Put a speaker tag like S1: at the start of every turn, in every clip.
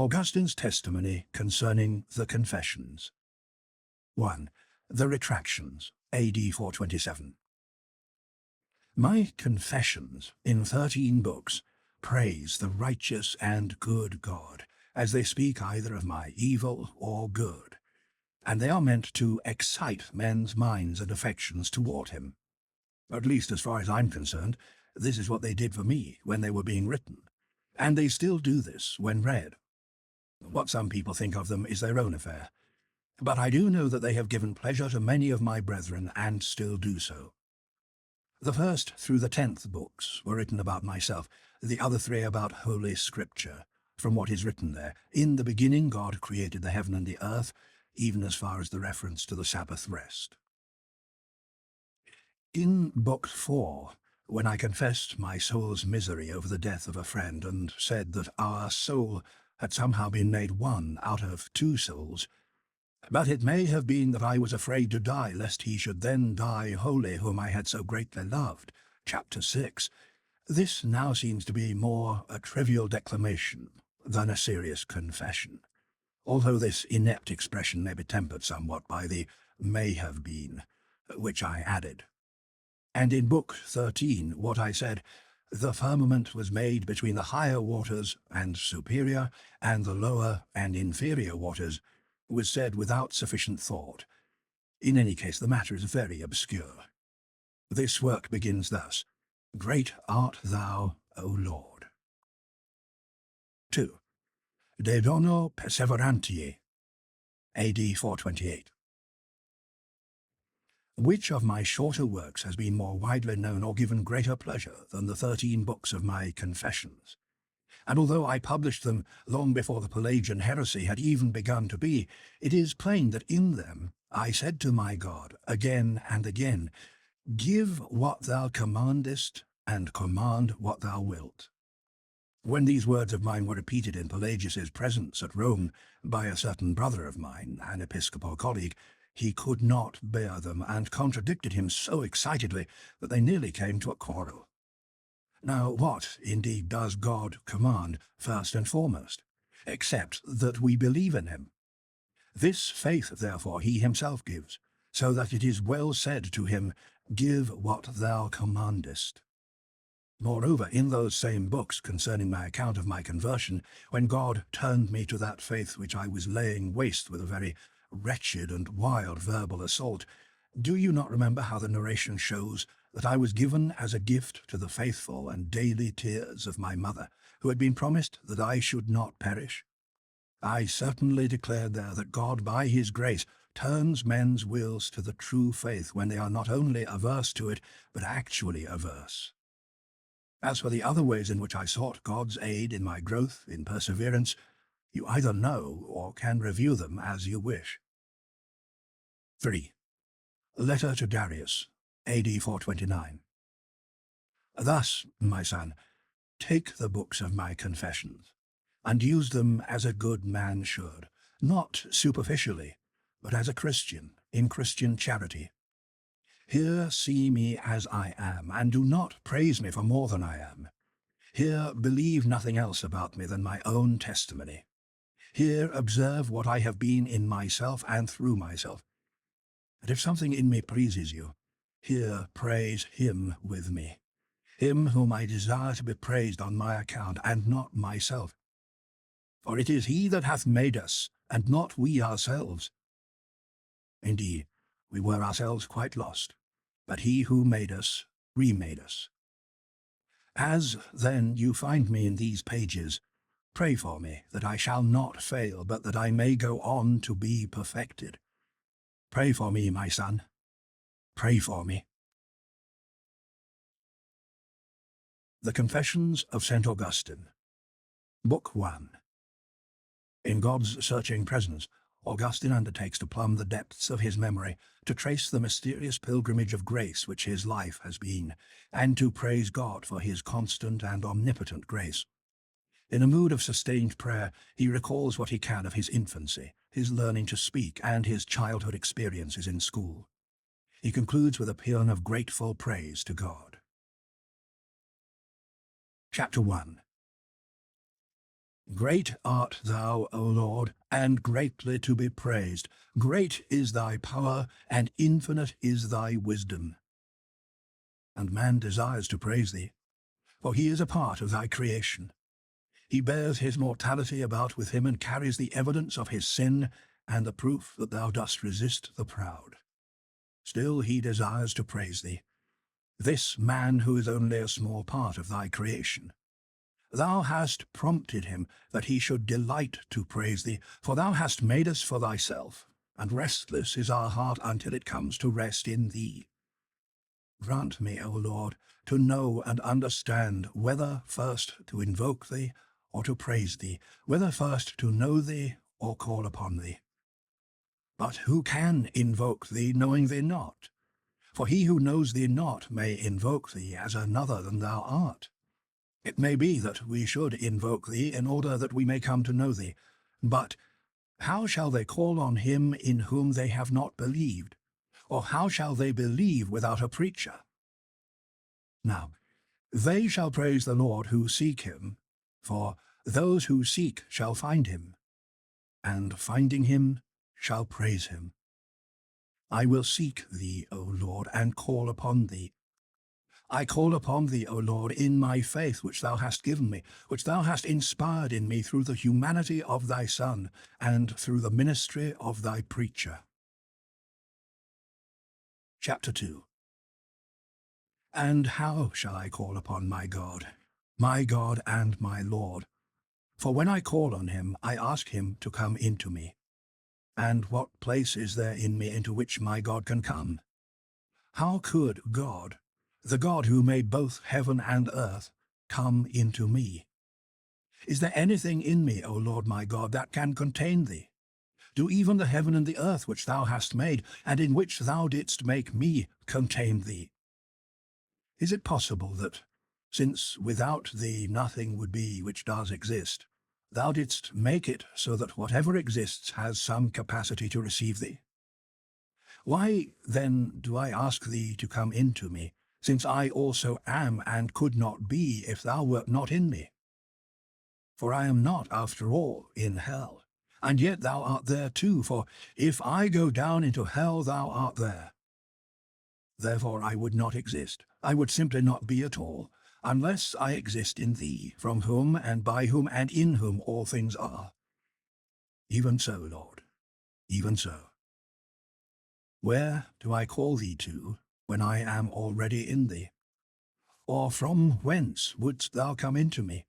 S1: Augustine's testimony concerning the Confessions. 1. The Retractions, AD 427. My Confessions, in 13 books, praise the righteous and good God, as they speak either of my evil or good, and they are meant to excite men's minds and affections toward him. At least as far as I'm concerned, this is what they did for me when they were being written, and they still do this when read. What some people think of them is their own affair, but I do know that they have given pleasure to many of my brethren and still do so. The first through the 10th books were written about myself, the other 3 about Holy Scripture, from what is written there. In the beginning God created the heaven and the earth, even as far as the reference to the Sabbath rest. In Book 4, when I confessed my soul's misery over the death of a friend and said that our soul had somehow been made one out of 2 souls, but it may have been that I was afraid to die, lest he should then die wholly whom I had so greatly loved, chapter 6, this now seems to be more a trivial declamation than a serious confession, although this inept expression may be tempered somewhat by the may have been, which I added. And in Book 13, what I said, the firmament was made between the higher waters and superior, and the lower and inferior waters, was said without sufficient thought. In any case, the matter is very obscure. This work begins thus: Great art thou, O Lord. 2. De Dono Perseverantiae, AD 428. Which of my shorter works has been more widely known or given greater pleasure than the 13 books of my Confessions? And although I published them long before the Pelagian heresy had even begun to be, it is plain that in them I said to my God again and again, Give what thou commandest, and command what thou wilt. When these words of mine were repeated in Pelagius's presence at Rome by a certain brother of mine, an episcopal colleague, he could not bear them, and contradicted him so excitedly that they nearly came to a quarrel. Now what, indeed, does God command first and foremost, except that we believe in him? This faith, therefore, he himself gives, so that it is well said to him, Give what thou commandest. Moreover, in those same books concerning my account of my conversion, when God turned me to that faith which I was laying waste with a very wretched and wild verbal assault, do you not remember how the narration shows that I was given as a gift to the faithful and daily tears of my mother, who had been promised that I should not perish? I certainly declared there that God, by his grace, turns men's wills to the true faith when they are not only averse to it, but actually averse. As for the other ways in which I sought God's aid in my growth in perseverance, you either know or can review them as you wish. 3. Letter to Darius, AD 429. Thus, my son, take the books of my Confessions, and use them as a good man should, not superficially, but as a Christian, in Christian charity. Here see me as I am, and do not praise me for more than I am. Here believe nothing else about me than my own testimony. Here observe what I have been in myself and through myself. And if something in me pleases you, here praise him with me, him whom I desire to be praised on my account, and not myself. For it is he that hath made us, and not we ourselves. Indeed, we were ourselves quite lost, but he who made us remade us. As, then, you find me in these pages, pray for me, that I shall not fail, but that I may go on to be perfected. Pray for me, my son. Pray for me. The Confessions of Saint Augustine. Book 1. In God's searching presence, Augustine undertakes to plumb the depths of his memory, to trace the mysterious pilgrimage of grace which his life has been, and to praise God for his constant and omnipotent grace. In a mood of sustained prayer, he recalls what he can of his infancy, his learning to speak, and his childhood experiences in school. He concludes with a paean of grateful praise to God. Chapter 1. Great art thou, O Lord, and greatly to be praised. Great is thy power, and infinite is thy wisdom. And man desires to praise thee, for he is a part of thy creation. He bears his mortality about with him and carries the evidence of his sin and the proof that thou dost resist the proud. Still he desires to praise thee, this man who is only a small part of thy creation. Thou hast prompted him that he should delight to praise thee, for thou hast made us for thyself, and restless is our heart until it comes to rest in thee. Grant me, O Lord, to know and understand whether first to invoke thee or to praise thee, whether first to know thee or call upon thee. But who can invoke thee, knowing thee not? For he who knows thee not may invoke thee as another than thou art. It may be that we should invoke thee in order that we may come to know thee. But how shall they call on him in whom they have not believed? Or how shall they believe without a preacher? Now, they shall praise the Lord who seek him, for those who seek shall find him, and finding him shall praise him. I will seek thee, O Lord, and call upon thee. I call upon thee, O Lord, in my faith which thou hast given me, which thou hast inspired in me through the humanity of thy Son, and through the ministry of thy preacher. Chapter 2. And how shall I call upon my God and my Lord? For when I call on him, I ask him to come into me. And what place is there in me into which my God can come? How could God, the God who made both heaven and earth, come into me? Is there anything in me, O Lord my God, that can contain thee? Do even the heaven and the earth which thou hast made, and in which thou didst make me, contain thee? Is it possible that, since without thee nothing would be which does exist, thou didst make it so that whatever exists has some capacity to receive thee? Why, then, do I ask thee to come into me, since I also am and could not be if thou wert not in me? For I am not, after all, in hell, and yet thou art there too, for if I go down into hell, thou art there. Therefore I would not exist, I would simply not be at all, unless I exist in thee, from whom and by whom and in whom all things are. Even so, Lord, even so. Where do I call thee to, when I am already in thee? Or from whence wouldst thou come into me?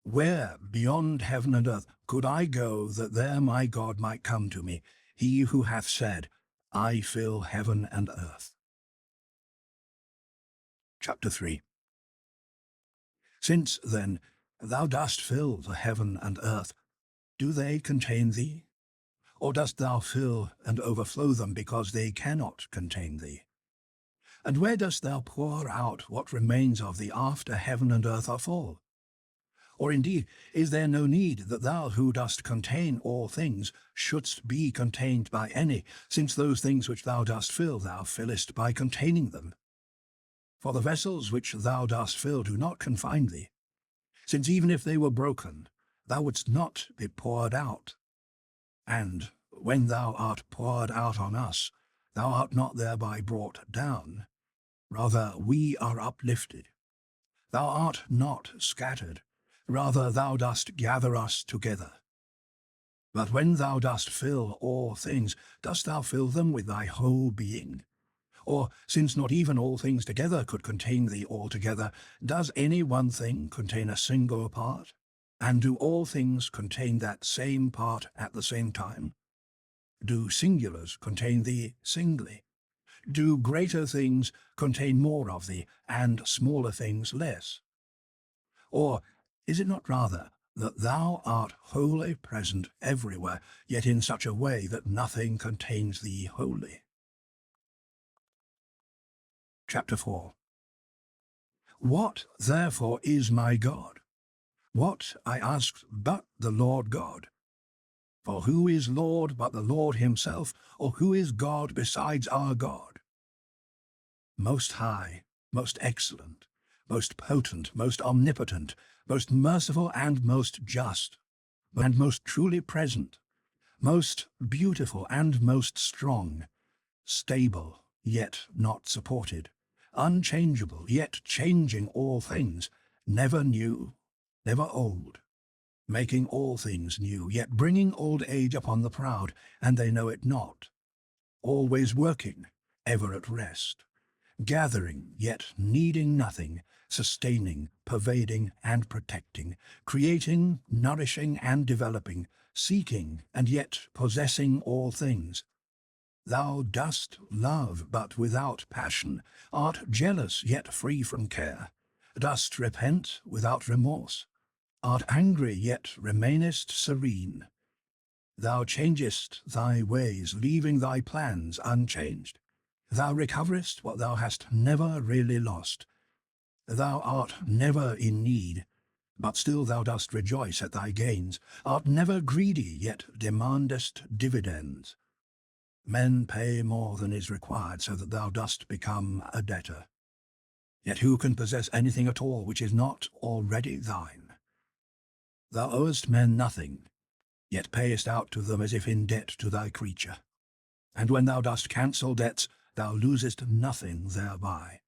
S1: Where, beyond heaven and earth, could I go that there my God might come to me, he who hath said, I fill heaven and earth? Chapter 3. Since, then, thou dost fill the heaven and earth, do they contain thee? Or dost thou fill and overflow them because they cannot contain thee? And where dost thou pour out what remains of thee after heaven and earth are full? Or indeed, is there no need that thou who dost contain all things shouldst be contained by any, since those things which thou dost fill thou fillest by containing them? For the vessels which thou dost fill do not confine thee, since even if they were broken, thou wouldst not be poured out. And when thou art poured out on us, thou art not thereby brought down, rather we are uplifted. Thou art not scattered, rather thou dost gather us together. But when thou dost fill all things, dost thou fill them with thy whole being? Or, since not even all things together could contain thee altogether, does any one thing contain a single part? And do all things contain that same part at the same time? Do singulars contain thee singly? Do greater things contain more of thee, and smaller things less? Or is it not rather that thou art wholly present everywhere, yet in such a way that nothing contains thee wholly? Chapter 4. What, therefore, is my God? What, I ask, but the Lord God? For who is Lord but the Lord himself, or who is God besides our God? Most high, most excellent, most potent, most omnipotent, most merciful and most just, and most truly present, most beautiful and most strong, stable, yet not supported, unchangeable, yet changing all things, never new, never old, making all things new, yet bringing old age upon the proud, and they know it not, always working, ever at rest, gathering, yet needing nothing, sustaining, pervading, and protecting, creating, nourishing, and developing, seeking, and yet possessing all things. Thou dost love, but without passion, art jealous, yet free from care, dost repent without remorse, art angry, yet remainest serene. Thou changest thy ways, leaving thy plans unchanged. Thou recoverest what thou hast never really lost. Thou art never in need, but still thou dost rejoice at thy gains, art never greedy, yet demandest dividends. Men pay more than is required, so that thou dost become a debtor. Yet who can possess anything at all which is not already thine? Thou owest men nothing, yet payest out to them as if in debt to thy creature. And when thou dost cancel debts, thou losest nothing thereby.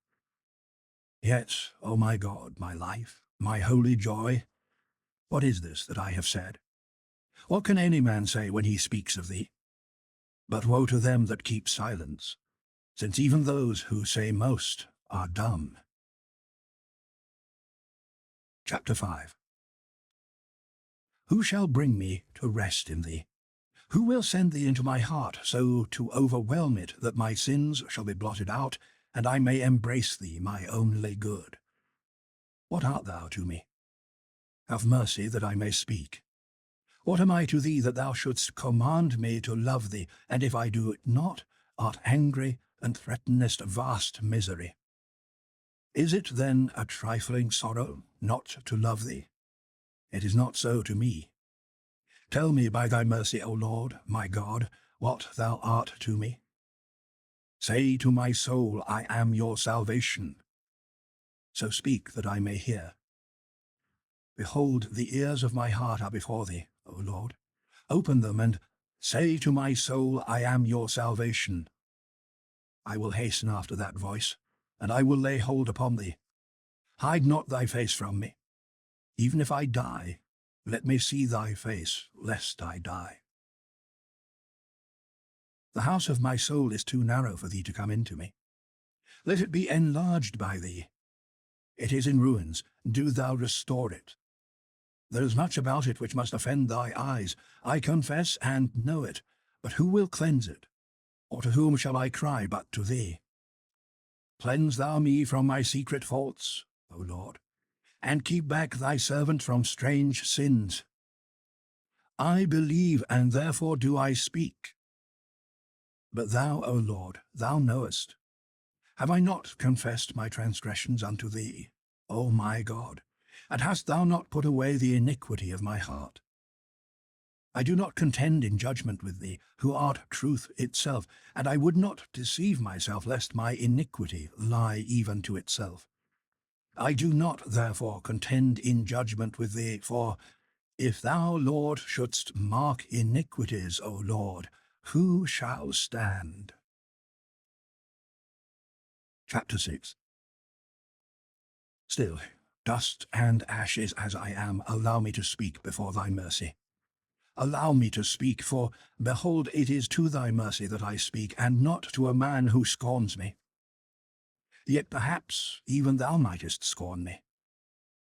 S1: Yet, O my God, my life, my holy joy, what is this that I have said? What can any man say when he speaks of thee? But woe to them that keep silence, since even those who say most are dumb. Chapter 5. Who shall bring me to rest in thee? Who will send thee into my heart, so to overwhelm it that my sins shall be blotted out, and I may embrace thee, my only good? What art thou to me? Have mercy that I may speak. What am I to thee that thou shouldst command me to love thee, and if I do it not, art angry and threatenest vast misery? Is it then a trifling sorrow not to love thee? It is not so to me. Tell me by thy mercy, O Lord, my God, what thou art to me. Say to my soul, I am your salvation. So speak that I may hear. Behold, the ears of my heart are before thee, O Lord. Open them, and say to my soul, I am your salvation. I will hasten after that voice, and I will lay hold upon thee. Hide not thy face from me. Even if I die, let me see thy face, lest I die. The house of my soul is too narrow for thee to come into me. Let it be enlarged by thee. It is in ruins. Do thou restore it. There is much about it which must offend thy eyes. I confess and know it, but who will cleanse it? Or to whom shall I cry but to thee? Cleanse thou me from my secret faults, O Lord, and keep back thy servant from strange sins. I believe, and therefore do I speak. But thou, O Lord, thou knowest. Have I not confessed my transgressions unto thee, O my God? And hast thou not put away the iniquity of my heart? I do not contend in judgment with thee, who art truth itself, and I would not deceive myself, lest my iniquity lie even to itself. I do not, therefore, contend in judgment with thee, for if thou, Lord, shouldst mark iniquities, O Lord, who shall stand? Chapter 6. Still, dust and ashes as I am, allow me to speak before thy mercy. Allow me to speak, for, behold, it is to thy mercy that I speak, and not to a man who scorns me. Yet perhaps even thou mightest scorn me.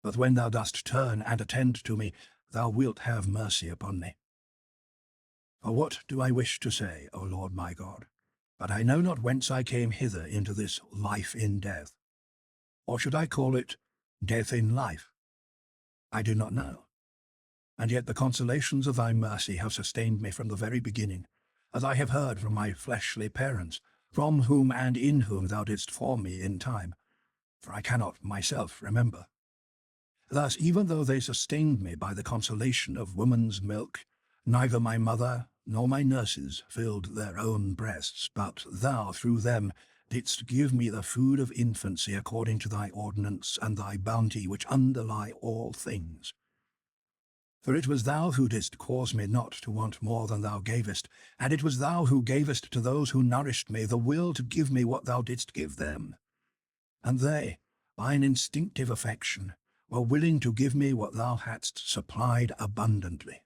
S1: But when thou dost turn and attend to me, thou wilt have mercy upon me. For what do I wish to say, O Lord my God? But I know not whence I came hither into this life in death. Or should I call it death in life? I do not know. And yet the consolations of thy mercy have sustained me from the very beginning, as I have heard from my fleshly parents, from whom and in whom thou didst form me in time, for I cannot myself remember. Thus, even though they sustained me by the consolation of woman's milk, neither my mother nor my nurses filled their own breasts, but thou, through them, didst give me the food of infancy according to thy ordinance and thy bounty which underlie all things. For it was thou who didst cause me not to want more than thou gavest, and it was thou who gavest to those who nourished me the will to give me what thou didst give them. And they, by an instinctive affection, were willing to give me what thou hadst supplied abundantly.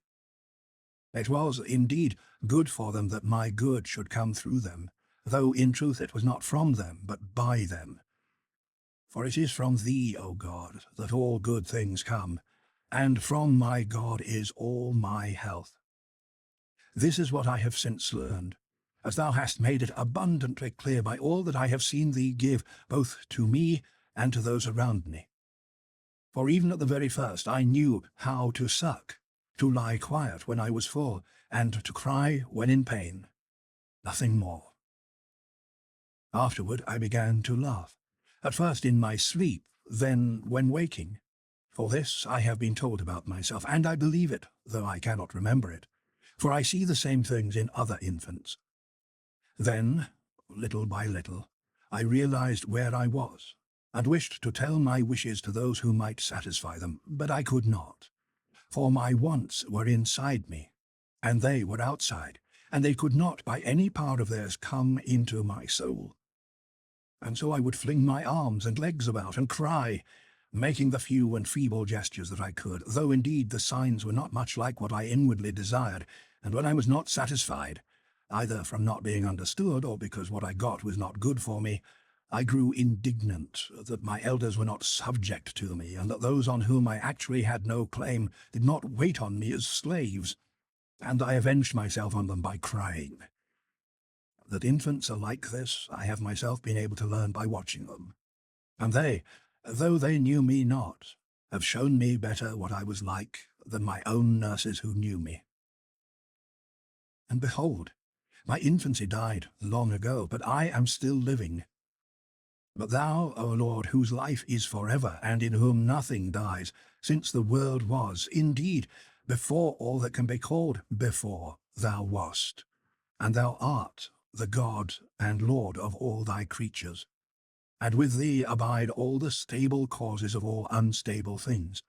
S1: It was, indeed, good for them that my good should come through them, though in truth it was not from them, but by them. For it is from thee, O God, that all good things come, and from my God is all my health. This is what I have since learned, as thou hast made it abundantly clear by all that I have seen thee give, both to me and to those around me. For even at the very first I knew how to suck, to lie quiet when I was full, and to cry when in pain. Nothing more. Afterward I began to laugh, at first in my sleep, then when waking. For this I have been told about myself, and I believe it, though I cannot remember it, for I see the same things in other infants. Then, little by little, I realized where I was, and wished to tell my wishes to those who might satisfy them, but I could not. For my wants were inside me, and they were outside, and they could not by any power of theirs come into my soul. And so I would fling my arms and legs about and cry, making the few and feeble gestures that I could, though indeed the signs were not much like what I inwardly desired, and when I was not satisfied, either from not being understood or because what I got was not good for me, I grew indignant that my elders were not subject to me, and that those on whom I actually had no claim did not wait on me as slaves, and I avenged myself on them by crying. That infants are like this, I have myself been able to learn by watching them, and they, though they knew me not, have shown me better what I was like than my own nurses who knew me. And behold, my infancy died long ago, but I am still living. But thou, O Lord, whose life is forever, and in whom nothing dies, since the world was, indeed, before all that can be called before, thou wast, and thou art the God and Lord of all thy creatures. And with thee abide all the stable causes of all unstable things,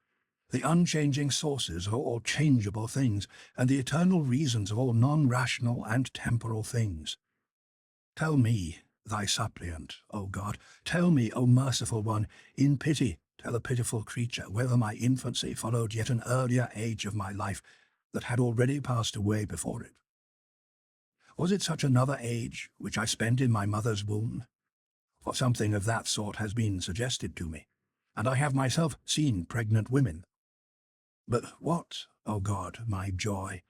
S1: the unchanging sources of all changeable things, and the eternal reasons of all non-rational and temporal things. Tell me, thy suppliant, O God, tell me, O merciful one, in pity tell a pitiful creature whether my infancy followed yet an earlier age of my life that had already passed away before it. Was it such another age which I spent in my mother's womb? For something of that sort has been suggested to me, and I have myself seen pregnant women. But what, O God, my joy,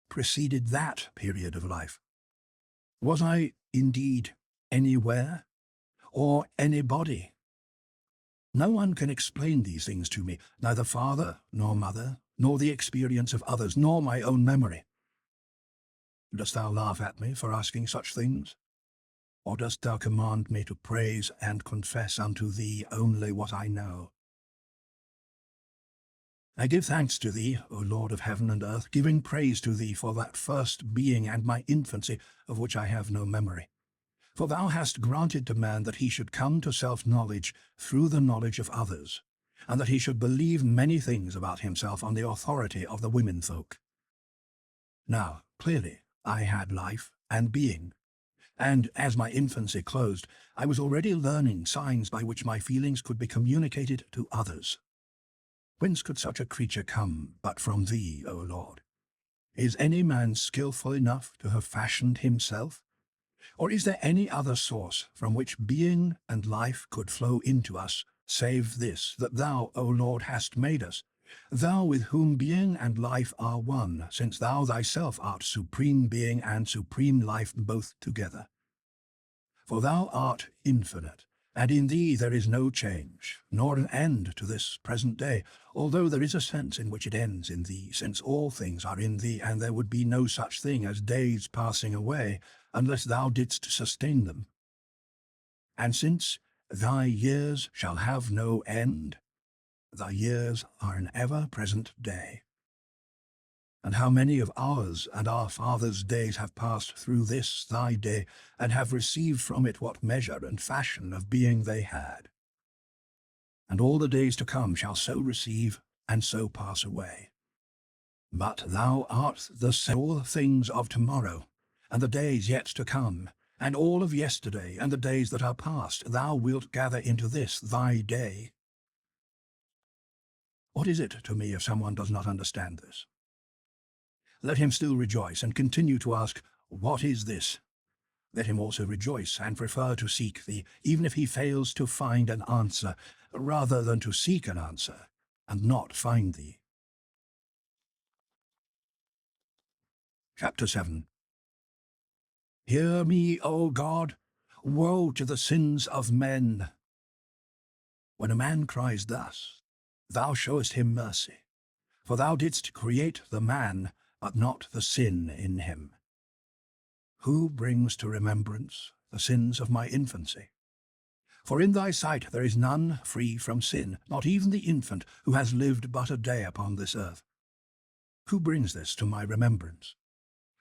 S1: preceded that period of life? Was I, indeed, anywhere, or anybody? No one can explain these things to me, neither father nor mother, nor the experience of others, nor my own memory. Dost thou laugh at me for asking such things? Or dost thou command me to praise and confess unto thee only what I know? I give thanks to thee, O Lord of heaven and earth, giving praise to thee for that first being and my infancy, of which I have no memory. For thou hast granted to man that he should come to self-knowledge through the knowledge of others, and that he should believe many things about himself on the authority of the womenfolk. Now, clearly, I had life and being, and as my infancy closed, I was already learning signs by which my feelings could be communicated to others. Whence could such a creature come but from thee, O Lord? Is any man skilful enough to have fashioned himself? Or is there any other source from which being and life could flow into us, save this, that thou, O Lord, hast made us, thou with whom being and life are one, since thou thyself art supreme being and supreme life both together? For thou art infinite, and in thee there is no change, nor an end to this present day, although there is a sense in which it ends in thee, since all things are in thee, and there would be no such thing as days passing away, unless thou didst sustain them. And since thy years shall have no end, thy years are an ever-present day. And how many of ours and our fathers' days have passed through this thy day, and have received from it what measure and fashion of being they had. And all the days to come shall so receive and so pass away. But thou art the all things of tomorrow, and the days yet to come, and all of yesterday, and the days that are past, thou wilt gather into this thy day. What is it to me if someone does not understand this? Let him still rejoice and continue to ask, what is this? Let him also rejoice and prefer to seek thee, even if he fails to find an answer, rather than to seek an answer and not find thee. Chapter 7. Hear me, O God! Woe to the sins of men! When a man cries thus, thou showest him mercy, for thou didst create the man, but not the sin in him. Who brings to remembrance the sins of my infancy? For in thy sight there is none free from sin, not even the infant who has lived but a day upon this earth. Who brings this to my remembrance?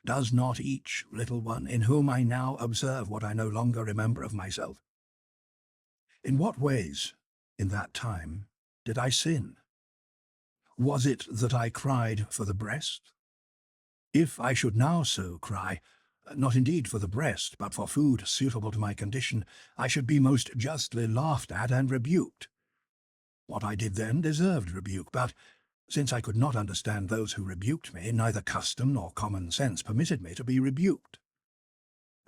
S1: Does not each little one, in whom I now observe what I no longer remember of myself? In what ways, in that time, did I sin? Was it that I cried for the breast? If I should now so cry, not indeed for the breast, but for food suitable to my condition, I should be most justly laughed at and rebuked. What I did then deserved rebuke, but since I could not understand those who rebuked me, neither custom nor common sense permitted me to be rebuked.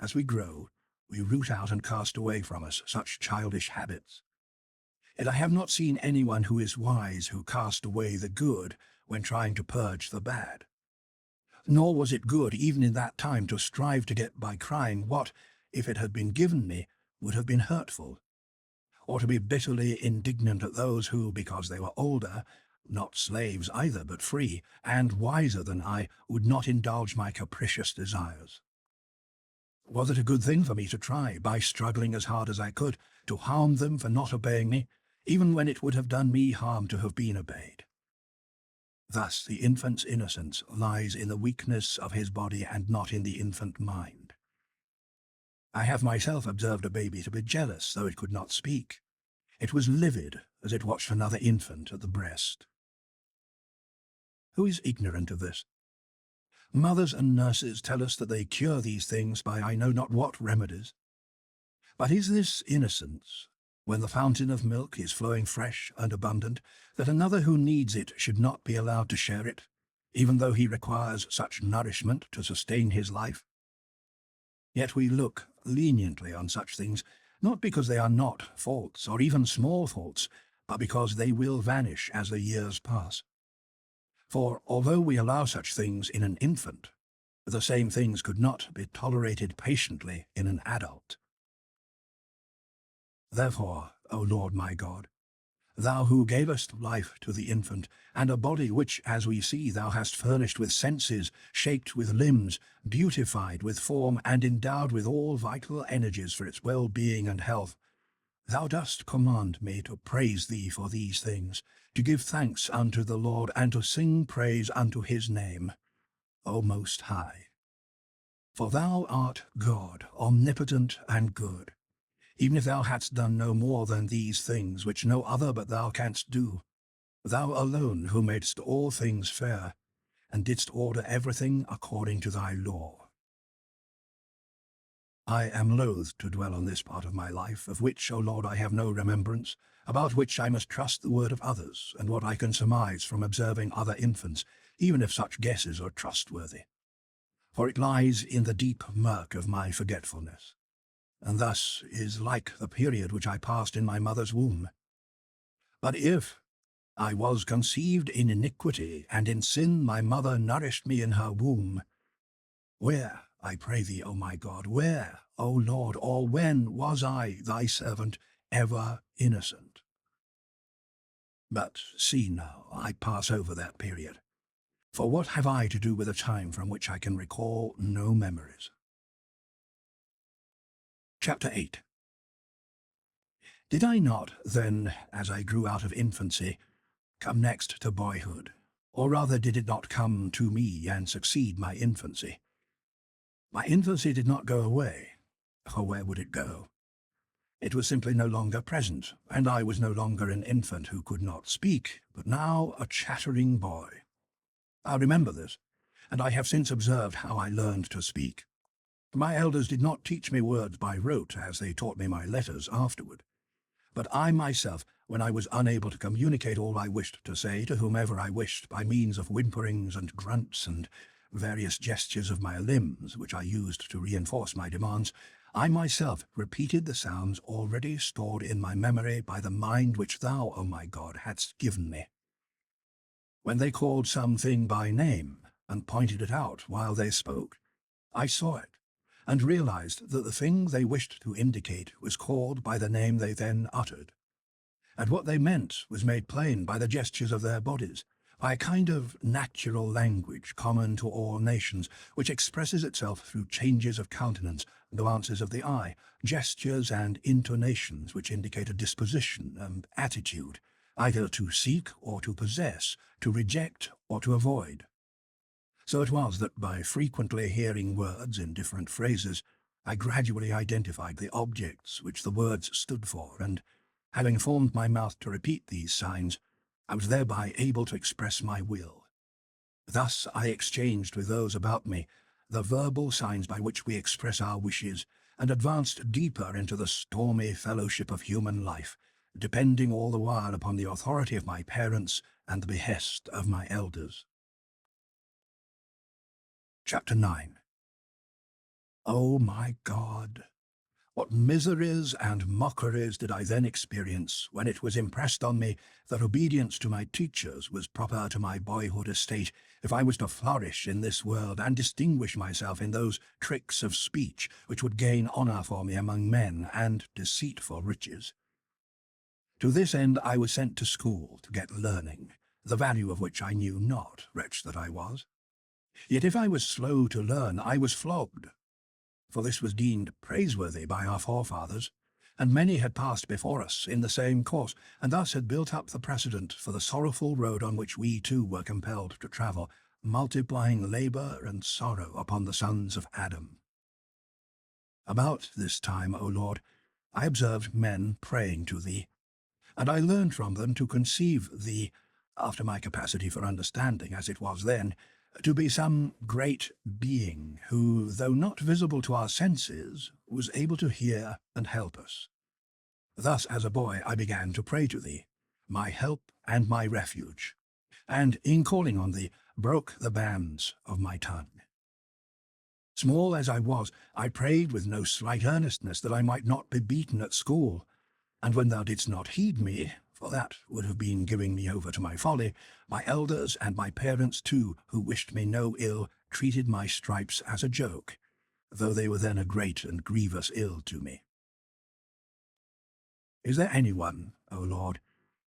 S1: As we grow, we root out and cast away from us such childish habits. Yet I have not seen anyone who is wise who cast away the good when trying to purge the bad. Nor was it good even in that time to strive to get by crying what, if it had been given me, would have been hurtful, or to be bitterly indignant at those who, because they were older, not slaves either, but free, and wiser than I, would not indulge my capricious desires. Was it a good thing for me to try, by struggling as hard as I could, to harm them for not obeying me, even when it would have done me harm to have been obeyed? Thus the infant's innocence lies in the weakness of his body and not in the infant mind. I have myself observed a baby to be jealous, though it could not speak. It was livid as it watched another infant at the breast. Who is ignorant of this? Mothers and nurses tell us that they cure these things by I know not what remedies. But is this innocence, when the fountain of milk is flowing fresh and abundant, that another who needs it should not be allowed to share it, even though he requires such nourishment to sustain his life? Yet we look leniently on such things, not because they are not faults, or even small faults, but because they will vanish as the years pass. For although we allow such things in an infant, the same things could not be tolerated patiently in an adult. Therefore, O Lord my God, thou who gavest life to the infant, and a body which, as we see, thou hast furnished with senses, shaped with limbs, beautified with form, and endowed with all vital energies for its well-being and health, thou dost command me to praise thee for these things, to give thanks unto the Lord, and to sing praise unto his name, O Most High. For thou art God, omnipotent and good, even if thou hadst done no more than these things, which no other but thou canst do, thou alone who madest all things fair, and didst order everything according to thy law. I am loath to dwell on this part of my life, of which, O Lord, I have no remembrance, about which I must trust the word of others, and what I can surmise from observing other infants, even if such guesses are trustworthy. For it lies in the deep murk of my forgetfulness, and thus is like the period which I passed in my mother's womb. But if I was conceived in iniquity, and in sin my mother nourished me in her womb, where, I pray thee, O my God, where, O Lord, or when was I, thy servant, ever innocent? But see now, I pass over that period. For what have I to do with a time from which I can recall no memories? Chapter 8. Did I not, then, as I grew out of infancy, come next to boyhood, or rather did it not come to me and succeed my infancy? My infancy did not go away, for where would it go? It was simply no longer present, and I was no longer an infant who could not speak, but now a chattering boy. I remember this, and I have since observed how I learned to speak. My elders did not teach me words by rote as they taught me my letters afterward, but I myself, when I was unable to communicate all I wished to say to whomever I wished by means of whimperings and grunts and various gestures of my limbs, which I used to reinforce my demands, I myself repeated the sounds already stored in my memory by the mind which thou, O my God, hadst given me. When they called something by name and pointed it out while they spoke, I saw it, and realized that the thing they wished to indicate was called by the name they then uttered, and what they meant was made plain by the gestures of their bodies, by a kind of natural language common to all nations, which expresses itself through changes of countenance, glances of the eye, gestures and intonations which indicate a disposition and attitude, either to seek or to possess, to reject or to avoid. So it was that by frequently hearing words in different phrases, I gradually identified the objects which the words stood for, and, having formed my mouth to repeat these signs, I was thereby able to express my will. Thus I exchanged with those about me the verbal signs by which we express our wishes, and advanced deeper into the stormy fellowship of human life, depending all the while upon the authority of my parents and the behest of my elders. Chapter 9. O my God! What miseries and mockeries did I then experience when it was impressed on me that obedience to my teachers was proper to my boyhood estate if I was to flourish in this world and distinguish myself in those tricks of speech which would gain honour for me among men and deceitful riches. To this end I was sent to school to get learning, the value of which I knew not, wretch that I was. Yet if I was slow to learn, I was flogged, for this was deemed praiseworthy by our forefathers, and many had passed before us in the same course, and thus had built up the precedent for the sorrowful road on which we too were compelled to travel, multiplying labour and sorrow upon the sons of Adam. About this time, O Lord, I observed men praying to thee, and I learned from them to conceive thee, after my capacity for understanding as it was then, to be some great being who, though not visible to our senses, was able to hear and help us. Thus, as a boy, I began to pray to thee, my help and my refuge, and, in calling on thee, broke the bands of my tongue. Small as I was, I prayed with no slight earnestness that I might not be beaten at school, and when thou didst not heed me, for that would have been giving me over to my folly, my elders and my parents too, who wished me no ill, treated my stripes as a joke, though they were then a great and grievous ill to me. Is there anyone, O Lord,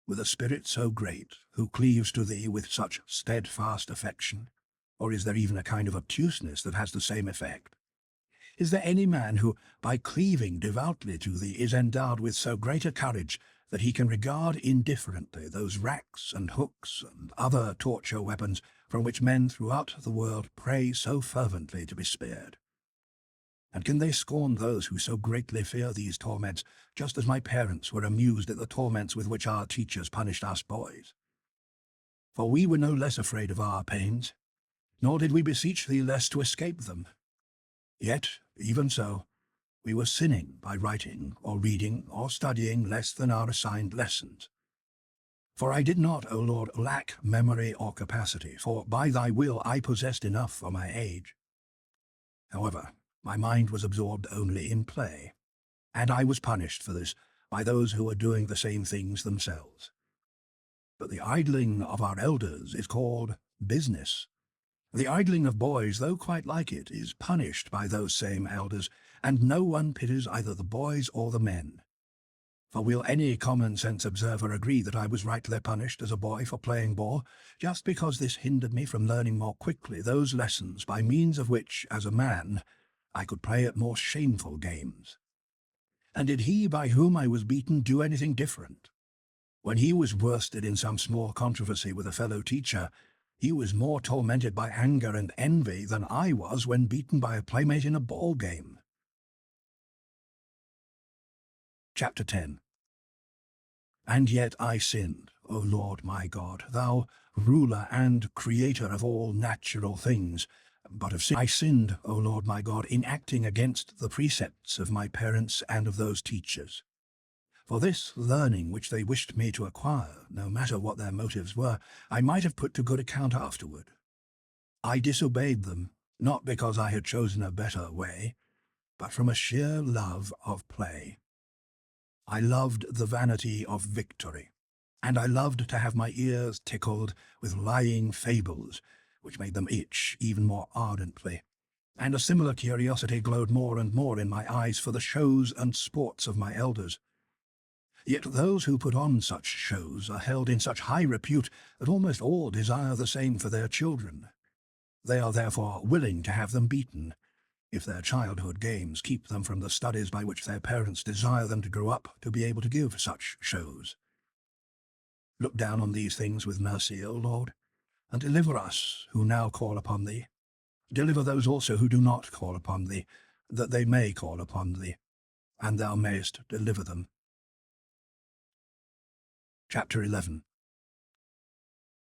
S1: with a spirit so great, who cleaves to thee with such steadfast affection? Or is there even a kind of obtuseness that has the same effect? Is there any man who, by cleaving devoutly to thee, is endowed with so great a courage that he can regard indifferently those racks and hooks and other torture weapons from which men throughout the world pray so fervently to be spared? And can they scorn those who so greatly fear these torments, just as my parents were amused at the torments with which our teachers punished us boys? For we were no less afraid of our pains, nor did we beseech thee less to escape them. Yet, even so, we were sinning by writing or reading or studying less than our assigned lessons. For I did not, O Lord, lack memory or capacity, for by thy will I possessed enough for my age. However, my mind was absorbed only in play, and I was punished for this by those who were doing the same things themselves. But the idling of our elders is called business. The idling of boys, though quite like it, is punished by those same elders, and no one pities either the boys or the men. For will any common-sense observer agree that I was rightly punished as a boy for playing ball, just because this hindered me from learning more quickly those lessons by means of which, as a man, I could play at more shameful games? And did he by whom I was beaten do anything different? When he was worsted in some small controversy with a fellow teacher, he was more tormented by anger and envy than I was when beaten by a playmate in a ball game. Chapter 10. And yet I sinned, O Lord my God, thou ruler and creator of all natural things, but of sin I sinned, O Lord my God, in acting against the precepts of my parents and of those teachers. For this learning which they wished me to acquire, no matter what their motives were, I might have put to good account afterward. I disobeyed them, not because I had chosen a better way, but from a sheer love of play. I loved the vanity of victory, and I loved to have my ears tickled with lying fables, which made them itch even more ardently, and a similar curiosity glowed more and more in my eyes for the shows and sports of my elders. Yet those who put on such shows are held in such high repute that almost all desire the same for their children. They are therefore willing to have them beaten, if their childhood games keep them from the studies by which their parents desire them to grow up to be able to give such shows. Look down on these things with mercy, O Lord, and deliver us who now call upon thee. Deliver those also who do not call upon thee, that they may call upon thee, and thou mayest deliver them. Chapter 11.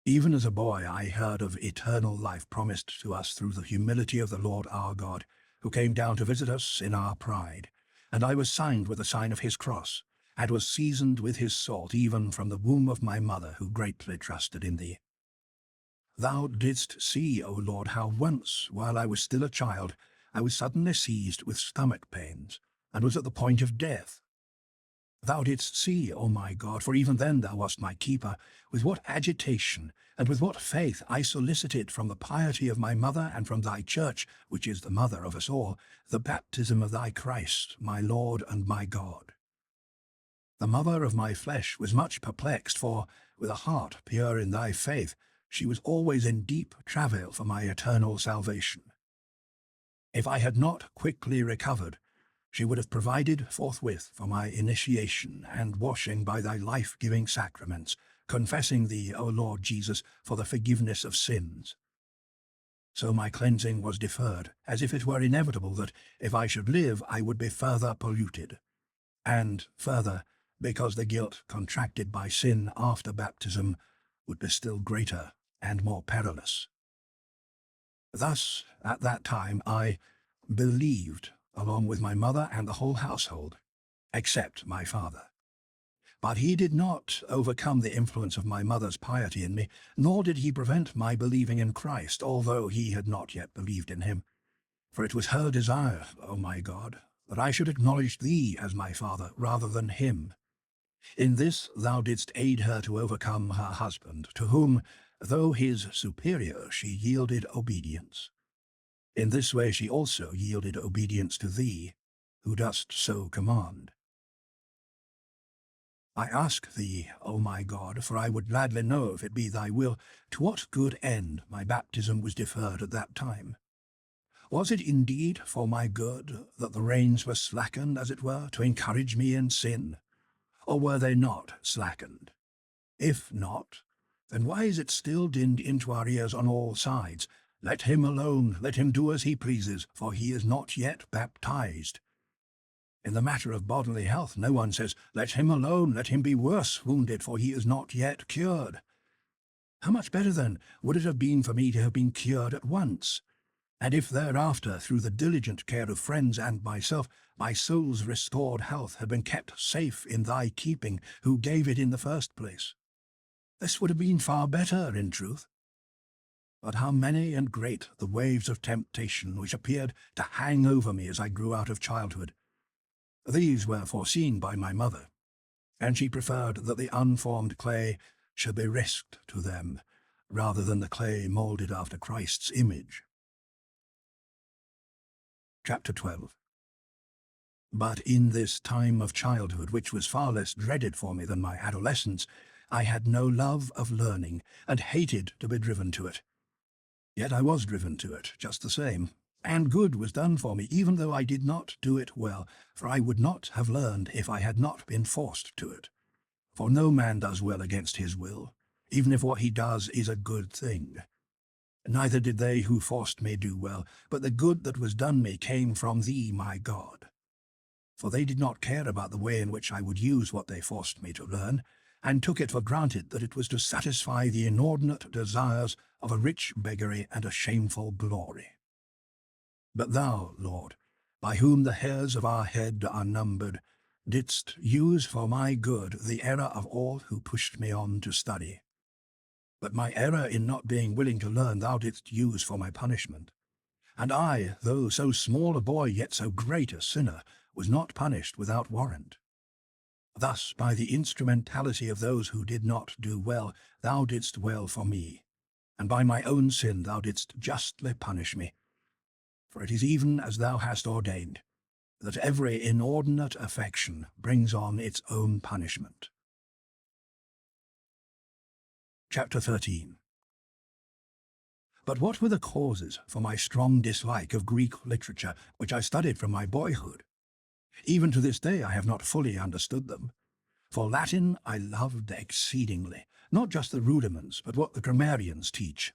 S1: Even as a boy I heard of eternal life promised to us through the humility of the Lord our God, who came down to visit us in our pride, and I was signed with the sign of his cross, and was seasoned with his salt even from the womb of my mother, who greatly trusted in thee. Thou didst see, O Lord, how once, while I was still a child, I was suddenly seized with stomach pains, and was at the point of death. Thou didst see, O my God, for even then thou wast my keeper, with what agitation and with what faith I solicited from the piety of my mother and from thy church, which is the mother of us all, the baptism of thy Christ, my Lord and my God. The mother of my flesh was much perplexed, for, with a heart pure in thy faith, she was always in deep travail for my eternal salvation. If I had not quickly recovered, she would have provided forthwith for my initiation and washing by thy life-giving sacraments, confessing thee, O Lord Jesus, for the forgiveness of sins. So my cleansing was deferred, as if it were inevitable that, if I should live, I would be further polluted. And, further, because the guilt contracted by sin after baptism would be still greater and more perilous. Thus, at that time, I believed, along with my mother and the whole household, except my father. But he did not overcome the influence of my mother's piety in me, nor did he prevent my believing in Christ, although he had not yet believed in him. For it was her desire, O my God, that I should acknowledge thee as my father rather than him. In this thou didst aid her to overcome her husband, to whom, though his superior, she yielded obedience. In this way she also yielded obedience to thee, who dost so command. I ask thee, O my God, for I would gladly know, if it be thy will, to what good end my baptism was deferred at that time. Was it indeed for my good that the reins were slackened, as it were, to encourage me in sin? Or were they not slackened? If not, then why is it still dinned into our ears on all sides? Let him alone, let him do as he pleases, for he is not yet baptized. In the matter of bodily health, no one says, let him alone, let him be worse wounded, for he is not yet cured. How much better, then, would it have been for me to have been cured at once? And if thereafter, through the diligent care of friends and myself, my soul's restored health had been kept safe in thy keeping, who gave it in the first place? This would have been far better, in truth. But how many and great the waves of temptation which appeared to hang over me as I grew out of childhood! These were foreseen by my mother, and she preferred that the unformed clay should be risked to them, rather than the clay moulded after Christ's image. Chapter 12. But in this time of childhood, which was far less dreaded for me than my adolescence, I had no love of learning, and hated to be driven to it. Yet I was driven to it, just the same, and good was done for me, even though I did not do it well, for I would not have learned if I had not been forced to it. For no man does well against his will, even if what he does is a good thing. Neither did they who forced me do well, but the good that was done me came from thee, my God. For they did not care about the way in which I would use what they forced me to learn, and took it for granted that it was to satisfy the inordinate desires of a rich beggary and a shameful glory. But thou, Lord, by whom the hairs of our head are numbered, didst use for my good the error of all who pushed me on to study. But my error in not being willing to learn thou didst use for my punishment. And I, though so small a boy yet so great a sinner, was not punished without warrant. Thus, by the instrumentality of those who did not do well, thou didst well for me, and by my own sin thou didst justly punish me. For it is even as thou hast ordained, that every inordinate affection brings on its own punishment. Chapter 13. But what were the causes for my strong dislike of Greek literature, which I studied from my boyhood? Even to this day I have not fully understood them. For Latin I loved exceedingly, not just the rudiments, but what the grammarians teach.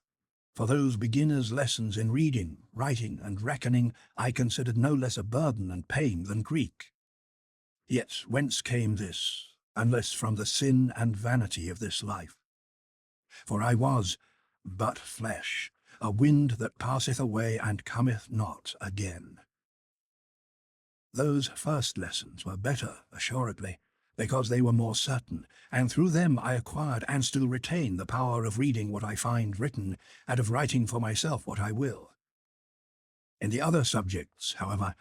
S1: For those beginners' lessons in reading, writing, and reckoning I considered no less a burden and pain than Greek. Yet whence came this, unless from the sin and vanity of this life? For I was but flesh, a wind that passeth away and cometh not again. Those first lessons were better, assuredly, because they were more certain, and through them I acquired and still retain the power of reading what I find written, and of writing for myself what I will. In the other subjects, however,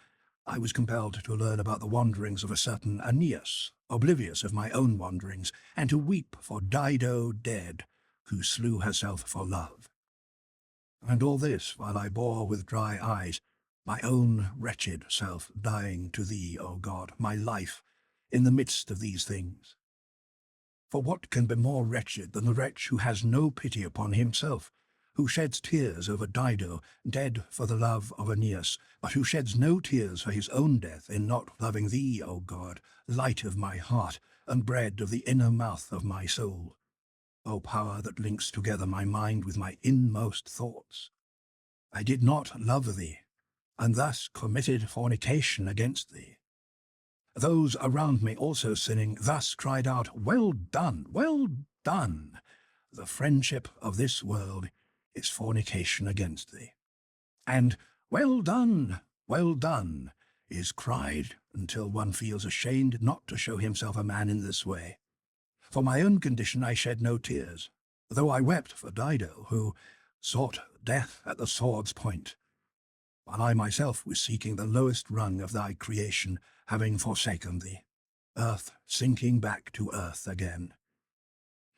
S1: I was compelled to learn about the wanderings of a certain Aeneas, oblivious of my own wanderings, and to weep for Dido dead, who slew herself for love. And all this while I bore with dry eyes my own wretched self dying to thee, O God, my life, in the midst of these things. For what can be more wretched than the wretch who has no pity upon himself, who sheds tears over Dido, dead for the love of Aeneas, but who sheds no tears for his own death in not loving thee, O God, light of my heart, and bread of the inner mouth of my soul, O power that links together my mind with my inmost thoughts? I did not love thee, and thus committed fornication against thee. Those around me also sinning thus cried out, Well done, well done! The friendship of this world is fornication against thee. And well done is cried until one feels ashamed not to show himself a man in this way. For my own condition I shed no tears, though I wept for Dido, who sought death at the sword's point, while I myself was seeking the lowest rung of thy creation, having forsaken thee, earth sinking back to earth again.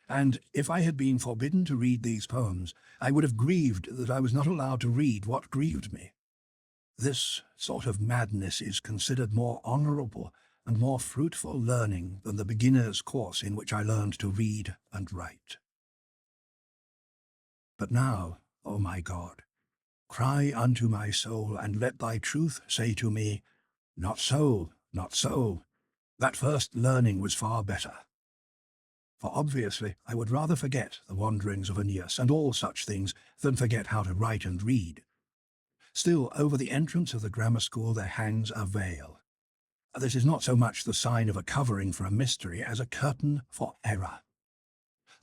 S1: And if I had been forbidden to read these poems, I would have grieved that I was not allowed to read what grieved me. This sort of madness is considered more honourable and more fruitful learning than the beginner's course in which I learned to read and write. But now, O my God, cry unto my soul, and let thy truth say to me, Not so, not so. That first learning was far better. For obviously I would rather forget the wanderings of Aeneas and all such things than forget how to write and read. Still, over the entrance of the grammar school there hangs a veil. This is not so much the sign of a covering for a mystery as a curtain for error.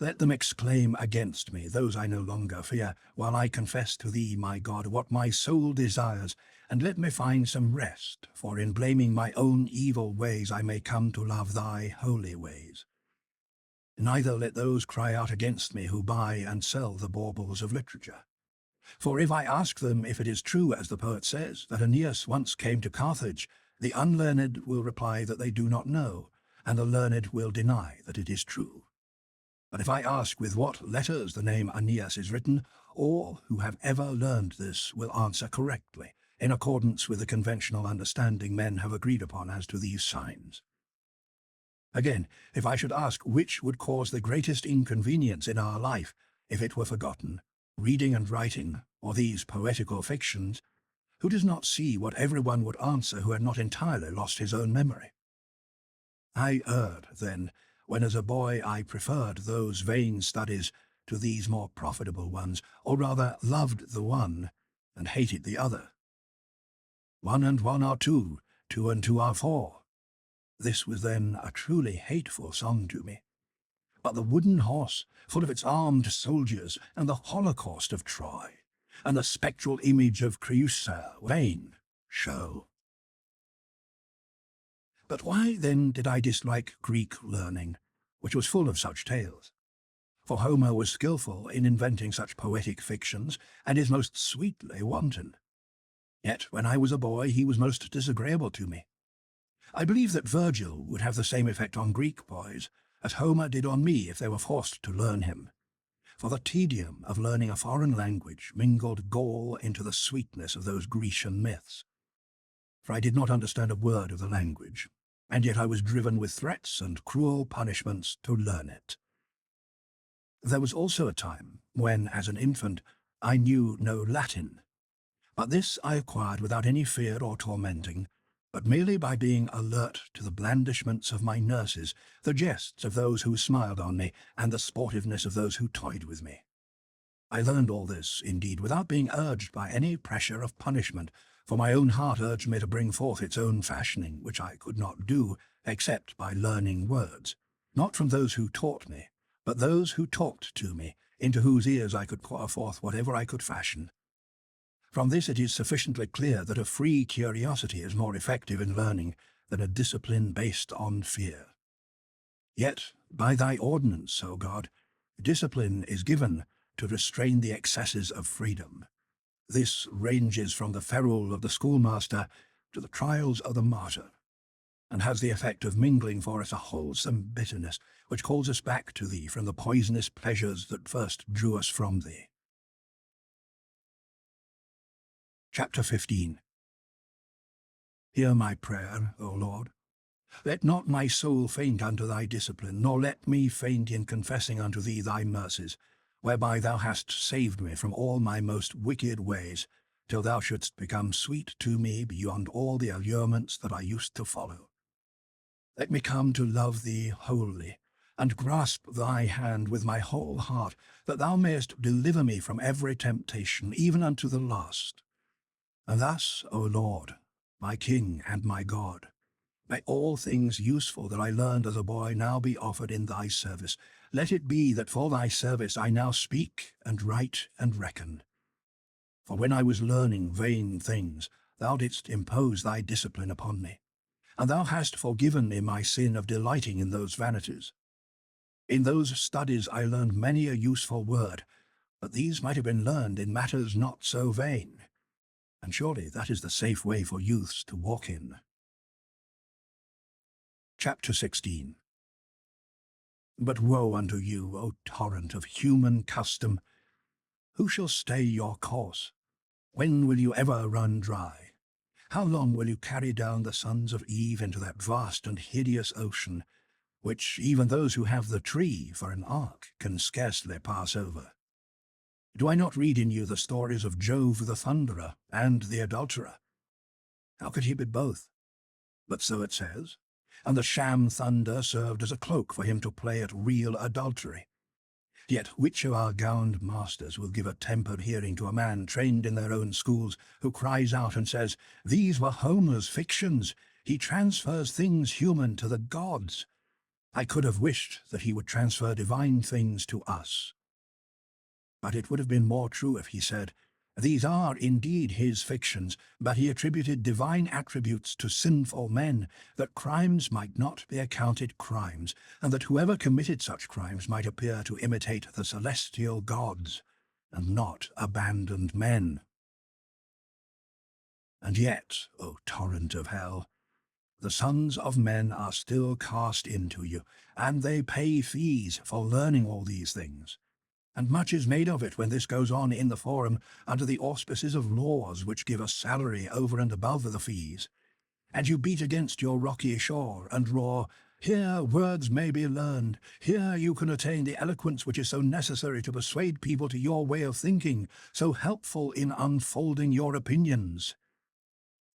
S1: Let them exclaim against me, those I no longer fear, while I confess to thee, my God, what my soul desires, and let me find some rest, for in blaming my own evil ways I may come to love thy holy ways. Neither let those cry out against me who buy and sell the baubles of literature. For if I ask them if it is true, as the poet says, that Aeneas once came to Carthage, the unlearned will reply that they do not know, and the learned will deny that it is true. But if I ask with what letters the name Aeneas is written, all who have ever learned this will answer correctly, in accordance with the conventional understanding men have agreed upon as to these signs. Again, if I should ask which would cause the greatest inconvenience in our life, if it were forgotten, reading and writing, or these poetical fictions, who does not see what everyone would answer who had not entirely lost his own memory? I erred, then, when as a boy I preferred those vain studies to these more profitable ones, or rather loved the one and hated the other. 1 and 1 are 2, 2 and 2 are 4. This was then a truly hateful song to me. but the wooden horse, full of its armed soldiers, and the holocaust of Troy, and the spectral image of Creusa, vain show. But why then did I dislike Greek learning, which was full of such tales? For Homer was skilful in inventing such poetic fictions, and is most sweetly wanton. Yet when I was a boy he was most disagreeable to me. I believe that Virgil would have the same effect on Greek boys, as Homer did on me if they were forced to learn him. For the tedium of learning a foreign language mingled gall into the sweetness of those Grecian myths. For I did not understand a word of the language, and yet I was driven with threats and cruel punishments to learn it. There was also a time when, as an infant, I knew no Latin, but this I acquired without any fear or tormenting, but merely by being alert to the blandishments of my nurses, the jests of those who smiled on me, and the sportiveness of those who toyed with me. I learned all this, indeed, without being urged by any pressure of punishment, for my own heart urged me to bring forth its own fashioning, which I could not do, except by learning words, not from those who taught me, but those who talked to me, into whose ears I could pour forth whatever I could fashion. From this it is sufficiently clear that a free curiosity is more effective in learning than a discipline based on fear. Yet, by thy ordinance, O God, discipline is given to restrain the excesses of freedom. This ranges from the ferule of the schoolmaster to the trials of the martyr, and has the effect of mingling for us a wholesome bitterness, which calls us back to thee from the poisonous pleasures that first drew us from thee. Chapter 15. Hear my prayer, O Lord. Let not my soul faint unto thy discipline, nor let me faint in confessing unto thee thy mercies, whereby thou hast saved me from all my most wicked ways, till thou shouldst become sweet to me beyond all the allurements that I used to follow. Let me come to love thee wholly, and grasp thy hand with my whole heart, that thou mayest deliver me from every temptation, even unto the last. And thus, O Lord, my King and my God, may all things useful that I learned as a boy now be offered in thy service. Let it be that for thy service I now speak and write and reckon. For when I was learning vain things, thou didst impose thy discipline upon me, and thou hast forgiven me my sin of delighting in those vanities. In those studies I learned many a useful word, but these might have been learned in matters not so vain. And surely that is the safe way for youths to walk in. Chapter 16. But woe unto you, O torrent of human custom! Who shall stay your course? When will you ever run dry? How long will you carry down the sons of Eve into that vast and hideous ocean, which even those who have the tree for an ark can scarcely pass over? Do I not read in you the stories of Jove the thunderer and the adulterer? How could he be both? But so it says, and the sham thunder served as a cloak for him to play at real adultery. Yet which of our gowned masters will give a tempered hearing to a man trained in their own schools, who cries out and says, "These were Homer's fictions. He transfers things human to the gods." I could have wished that he would transfer divine things to us. But it would have been more true if he said, "These are indeed his fictions, but he attributed divine attributes to sinful men, that crimes might not be accounted crimes, and that whoever committed such crimes might appear to imitate the celestial gods, and not abandoned men." And yet, O torrent of hell, the sons of men are still cast into you, and they pay fees for learning all these things. And much is made of it when this goes on in the forum under the auspices of laws which give a salary over and above the fees. And you beat against your rocky shore and roar, "Here words may be learned, here you can attain the eloquence which is so necessary to persuade people to your way of thinking, so helpful in unfolding your opinions."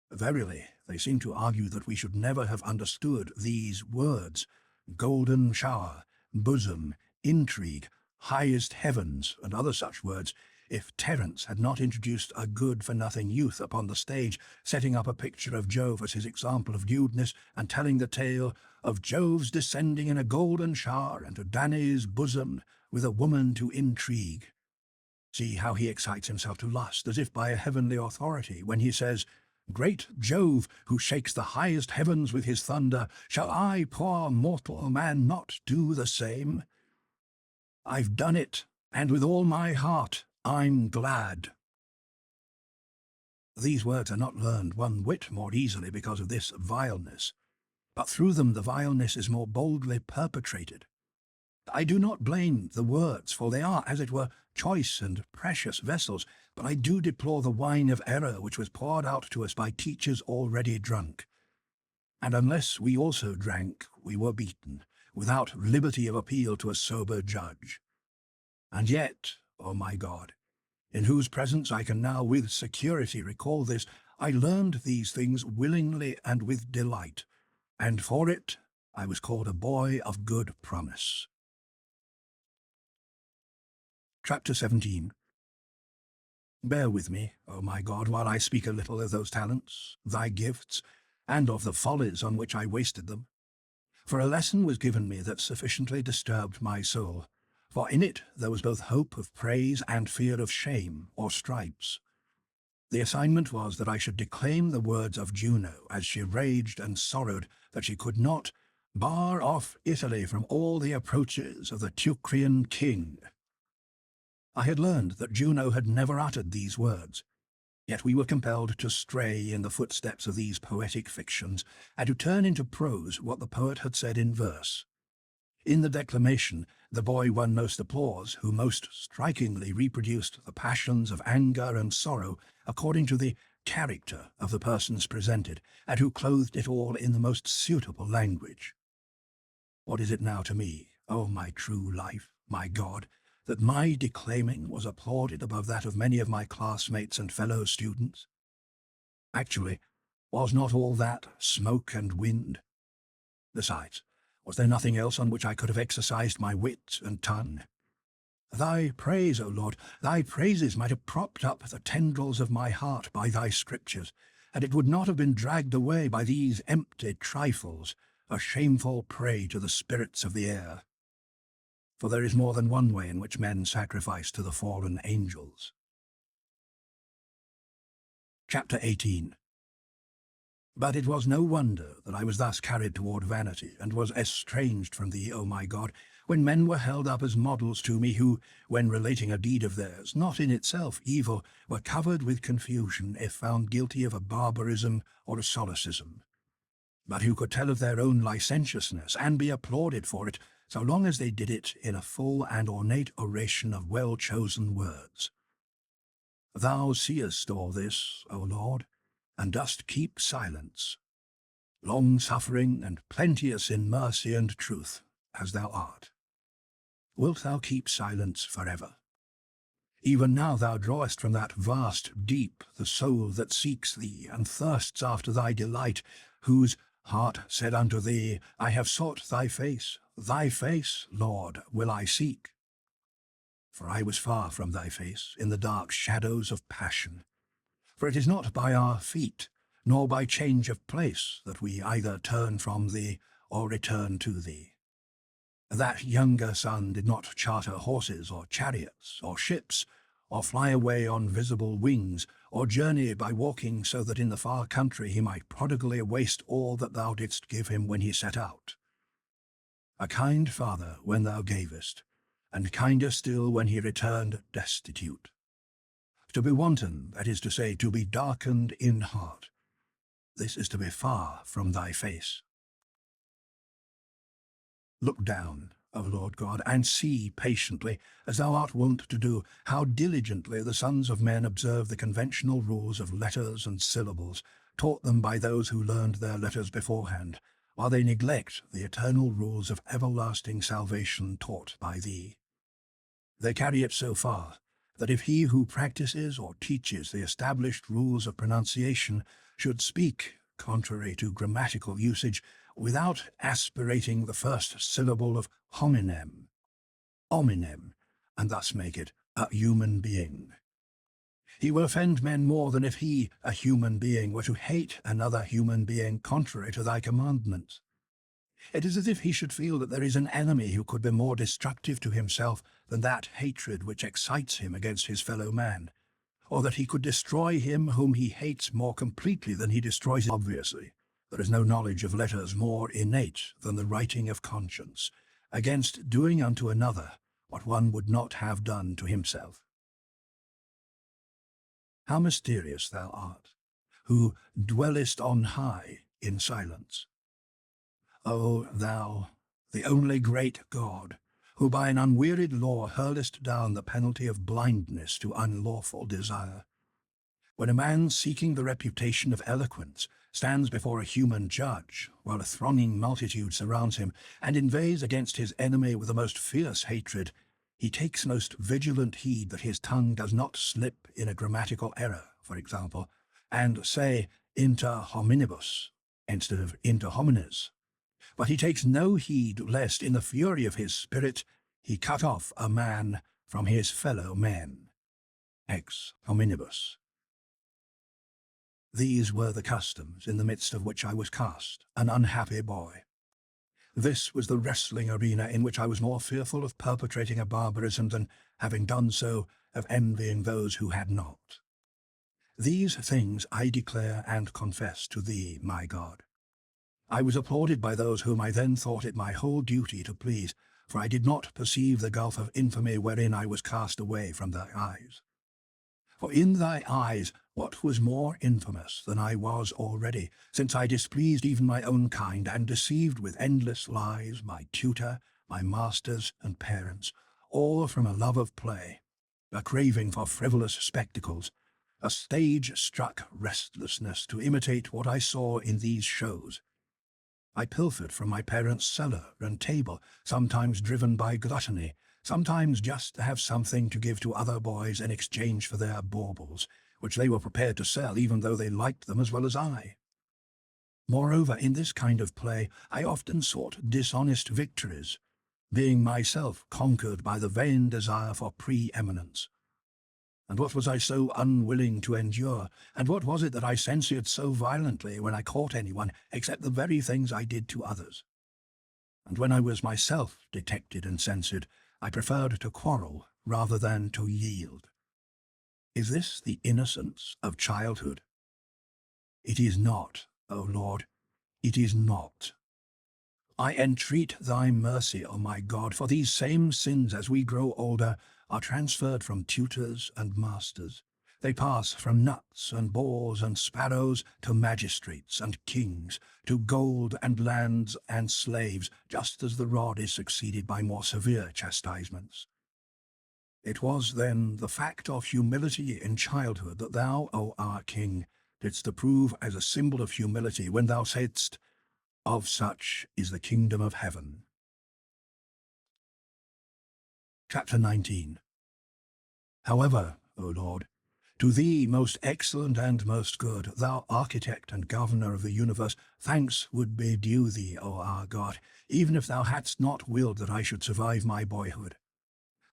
S1: Verily, they seem to argue that we should never have understood these words: golden shower, bosom, intrigue, highest heavens, and other such words, if Terence had not introduced a good-for-nothing youth upon the stage, setting up a picture of Jove as his example of lewdness, and telling the tale of Jove's descending in a golden shower into Danae's bosom with a woman to intrigue. See how he excites himself to lust, as if by a heavenly authority, when he says, "Great Jove, who shakes the highest heavens with his thunder, shall I, poor mortal man, not do the same? I've done it, and with all my heart I'm glad." These words are not learned one whit more easily because of this vileness, but through them the vileness is more boldly perpetrated. I do not blame the words, for they are, as it were, choice and precious vessels, but I do deplore the wine of error which was poured out to us by teachers already drunk. And unless we also drank, we were beaten, without liberty of appeal to a sober judge. And yet, O my God, in whose presence I can now with security recall this, I learned these things willingly and with delight, and for it I was called a boy of good promise. Chapter 17. Bear with me, O my God, while I speak a little of those talents, thy gifts, and of the follies on which I wasted them. For a lesson was given me that sufficiently disturbed my soul, for in it there was both hope of praise and fear of shame or stripes. The assignment was that I should declaim the words of Juno as she raged and sorrowed that she could not bar off Italy from all the approaches of the Teucrian king. I had learned that Juno had never uttered these words, yet we were compelled to stray in the footsteps of these poetic fictions, and to turn into prose what the poet had said in verse. In the declamation, the boy won most applause who most strikingly reproduced the passions of anger and sorrow according to the character of the persons presented, and who clothed it all in the most suitable language. What is it now to me, O my true life, my God, that my declaiming was applauded above that of many of my classmates and fellow students? Actually, was not all that smoke and wind? Besides, was there nothing else on which I could have exercised my wit and tongue? Thy praise, O Lord, thy praises might have propped up the tendrils of my heart by thy scriptures, and it would not have been dragged away by these empty trifles, a shameful prey to the spirits of the air. For there is more than one way in which men sacrifice to the fallen angels. Chapter 18. But it was no wonder that I was thus carried toward vanity, and was estranged from thee, O my God, when men were held up as models to me who, when relating a deed of theirs, not in itself evil, were covered with confusion if found guilty of a barbarism or a solecism, but who could tell of their own licentiousness and be applauded for it, so long as they did it in a full and ornate oration of well-chosen words. Thou seest all this, O Lord, and dost keep silence, long-suffering and plenteous in mercy and truth, as thou art. Wilt thou keep silence forever? Even now thou drawest from that vast deep the soul that seeks thee and thirsts after thy delight, whose heart said unto thee, I have sought thy face, Lord, will I seek. For I was far from thy face, in the dark shadows of passion. For it is not by our feet, nor by change of place, that we either turn from thee or return to thee. That younger son did not charter horses or chariots or ships, or fly away on visible wings, or journey by walking so that in the far country he might prodigally waste all that thou didst give him when he set out. A kind father when thou gavest, and kinder still when he returned destitute. To be wanton, that is to say, to be darkened in heart, this is to be far from thy face. Look down, O Lord God, and see patiently, as thou art wont to do, how diligently the sons of men observe the conventional rules of letters and syllables, taught them by those who learned their letters beforehand, while they neglect the eternal rules of everlasting salvation taught by thee. They carry it so far, that if he who practices or teaches the established rules of pronunciation should speak, contrary to grammatical usage, without aspirating the first syllable of hominem, and thus make it a human being. He will offend men more than if he, a human being, were to hate another human being contrary to thy commandments. It is as if he should feel that there is an enemy who could be more destructive to himself than that hatred which excites him against his fellow man, or that he could destroy him whom he hates more completely than he destroys him. Obviously, there is no knowledge of letters more innate than the writing of conscience, against doing unto another what one would not have done to himself. How mysterious thou art, who dwellest on high in silence. O thou, the only great God, who by an unwearied law hurlest down the penalty of blindness to unlawful desire. When a man seeking the reputation of eloquence stands before a human judge, while a thronging multitude surrounds him, and inveighs against his enemy with the most fierce hatred, he takes most vigilant heed that his tongue does not slip in a grammatical error, for example, and say inter hominibus instead of inter homines. But he takes no heed lest in the fury of his spirit he cut off a man from his fellow men. Ex hominibus. These were the customs in the midst of which I was cast, an unhappy boy. This was the wrestling arena in which I was more fearful of perpetrating a barbarism than, having done so, of envying those who had not. These things I declare and confess to thee, my God. I was applauded by those whom I then thought it my whole duty to please, for I did not perceive the gulf of infamy wherein I was cast away from thy eyes. For in thy eyes what was more infamous than I was already, since I displeased even my own kind, and deceived with endless lies my tutor, my masters, and parents, all from a love of play, a craving for frivolous spectacles, a stage-struck restlessness to imitate what I saw in these shows. I pilfered from my parents' cellar and table, sometimes driven by gluttony, sometimes just to have something to give to other boys in exchange for their baubles, which they were prepared to sell even though they liked them as well as I. Moreover, in this kind of play, I often sought dishonest victories, being myself conquered by the vain desire for preeminence. And what was I so unwilling to endure, and what was it that I censured so violently when I caught anyone, except the very things I did to others? And when I was myself detected and censured, I preferred to quarrel rather than to yield. Is this the innocence of childhood? It is not, O Lord, it is not. I entreat thy mercy, O my God, for these same sins as we grow older are transferred from tutors and masters. They pass from nuts and boars and sparrows to magistrates and kings, to gold and lands and slaves, just as the rod is succeeded by more severe chastisements. It was then the fact of humility in childhood that thou, O our King, didst approve as a symbol of humility when thou saidst, "Of such is the kingdom of heaven." Chapter 19. However, O Lord, to thee, most excellent and most good, thou architect and governor of the universe, thanks would be due thee, O our God, even if thou hadst not willed that I should survive my boyhood.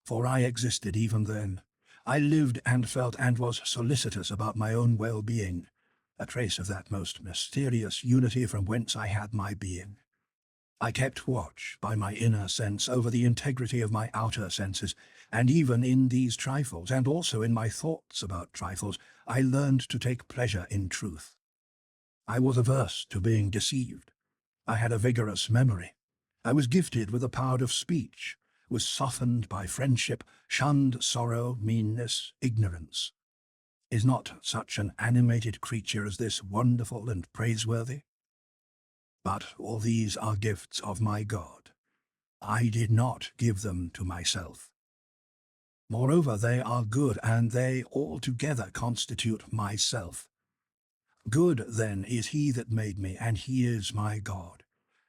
S1: For I existed even then. I lived and felt and was solicitous about my own well-being, a trace of that most mysterious unity from whence I had my being. I kept watch by my inner sense over the integrity of my outer senses, and even in these trifles, and also in my thoughts about trifles, I learned to take pleasure in truth. I was averse to being deceived. I had a vigorous memory. I was gifted with the power of speech, was softened by friendship, shunned sorrow, meanness, ignorance. Is not such an animated creature as this wonderful and praiseworthy? But all these are gifts of my God. I did not give them to myself. Moreover, they are good, and they altogether constitute myself. Good, then, is he that made me, and he is my God.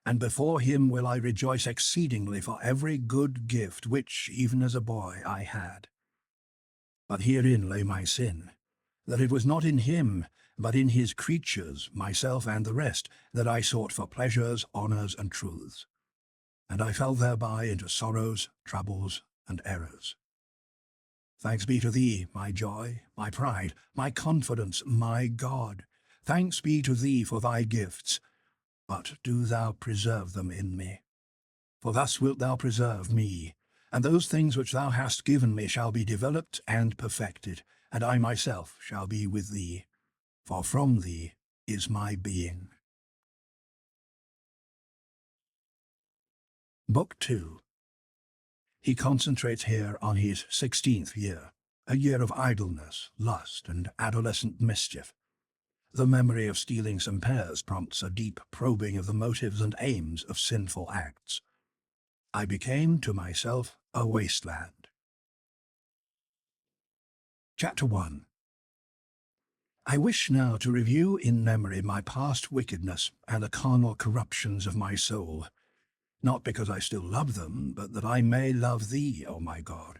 S1: And before him will I rejoice exceedingly for every good gift which, even as a boy, I had. But herein lay my sin, that it was not in him, but in his creatures, myself and the rest, that I sought for pleasures, honours, and truths. And I fell thereby into sorrows, troubles, and errors. Thanks be to thee, my joy, my pride, my confidence, my God. Thanks be to thee for thy gifts, but do thou preserve them in me. For thus wilt thou preserve me, and those things which thou hast given me shall be developed and perfected, and I myself shall be with thee, for from thee is my being. Book 2. He concentrates here on his 16th year, a year of idleness, lust, and adolescent mischief. The memory of stealing some pears prompts a deep probing of the motives and aims of sinful acts. I became to myself a wasteland. Chapter 1. I wish now to review in memory my past wickedness and the carnal corruptions of my soul, not because I still love them, but that I may love thee, O my God.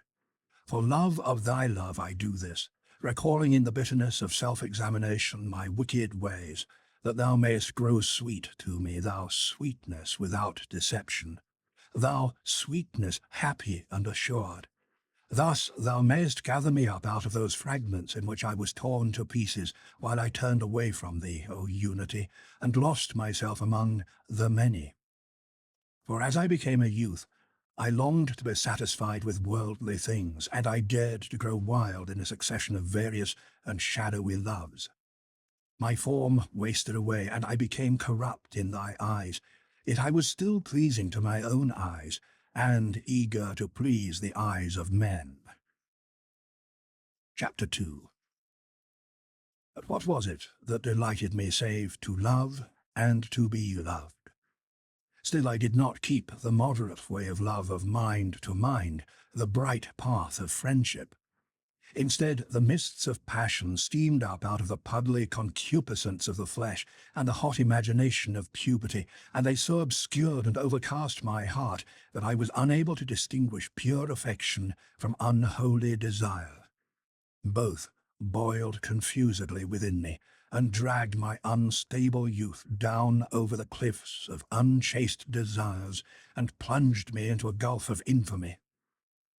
S1: For love of thy love I do this, recalling in the bitterness of self-examination my wicked ways, that thou mayest grow sweet to me, thou sweetness without deception, thou sweetness happy and assured. Thus thou mayest gather me up out of those fragments in which I was torn to pieces, while I turned away from thee, O unity, and lost myself among the many. For as I became a youth, I longed to be satisfied with worldly things, and I dared to grow wild in a succession of various and shadowy loves. My form wasted away, and I became corrupt in thy eyes, yet I was still pleasing to my own eyes, and eager to please the eyes of men. Chapter 2. But what was it that delighted me save to love and to be loved? Still I did not keep the moderate way of love of mind to mind, the bright path of friendship. Instead, the mists of passion steamed up out of the puddly concupiscence of the flesh and the hot imagination of puberty, and they so obscured and overcast my heart that I was unable to distinguish pure affection from unholy desire. Both boiled confusedly within me, and dragged my unstable youth down over the cliffs of unchaste desires, and plunged me into a gulf of infamy.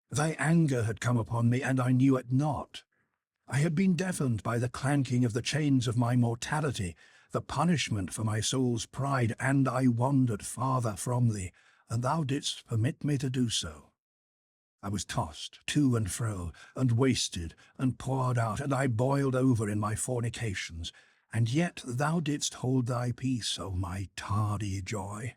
S1: Thy anger had come upon me, and I knew it not. I had been deafened by the clanking of the chains of my mortality, the punishment for my soul's pride, and I wandered farther from thee, and thou didst permit me to do so. I was tossed to and fro, and wasted, and poured out, and I boiled over in my fornications, and yet thou didst hold thy peace, O my tardy joy.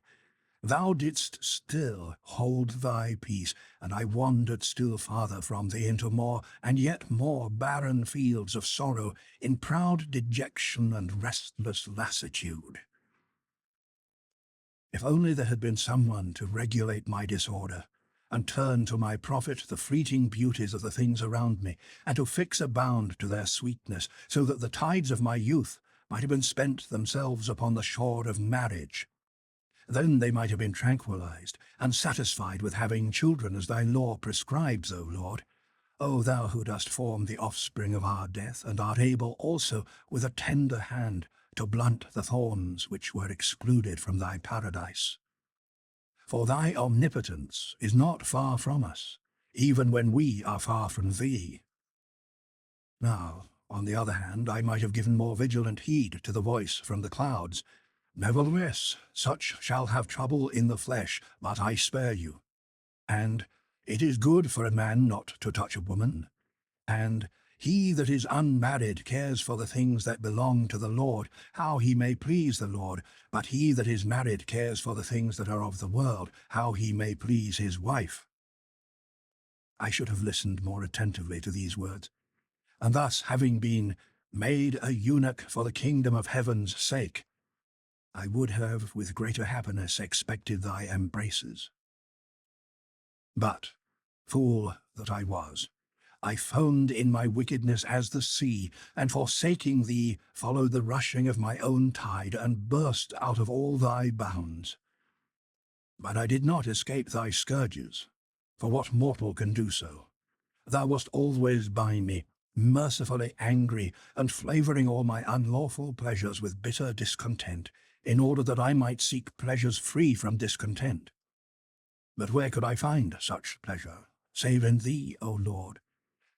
S1: Thou didst still hold thy peace, and I wandered still farther from thee into more and yet more barren fields of sorrow, in proud dejection and restless lassitude. If only there had been someone to regulate my disorder, and turn to my profit the fleeting beauties of the things around me, and to fix a bound to their sweetness, so that the tides of my youth might have been spent themselves upon the shore of marriage. Then they might have been tranquilized, and satisfied with having children as thy law prescribes, O Lord. O thou who dost form the offspring of our death, and art able also with a tender hand to blunt the thorns which were excluded from thy paradise. For thy omnipotence is not far from us, even when we are far from thee. Now, on the other hand, I might have given more vigilant heed to the voice from the clouds. Nevertheless, such shall have trouble in the flesh, but I spare you. And it is good for a man not to touch a woman. And he that is unmarried cares for the things that belong to the Lord, how he may please the Lord. But he that is married cares for the things that are of the world, how he may please his wife. I should have listened more attentively to these words, and thus, having been made a eunuch for the kingdom of heaven's sake, I would have with greater happiness expected thy embraces. But, fool that I was, I foamed in my wickedness as the sea, and forsaking thee, followed the rushing of my own tide, and burst out of all thy bounds. But I did not escape thy scourges, for what mortal can do so? Thou wast always by me, mercifully angry, and flavouring all my unlawful pleasures with bitter discontent, in order that I might seek pleasures free from discontent. But where could I find such pleasure, save in thee, O Lord?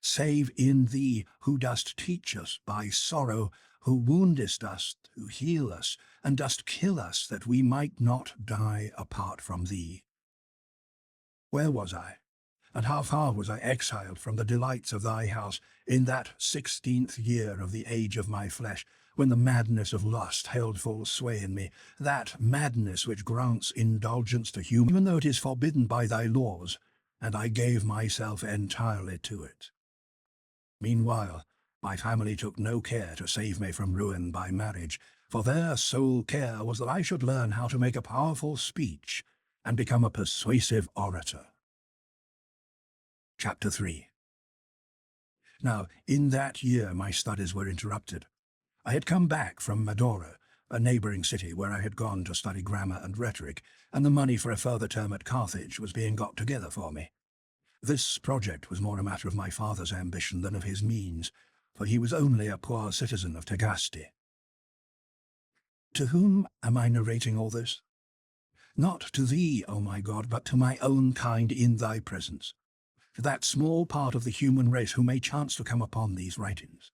S1: save in thee, who dost teach us by sorrow, who woundest us, who heal us, and dost kill us, that we might not die apart from thee. Where was I? And how far was I exiled from the delights of thy house in that 16th year of the age of my flesh, when the madness of lust held full sway in me, that madness which grants indulgence to human, even though it is forbidden by thy laws, and I gave myself entirely to it. Meanwhile, my family took no care to save me from ruin by marriage, for their sole care was that I should learn how to make a powerful speech and become a persuasive orator. Chapter 3. Now, in that year my studies were interrupted. I had come back from Madora, a neighbouring city where I had gone to study grammar and rhetoric, and the money for a further term at Carthage was being got together for me. This project was more a matter of my father's ambition than of his means, for he was only a poor citizen of Tagaste. To whom am I narrating all this? Not to thee, O my God, but to my own kind in thy presence, to that small part of the human race who may chance to come upon these writings.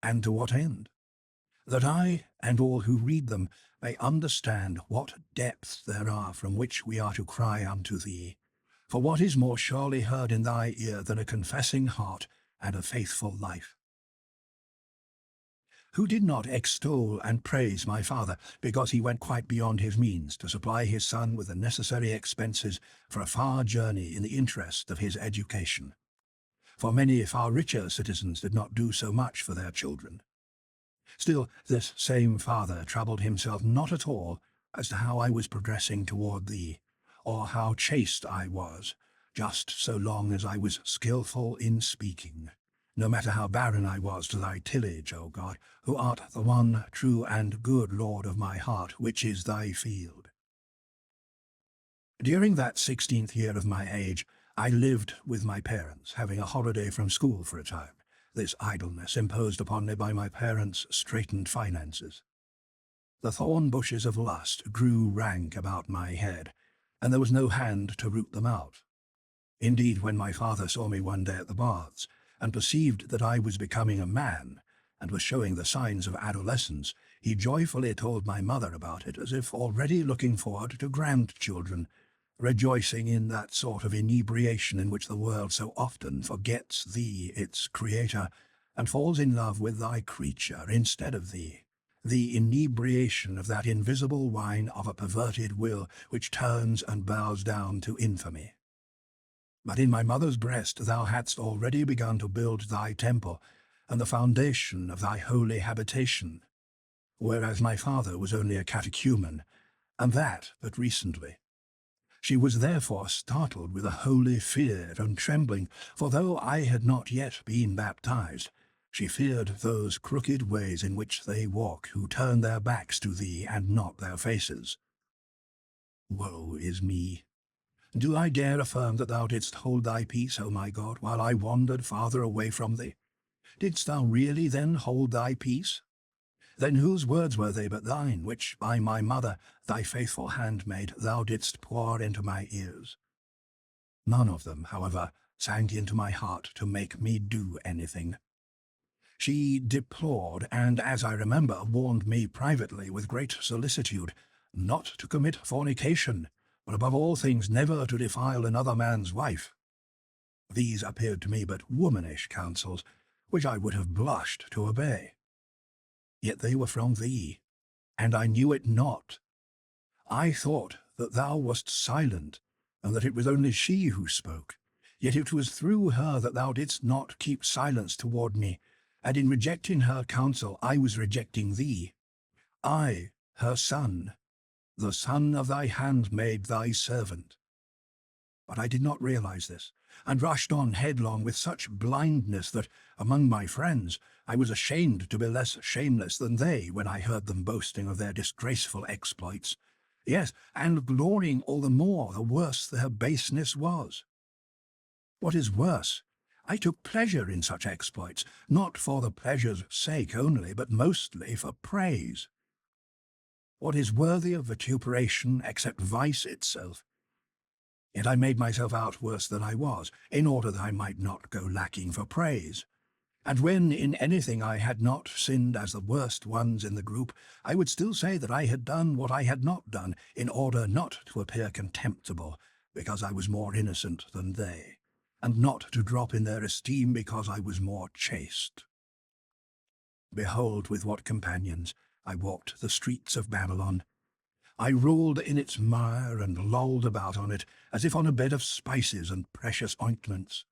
S1: And to what end? That I, and all who read them, may understand what depths there are from which we are to cry unto thee. For what is more surely heard in thy ear than a confessing heart and a faithful life? Who did not extol and praise my father, because he went quite beyond his means to supply his son with the necessary expenses for a far journey in the interest of his education? For many far richer citizens did not do so much for their children. Still, this same father troubled himself not at all as to how I was progressing toward thee, or how chaste I was, just so long as I was skilful in speaking, no matter how barren I was to thy tillage, O God, who art the one true and good Lord of my heart, which is thy field. During that 16th year of my age, I lived with my parents, having a holiday from school for a time, this idleness imposed upon me by my parents' straitened finances. The thorn bushes of lust grew rank about my head, and there was no hand to root them out. Indeed, when my father saw me one day at the baths, and perceived that I was becoming a man, and was showing the signs of adolescence, he joyfully told my mother about it, as if already looking forward to grandchildren, rejoicing in that sort of inebriation in which the world so often forgets thee, its creator, and falls in love with thy creature instead of thee. The inebriation of that invisible wine of a perverted will, which turns and bows down to infamy. But in my mother's breast thou hadst already begun to build thy temple, and the foundation of thy holy habitation, whereas my father was only a catechumen, and that but recently. She was therefore startled with a holy fear and trembling, for though I had not yet been baptized, she feared those crooked ways in which they walk who turn their backs to thee and not their faces. Woe is me! Do I dare affirm that thou didst hold thy peace, O my God, while I wandered farther away from thee? Didst thou really then hold thy peace? Then whose words were they but thine, which by my mother, thy faithful handmaid, thou didst pour into my ears? None of them, however, sank into my heart to make me do anything. She deplored, and, as I remember, warned me privately with great solicitude, not to commit fornication, but above all things never to defile another man's wife. These appeared to me but womanish counsels, which I would have blushed to obey. Yet they were from thee, and I knew it not. I thought that thou wast silent, and that it was only she who spoke, yet it was through her that thou didst not keep silence toward me, and in rejecting her counsel I was rejecting thee. I, her son, the son of thy handmaid, thy servant. But I did not realize this, and rushed on headlong with such blindness that, among my friends, I was ashamed to be less shameless than they when I heard them boasting of their disgraceful exploits. Yes, and glorying all the more the worse their baseness was. What is worse, I took pleasure in such exploits, not for the pleasure's sake only, but mostly for praise. What is worthy of vituperation except vice itself? Yet I made myself out worse than I was, in order that I might not go lacking for praise. And when in anything I had not sinned as the worst ones in the group, I would still say that I had done what I had not done, in order not to appear contemptible, because I was more innocent than they, and not to drop in their esteem because I was more chaste. Behold with what companions I walked the streets of Babylon. I rolled in its mire and lolled about on it, as if on a bed of spices and precious ointments.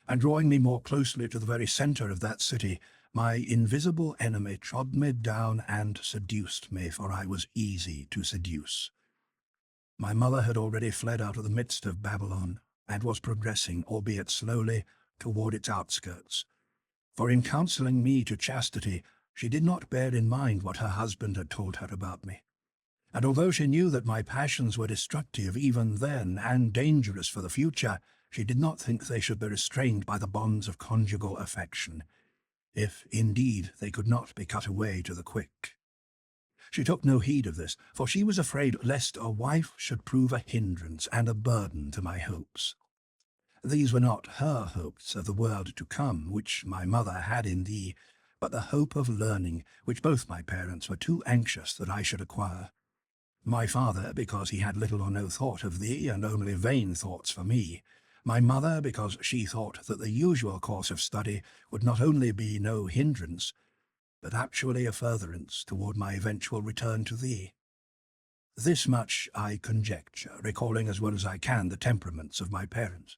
S1: And drawing me more closely to the very centre of that city, my invisible enemy trod me down and seduced me, for I was easy to seduce. My mother had already fled out of the midst of Babylon, and was progressing, albeit slowly, toward its outskirts. For in counselling me to chastity, she did not bear in mind what her husband had told her about me. And although she knew that my passions were destructive even then and dangerous for the future, she did not think they should be restrained by the bonds of conjugal affection, if indeed they could not be cut away to the quick. She took no heed of this, for she was afraid lest a wife should prove a hindrance and a burden to my hopes. These were not her hopes of the world to come, which my mother had in thee, but the hope of learning, which both my parents were too anxious that I should acquire. My father, because he had little or no thought of thee, and only vain thoughts for me. My mother, because she thought that the usual course of study would not only be no hindrance, but actually a furtherance toward my eventual return to thee. This much I conjecture, recalling as well as I can the temperaments of my parents.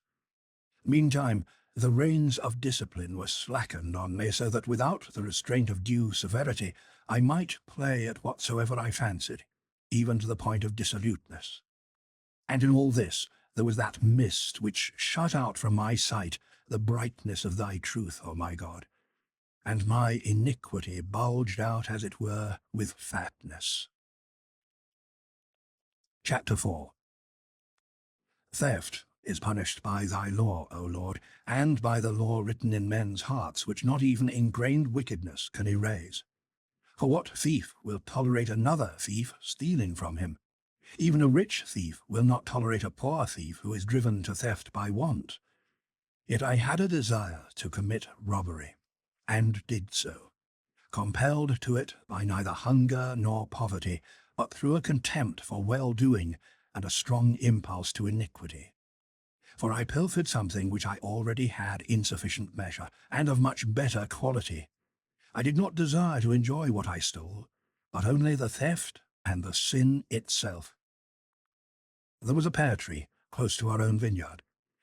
S1: Meantime, the reins of discipline were slackened on me, so that without the restraint of due severity, I might play at whatsoever I fancied, even to the point of dissoluteness. And in all this there was that mist which shut out from my sight the brightness of thy truth, O my God, and my iniquity bulged out, as it were, with fatness. Chapter 4. Theft is punished by thy law, O Lord, and by the law written in men's hearts, which not even ingrained wickedness can erase. For what thief will tolerate another thief stealing from him? Even a rich thief will not tolerate a poor thief who is driven to theft by want. Yet I had a desire to commit robbery, and did so, compelled to it by neither hunger nor poverty, but through a contempt for well-doing and a strong impulse to iniquity. For I pilfered something which I already had in sufficient measure, and of much better quality. I did not desire to enjoy what I stole, but only the theft and the sin itself. There was a pear tree close to our own vineyard,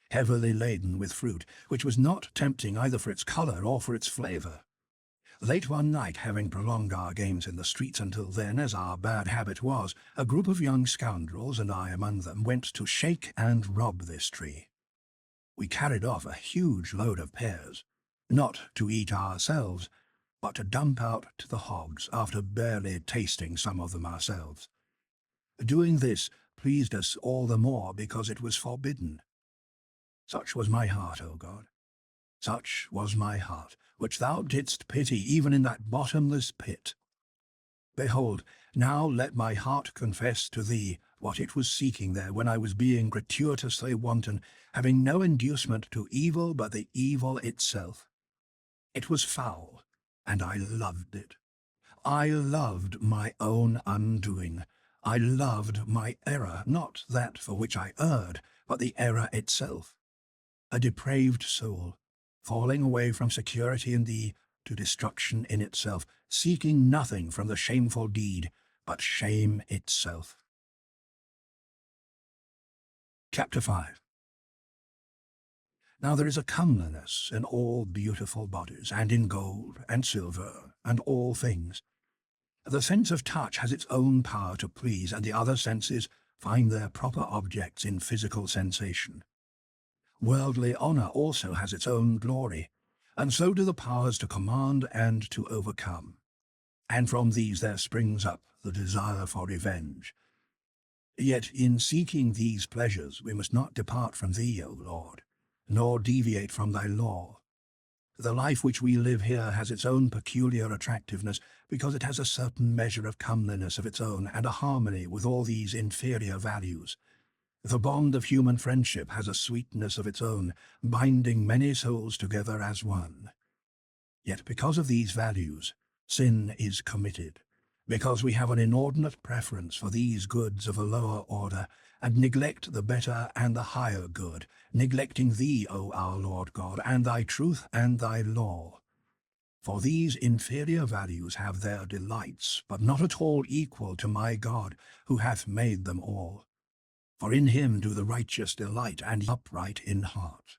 S1: heavily laden with fruit, which was not tempting either for its colour or for its flavour. Late one night, having prolonged our games in the streets until then, as our bad habit was, a group of young scoundrels, and I among them, went to shake and rob this tree. We carried off a huge load of pears, not to eat ourselves, but to dump out to the hogs, after barely tasting some of them ourselves. Doing this pleased us all the more because it was forbidden. Such was my heart, O God. Such was my heart, which thou didst pity even in that bottomless pit. Behold, now let my heart confess to thee what it was seeking there when I was being gratuitously wanton, having no inducement to evil but the evil itself. It was foul, and I loved it. I loved my own undoing. I loved my error, not that for which I erred, but the error itself. A depraved soul, falling away from security in thee to destruction in itself, seeking nothing from the shameful deed but shame itself. Chapter 5. Now there is a comeliness in all beautiful bodies, and in gold and silver, and all things. The sense of touch has its own power to please, and the other senses find their proper objects in physical sensation. Worldly honour also has its own glory, and so do the powers to command and to overcome. And from these there springs up the desire for revenge. Yet in seeking these pleasures we must not depart from thee, O Lord, nor deviate from thy law. The life which we live here has its own peculiar attractiveness, because it has a certain measure of comeliness of its own, and a harmony with all these inferior values. The bond of human friendship has a sweetness of its own, binding many souls together as one. Yet because of these values, sin is committed, because we have an inordinate preference for these goods of a lower order, and neglect the better and the higher good, neglecting Thee, O our Lord God, and Thy truth and Thy law. For these inferior values have their delights, but not at all equal to my God, who hath made them all. For in him do the righteous delight, and upright in heart.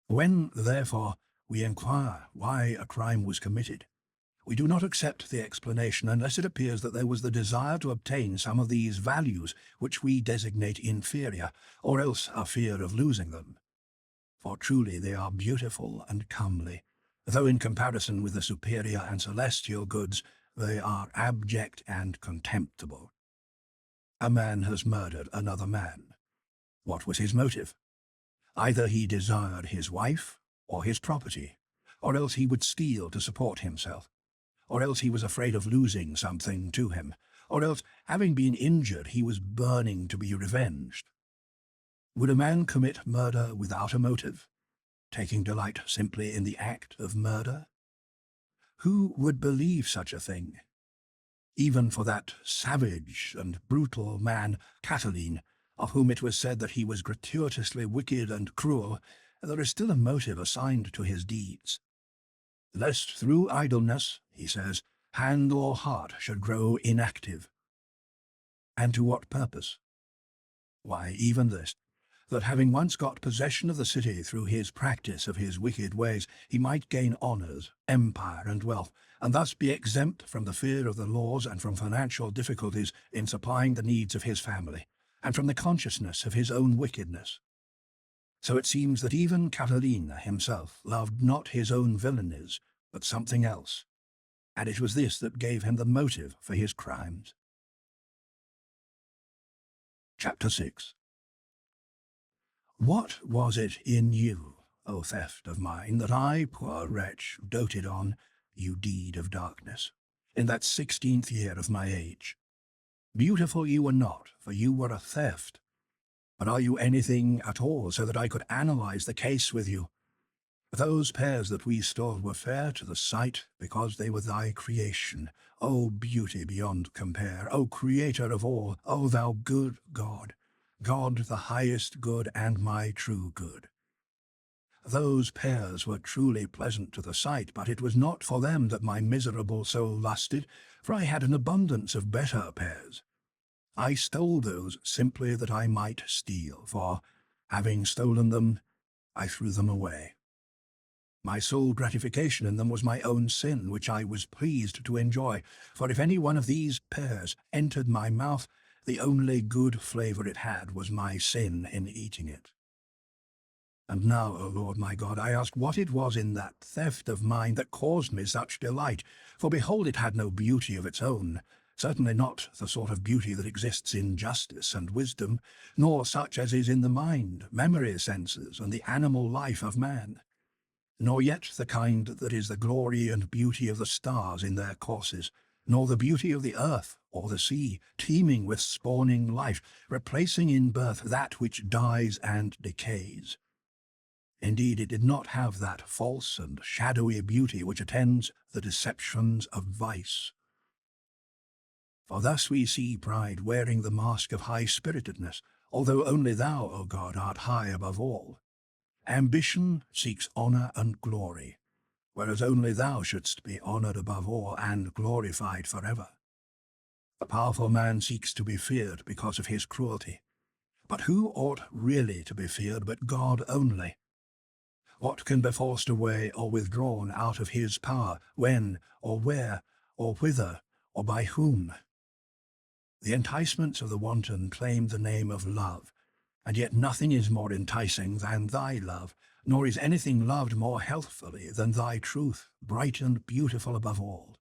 S1: When, therefore, we inquire why a crime was committed, we do not accept the explanation unless it appears that there was the desire to obtain some of these values which we designate inferior, or else a fear of losing them. For truly they are beautiful and comely, though in comparison with the superior and celestial goods they are abject and contemptible. A man has murdered another man. What was his motive? Either he desired his wife or his property, or else he would steal to support himself, or else he was afraid of losing something to him, or else, having been injured, he was burning to be revenged. Would a man commit murder without a motive, taking delight simply in the act of murder? Who would believe such a thing? Even for that savage and brutal man, Catiline, of whom it was said that he was gratuitously wicked and cruel, there is still a motive assigned to his deeds. Lest through idleness, he says, hand or heart should grow inactive. And to what purpose? Why, even this, that having once got possession of the city through his practice of his wicked ways, he might gain honours, empire, and wealth, and thus be exempt from the fear of the laws and from financial difficulties in supplying the needs of his family, and from the consciousness of his own wickedness. So it seems that even Catiline himself loved not his own villainies, but something else, and it was this that gave him the motive for his crimes. Chapter 6. What was it in you, O theft of mine, that I, poor wretch, doted on, you deed of darkness, in that 16th year of my age? Beautiful you were not, for you were a theft. But are you anything at all, so that I could analyze the case with you? Those pears that we stole were fair to the sight, because they were thy creation, O beauty beyond compare, O creator of all, O thou good God, God the highest good and my true good. Those pears were truly pleasant to the sight, but it was not for them that my miserable soul lusted, for I had an abundance of better pears. I stole those simply that I might steal, for, having stolen them, I threw them away. My sole gratification in them was my own sin, which I was pleased to enjoy, for if any one of these pears entered my mouth, the only good flavour it had was my sin in eating it. And now, O Lord my God, I ask what it was in that theft of mine that caused me such delight, for behold, it had no beauty of its own, certainly not the sort of beauty that exists in justice and wisdom, nor such as is in the mind, memory, senses, and the animal life of man, nor yet the kind that is the glory and beauty of the stars in their courses, nor the beauty of the earth or the sea, teeming with spawning life, replacing in birth that which dies and decays. Indeed, it did not have that false and shadowy beauty which attends the deceptions of vice. For thus we see pride wearing the mask of high-spiritedness, although only thou, O God, art high above all. Ambition seeks honour and glory, whereas only thou shouldst be honoured above all and glorified forever. The powerful man seeks to be feared because of his cruelty. But who ought really to be feared but God only? What can be forced away or withdrawn out of his power, when, or where, or whither, or by whom? The enticements of the wanton claim the name of love, and yet nothing is more enticing than thy love, nor is anything loved more healthfully than thy truth, bright and beautiful above all.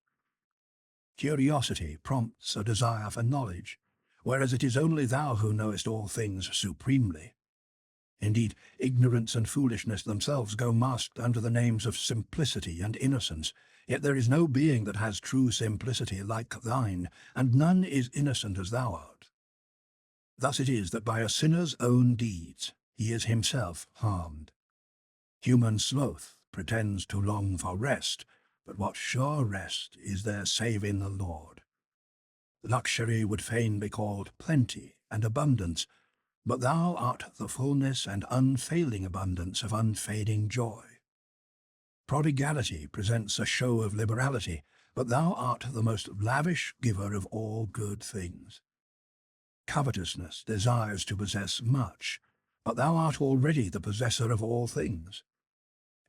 S1: Curiosity prompts a desire for knowledge, whereas it is only thou who knowest all things supremely. Indeed, ignorance and foolishness themselves go masked under the names of simplicity and innocence, yet there is no being that has true simplicity like thine, and none is innocent as thou art. Thus it is that by a sinner's own deeds he is himself harmed. Human sloth pretends to long for rest, but what sure rest is there save in the Lord? Luxury would fain be called plenty and abundance, but thou art the fullness and unfailing abundance of unfading joy. Prodigality presents a show of liberality, but thou art the most lavish giver of all good things. Covetousness desires to possess much, but thou art already the possessor of all things.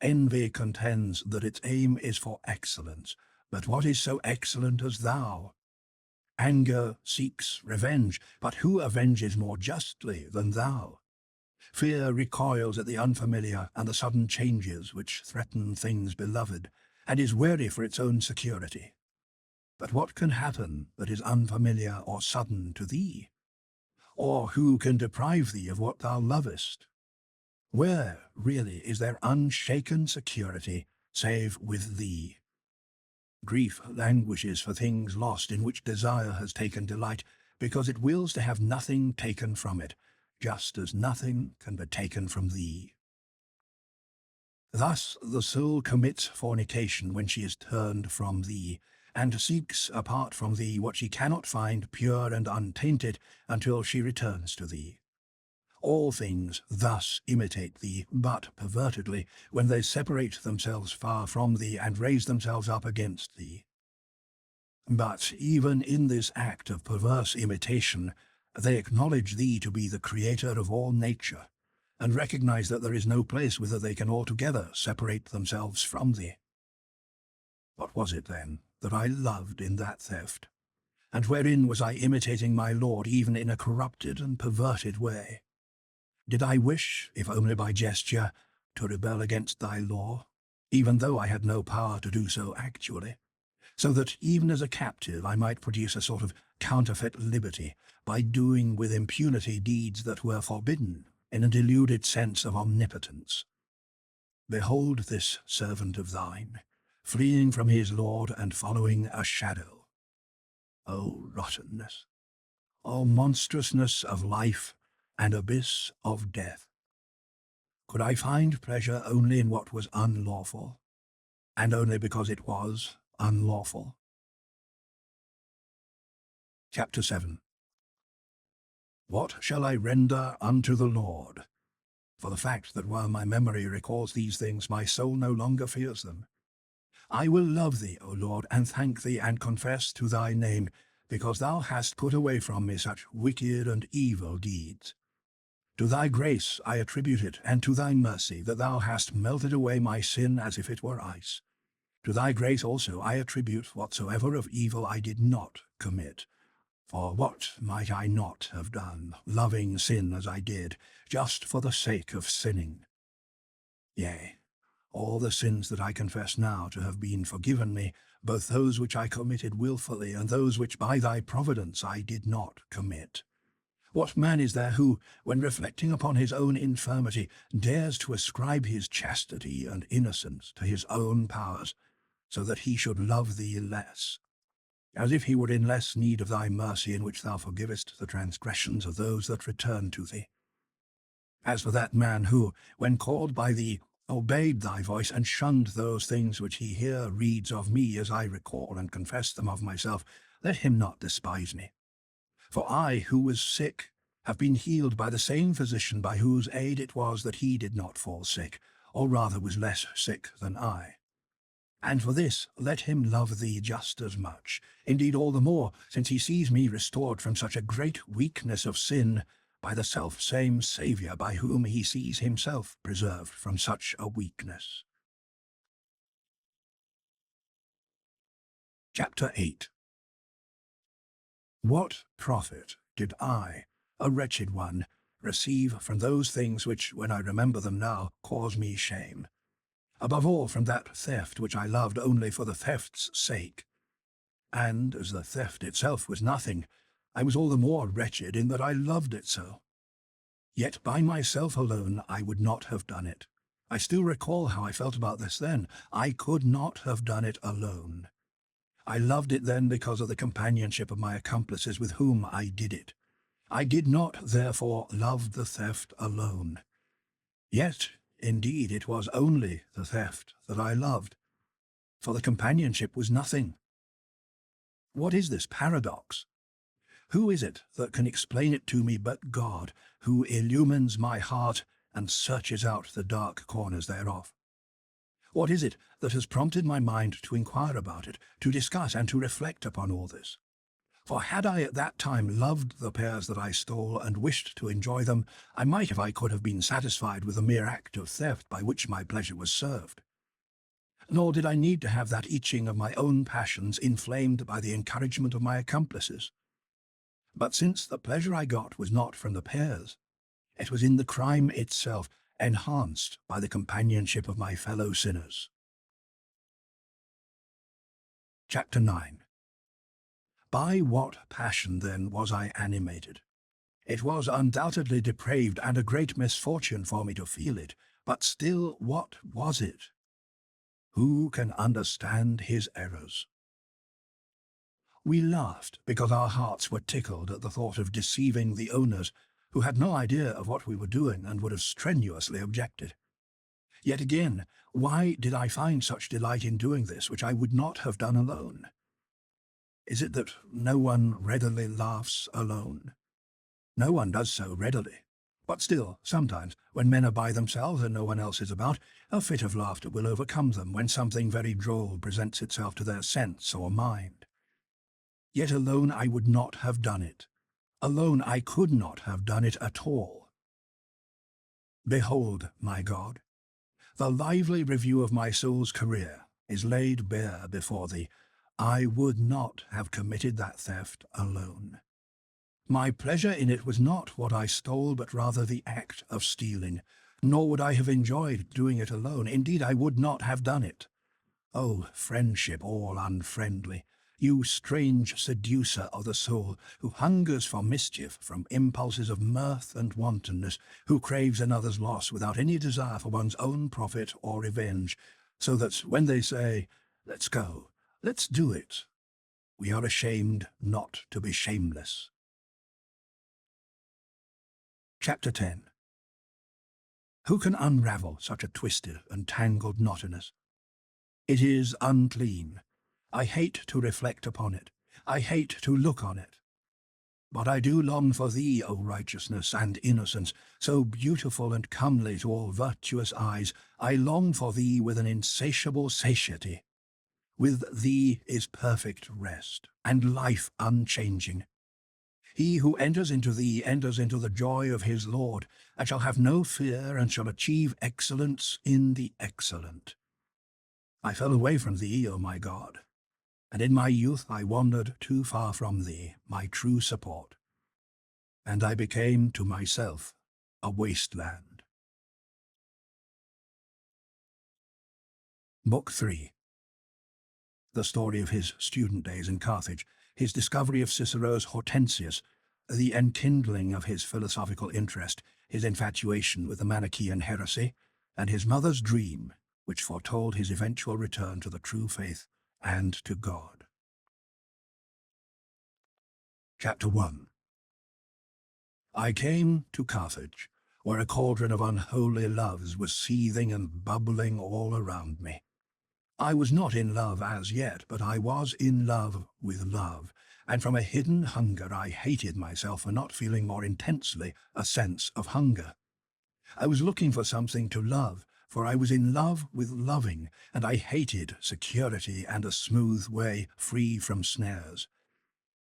S1: Envy contends that its aim is for excellence, but what is so excellent as thou? Anger seeks revenge, but who avenges more justly than thou? Fear recoils at the unfamiliar and the sudden changes which threaten things beloved, and is wary for its own security. But what can happen that is unfamiliar or sudden to thee? Or who can deprive thee of what thou lovest? Where, really, is there unshaken security, save with thee? Grief languishes for things lost in which desire has taken delight, because it wills to have nothing taken from it, just as nothing can be taken from thee. Thus the soul commits fornication when she is turned from thee, and seeks apart from thee what she cannot find pure and untainted until she returns to thee. All things thus imitate thee, but pervertedly, when they separate themselves far from thee and raise themselves up against thee. But even in this act of perverse imitation, they acknowledge thee to be the creator of all nature, and recognize that there is no place whither they can altogether separate themselves from thee. What was it, then, that I loved in that theft? And wherein was I imitating my Lord even in a corrupted and perverted way? Did I wish, if only by gesture, to rebel against thy law, even though I had no power to do so actually, so that even as a captive I might produce a sort of counterfeit liberty by doing with impunity deeds that were forbidden in a deluded sense of omnipotence? Behold this servant of thine, fleeing from his Lord and following a shadow. O rottenness! O monstrousness of life and abyss of death! Could I find pleasure only in what was unlawful, and only because it was unlawful? Chapter 7. What shall I render unto the Lord? For the fact that while my memory recalls these things, my soul no longer fears them. I will love thee, O Lord, and thank thee, and confess to thy name, because thou hast put away from me such wicked and evil deeds. To thy grace I attribute it, and to thy mercy, that thou hast melted away my sin as if it were ice. To thy grace also I attribute whatsoever of evil I did not commit. For what might I not have done, loving sin as I did, just for the sake of sinning? Yea, all the sins that I confess now to have been forgiven me, both those which I committed wilfully and those which by thy providence I did not commit. What man is there who, when reflecting upon his own infirmity, dares to ascribe his chastity and innocence to his own powers, so that he should love thee less, as if he were in less need of thy mercy, in which thou forgivest the transgressions of those that return to thee? As for that man who, when called by thee, obeyed thy voice and shunned those things which he here reads of me as I recall and confess them of myself, let him not despise me. For I, who was sick, have been healed by the same physician by whose aid it was that he did not fall sick, or rather was less sick than I. And for this let him love thee just as much, indeed all the more, since he sees me restored from such a great weakness of sin by the self-same Saviour by whom he sees himself preserved from such a weakness. Chapter 8. What profit did I, a wretched one, receive from those things which, when I remember them now, cause me shame? Above all from that theft which I loved only for the theft's sake. And as the theft itself was nothing, I was all the more wretched in that I loved it so. Yet by myself alone I would not have done it. I still recall how I felt about this then. I could not have done it alone. I loved it then because of the companionship of my accomplices with whom I did it. I did not, therefore, love the theft alone. Yet, indeed, it was only the theft that I loved, for the companionship was nothing. What is this paradox? Who is it that can explain it to me but God, who illumines my heart and searches out the dark corners thereof? What is it that has prompted my mind to inquire about it, to discuss and to reflect upon all this? For had I at that time loved the pears that I stole and wished to enjoy them, I might, if I could, have been satisfied with the mere act of theft by which my pleasure was served. Nor did I need to have that itching of my own passions inflamed by the encouragement of my accomplices. But since the pleasure I got was not from the pears, it was in the crime itself, enhanced by the companionship of my fellow sinners. Chapter 9. By what passion, then, was I animated? It was undoubtedly depraved and a great misfortune for me to feel it, but still, what was it? Who can understand his errors? We laughed because our hearts were tickled at the thought of deceiving the owners, who had no idea of what we were doing and would have strenuously objected. Yet again, why did I find such delight in doing this, which I would not have done alone? Is it that no one readily laughs alone? No one does so readily. But still, sometimes, when men are by themselves and no one else is about, a fit of laughter will overcome them when something very droll presents itself to their sense or mind. Yet alone I would not have done it. Alone I could not have done it at all. Behold, my God, the lively review of my soul's career is laid bare before thee. I would not have committed that theft alone. My pleasure in it was not what I stole, but rather the act of stealing, nor would I have enjoyed doing it alone. Indeed, I would not have done it. O friendship all unfriendly, you strange seducer of the soul, who hungers for mischief from impulses of mirth and wantonness, who craves another's loss without any desire for one's own profit or revenge, so that when they say, "Let's go, let's do it," we are ashamed not to be shameless. Chapter 10. Who can unravel such a twisted and tangled knottiness? It is unclean. I hate to reflect upon it. I hate to look on it. But I do long for thee, O righteousness and innocence, so beautiful and comely to all virtuous eyes. I long for thee with an insatiable satiety. With thee is perfect rest, and life unchanging. He who enters into thee enters into the joy of his Lord, and shall have no fear, and shall achieve excellence in the excellent. I fell away from thee, O my God, and in my youth I wandered too far from thee, my true support, and I became to myself a wasteland. Book 3. The story of his student days in Carthage, his discovery of Cicero's Hortensius, the enkindling of his philosophical interest, his infatuation with the Manichaean heresy, and his mother's dream, which foretold his eventual return to the true faith and to God. Chapter 1. I came to Carthage, where a cauldron of unholy loves was seething and bubbling all around me. I was not in love as yet, but I was in love with love, and from a hidden hunger I hated myself for not feeling more intensely a sense of hunger. I was looking for something to love, for I was in love with loving, and I hated security and a smooth way free from snares.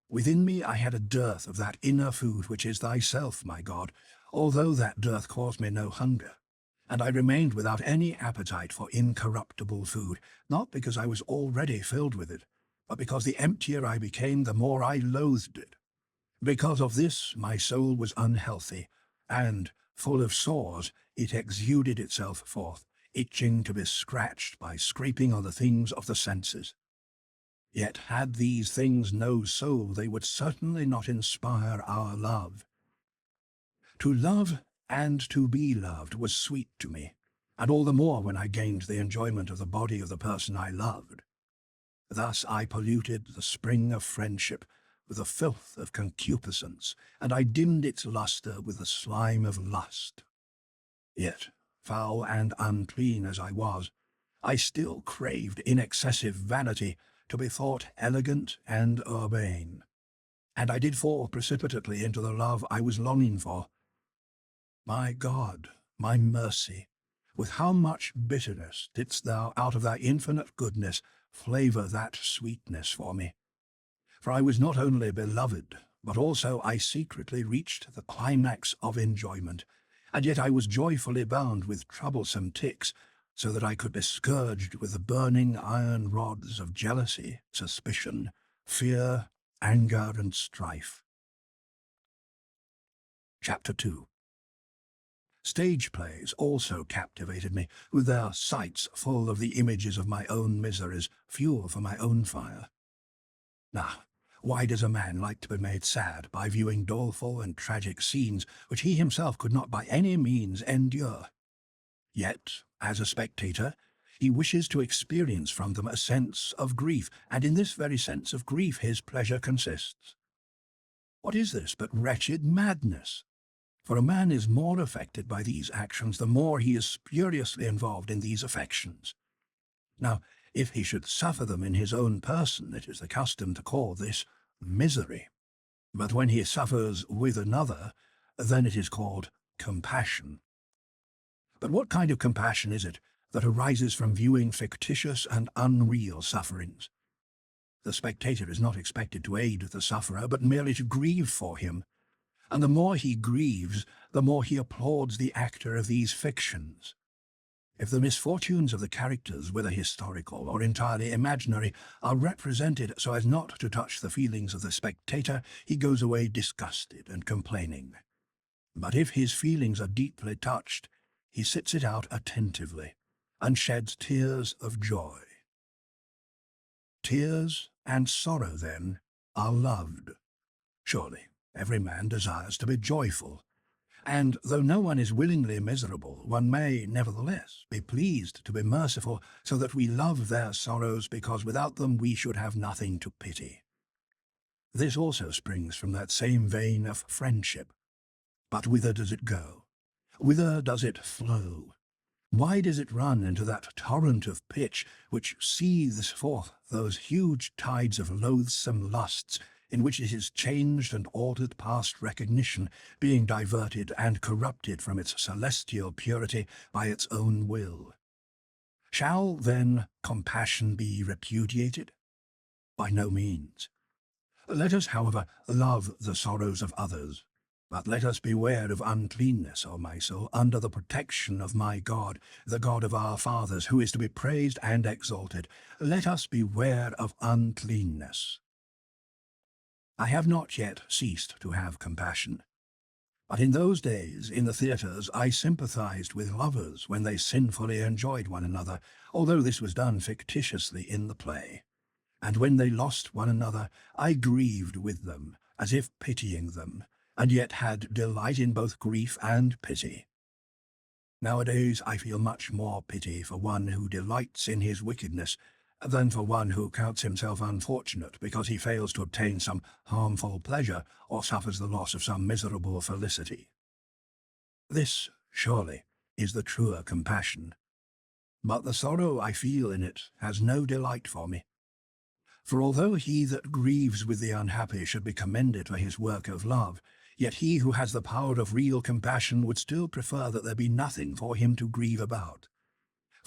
S1: Within me I had a dearth of that inner food which is thyself, my God, although that dearth caused me no hunger. And I remained without any appetite for incorruptible food, not because I was already filled with it, but because the emptier I became, the more I loathed it. Because of this, my soul was unhealthy, and, full of sores, it exuded itself forth, itching to be scratched by scraping on the things of the senses. Yet had these things no soul, they would certainly not inspire our love. To love and to be loved was sweet to me, and all the more when I gained the enjoyment of the body of the person I loved. Thus I polluted the spring of friendship with the filth of concupiscence, and I dimmed its lustre with the slime of lust. Yet, foul and unclean as I was, I still craved in excessive vanity to be thought elegant and urbane, and I did fall precipitately into the love I was longing for. My God, my mercy, with how much bitterness didst thou out of thy infinite goodness flavour that sweetness for me. For I was not only beloved, but also I secretly reached the climax of enjoyment, and yet I was joyfully bound with troublesome ticks, so that I could be scourged with the burning iron rods of jealousy, suspicion, fear, anger, and strife. Chapter 2. Stage plays also captivated me, with their sights full of the images of my own miseries, fuel for my own fire. Now, why does a man like to be made sad by viewing doleful and tragic scenes which he himself could not by any means endure? Yet, as a spectator, he wishes to experience from them a sense of grief, and in this very sense of grief his pleasure consists. What is this but wretched madness? For a man is more affected by these actions the more he is spuriously involved in these affections. Now, if he should suffer them in his own person, it is the custom to call this misery. But when he suffers with another, then it is called compassion. But what kind of compassion is it that arises from viewing fictitious and unreal sufferings? The spectator is not expected to aid the sufferer, but merely to grieve for him. And the more he grieves, the more he applauds the actor of these fictions. If the misfortunes of the characters, whether historical or entirely imaginary, are represented so as not to touch the feelings of the spectator, he goes away disgusted and complaining. But if his feelings are deeply touched, he sits it out attentively, and sheds tears of joy. Tears and sorrow, then, are loved. Surely, every man desires to be joyful, and though no one is willingly miserable, one may, nevertheless, be pleased to be merciful, so that we love their sorrows, because without them we should have nothing to pity. This also springs from that same vein of friendship. But whither does it go? Whither does it flow? Why does it run into that torrent of pitch which seethes forth those huge tides of loathsome lusts, in which it is changed and altered past recognition, being diverted and corrupted from its celestial purity by its own will? Shall, then, compassion be repudiated? By no means. Let us, however, love the sorrows of others, but let us beware of uncleanness, O my soul, under the protection of my God, the God of our fathers, who is to be praised and exalted. Let us beware of uncleanness. I have not yet ceased to have compassion. But in those days, in the theatres, I sympathized with lovers when they sinfully enjoyed one another, although this was done fictitiously in the play. And when they lost one another, I grieved with them, as if pitying them, and yet had delight in both grief and pity. Nowadays I feel much more pity for one who delights in his wickedness than for one who counts himself unfortunate because he fails to obtain some harmful pleasure or suffers the loss of some miserable felicity. This, surely, is the truer compassion. But the sorrow I feel in it has no delight for me. For although he that grieves with the unhappy should be commended for his work of love, yet he who has the power of real compassion would still prefer that there be nothing for him to grieve about.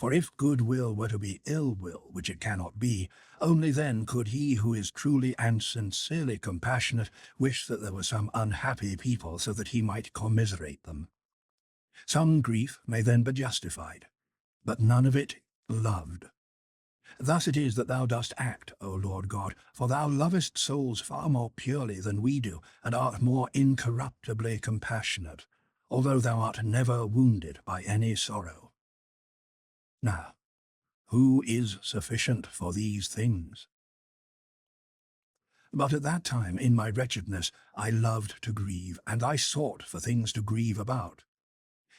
S1: For if good will were to be ill will, which it cannot be, only then could he who is truly and sincerely compassionate wish that there were some unhappy people so that he might commiserate them. Some grief may then be justified, but none of it loved. Thus it is that thou dost act, O Lord God, for thou lovest souls far more purely than we do, and art more incorruptibly compassionate, although thou art never wounded by any sorrow. Now, who is sufficient for these things? But at that time, in my wretchedness, I loved to grieve, and I sought for things to grieve about.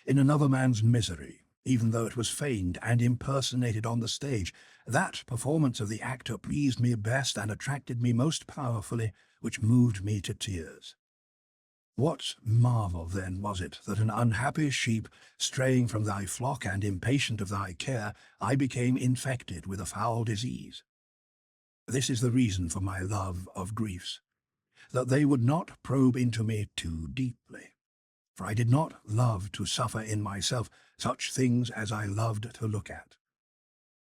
S1: In another man's misery, even though it was feigned and impersonated on the stage. That performance of the actor pleased me best and attracted me most powerfully, which moved me to tears. What marvel, then, was it that an unhappy sheep, straying from thy flock and impatient of thy care, I became infected with a foul disease? This is the reason for my love of griefs, that they would not probe into me too deeply. For I did not love to suffer in myself such things as I loved to look at.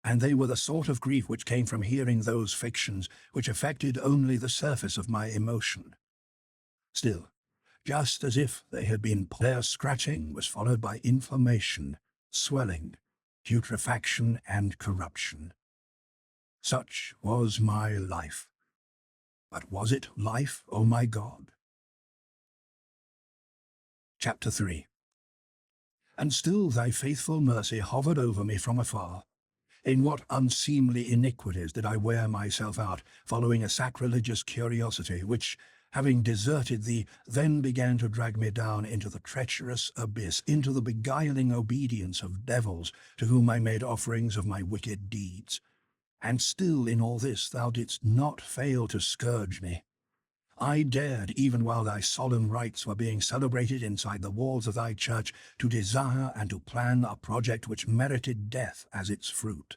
S1: And they were the sort of grief which came from hearing those fictions which affected only the surface of my emotion. Still, just as if they had been their scratching was followed by inflammation, swelling, putrefaction, and corruption. Such was my life. But was it life, O my God? Chapter 3. And still thy faithful mercy hovered over me from afar. In what unseemly iniquities did I wear myself out, following a sacrilegious curiosity, which, having deserted thee, then began to drag me down into the treacherous abyss, into the beguiling obedience of devils, to whom I made offerings of my wicked deeds. And still in all this thou didst not fail to scourge me. I dared, even while thy solemn rites were being celebrated inside the walls of thy church, to desire and to plan a project which merited death as its fruit.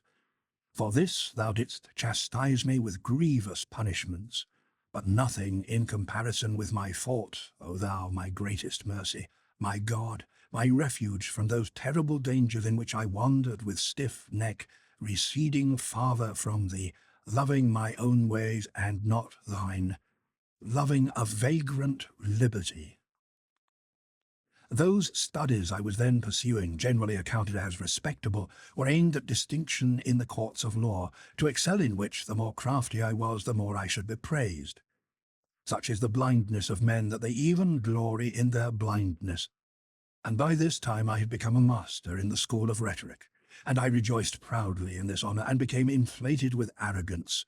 S1: For this thou didst chastise me with grievous punishments, but nothing in comparison with my fault, O thou my greatest mercy, my God, my refuge from those terrible dangers in which I wandered with stiff neck, receding farther from thee, loving my own ways and not thine, loving a vagrant liberty. Those studies I was then pursuing, generally accounted as respectable, were aimed at distinction in the courts of law, to excel in which the more crafty I was, the more I should be praised. Such is the blindness of men that they even glory in their blindness. And by this time I had become a master in the school of rhetoric, and I rejoiced proudly in this honour and became inflated with arrogance.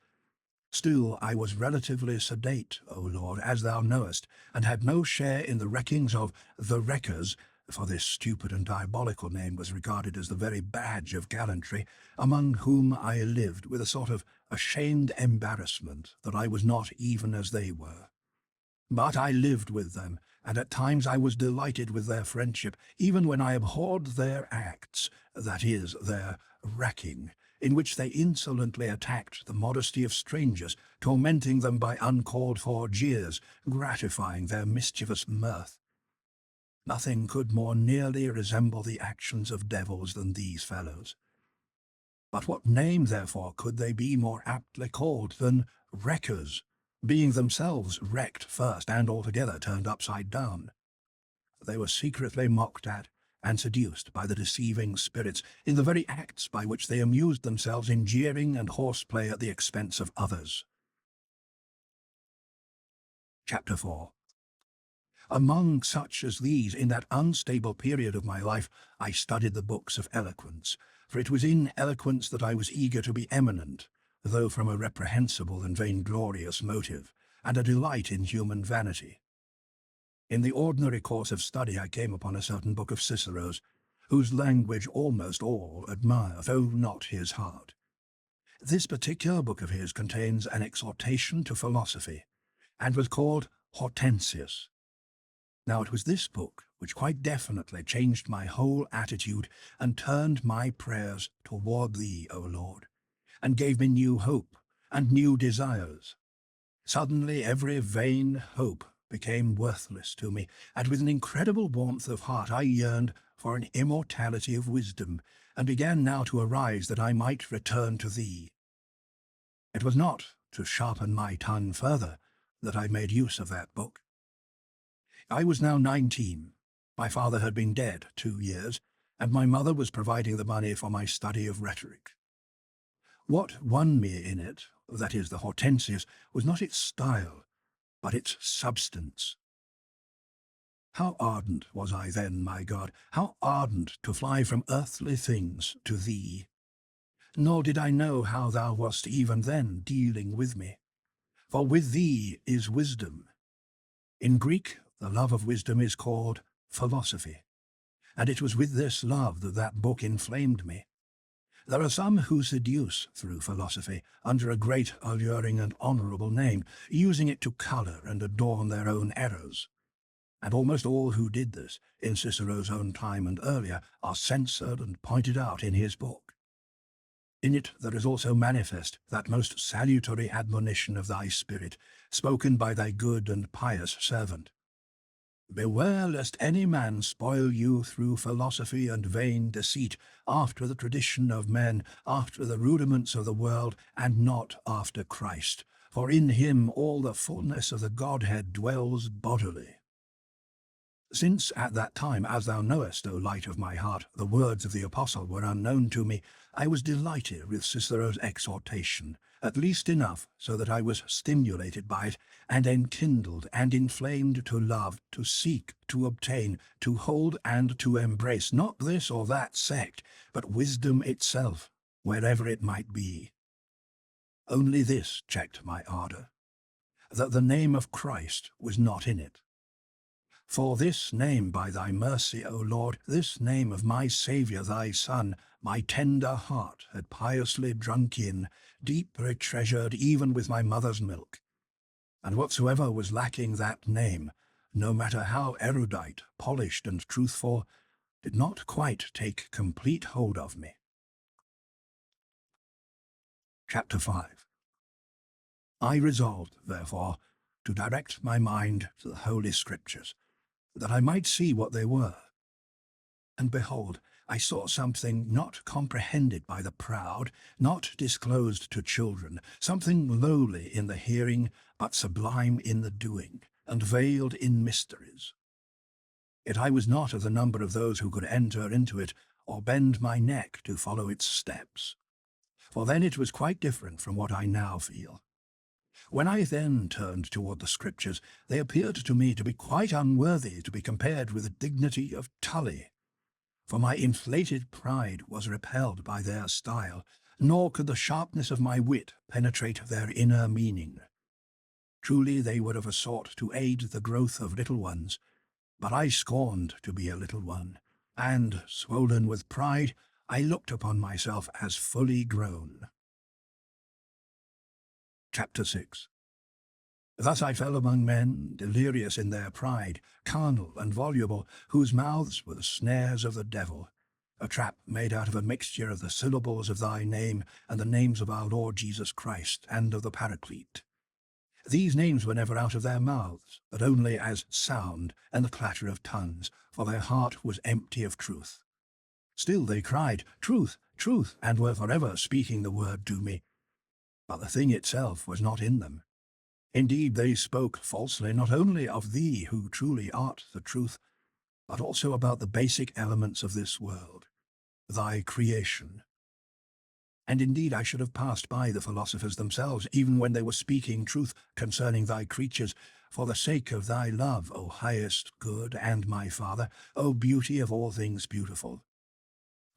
S1: Still I was relatively sedate, O Lord, as thou knowest, and had no share in the wreckings of the wreckers, for this stupid and diabolical name was regarded as the very badge of gallantry, among whom I lived with a sort of ashamed embarrassment that I was not even as they were. But I lived with them, and at times I was delighted with their friendship, even when I abhorred their acts, that is, their wrecking, in which they insolently attacked the modesty of strangers, tormenting them by uncalled-for jeers, gratifying their mischievous mirth. Nothing could more nearly resemble the actions of devils than these fellows. But what name, therefore, could they be more aptly called than wreckers, being themselves wrecked first and altogether turned upside down? They were secretly mocked at and seduced by the deceiving spirits in the very acts by which they amused themselves in jeering and horseplay at the expense of others. Chapter 4. Among such as these, in that unstable period of my life, I studied the books of eloquence, for it was in eloquence that I was eager to be eminent, though from a reprehensible and vainglorious motive, and a delight in human vanity. In the ordinary course of study I came upon a certain book of Cicero's, whose language almost all admire, though not his heart. This particular book of his contains an exhortation to philosophy, and was called Hortensius. Now it was this book which quite definitely changed my whole attitude and turned my prayers toward thee, O Lord, and gave me new hope and new desires. Suddenly every vain hope became worthless to me, and with an incredible warmth of heart I yearned for an immortality of wisdom, and began now to arise that I might return to thee. It was not to sharpen my tongue further that I made use of that book. I was now 19. My father had been dead 2 years, and my mother was providing the money for my study of rhetoric. What won me in it, that is, the Hortensius, was not its style, but its substance. How ardent was I then, my God, how ardent to fly from earthly things to thee! Nor did I know how thou wast even then dealing with me. For with thee is wisdom. In Greek, the love of wisdom is called philosophy, and it was with this love that that book inflamed me. There are some who seduce through philosophy under a great, alluring, and honourable name, using it to colour and adorn their own errors. And almost all who did this, in Cicero's own time and earlier, are censored and pointed out in his book. In it there is also manifest that most salutary admonition of thy spirit, spoken by thy good and pious servant. Beware lest any man spoil you through philosophy and vain deceit, after the tradition of men, after the rudiments of the world, and not after Christ. For in him all the fullness of the Godhead dwells bodily. Since at that time, as thou knowest, O light of my heart, the words of the apostle were unknown to me, I was delighted with Cicero's exhortation, at least enough so that I was stimulated by it, and enkindled and inflamed to love, to seek, to obtain, to hold and to embrace, not this or that sect, but wisdom itself, wherever it might be. Only this checked my ardour, that the name of Christ was not in it. For this name by thy mercy, O Lord, this name of my Saviour thy Son, my tender heart had piously drunk in, deeply treasured even with my mother's milk. And whatsoever was lacking that name, no matter how erudite, polished, and truthful, did not quite take complete hold of me. Chapter 5. I resolved, therefore, to direct my mind to the Holy Scriptures, that I might see what they were. And behold, I saw something not comprehended by the proud, not disclosed to children, something lowly in the hearing, but sublime in the doing, and veiled in mysteries. Yet I was not of the number of those who could enter into it, or bend my neck to follow its steps. For then it was quite different from what I now feel. When I then turned toward the Scriptures, they appeared to me to be quite unworthy to be compared with the dignity of Tully. For my inflated pride was repelled by their style, nor could the sharpness of my wit penetrate their inner meaning. Truly they were of a sort to aid the growth of little ones, but I scorned to be a little one, and, swollen with pride, I looked upon myself as fully grown. Chapter 6. Thus I fell among men, delirious in their pride, carnal and voluble, whose mouths were the snares of the devil, a trap made out of a mixture of the syllables of thy name and the names of our Lord Jesus Christ and of the Paraclete. These names were never out of their mouths, but only as sound and the clatter of tongues, for their heart was empty of truth. Still they cried, Truth, truth, and were forever speaking the word to me. But the thing itself was not in them. Indeed, they spoke falsely not only of thee who truly art the truth, but also about the basic elements of this world, thy creation. And indeed I should have passed by the philosophers themselves, even when they were speaking truth concerning thy creatures, for the sake of thy love, O highest good and my Father, O beauty of all things beautiful.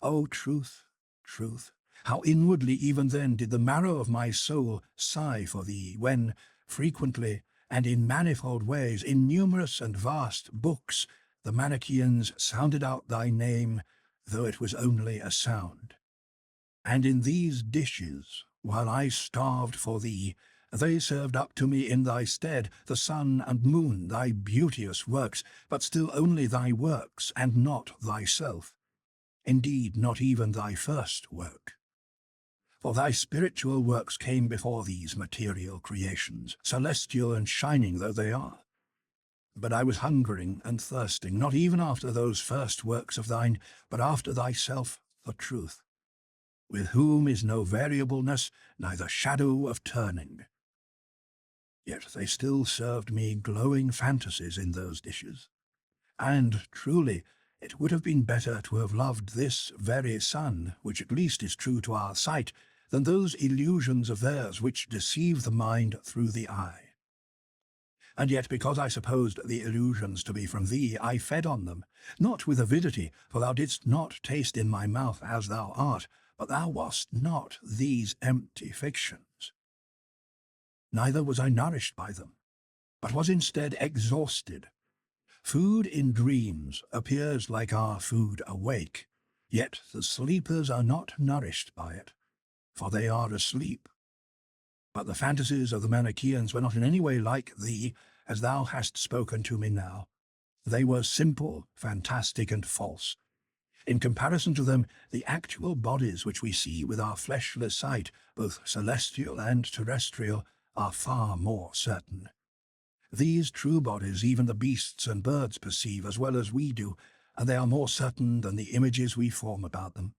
S1: O truth, truth, how inwardly even then did the marrow of my soul sigh for thee, when, frequently, and in manifold ways, in numerous and vast books, the Manichaeans sounded out thy name, though it was only a sound. And in these dishes, while I starved for thee, they served up to me in thy stead the sun and moon, thy beauteous works, but still only thy works, and not thyself. Indeed, not even thy first work. For thy spiritual works came before these material creations, celestial and shining though they are. But I was hungering and thirsting, not even after those first works of thine, but after thyself, the truth, with whom is no variableness, neither shadow of turning. Yet they still served me glowing fantasies in those dishes. And truly, it would have been better to have loved this very sun, which at least is true to our sight, than those illusions of theirs which deceive the mind through the eye. And yet, because I supposed the illusions to be from thee, I fed on them, not with avidity, for thou didst not taste in my mouth as thou art, but thou wast not these empty fictions. Neither was I nourished by them, but was instead exhausted. Food in dreams appears like our food awake, yet the sleepers are not nourished by it, for they are asleep. But the fantasies of the Manichaeans were not in any way like thee, as thou hast spoken to me now. They were simple, fantastic, and false. In comparison to them, the actual bodies which we see with our fleshless sight, both celestial and terrestrial, are far more certain. These true bodies even the beasts and birds perceive as well as we do, and they are more certain than the images we form about them.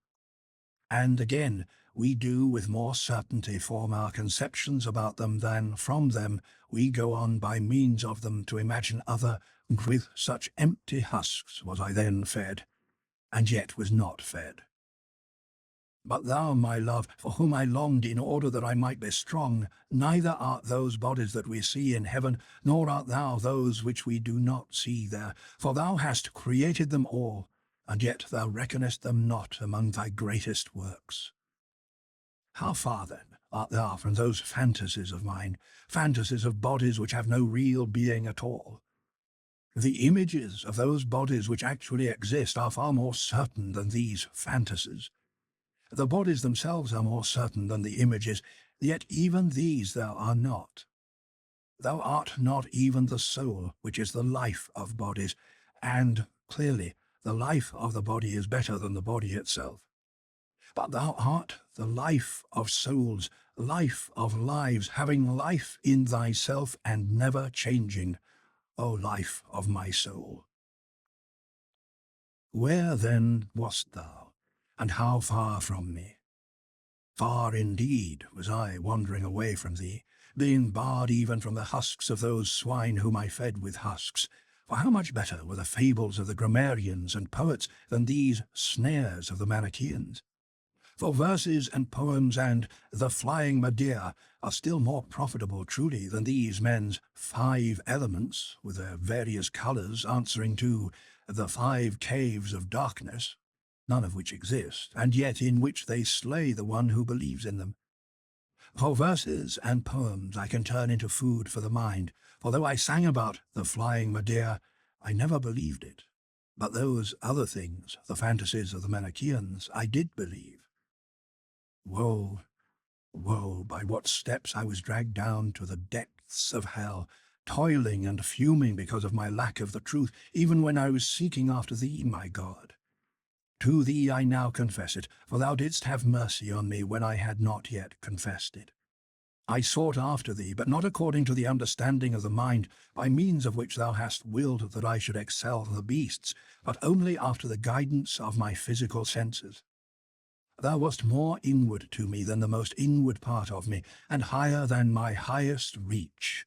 S1: And again, we do with more certainty form our conceptions about them than from them we go on by means of them to imagine other, and with such empty husks was I then fed, and yet was not fed. But thou, my love, for whom I longed in order that I might be strong, neither art those bodies that we see in heaven, nor art thou those which we do not see there, for thou hast created them all, and yet thou reckonest them not among thy greatest works. How far, then, art thou from those fantasies of mine, fantasies of bodies which have no real being at all? The images of those bodies which actually exist are far more certain than these fantasies. The bodies themselves are more certain than the images, yet even these thou art not. Thou art not even the soul, which is the life of bodies, and, clearly, the life of the body is better than the body itself. But thou art the life of souls, life of lives, having life in thyself and never changing, O life of my soul. Where then wast thou, and how far from me? Far indeed was I wandering away from thee, being barred even from the husks of those swine whom I fed with husks. For how much better were the fables of the grammarians and poets than these snares of the Manichaeans? For verses and poems and the flying Medea are still more profitable truly than these men's 5 elements, with their various colours answering to the 5 caves of darkness, none of which exist, and yet in which they slay the one who believes in them. For verses and poems I can turn into food for the mind, for though I sang about the flying Medea, I never believed it. But those other things, the fantasies of the Manichaeans, I did believe. Woe, woe, by what steps I was dragged down to the depths of hell, toiling and fuming because of my lack of the truth, even when I was seeking after thee, my God. To thee I now confess it, for thou didst have mercy on me when I had not yet confessed it. I sought after thee, but not according to the understanding of the mind, by means of which thou hast willed that I should excel the beasts, but only after the guidance of my physical senses. Thou wast more inward to me than the most inward part of me, and higher than my highest reach.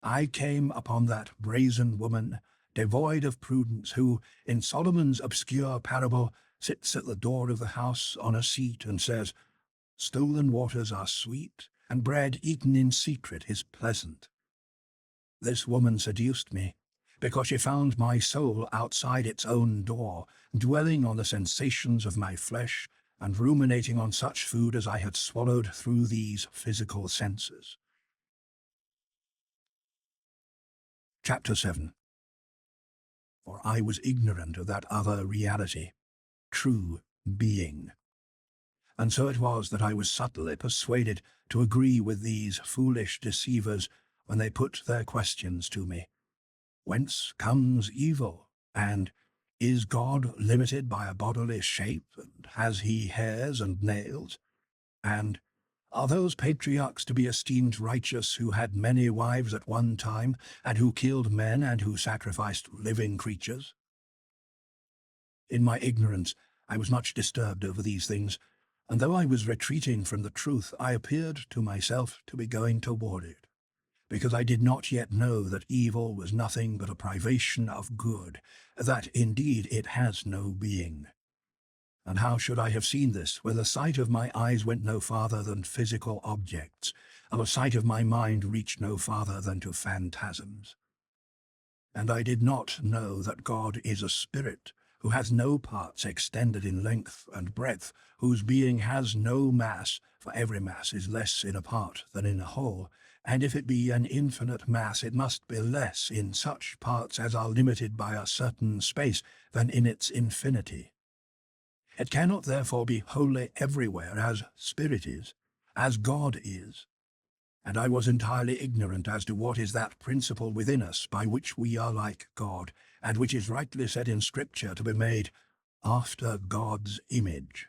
S1: I came upon that brazen woman, devoid of prudence, who, in Solomon's obscure parable, sits at the door of the house on a seat and says, "Stolen waters are sweet, and bread eaten in secret is pleasant." This woman seduced me, because she found my soul outside its own door, dwelling on the sensations of my flesh, and ruminating on such food as I had swallowed through these physical senses. Chapter 7. For I was ignorant of that other reality, true being. And so it was that I was subtly persuaded to agree with these foolish deceivers when they put their questions to me. Whence comes evil? And is God limited by a bodily shape? And has he hairs and nails? And are those patriarchs to be esteemed righteous who had many wives at one time, and who killed men and who sacrificed living creatures? In my ignorance, I was much disturbed over these things, and though I was retreating from the truth, I appeared to myself to be going toward it, because I did not yet know that evil was nothing but a privation of good, that indeed it has no being. And how should I have seen this, when the sight of my eyes went no farther than physical objects, and the sight of my mind reached no farther than to phantasms? And I did not know that God is a spirit, who has no parts extended in length and breadth, whose being has no mass, for every mass is less in a part than in a whole, and if it be an infinite mass, it must be less in such parts as are limited by a certain space than in its infinity. It cannot therefore be wholly everywhere as spirit is, as God is. And I was entirely ignorant as to what is that principle within us by which we are like God, and which is rightly said in Scripture to be made after God's image.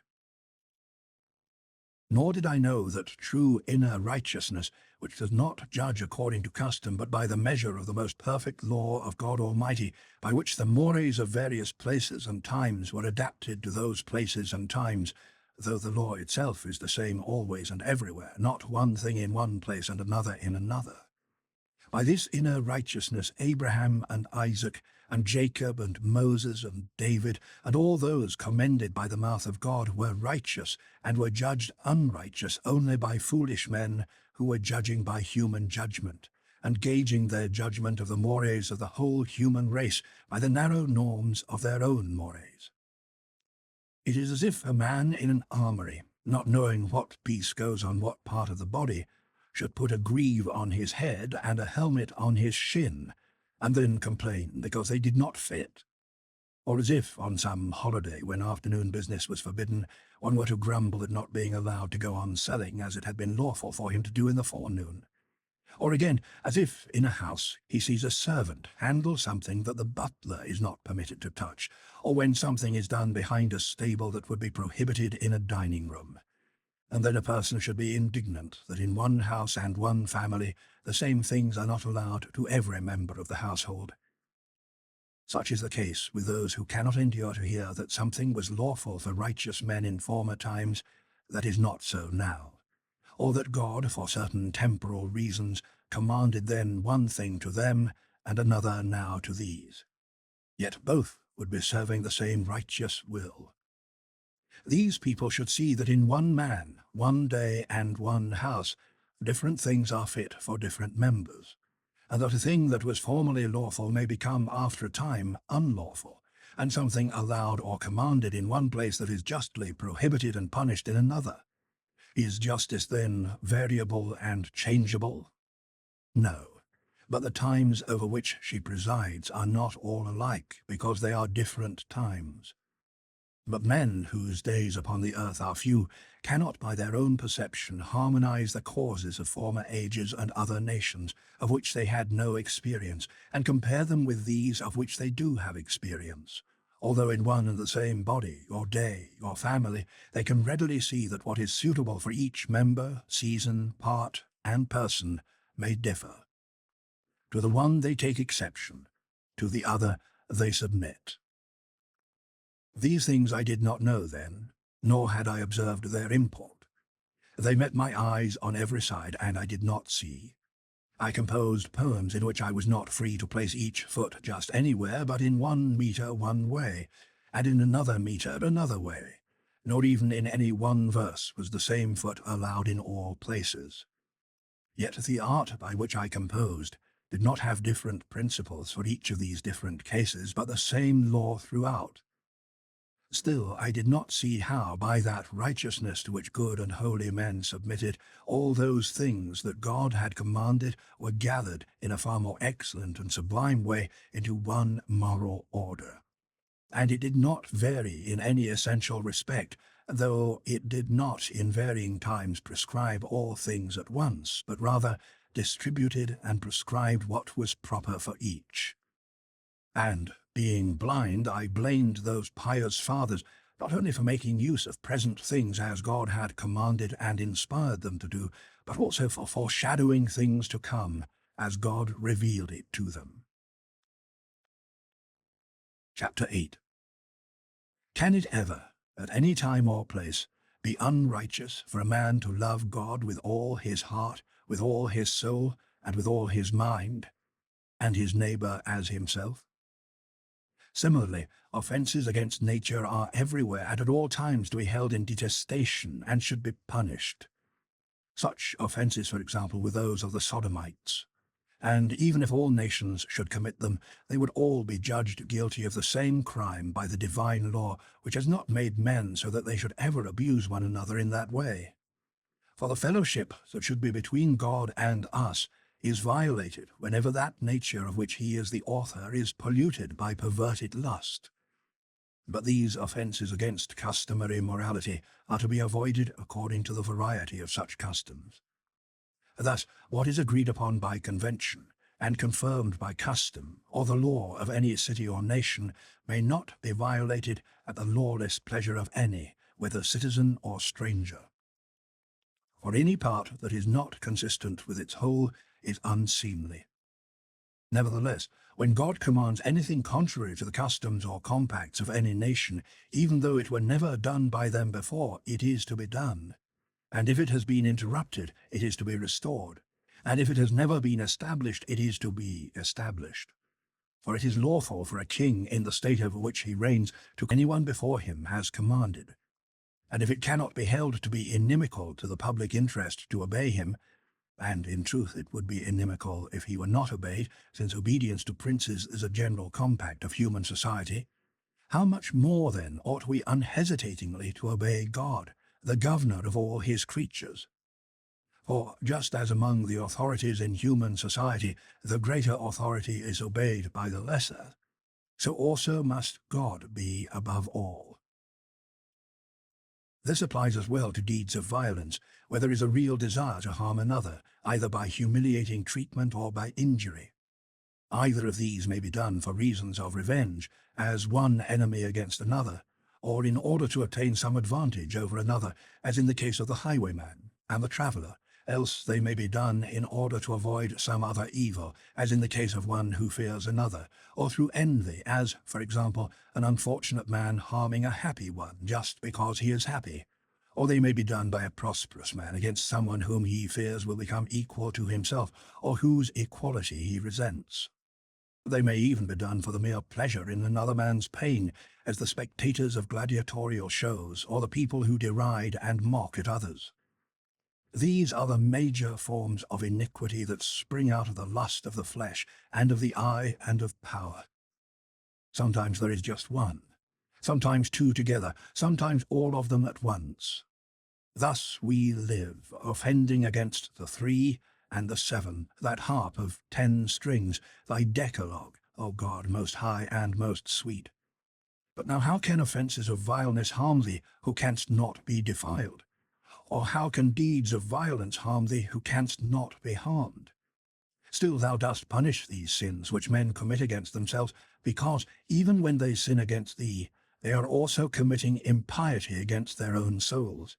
S1: Nor did I know that true inner righteousness, which does not judge according to custom, but by the measure of the most perfect law of God Almighty, by which the mores of various places and times were adapted to those places and times, though the law itself is the same always and everywhere, not one thing in one place and another in another. By this inner righteousness Abraham and Isaac and Jacob and Moses and David and all those commended by the mouth of God were righteous, and were judged unrighteous only by foolish men who were judging by human judgment, and gauging their judgment of the mores of the whole human race by the narrow norms of their own mores. It is as if a man in an armory, not knowing what piece goes on what part of the body, should put a greave on his head and a helmet on his shin, and then complain because they did not fit. Or as if, on some holiday when afternoon business was forbidden, one were to grumble at not being allowed to go on selling as it had been lawful for him to do in the forenoon. Or again, as if in a house he sees a servant handle something that the butler is not permitted to touch, or when something is done behind a stable that would be prohibited in a dining room. And then a person should be indignant that in one house and one family the same things are not allowed to every member of the household. Such is the case with those who cannot endure to hear that something was lawful for righteous men in former times that is not so now, or that God, for certain temporal reasons, commanded then one thing to them and another now to these. Yet both would be serving the same righteous will. These people should see that in one man, one day, and one house, different things are fit for different members, and that a thing that was formerly lawful may become after a time unlawful, and something allowed or commanded in one place that is justly prohibited and punished in another. Is justice then variable and changeable? No, but the times over which she presides are not all alike, because they are different times. But men whose days upon the earth are few cannot by their own perception harmonize the causes of former ages and other nations, of which they had no experience, and compare them with these of which they do have experience. Although in one and the same body, or day, or family, they can readily see that what is suitable for each member, season, part, and person may differ. To the one they take exception, to the other they submit. These things I did not know then, nor had I observed their import. They met my eyes on every side, and I did not see. I composed poems in which I was not free to place each foot just anywhere, but in one metre one way, and in another metre another way, nor even in any one verse was the same foot allowed in all places. Yet the art by which I composed did not have different principles for each of these different cases, but the same law throughout. Still, I did not see how, by that righteousness to which good and holy men submitted, all those things that God had commanded were gathered in a far more excellent and sublime way into one moral order. And it did not vary in any essential respect, though it did not in varying times prescribe all things at once, but rather distributed and prescribed what was proper for each. And, being blind, I blamed those pious fathers, not only for making use of present things as God had commanded and inspired them to do, but also for foreshadowing things to come, as God revealed it to them. Chapter 8. Can it ever, at any time or place, be unrighteous for a man to love God with all his heart, with all his soul, and with all his mind, and his neighbour as himself? Similarly, offences against nature are everywhere and at all times to be held in detestation and should be punished. Such offences, for example, were those of the Sodomites, and even if all nations should commit them, they would all be judged guilty of the same crime by the divine law, which has not made men so that they should ever abuse one another in that way. For the fellowship that should be between God and us is violated whenever that nature of which he is the author is polluted by perverted lust. But these offences against customary morality are to be avoided according to the variety of such customs. Thus, what is agreed upon by convention and confirmed by custom or the law of any city or nation may not be violated at the lawless pleasure of any, whether citizen or stranger. For any part that is not consistent with its whole is unseemly. Nevertheless, when God commands anything contrary to the customs or compacts of any nation, even though it were never done by them before, it is to be done. And if it has been interrupted, it is to be restored. And if it has never been established, it is to be established. For it is lawful for a king in the state over which he reigns to anyone before him has commanded. And if it cannot be held to be inimical to the public interest to obey him, and in truth it would be inimical if he were not obeyed, since obedience to princes is a general compact of human society, how much more then ought we unhesitatingly to obey God, the governor of all his creatures? For just as among the authorities in human society the greater authority is obeyed by the lesser, so also must God be above all. This applies as well to deeds of violence, where there is a real desire to harm another, either by humiliating treatment or by injury. Either of these may be done for reasons of revenge, as one enemy against another, or in order to obtain some advantage over another, as in the case of the highwayman and the traveller, else they may be done in order to avoid some other evil, as in the case of one who fears another, or through envy, as, for example, an unfortunate man harming a happy one just because he is happy. Or they may be done by a prosperous man against someone whom he fears will become equal to himself, or whose equality he resents. They may even be done for the mere pleasure in another man's pain, as the spectators of gladiatorial shows, or the people who deride and mock at others. These are the major forms of iniquity that spring out of the lust of the flesh, and of the eye, and of power. Sometimes there is just one, sometimes two together, sometimes all of them at once. Thus we live, offending against the 3 and the 7, that harp of 10 strings, thy decalogue, O God, most high and most sweet. But now how can offences of vileness harm thee, who canst not be defiled? Or how can deeds of violence harm thee, who canst not be harmed? Still thou dost punish these sins which men commit against themselves, because, even when they sin against thee, they are also committing impiety against their own souls.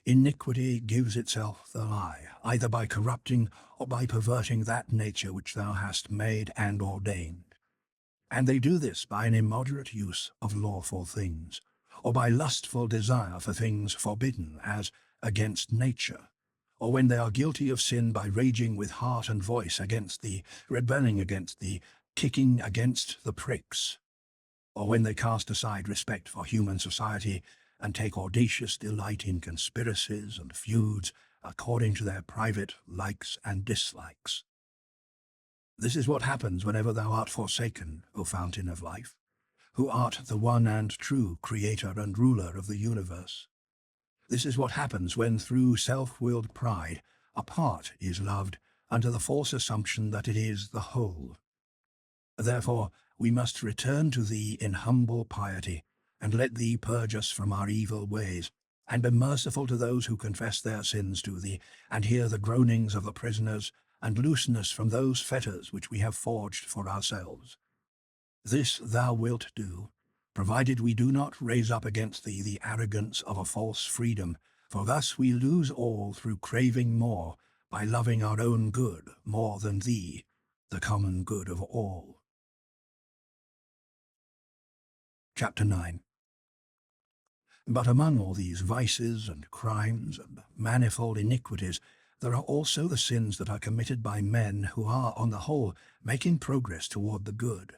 S1: Iniquity gives itself the lie, either by corrupting or by perverting that nature which thou hast made and ordained. And they do this by an immoderate use of lawful things, or by lustful desire for things forbidden, as against nature, or when they are guilty of sin by raging with heart and voice against thee, rebelling against thee, kicking against the pricks, or when they cast aside respect for human society and take audacious delight in conspiracies and feuds according to their private likes and dislikes. This is what happens whenever thou art forsaken, O fountain of life, who art the one and true creator and ruler of the universe. This is what happens when through self-willed pride a part is loved under the false assumption that it is the whole. Therefore we must return to thee in humble piety, and let thee purge us from our evil ways, and be merciful to those who confess their sins to thee, and hear the groanings of the prisoners, and loosen us from those fetters which we have forged for ourselves. This thou wilt do, provided we do not raise up against thee the arrogance of a false freedom, for thus we lose all through craving more, by loving our own good more than thee, the common good of all. Chapter 9. But among all these vices and crimes and manifold iniquities, there are also the sins that are committed by men who are, on the whole, making progress toward the good.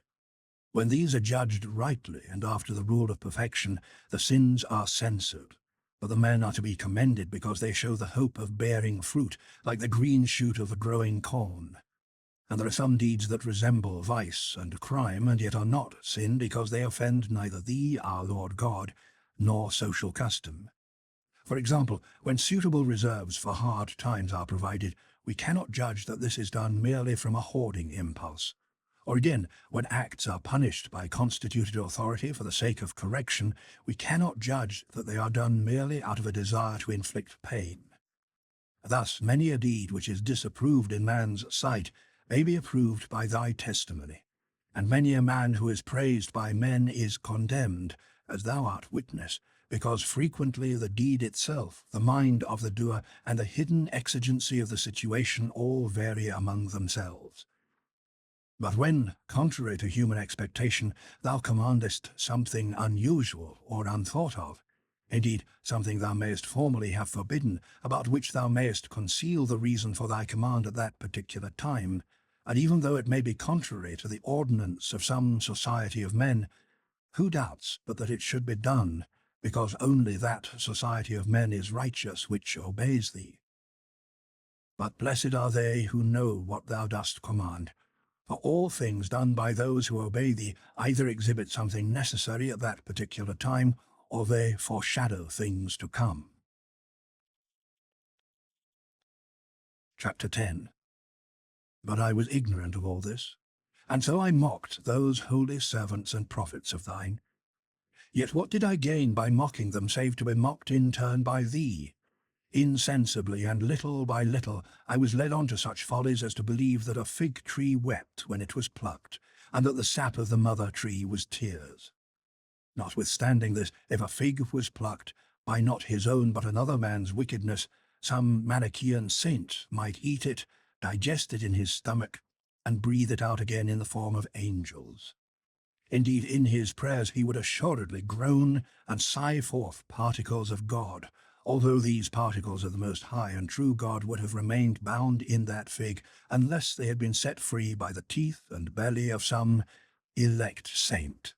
S1: When these are judged rightly and after the rule of perfection, the sins are censored, but the men are to be commended because they show the hope of bearing fruit, like the green shoot of the growing corn. And there are some deeds that resemble vice and crime, and yet are not sin, because they offend neither thee, our Lord God, nor social custom. For example, when suitable reserves for hard times are provided, we cannot judge that this is done merely from a hoarding impulse. Or again, when acts are punished by constituted authority for the sake of correction, we cannot judge that they are done merely out of a desire to inflict pain. Thus, many a deed which is disapproved in man's sight may be approved by thy testimony, and many a man who is praised by men is condemned, as thou art witness, because frequently the deed itself, the mind of the doer, and the hidden exigency of the situation all vary among themselves. But when, contrary to human expectation, thou commandest something unusual or unthought of, indeed something thou mayest formerly have forbidden, about which thou mayest conceal the reason for thy command at that particular time, and even though it may be contrary to the ordinance of some society of men, who doubts but that it should be done, because only that society of men is righteous which obeys thee? But blessed are they who know what thou dost command, for all things done by those who obey thee either exhibit something necessary at that particular time, or they foreshadow things to come. Chapter 10. But I was ignorant of all this, and so I mocked those holy servants and prophets of thine. Yet what did I gain by mocking them, save to be mocked in turn by thee? Insensibly and little by little I was led on to such follies as to believe that a fig tree wept when it was plucked, and that the sap of the mother tree was tears. Notwithstanding this, if a fig was plucked, by not his own but another man's wickedness, some Manichaean saint might eat it, digest it in his stomach, and breathe it out again in the form of angels. Indeed, in his prayers he would assuredly groan and sigh forth particles of God, although these particles of the most high and true God would have remained bound in that fig, unless they had been set free by the teeth and belly of some elect saint.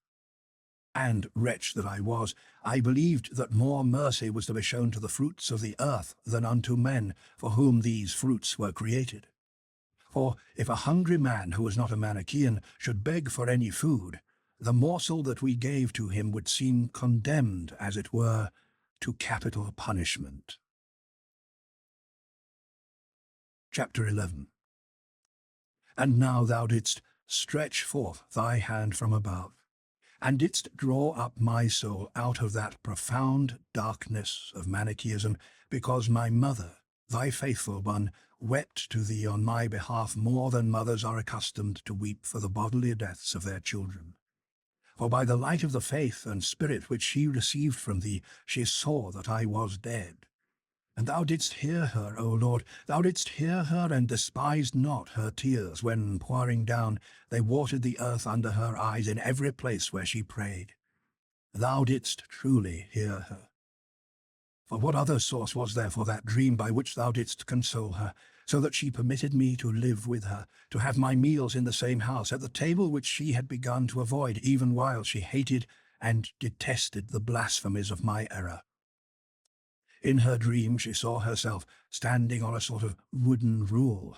S1: And, wretch that I was, I believed that more mercy was to be shown to the fruits of the earth than unto men, for whom these fruits were created. For if a hungry man who was not a Manichaean should beg for any food, the morsel that we gave to him would seem condemned, as it were, to capital punishment. Chapter 11. And now thou didst stretch forth thy hand from above, and didst draw up my soul out of that profound darkness of Manichaeism, because my mother, thy faithful one, wept to thee on my behalf more than mothers are accustomed to weep for the bodily deaths of their children. For by the light of the faith and spirit which she received from thee, she saw that I was dead. And thou didst hear her, O Lord, thou didst hear her, and despised not her tears, when, pouring down, they watered the earth under her eyes in every place where she prayed. Thou didst truly hear her. For what other source was there for that dream by which thou didst console her, so that she permitted me to live with her, to have my meals in the same house, at the table which she had begun to avoid, even while she hated and detested the blasphemies of my error? In her dream she saw herself standing on a sort of wooden rule,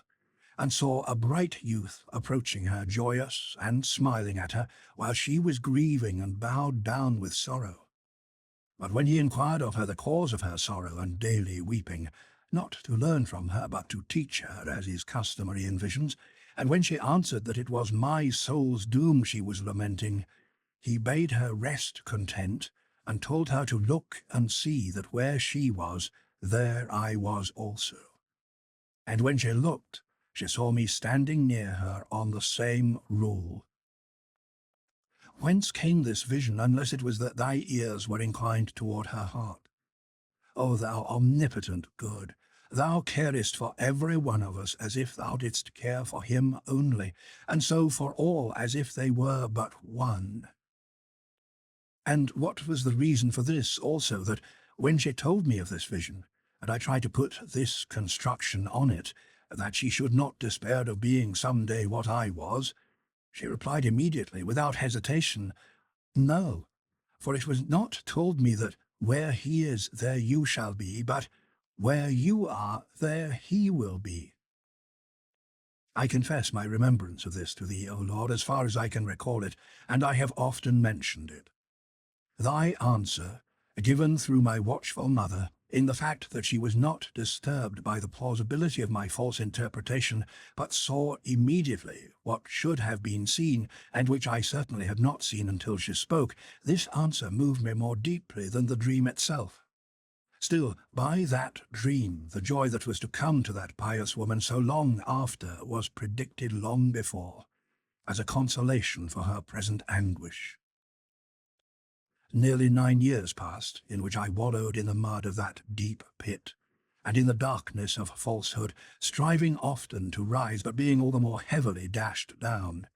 S1: and saw a bright youth approaching her, joyous and smiling at her, while she was grieving and bowed down with sorrow. But when he inquired of her the cause of her sorrow and daily weeping, not to learn from her, but to teach her, as is customary in visions, and when she answered that it was my soul's doom she was lamenting, he bade her rest content, and told her to look and see that where she was, there I was also. And when she looked, she saw me standing near her on the same rule. Whence came this vision, unless it was that thy ears were inclined toward her heart? O thou omnipotent good, thou carest for every one of us as if thou didst care for him only, and so for all as if they were but one. And what was the reason for this also, that when she told me of this vision, and I tried to put this construction on it, that she should not despair of being some day what I was, she replied immediately, without hesitation, No, for it was not told me that where he is, there you shall be, but where you are, there he will be. I confess my remembrance of this to thee, O Lord, as far as I can recall it, and I have often mentioned it. Thy answer, given through my watchful mother, in the fact that she was not disturbed by the plausibility of my false interpretation, but saw immediately what should have been seen, and which I certainly had not seen until she spoke, this answer moved me more deeply than the dream itself. Still, by that dream, the joy that was to come to that pious woman so long after was predicted long before, as a consolation for her present anguish. Nearly 9 years passed, in which I wallowed in the mud of that deep pit, and in the darkness of falsehood, striving often to rise, but being all the more heavily dashed down.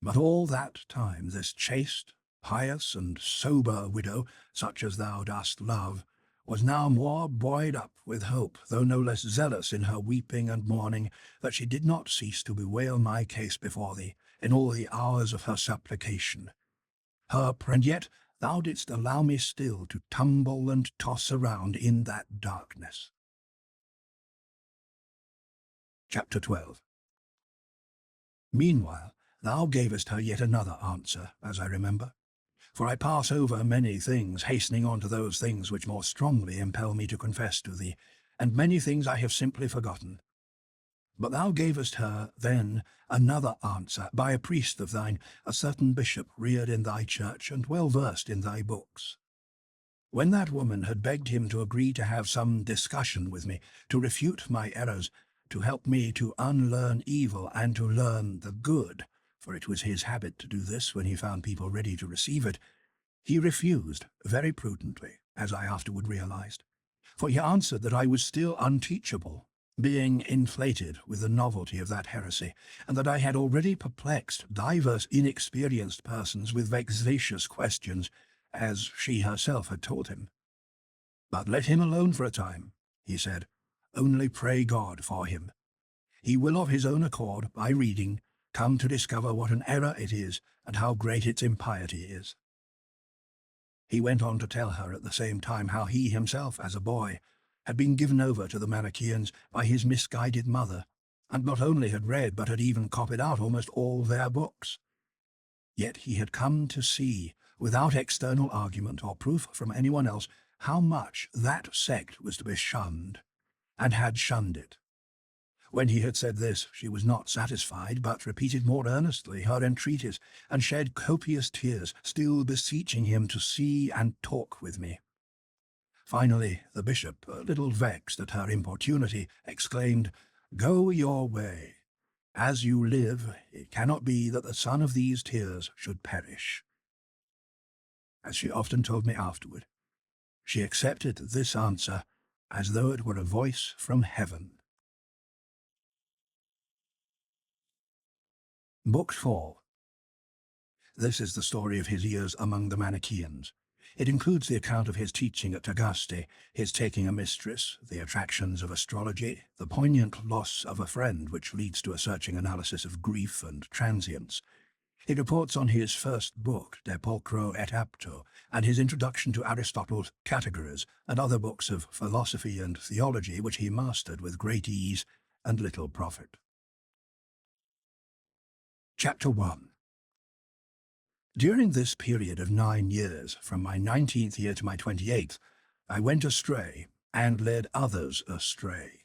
S1: But all that time this chaste, pious, and sober widow, such as thou dost love, was now more buoyed up with hope, though no less zealous in her weeping and mourning, that she did not cease to bewail my case before thee, in all the hours of her supplication. And yet thou didst allow me still to tumble and toss around in that darkness. Chapter 12. Meanwhile, thou gavest her yet another answer, as I remember. For I pass over many things, hastening on to those things which more strongly impel me to confess to thee, and many things I have simply forgotten. But thou gavest her then another answer by a priest of thine, a certain bishop reared in thy church and well versed in thy books. When that woman had begged him to agree to have some discussion with me, to refute my errors, to help me to unlearn evil and to learn the good, for it was his habit to do this when he found people ready to receive it, he refused very prudently, as I afterward realized, for he answered that I was still unteachable, being inflated with the novelty of that heresy, and that I had already perplexed divers inexperienced persons with vexatious questions, as she herself had told him. But let him alone for a time, he said, only pray God for him. He will of his own accord, by reading, come to discover what an error it is, and how great its impiety is. He went on to tell her at the same time how he himself, as a boy, had been given over to the Manichaeans by his misguided mother, and not only had read but had even copied out almost all their books. Yet he had come to see, without external argument or proof from anyone else, how much that sect was to be shunned, and had shunned it. When he had said this, she was not satisfied, but repeated more earnestly her entreaties, and shed copious tears, still beseeching him to see and talk with me. Finally, the bishop, a little vexed at her importunity, exclaimed, Go your way. As you live, it cannot be that the son of these tears should perish. As she often told me afterward, she accepted this answer as though it were a voice from heaven. Book 4. This is the story of his years among the Manichaeans. It includes the account of his teaching at Tagaste, his taking a mistress, the attractions of astrology, the poignant loss of a friend which leads to a searching analysis of grief and transience. It reports on his first book, De Pulchro et Apto, and his introduction to Aristotle's Categories and other books of philosophy and theology which he mastered with great ease and little profit. Chapter 1. During this period of 9 years, from my 19th year to my 28th, I went astray and led others astray.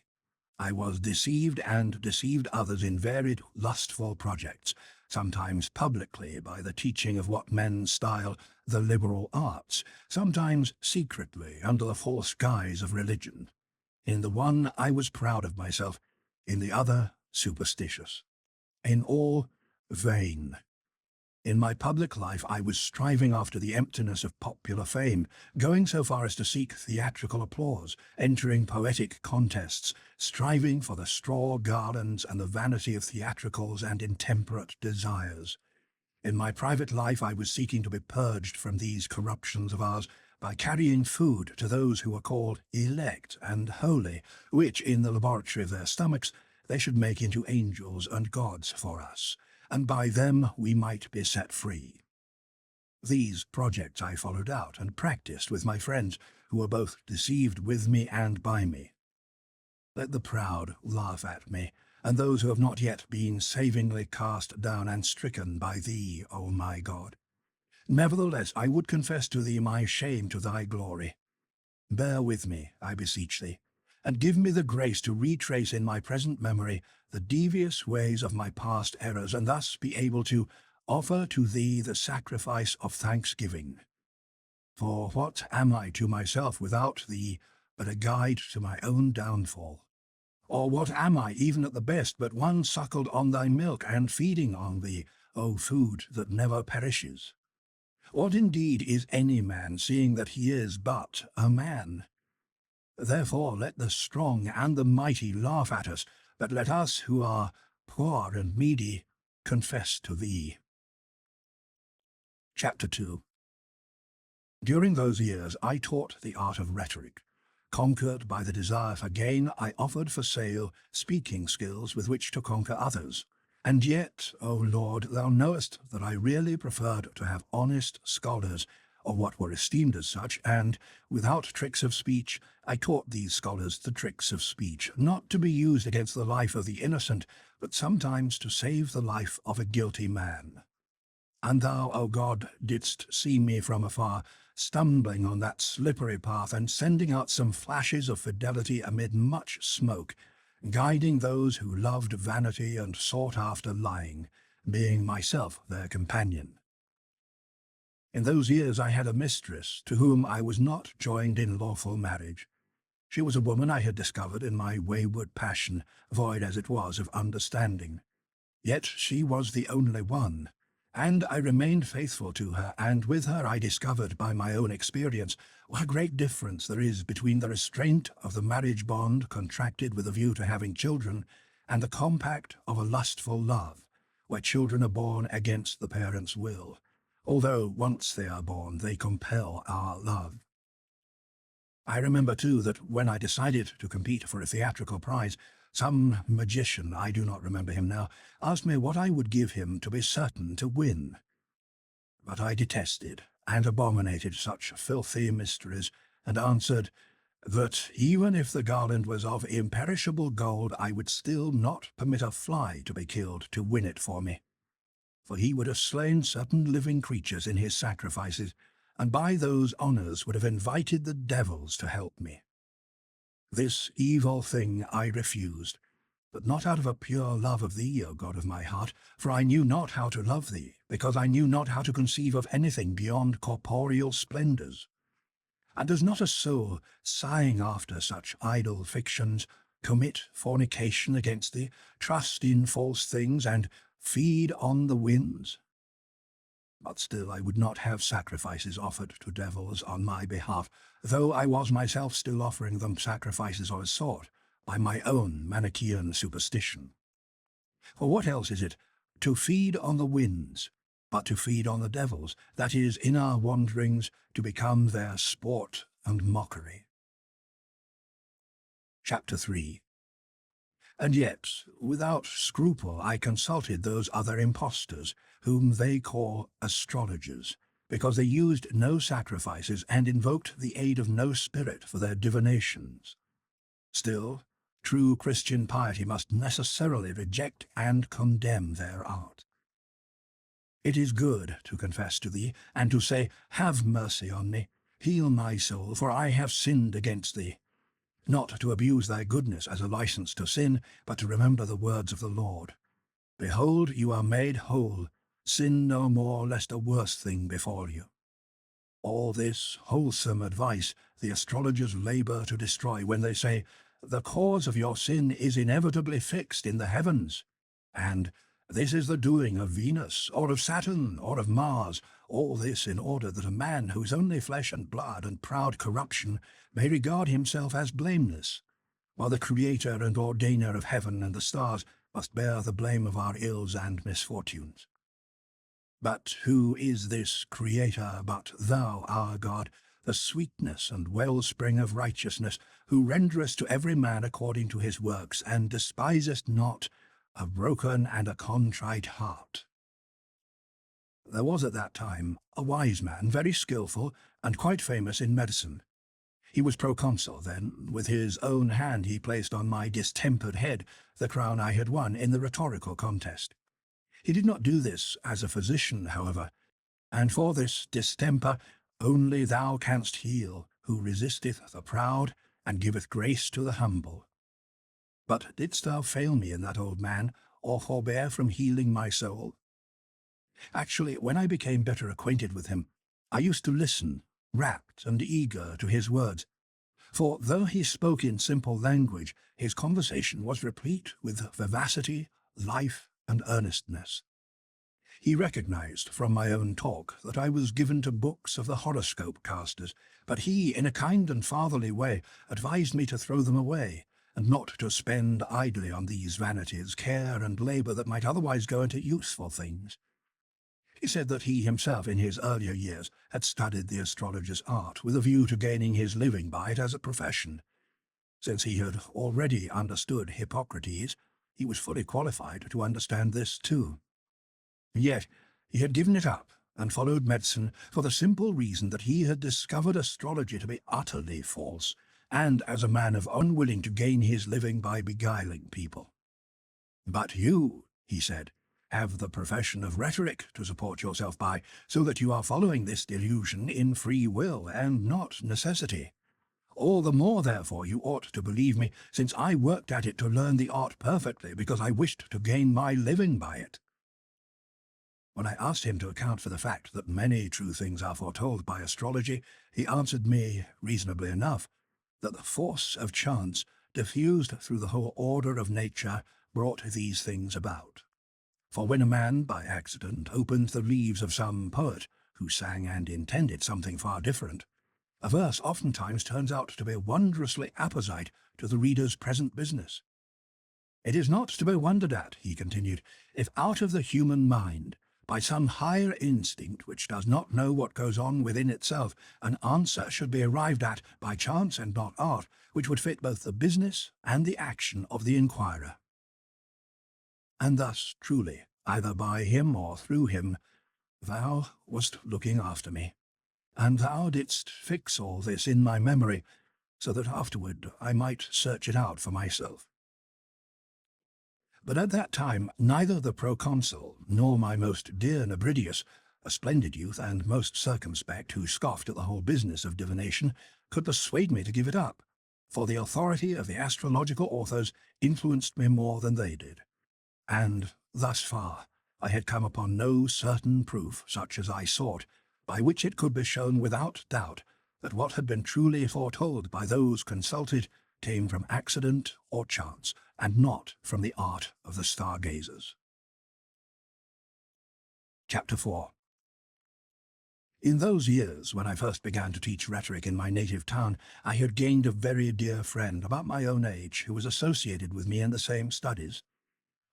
S1: I was deceived and deceived others in varied lustful projects, sometimes publicly by the teaching of what men style the liberal arts, sometimes secretly under the false guise of religion. In the one I was proud of myself, in the other superstitious. In all, vain. In my public life I was striving after the emptiness of popular fame, going so far as to seek theatrical applause, entering poetic contests, striving for the straw garlands and the vanity of theatricals and intemperate desires. In my private life I was seeking to be purged from these corruptions of ours by carrying food to those who were called elect and holy, which in the laboratory of their stomachs they should make into angels and gods for us, and by them we might be set free. These projects I followed out and practiced with my friends, who were both deceived with me and by me. Let the proud laugh at me, and those who have not yet been savingly cast down and stricken by thee, O my God. Nevertheless, I would confess to thee my shame to thy glory. Bear with me, I beseech thee, and give me the grace to retrace in my present memory the devious ways of my past errors, and thus be able to offer to thee the sacrifice of thanksgiving. For what am I to myself without thee but a guide to my own downfall? Or what am I, even at the best, but one suckled on thy milk and feeding on thee, O food that never perishes? What indeed is any man, seeing that he is but a man? Therefore let the strong and the mighty laugh at us, but let us who are poor and needy confess to thee. Chapter 2. During those years I taught the art of rhetoric. Conquered by the desire for gain, I offered for sale speaking skills with which to conquer others. And yet, O Lord, thou knowest that I really preferred to have honest scholars, or what were esteemed as such, and, without tricks of speech, I taught these scholars the tricks of speech, not to be used against the life of the innocent, but sometimes to save the life of a guilty man. And thou, O God, didst see me from afar, stumbling on that slippery path and sending out some flashes of fidelity amid much smoke, guiding those who loved vanity and sought after lying, being myself their companion. In those years I had a mistress, to whom I was not joined in lawful marriage. She was a woman I had discovered in my wayward passion, void as it was of understanding. Yet she was the only one, and I remained faithful to her, and with her I discovered by my own experience what a great difference there is between the restraint of the marriage bond contracted with a view to having children, and the compact of a lustful love, where children are born against the parents' will, although once they are born they compel our love. I remember too that when I decided to compete for a theatrical prize, some magician, I do not remember him now, asked me what I would give him to be certain to win. But I detested and abominated such filthy mysteries, and answered that even if the garland was of imperishable gold, I would still not permit a fly to be killed to win it for me. For he would have slain certain living creatures in his sacrifices, and by those honours would have invited the devils to help me. This evil thing I refused, but not out of a pure love of thee, O God of my heart, for I knew not how to love thee, because I knew not how to conceive of anything beyond corporeal splendours. And does not a soul, sighing after such idle fictions, commit fornication against thee, trust in false things, and feed on the winds? But still I would not have sacrifices offered to devils on my behalf, though I was myself still offering them sacrifices of a sort, by my own Manichaean superstition. For what else is it to feed on the winds, but to feed on the devils, that is, in our wanderings, to become their sport and mockery? Chapter 3. And yet, without scruple, I consulted those other impostors, whom they call astrologers, because they used no sacrifices and invoked the aid of no spirit for their divinations. Still, true Christian piety must necessarily reject and condemn their art. It is good to confess to thee, and to say, Have mercy on me, heal my soul, for I have sinned against thee. Not to abuse thy goodness as a license to sin, but to remember the words of the Lord. Behold, you are made whole. Sin no more, lest a worse thing befall you. All this wholesome advice the astrologers labour to destroy when they say, The cause of your sin is inevitably fixed in the heavens, and this is the doing of Venus, or of Saturn, or of Mars, all this in order that a man who is only flesh and blood and proud corruption may regard himself as blameless, while the Creator and Ordainer of heaven and the stars must bear the blame of our ills and misfortunes. But who is this Creator but thou, our God, the sweetness and wellspring of righteousness, who renderest to every man according to his works, and despisest not a broken and a contrite heart? There was at that time a wise man, very skilful, and quite famous in medicine. He was proconsul then. With his own hand he placed on my distempered head the crown I had won in the rhetorical contest. He did not do this as a physician, however, and for this distemper only thou canst heal, who resisteth the proud, and giveth grace to the humble. But didst thou fail me in that old man, or forbear from healing my soul? Actually, when I became better acquainted with him, I used to listen, rapt and eager, to his words, for though he spoke in simple language, his conversation was replete with vivacity, life, and earnestness. He recognized from my own talk that I was given to books of the horoscope casters, but he, in a kind and fatherly way, advised me to throw them away, and not to spend idly on these vanities care and labour that might otherwise go into useful things. He said that he himself in his earlier years had studied the astrologer's art with a view to gaining his living by it as a profession. Since he had already understood Hippocrates, he was fully qualified to understand this too. Yet he had given it up and followed medicine for the simple reason that he had discovered astrology to be utterly false, and as a man of unwilling to gain his living by beguiling people. But you, he said, have the profession of rhetoric to support yourself by, so that you are following this delusion in free will and not necessity. All the more, therefore, you ought to believe me, since I worked at it to learn the art perfectly because I wished to gain my living by it. When I asked him to account for the fact that many true things are foretold by astrology, he answered me, reasonably enough, that the force of chance, diffused through the whole order of nature, brought these things about. For when a man, by accident, opens the leaves of some poet, who sang and intended something far different, a verse oftentimes turns out to be wondrously apposite to the reader's present business. It is not to be wondered at, he continued, if out of the human mind, by some higher instinct which does not know what goes on within itself, an answer should be arrived at by chance and not art, which would fit both the business and the action of the inquirer. And thus, truly, either by him or through him, thou wast looking after me, and thou didst fix all this in my memory, so that afterward I might search it out for myself. But at that time neither the proconsul nor my most dear Nebridius, a splendid youth and most circumspect, who scoffed at the whole business of divination, could persuade me to give it up, for the authority of the astrological authors influenced me more than they did. And thus far I had come upon no certain proof, such as I sought, by which it could be shown without doubt that what had been truly foretold by those consulted came from accident or chance, and not from the art of the stargazers. Chapter 4. In those years, when I first began to teach rhetoric in my native town, I had gained a very dear friend about my own age who was associated with me in the same studies.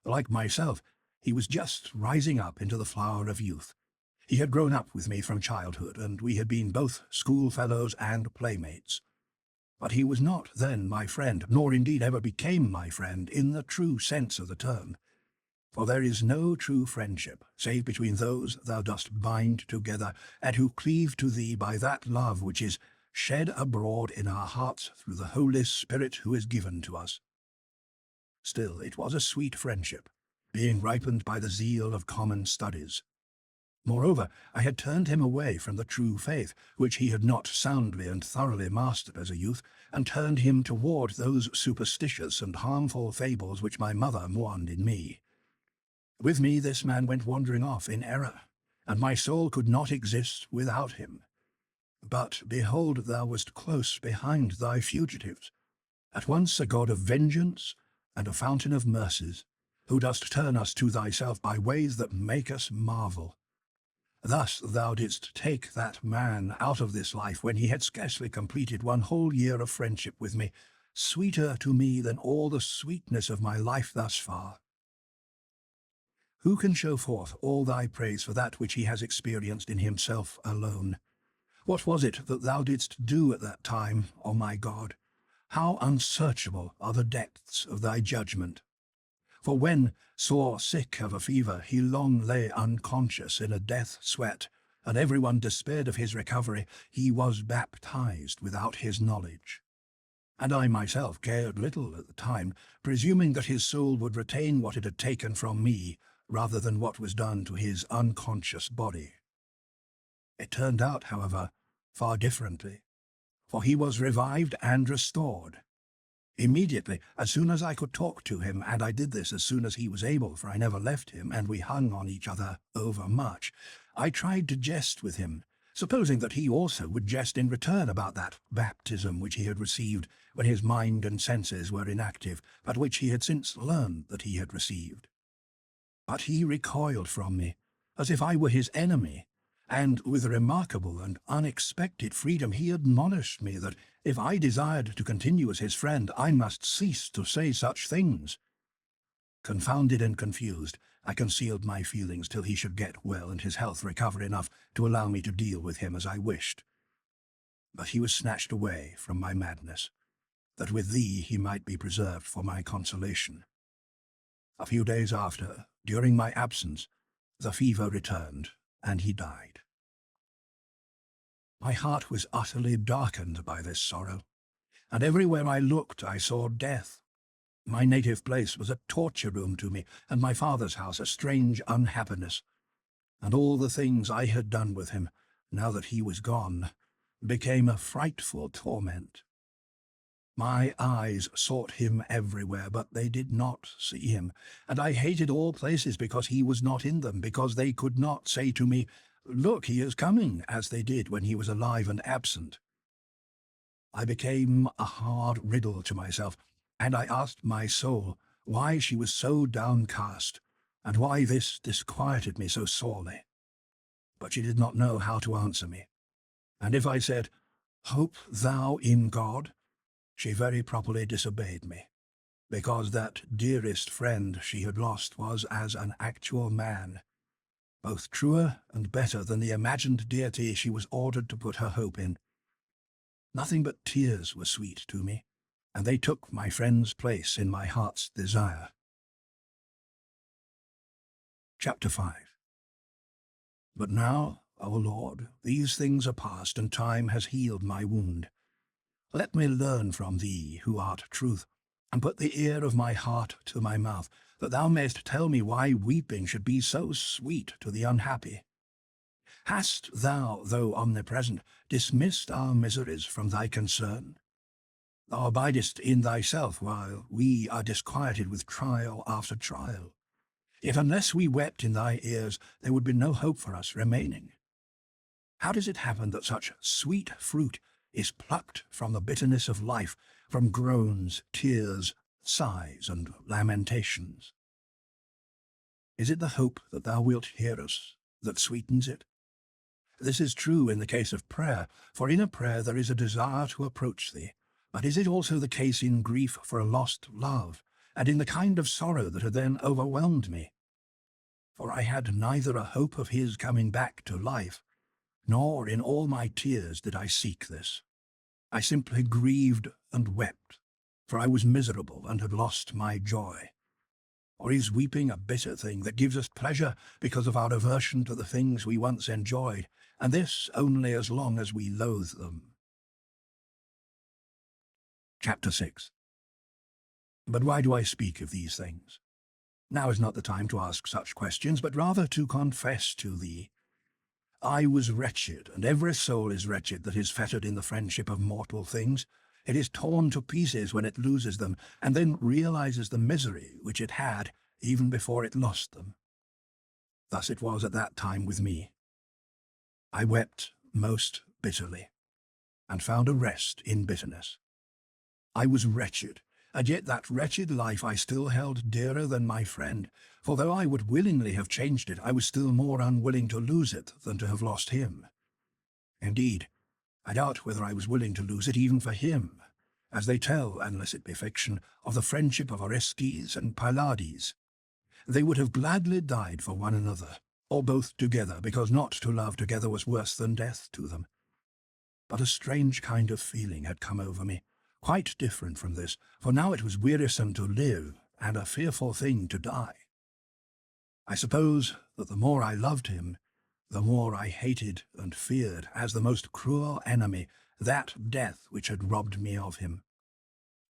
S1: Like myself, he was just rising up into the flower of youth. He had grown up with me from childhood, and we had been both schoolfellows and playmates. But he was not then my friend, nor indeed ever became my friend in the true sense of the term. For there is no true friendship, save between those thou dost bind together, and who cleave to thee by that love which is shed abroad in our hearts through the Holy Spirit who is given to us. Still, it was a sweet friendship, being ripened by the zeal of common studies. Moreover, I had turned him away from the true faith, which he had not soundly and thoroughly mastered as a youth, and turned him toward those superstitious and harmful fables which my mother mourned in me. With me this man went wandering off in error, and my soul could not exist without him. But behold, thou wast close behind thy fugitives, at once a God of vengeance and a fountain of mercies, who dost turn us to thyself by ways that make us marvel. Thus thou didst take that man out of this life when he had scarcely completed 1 whole year of friendship with me, sweeter to me than all the sweetness of my life thus far. Who can show forth all thy praise for that which he has experienced in himself alone? What was it that thou didst do at that time, O my God? How unsearchable are the depths of thy judgment! For when, sore sick of a fever, he long lay unconscious in a death sweat, and everyone despaired of his recovery, he was baptized without his knowledge. And I myself cared little at the time, presuming that his soul would retain what it had taken from me, rather than what was done to his unconscious body. It turned out, however, far differently. for he was revived and restored. Immediately, as soon as I could talk to him, and I did this as soon as he was able, for I never left him, and we hung on each other overmuch, I tried to jest with him, supposing that he also would jest in return about that baptism which he had received when his mind and senses were inactive, but which he had since learned that he had received. But he recoiled from me, as if I were his enemy, and with remarkable and unexpected freedom he admonished me that if I desired to continue as his friend, I must cease to say such things. Confounded and confused, I concealed my feelings till he should get well and his health recover enough to allow me to deal with him as I wished. But he was snatched away from my madness, that with thee he might be preserved for my consolation. A few days after, during my absence, the fever returned, and he died. My heart was utterly darkened by this sorrow, and everywhere I looked I saw death. My native place was a torture room to me, and my father's house a strange unhappiness, and all the things I had done with him, now that he was gone, became a frightful torment. My eyes sought him everywhere, but they did not see him, and I hated all places because he was not in them, because they could not say to me, "Look, he is coming," as they did when he was alive and absent. I became a hard riddle to myself, and I asked my soul why she was so downcast, and why this disquieted me so sorely. But she did not know how to answer me, and if I said, "Hope thou in God," she very properly disobeyed me, because that dearest friend she had lost was as an actual man, both truer and better than the imagined deity she was ordered to put her hope in. Nothing but tears were sweet to me, and they took my friend's place in my heart's desire. Chapter 5. But now, O Lord, these things are past, and time has healed my wound. Let me learn from thee, who art truth, and put the ear of my heart to my mouth, that thou mayst tell me why weeping should be so sweet to the unhappy. Hast thou, though omnipresent, dismissed our miseries from thy concern? Thou abidest in thyself, while we are disquieted with trial after trial. Yet unless we wept in thy ears, there would be no hope for us remaining. How does it happen that such sweet fruit is plucked from the bitterness of life, from groans, tears, sighs, and lamentations? Is it the hope that thou wilt hear us that sweetens it? This is true in the case of prayer, for in a prayer there is a desire to approach thee. But is it also the case in grief for a lost love, and in the kind of sorrow that had then overwhelmed me? For I had neither a hope of his coming back to life, nor in all my tears did I seek this. I simply grieved and wept, for I was miserable and had lost my joy. Or is weeping a bitter thing that gives us pleasure because of our aversion to the things we once enjoyed, and this only as long as we loathe them? Chapter 6. But why do I speak of these things? Now is not the time to ask such questions, but rather to confess to thee. I was wretched, and every soul is wretched that is fettered in the friendship of mortal things. It is torn to pieces when it loses them, and then realizes the misery which it had even before it lost them. Thus it was at that time with me. I wept most bitterly, and found a rest in bitterness. I was wretched, and yet that wretched life I still held dearer than my friend, for though I would willingly have changed it, I was still more unwilling to lose it than to have lost him. Indeed, I doubt whether I was willing to lose it even for him, as they tell, unless it be fiction, of the friendship of Orestes and Pylades. They would have gladly died for one another, or both together, because not to love together was worse than death to them. But a strange kind of feeling had come over me, quite different from this, for now it was wearisome to live, and a fearful thing to die. I suppose that the more I loved him, the more I hated and feared, as the most cruel enemy, that death which had robbed me of him.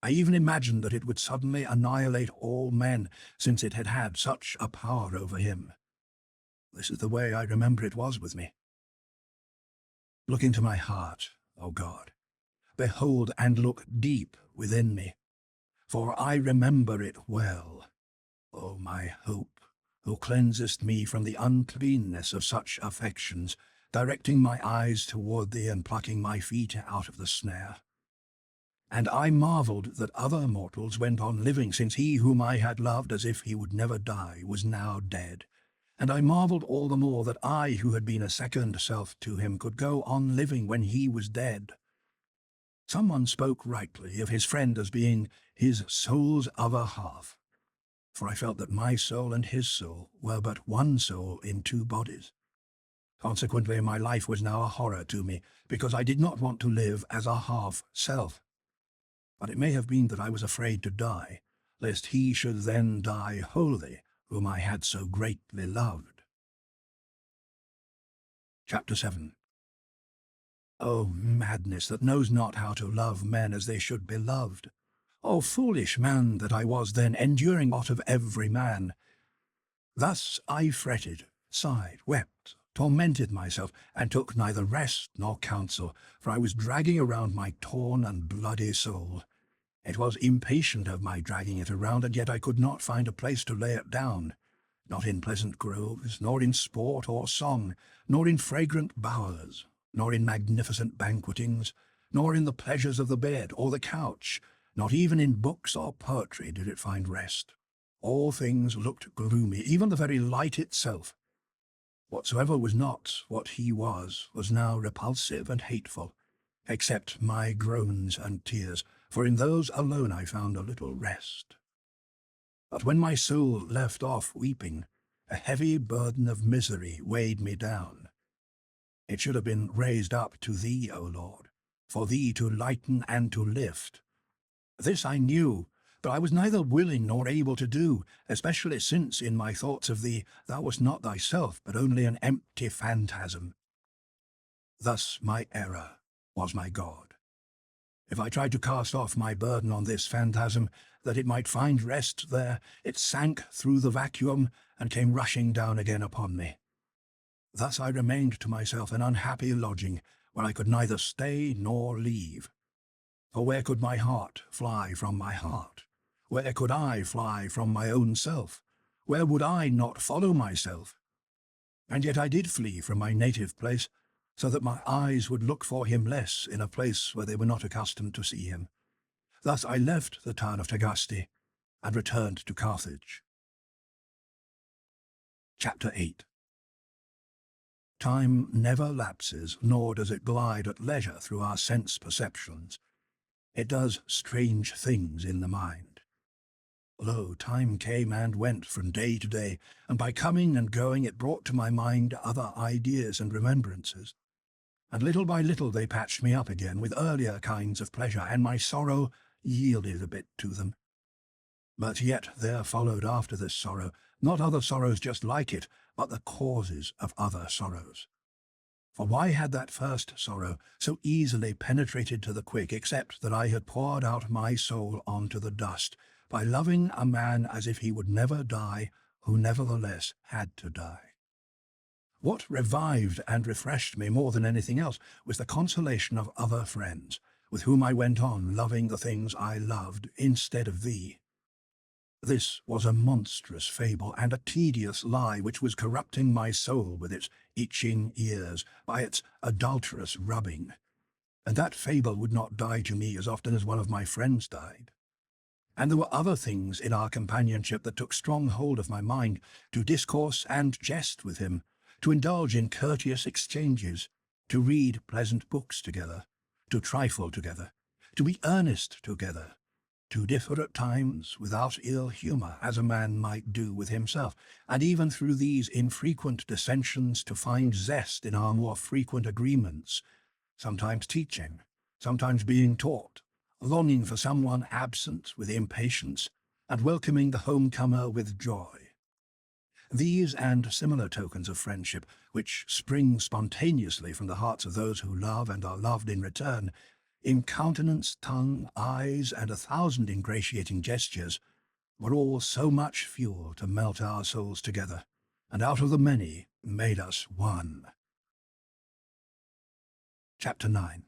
S1: I even imagined that it would suddenly annihilate all men, since it had had such a power over him. This is the way I remember it was with me. Look into my heart, O God. behold and look deep within me, for I remember it well. O my hope, who cleansest me from the uncleanness of such affections, directing my eyes toward thee and plucking my feet out of the snare. And I marvelled that other mortals went on living, since he whom I had loved as if he would never die was now dead. And I marvelled all the more that I, who had been a second self to him, could go on living when he was dead. Someone spoke rightly of his friend as being his soul's other half, for I felt that my soul and his soul were but one soul in two bodies. Consequently, my life was now a horror to me, because I did not want to live as a half-self. But it may have been that I was afraid to die, lest he should then die wholly, whom I had so greatly loved. Chapter 7. O madness that knows not how to love men as they should be loved! O foolish man that I was then, enduring aught of every man! Thus I fretted, sighed, wept, tormented myself, and took neither rest nor counsel, for I was dragging around my torn and bloody soul. It was impatient of my dragging it around, and yet I could not find a place to lay it down, not in pleasant groves, nor in sport or song, nor in fragrant bowers, nor in magnificent banquetings, nor in the pleasures of the bed or the couch, not even in books or poetry did it find rest. All things looked gloomy, even the very light itself. Whatsoever was not what he was now repulsive and hateful, except my groans and tears, for in those alone I found a little rest. But when my soul left off weeping, a heavy burden of misery weighed me down. It should have been raised up to thee, O Lord, for thee to lighten and to lift. This I knew, but I was neither willing nor able to do, especially since in my thoughts of thee thou wast not thyself, but only an empty phantasm. Thus my error was my God. If I tried to cast off my burden on this phantasm, that it might find rest there, it sank through the vacuum and came rushing down again upon me. Thus I remained to myself an unhappy lodging, where I could neither stay nor leave. For where could my heart fly from my heart? Where could I fly from my own self? Where would I not follow myself? And yet I did flee from my native place, so that my eyes would look for him less in a place where they were not accustomed to see him. Thus I left the town of Tagaste and returned to Carthage. Chapter 8. Time never lapses, nor does it glide at leisure through our sense perceptions. It does strange things in the mind. Lo, time came and went from day to day, and by coming and going it brought to my mind other ideas and remembrances. And little by little they patched me up again with earlier kinds of pleasure, and my sorrow yielded a bit to them. But yet there followed after this sorrow not other sorrows just like it, but the causes of other sorrows. For why had that first sorrow so easily penetrated to the quick, except that I had poured out my soul onto the dust, by loving a man as if he would never die, who nevertheless had to die? What revived and refreshed me more than anything else was the consolation of other friends, with whom I went on loving the things I loved instead of thee. This was a monstrous fable and a tedious lie which was corrupting my soul with its itching ears, by its adulterous rubbing. And that fable would not die to me as often as one of my friends died. And there were other things in our companionship that took strong hold of my mind, to discourse and jest with him, to indulge in courteous exchanges, to read pleasant books together, to trifle together, to be earnest together, to differ at times without ill humour, as a man might do with himself, and even through these infrequent dissensions to find zest in our more frequent agreements, sometimes teaching, sometimes being taught, longing for someone absent with impatience, and welcoming the homecomer with joy. These and similar tokens of friendship, which spring spontaneously from the hearts of those who love and are loved in return, in countenance, tongue, eyes, and 1,000 ingratiating gestures, were all so much fuel to melt our souls together, and out of the many made us one. Chapter 9.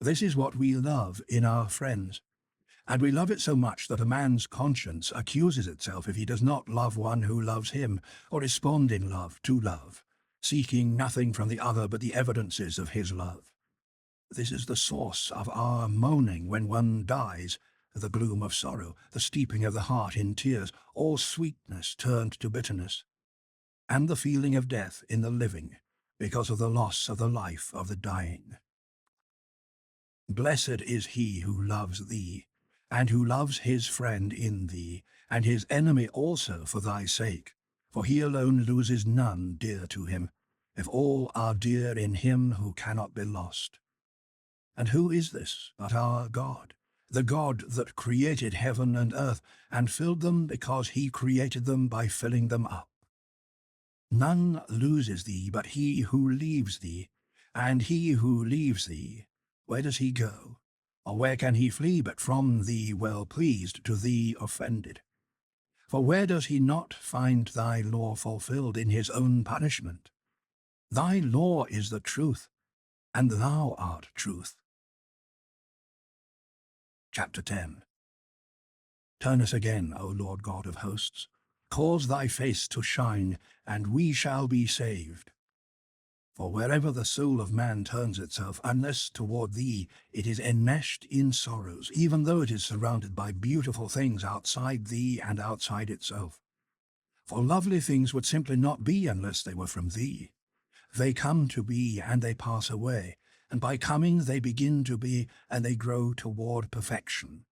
S1: This is what we love in our friends, and we love it so much that a man's conscience accuses itself if he does not love one who loves him, or respond in love to love, seeking nothing from the other but the evidences of his love. This is the source of our moaning when one dies, the gloom of sorrow, the steeping of the heart in tears, all sweetness turned to bitterness, and the feeling of death in the living, because of the loss of the life of the dying. Blessed is he who loves thee, and who loves his friend in thee, and his enemy also for thy sake, for he alone loses none dear to him, if all are dear in him who cannot be lost. And who is this but our God, the God that created heaven and earth, and filled them because he created them by filling them up? None loses thee but he who leaves thee, and he who leaves thee, where does he go? Or where can he flee but from thee well pleased, to thee offended? For where does he not find thy law fulfilled in his own punishment? Thy law is the truth, and thou art truth. Chapter 10. Turn us again, O Lord God of hosts. Cause thy face to shine, and we shall be saved. For wherever the soul of man turns itself, unless toward thee, it is enmeshed in sorrows, even though it is surrounded by beautiful things outside thee and outside itself. For lovely things would simply not be unless they were from thee. They come to be and they pass away, and by coming they begin to be, and they grow toward perfection.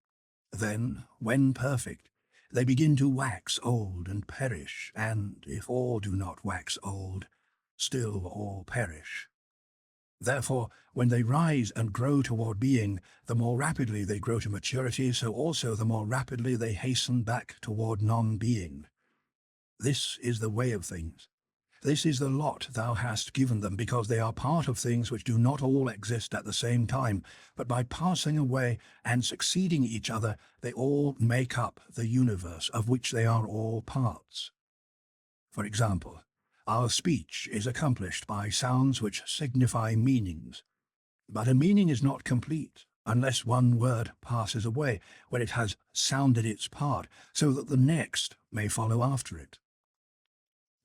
S1: Then, when perfect, they begin to wax old and perish, and if all do not wax old, still all perish. Therefore, when they rise and grow toward being, the more rapidly they grow to maturity, so also the more rapidly they hasten back toward non-being. This is the way of things. This is the lot thou hast given them, because they are part of things which do not all exist at the same time, but by passing away and succeeding each other, they all make up the universe, of which they are all parts. For example, our speech is accomplished by sounds which signify meanings, but a meaning is not complete unless one word passes away when it has sounded its part, so that the next may follow after it.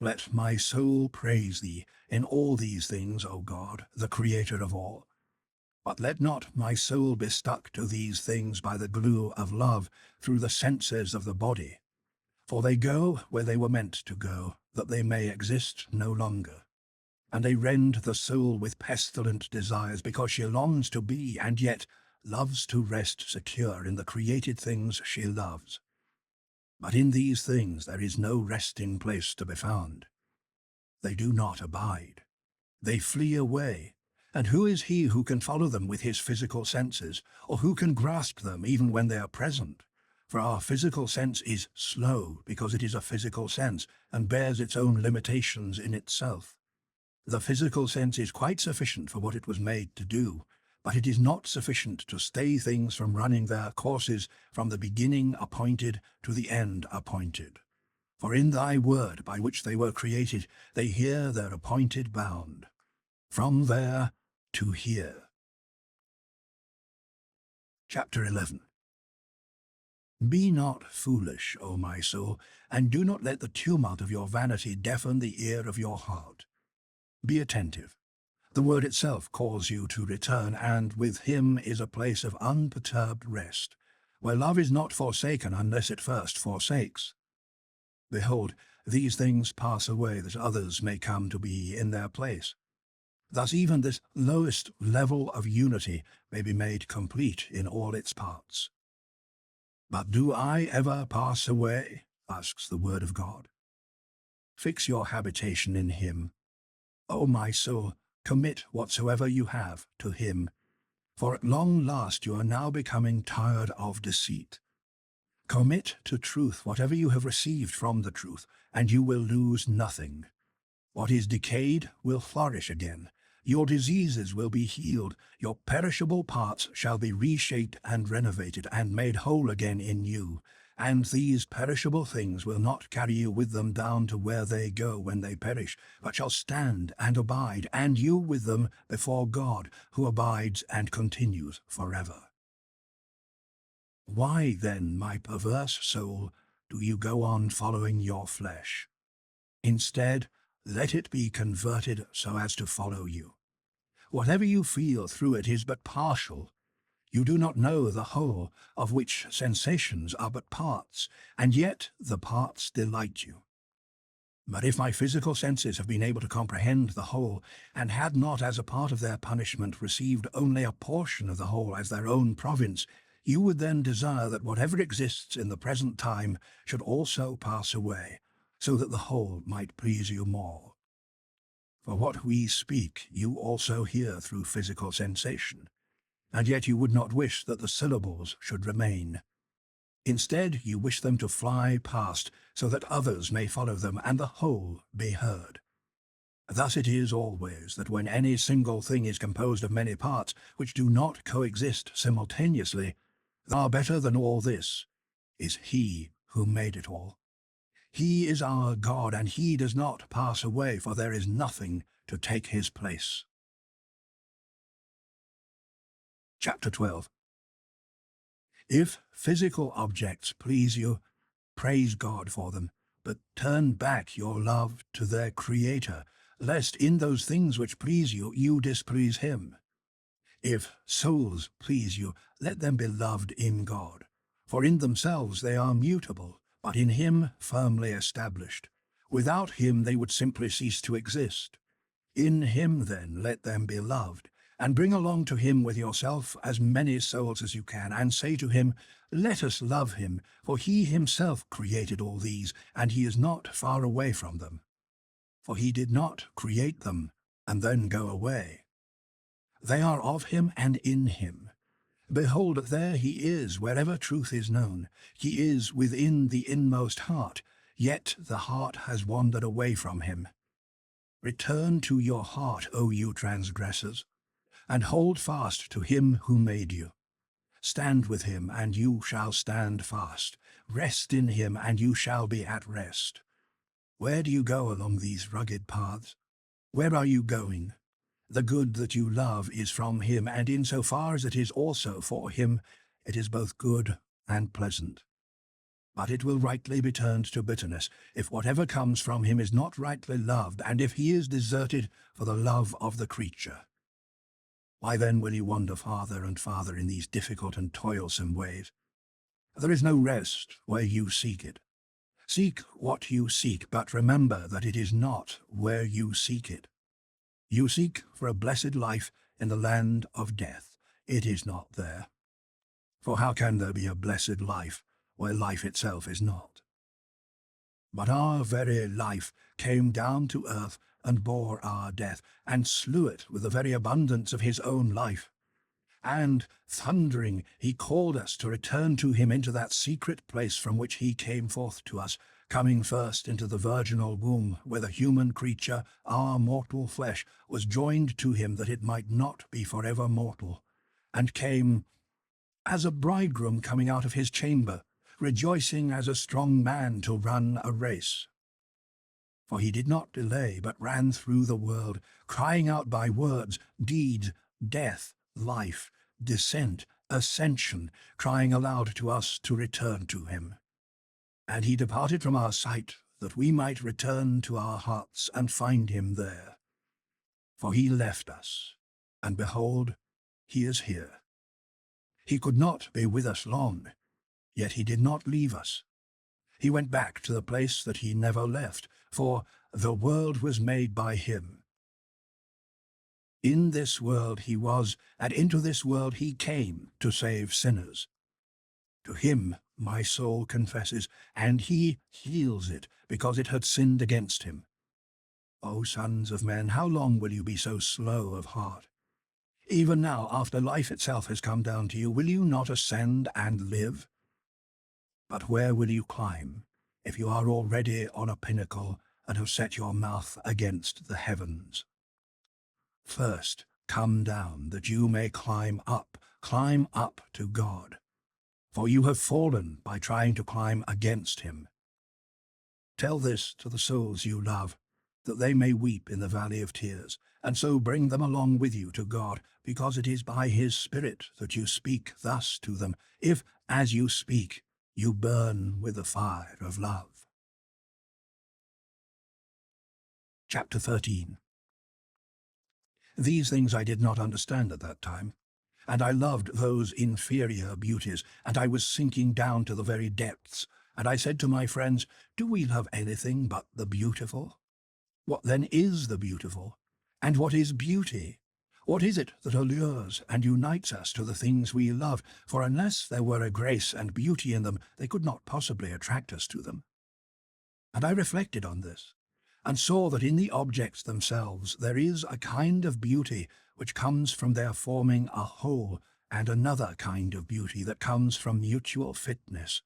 S1: Let my soul praise thee in all these things, O God, the Creator of all. But let not my soul be stuck to these things by the glue of love through the senses of the body, for they go where they were meant to go, that they may exist no longer. And they rend the soul with pestilent desires, because she longs to be, and yet loves to rest secure in the created things she loves. But in these things there is no resting place to be found. They do not abide. They flee away. And who is he who can follow them with his physical senses, or who can grasp them even when they are present? For our physical sense is slow, because it is a physical sense, and bears its own limitations in itself. The physical sense is quite sufficient for what it was made to do, but it is not sufficient to stay things from running their courses from the beginning appointed to the end appointed. For in thy word by which they were created, they hear their appointed bound. From there to here. Chapter 11. Be not foolish, O my soul, and do not let the tumult of your vanity deafen the ear of your heart. Be attentive. The word itself calls you to return, and with him is a place of unperturbed rest, where love is not forsaken unless it first forsakes. Behold, these things pass away, that others may come to be in their place. Thus even this lowest level of unity may be made complete in all its parts. But do I ever pass away? Asks the word of God. Fix your habitation in him. O my soul, commit whatsoever you have to him, for at long last you are now becoming tired of deceit. Commit to truth whatever you have received from the truth, and you will lose nothing. What is decayed will flourish again. Your diseases will be healed. Your perishable parts shall be reshaped and renovated and made whole again in you. And these perishable things will not carry you with them down to where they go when they perish, but shall stand and abide, and you with them before God, who abides and continues forever. Why then, my perverse soul, do you go on following your flesh? Instead, let it be converted so as to follow you. Whatever you feel through it is but partial. You do not know the whole, of which sensations are but parts, and yet the parts delight you. But if my physical senses have been able to comprehend the whole, and had not as a part of their punishment received only a portion of the whole as their own province, you would then desire that whatever exists in the present time should also pass away, so that the whole might please you more. For what we speak you also hear through physical sensation, and yet you would not wish that the syllables should remain. Instead, you wish them to fly past, so that others may follow them, and the whole be heard. Thus it is always that when any single thing is composed of many parts, which do not coexist simultaneously, far better than all this is He who made it all. He is our God, and He does not pass away, for there is nothing to take His place. Chapter 12. If physical objects please you, praise God for them, but turn back your love to their Creator, lest in those things which please you, you displease Him. If souls please you, let them be loved in God, for in themselves they are mutable, but in Him firmly established. Without Him they would simply cease to exist. In Him then let them be loved, and bring along to Him with yourself as many souls as you can, and say to Him, let us love Him, for He Himself created all these, and He is not far away from them. For He did not create them, and then go away. They are of Him and in Him. Behold, there He is wherever truth is known. He is within the inmost heart, yet the heart has wandered away from Him. Return to your heart, O you transgressors, and hold fast to Him who made you. Stand with Him, and you shall stand fast. Rest in Him, and you shall be at rest. Where do you go along these rugged paths? Where are you going? The good that you love is from Him, and in so far as it is also for Him, it is both good and pleasant. But it will rightly be turned to bitterness if whatever comes from Him is not rightly loved, and if He is deserted for the love of the creature. Why then will you wander farther and farther in these difficult and toilsome ways? There is no rest where you seek it. Seek what you seek, but remember that it is not where you seek it. You seek for a blessed life in the land of death. It is not there. For how can there be a blessed life where life itself is not? But our very life came down to earth and bore our death, and slew it with the very abundance of His own life. And, thundering, He called us to return to Him into that secret place from which He came forth to us, coming first into the virginal womb, where the human creature, our mortal flesh, was joined to Him that it might not be forever mortal, and came as a bridegroom coming out of his chamber, rejoicing as a strong man to run a race. For He did not delay, but ran through the world, crying out by words, deeds, death, life, descent, ascension, crying aloud to us to return to Him. And He departed from our sight, that we might return to our hearts and find Him there. For He left us, and behold, He is here. He could not be with us long, yet He did not leave us. He went back to the place that He never left, for the world was made by Him. In this world He was, and into this world He came to save sinners. To Him my soul confesses, and He heals it, because it had sinned against Him. O sons of men, how long will you be so slow of heart? Even now, after life itself has come down to you, will you not ascend and live? But where will you climb, if you are already on a pinnacle and have set your mouth against the heavens? First, come down, that you may climb up to God. for you have fallen by trying to climb against him. Tell this to the souls you love, that they may weep in the valley of tears, and so bring them along with you to God, because it is by his Spirit that you speak thus to them, if, as you speak, you burn with the fire of love. Chapter 13. These things I did not understand at that time, and I loved those inferior beauties, and I was sinking down to the very depths, and I said to my friends, do we love anything but the beautiful? What then is the beautiful? And what is beauty? What is it that allures and unites us to the things we love? For unless there were a grace and beauty in them, they could not possibly attract us to them. And I reflected on this, and saw that in the objects themselves there is a kind of beauty which comes from their forming a whole, and another kind of beauty that comes from mutual fitness,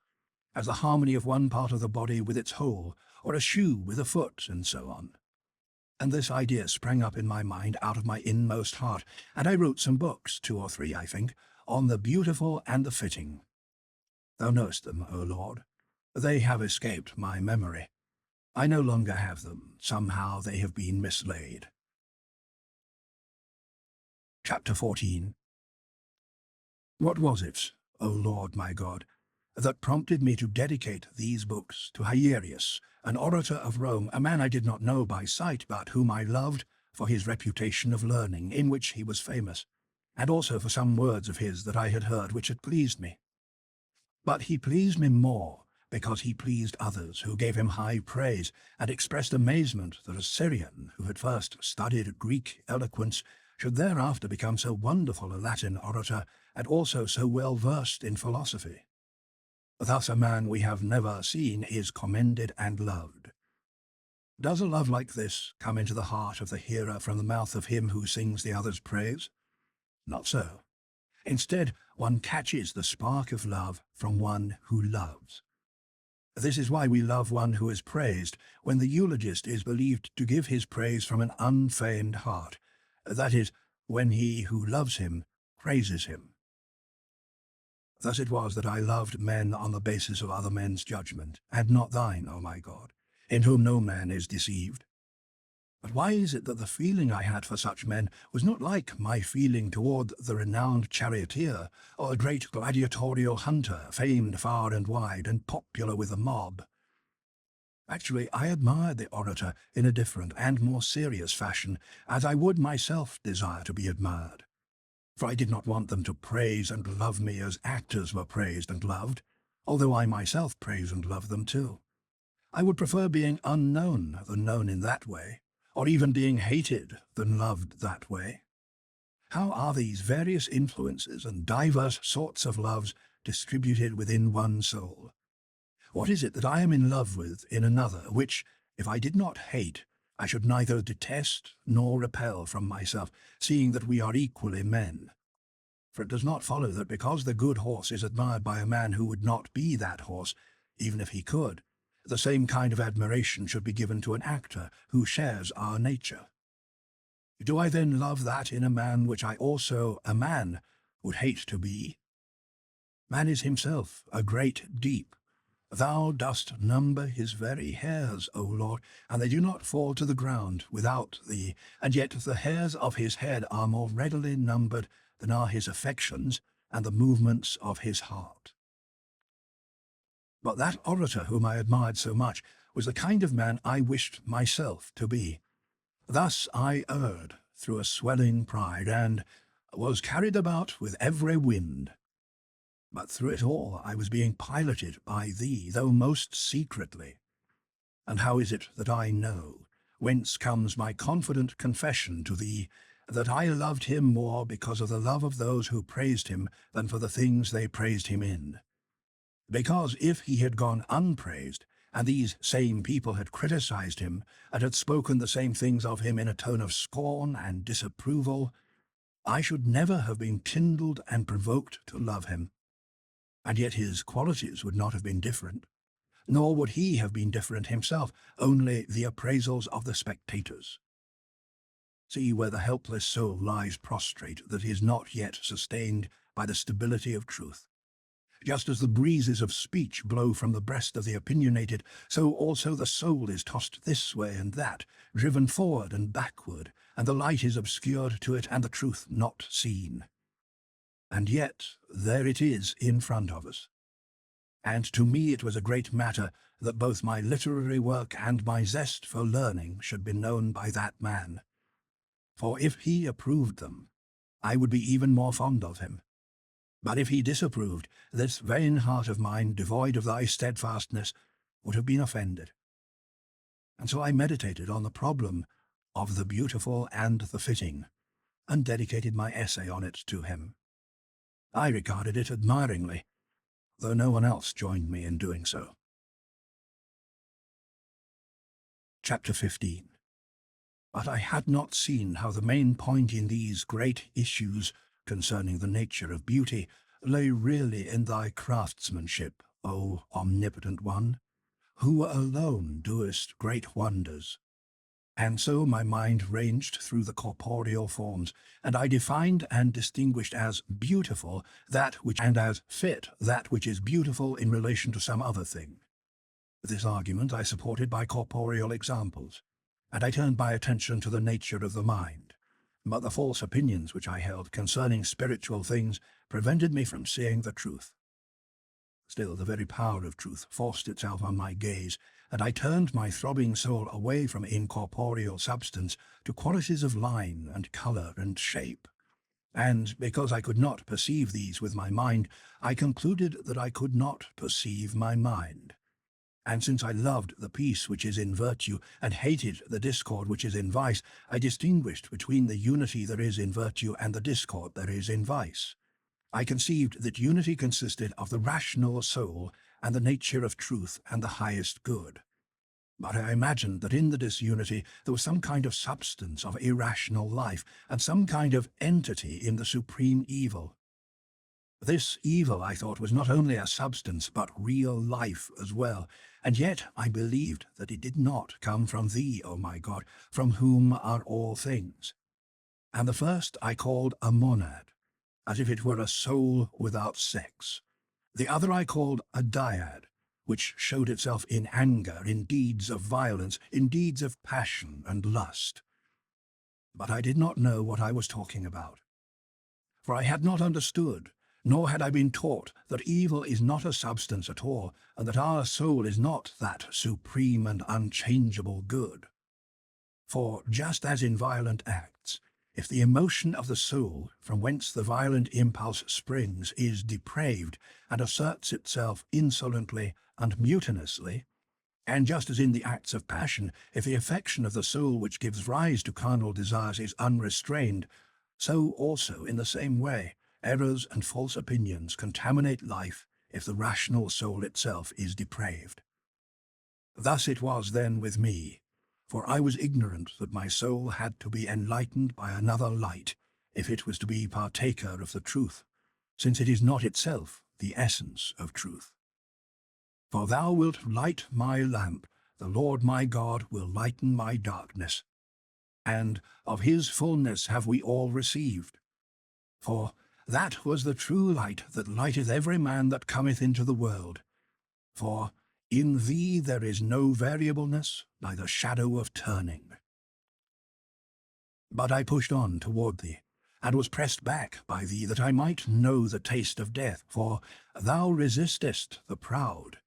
S1: as the harmony of one part of the body with its whole, or a shoe with a foot, and so on. And this idea sprang up in my mind out of my inmost heart, and I wrote some books, 2 or 3, I think, on the beautiful and the fitting. Thou knowest them, O Lord. They have escaped my memory. I no longer have them. Somehow they have been mislaid. Chapter 14. What was it, O Lord my God, that prompted me to dedicate these books to Hierius, an orator of Rome, a man I did not know by sight, but whom I loved for his reputation of learning, in which he was famous, and also for some words of his that I had heard which had pleased me. But he pleased me more because he pleased others, who gave him high praise, and expressed amazement that a Syrian, who had first studied Greek eloquence, should thereafter become so wonderful a Latin orator, and also so well versed in philosophy. Thus a man we have never seen is commended and loved. Does a love like this come into the heart of the hearer from the mouth of him who sings the other's praise? Not so. Instead, one catches the spark of love from one who loves. This is why we love one who is praised, when the eulogist is believed to give his praise from an unfeigned heart, that is, when he who loves him praises him. Thus it was that I loved men on the basis of other men's judgment, and not thine, O my God, in whom no man is deceived. But why is it that the feeling I had for such men was not like my feeling toward the renowned charioteer, or the great gladiatorial hunter, famed far and wide, and popular with the mob? Actually, I admired the orator in a different and more serious fashion, as I would myself desire to be admired. For I did not want them to praise and love me as actors were praised and loved, although I myself praise and love them too. I would prefer being unknown than known in that way, or even being hated than loved that way. How are these various influences and diverse sorts of loves distributed within one soul? What is it that I am in love with in another, which, if I did not hate, I should neither detest nor repel from myself, seeing that we are equally men? For it does not follow that because the good horse is admired by a man who would not be that horse, even if he could, the same kind of admiration should be given to an actor who shares our nature. Do I then love that in a man which I also, a man, would hate to be? Man is himself a great deep. Thou dost number his very hairs, O Lord, and they do not fall to the ground without thee, and yet the hairs of his head are more readily numbered than are his affections and the movements of his heart. But that orator whom I admired so much was the kind of man I wished myself to be. Thus I erred through a swelling pride, and was carried about with every wind. But through it all I was being piloted by thee, though most secretly. And how is it that I know, whence comes my confident confession to thee, that I loved him more because of the love of those who praised him than for the things they praised him in? Because if he had gone unpraised, and these same people had criticized him, and had spoken the same things of him in a tone of scorn and disapproval, I should never have been kindled and provoked to love him. And yet his qualities would not have been different, nor would he have been different himself, only the appraisals of the spectators. See where the helpless soul lies prostrate that is not yet sustained by the stability of truth. Just as the breezes of speech blow from the breast of the opinionated, so also the soul is tossed this way and that, driven forward and backward, and the light is obscured to it and the truth not seen. And yet there it is in front of us. And to me it was a great matter that both my literary work and my zest for learning should be known by that man. For if he approved them, I would be even more fond of him. But if he disapproved, this vain heart of mine, devoid of thy steadfastness, would have been offended. And so I meditated on the problem of the beautiful and the fitting, and dedicated my essay on it to him. I regarded it admiringly, though no one else joined me in doing so. Chapter 15. But I had not seen how the main point in these great issues concerning the nature of beauty lay really in thy craftsmanship, O omnipotent one, who alone doest great wonders. And so my mind ranged through the corporeal forms, and I defined and distinguished as beautiful that which, and as fit that which is beautiful in relation to some other thing. This argument I supported by corporeal examples, and I turned my attention to the nature of the mind. But the false opinions which I held concerning spiritual things prevented me from seeing the truth. Still, the very power of truth forced itself on my gaze, and I turned my throbbing soul away from incorporeal substance to qualities of line and colour and shape. And because I could not perceive these with my mind, I concluded that I could not perceive my mind. And since I loved the peace which is in virtue, and hated the discord which is in vice, I distinguished between the unity there is in virtue and the discord there is in vice. I conceived that unity consisted of the rational soul and the nature of truth and the highest good. But I imagined that in the disunity there was some kind of substance of irrational life, and some kind of entity in the supreme evil. This evil, I thought, was not only a substance, but real life as well, and yet I believed that it did not come from thee, O my God, from whom are all things. And the first I called a monad, as if it were a soul without sex. The other I called a dyad, which showed itself in anger, in deeds of violence, in deeds of passion and lust. But I did not know what I was talking about. For I had not understood, nor had I been taught, that evil is not a substance at all, and that our soul is not that supreme and unchangeable good. For just as in violent acts, if the emotion of the soul, from whence the violent impulse springs, is depraved, and asserts itself insolently and mutinously, and just as in the acts of passion, if the affection of the soul which gives rise to carnal desires is unrestrained, so also in the same way errors and false opinions contaminate life if the rational soul itself is depraved. Thus it was then with me, for I was ignorant that my soul had to be enlightened by another light, if it was to be partaker of the truth, since it is not itself the essence of truth. For thou wilt light my lamp, the Lord my God will lighten my darkness. And of his fullness have we all received. For that was the true light that lighteth every man that cometh into the world. For in thee there is no variableness, neither shadow of turning. But I pushed on toward thee, and was pressed back by thee, that I might know the taste of death, for thou resistest the proud.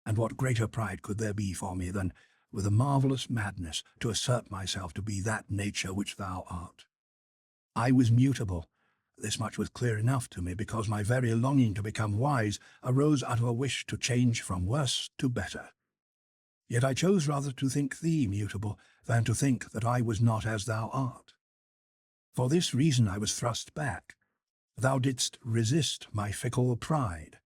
S1: And what greater pride could there be for me than, with a marvellous madness, to assert myself to be that nature which thou art? I was mutable. This much was clear enough to me, because my very longing to become wise arose out of a wish to change from worse to better. Yet I chose rather to think thee mutable than to think that I was not as thou art. For this reason I was thrust back. Thou didst resist my fickle pride.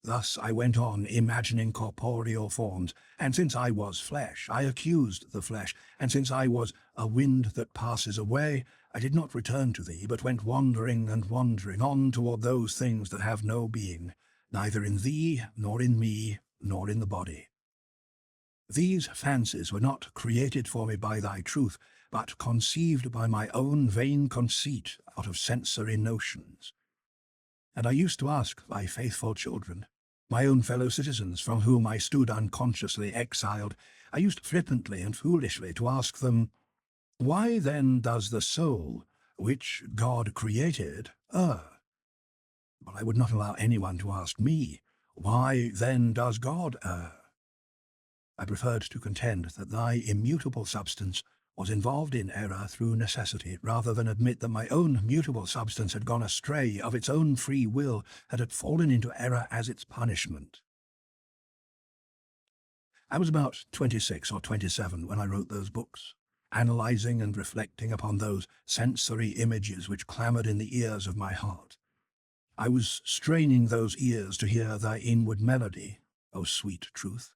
S1: Thus I went on imagining corporeal forms, and since I was flesh, I accused the flesh, and since I was a wind that passes away, I did not return to thee, but went wandering and wandering on toward those things that have no being, neither in thee, nor in me, nor in the body. These fancies were not created for me by thy truth, but conceived by my own vain conceit out of sensory notions. And I used to ask my faithful children, my own fellow citizens from whom I stood unconsciously exiled, I used flippantly and foolishly to ask them, why then does the soul, which God created, err? But I would not allow anyone to ask me, why then does God err? I preferred to contend that thy immutable substance was involved in error through necessity, rather than admit that my own mutable substance had gone astray of its own free will and had fallen into error as its punishment. I was about 26 or 27 when I wrote those books, analyzing and reflecting upon those sensory images which clamoured in the ears of my heart. I was straining those ears to hear thy inward melody, O sweet truth,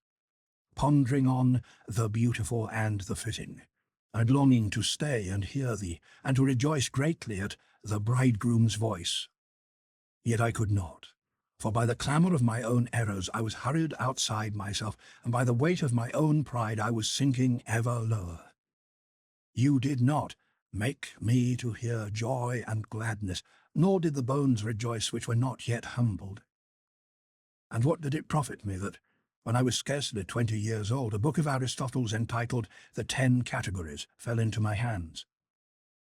S1: pondering on the beautiful and the fitting, and longing to stay and hear thee, and to rejoice greatly at the bridegroom's voice. Yet I could not, for by the clamour of my own errors I was hurried outside myself, and by the weight of my own pride I was sinking ever lower. You did not make me to hear joy and gladness, nor did the bones rejoice which were not yet humbled. And what did it profit me that, when I was scarcely 20 years old, a book of Aristotle's entitled The 10 Categories fell into my hands?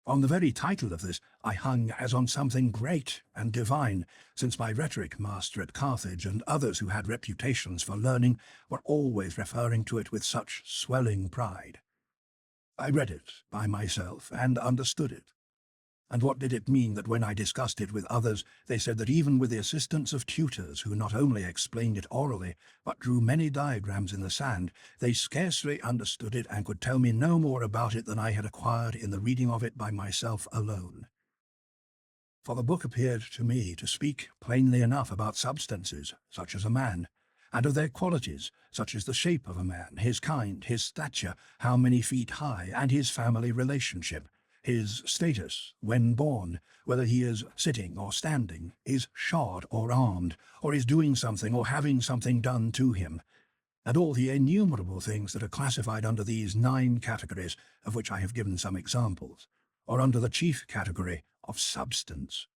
S1: On the very title of this I hung as on something great and divine, since my rhetoric master at Carthage and others who had reputations for learning were always referring to it with such swelling pride. I read it by myself and understood it. And what did it mean that when I discussed it with others, they said that even with the assistance of tutors who not only explained it orally, but drew many diagrams in the sand, they scarcely understood it and could tell me no more about it than I had acquired in the reading of it by myself alone. For the book appeared to me to speak plainly enough about substances, such as a man, and of their qualities, such as the shape of a man, his kind, his stature, how many feet high, and his family relationship, his status when born, whether he is sitting or standing, is shod or armed, or is doing something or having something done to him, and all the innumerable things that are classified under these 9 categories, of which I have given some examples, or under the chief category of substance.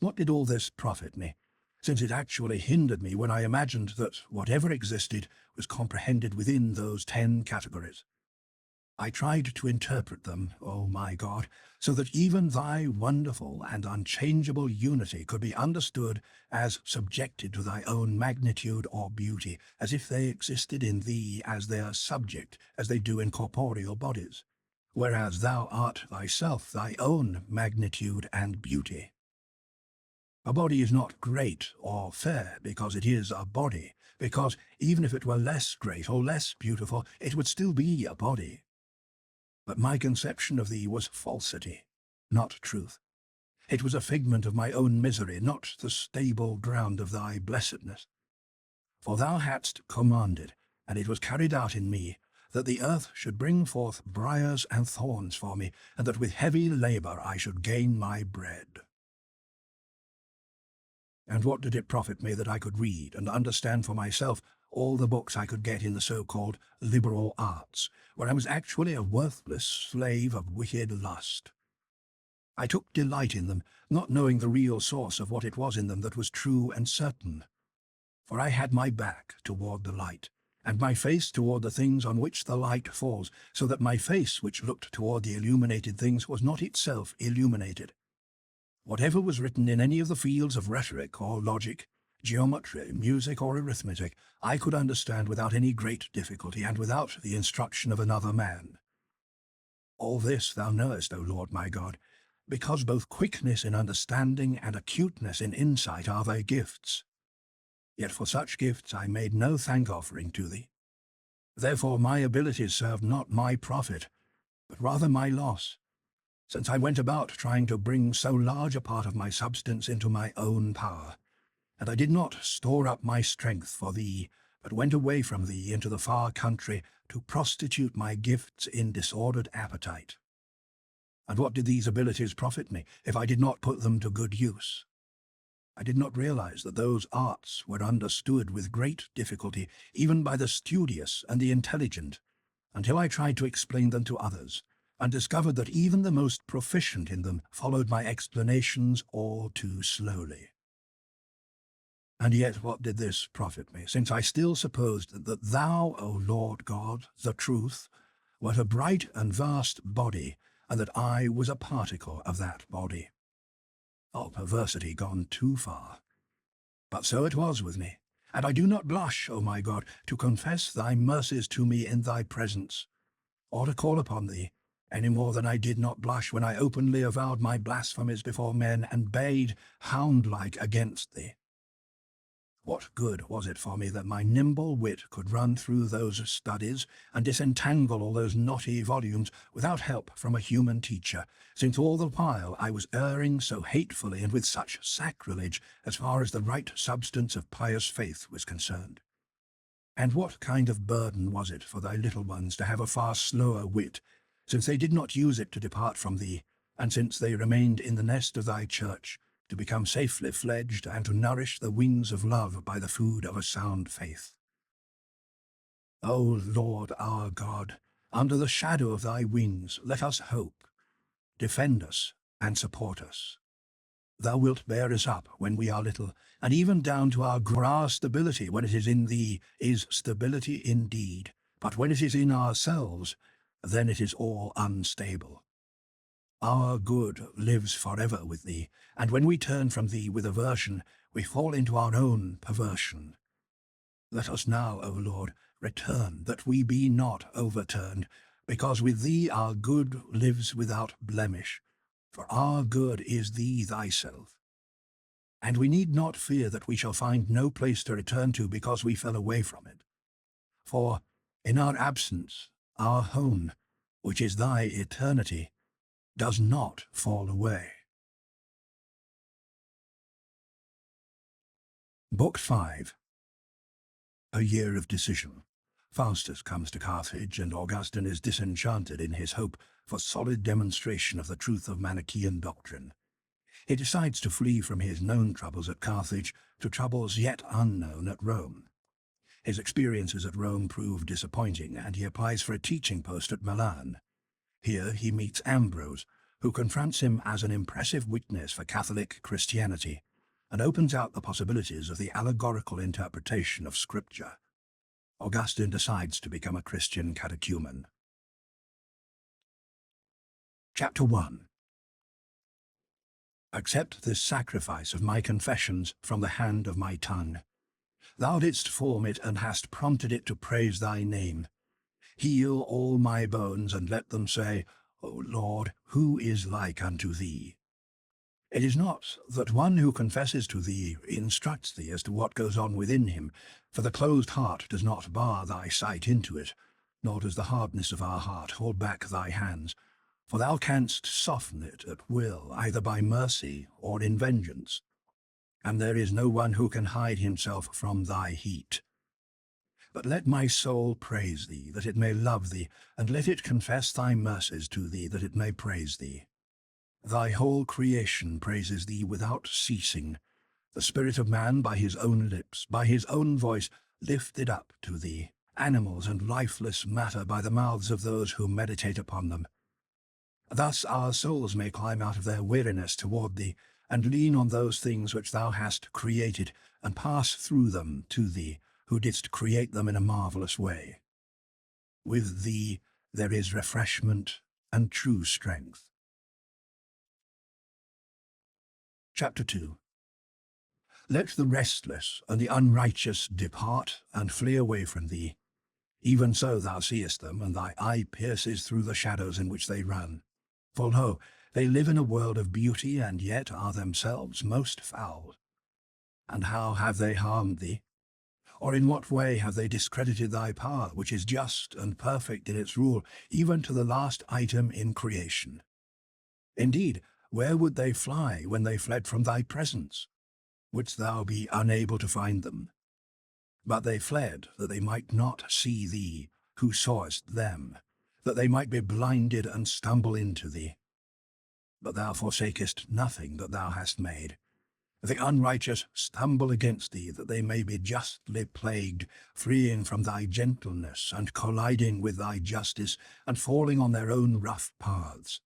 S1: What did all this profit me, since it actually hindered me when I imagined that whatever existed was comprehended within those 10 categories? I tried to interpret them, O my God, so that even thy wonderful and unchangeable unity could be understood as subjected to thy own magnitude or beauty, as if they existed in thee as their subject, as they do in corporeal bodies, whereas thou art thyself thy own magnitude and beauty. A body is not great or fair because it is a body, because even if it were less great or less beautiful, it would still be a body. But my conception of thee was falsity, not truth. It was a figment of my own misery, not the stable ground of thy blessedness. For thou hadst commanded, and it was carried out in me, that the earth should bring forth briars and thorns for me, and that with heavy labour I should gain my bread. And what did it profit me that I could read and understand for myself all the books I could get in the so-called liberal arts, where I was actually a worthless slave of wicked lust? I took delight in them, not knowing the real source of what it was in them that was true and certain. For I had my back toward the light, and my face toward the things on which the light falls, so that my face which looked toward the illuminated things was not itself illuminated. Whatever was written in any of the fields of rhetoric or logic, geometry, music, or arithmetic, I could understand without any great difficulty and without the instruction of another man. All this thou knowest, O Lord my God, because both quickness in understanding and acuteness in insight are thy gifts. Yet for such gifts I made no thank-offering to thee. Therefore my abilities served not my profit, but rather my loss, since I went about trying to bring so large a part of my substance into my own power, and I did not store up my strength for thee, but went away from thee into the far country to prostitute my gifts in disordered appetite. And what did these abilities profit me, if I did not put them to good use? I did not realize that those arts were understood with great difficulty, even by the studious and the intelligent, until I tried to explain them to others, and discovered that even the most proficient in them followed my explanations all too slowly. And yet what did this profit me, since I still supposed that thou, O Lord God, the truth, wert a bright and vast body, and that I was a particle of that body? Oh, perversity gone too far! But so it was with me, and I do not blush, O my God, to confess thy mercies to me in thy presence, or to call upon thee, any more than I did not blush when I openly avowed my blasphemies before men and bayed hound-like against thee. What good was it for me that my nimble wit could run through those studies and disentangle all those knotty volumes without help from a human teacher, since all the while I was erring so hatefully and with such sacrilege as far as the right substance of pious faith was concerned? And what kind of burden was it for thy little ones to have a far slower wit, since they did not use it to depart from thee, and since they remained in the nest of thy church, to become safely fledged and to nourish the wings of love by the food of a sound faith? O Lord our God, under the shadow of thy wings let us hope. Defend us and support us. Thou wilt bear us up when we are little, and even down to our stability when it is in thee is stability indeed, but when it is in ourselves, then it is all unstable. Our good lives forever with thee, and when we turn from thee with aversion, we fall into our own perversion. Let us now, O Lord, return, that we be not overturned, because with thee our good lives without blemish, for our good is thee thyself. And we need not fear that we shall find no place to return to because we fell away from it. For in our absence, our home, which is thy eternity, does not fall away. Book 5. A Year of Decision. Faustus comes to Carthage, and Augustine is disenchanted in his hope for solid demonstration of the truth of Manichaean doctrine. He decides to flee from his known troubles at Carthage to troubles yet unknown at Rome. His experiences at Rome prove disappointing, and he applies for a teaching post at Milan. Here he meets Ambrose, who confronts him as an impressive witness for Catholic Christianity, and opens out the possibilities of the allegorical interpretation of Scripture. Augustine decides to become a Christian catechumen. Chapter 1. Accept this sacrifice of my confessions from the hand of my tongue. Thou didst form it and hast prompted it to praise thy name. Heal all my bones, and let them say, O Lord, who is like unto thee? It is not that one who confesses to thee instructs thee as to what goes on within him, for the closed heart does not bar thy sight into it, nor does the hardness of our heart hold back thy hands, for thou canst soften it at will, either by mercy or in vengeance, and there is no one who can hide himself from thy heat. But let my soul praise thee, that it may love thee, and let it confess thy mercies to thee, that it may praise thee. Thy whole creation praises thee without ceasing, the spirit of man by his own lips, by his own voice, lifted up to thee, animals and lifeless matter by the mouths of those who meditate upon them. Thus our souls may climb out of their weariness toward thee, and lean on those things which thou hast created, and pass through them to thee, who didst create them in a marvelous way. With thee there is refreshment and true strength. Chapter 2. Let the restless and the unrighteous depart and flee away from thee. Even so thou seest them, and thy eye pierces through the shadows in which they run. For lo, they live in a world of beauty, and yet are themselves most foul. And how have they harmed thee? Or in what way have they discredited thy power, which is just and perfect in its rule, even to the last item in creation? Indeed, where would they fly when they fled from thy presence? Wouldst thou be unable to find them? But they fled, that they might not see thee, who sawest them, that they might be blinded and stumble into thee. But thou forsakest nothing that thou hast made. The unrighteous stumble against thee, that they may be justly plagued, fleeing from thy gentleness, and colliding with thy justice, and falling on their own rough paths.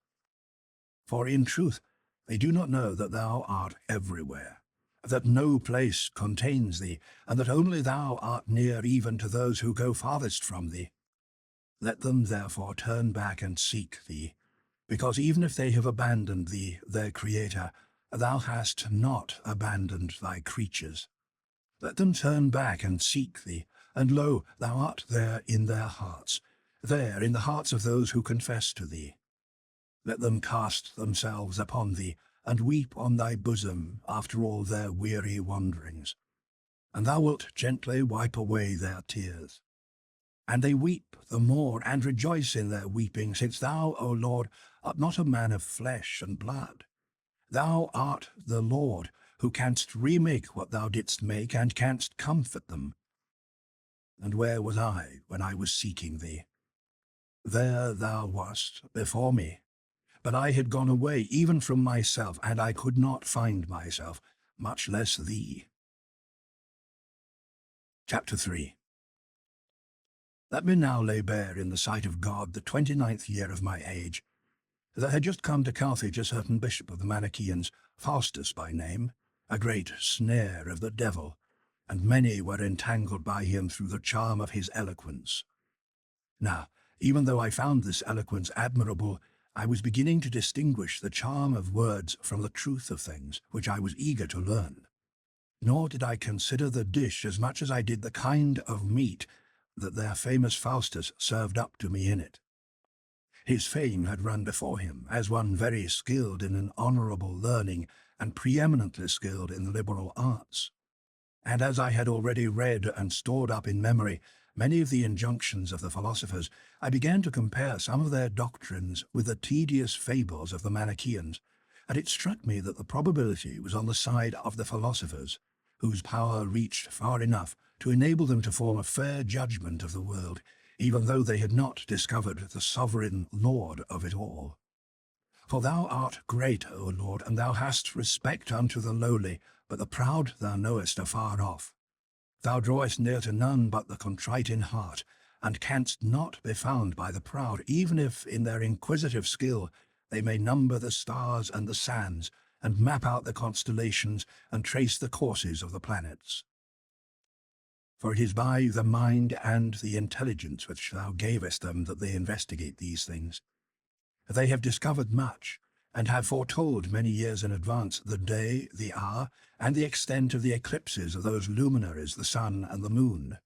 S1: For in truth they do not know that thou art everywhere, that no place contains thee, and that only thou art near even to those who go farthest from thee. Let them therefore turn back and seek thee, because even if they have abandoned thee, their Creator, thou hast not abandoned thy creatures. Let them turn back and seek thee, and lo, thou art there in their hearts, there in the hearts of those who confess to thee. Let them cast themselves upon thee, and weep on thy bosom after all their weary wanderings. And thou wilt gently wipe away their tears. And they weep the more, and rejoice in their weeping, since thou, O Lord, art not a man of flesh and blood. Thou art the Lord, who canst remake what thou didst make, and canst comfort them. And where was I when I was seeking thee? There thou wast before me. But I had gone away even from myself, and I could not find myself, much less thee. Chapter 3. Let me now lay bare in the sight of God the 29th year of my age. There had just come to Carthage a certain bishop of the Manichaeans, Faustus by name, a great snare of the devil, and many were entangled by him through the charm of his eloquence. Now, even though I found this eloquence admirable, I was beginning to distinguish the charm of words from the truth of things, which I was eager to learn. Nor did I consider the dish as much as I did the kind of meat that their famous Faustus served up to me in it. His fame had run before him as one very skilled in an honourable learning, and preeminently skilled in the liberal arts. And as I had already read and stored up in memory many of the injunctions of the philosophers, I began to compare some of their doctrines with the tedious fables of the Manichaeans, and it struck me that the probability was on the side of the philosophers, whose power reached far enough to enable them to form a fair judgment of the world, even though they had not discovered the sovereign Lord of it all. For thou art great, O Lord, and thou hast respect unto the lowly, but the proud thou knowest afar off. Thou drawest near to none but the contrite in heart, and canst not be found by the proud, even if in their inquisitive skill they may number the stars and the sands, and map out the constellations, and trace the courses of the planets. For it is by the mind and the intelligence which thou gavest them that they investigate these things. They have discovered much, and have foretold many years in advance the day, the hour, and the extent of the eclipses of those luminaries, the sun and the moon.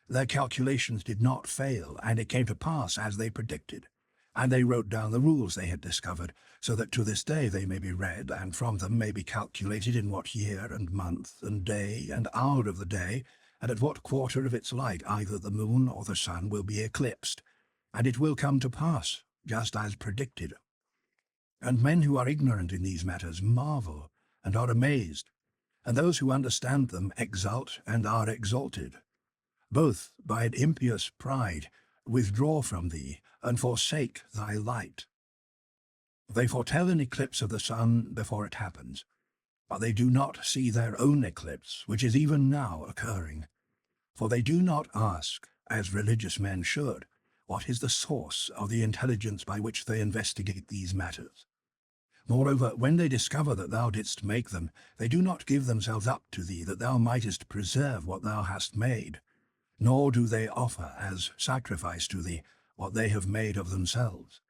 S1: Their calculations did not fail, and it came to pass as they predicted. And they wrote down the rules they had discovered, so that to this day they may be read, and from them may be calculated in what year and month and day and hour of the day, and at what quarter of its light either the moon or the sun will be eclipsed. And it will come to pass, just as predicted. And men who are ignorant in these matters marvel and are amazed, and those who understand them exult and are exalted. Both by an impious pride withdraw from thee, and forsake thy light. They foretell an eclipse of the sun before it happens, but they do not see their own eclipse, which is even now occurring. For they do not ask, as religious men should, what is the source of the intelligence by which they investigate these matters. Moreover, when they discover that thou didst make them, they do not give themselves up to thee, that thou mightest preserve what thou hast made, nor do they offer as sacrifice to thee what they have made of themselves.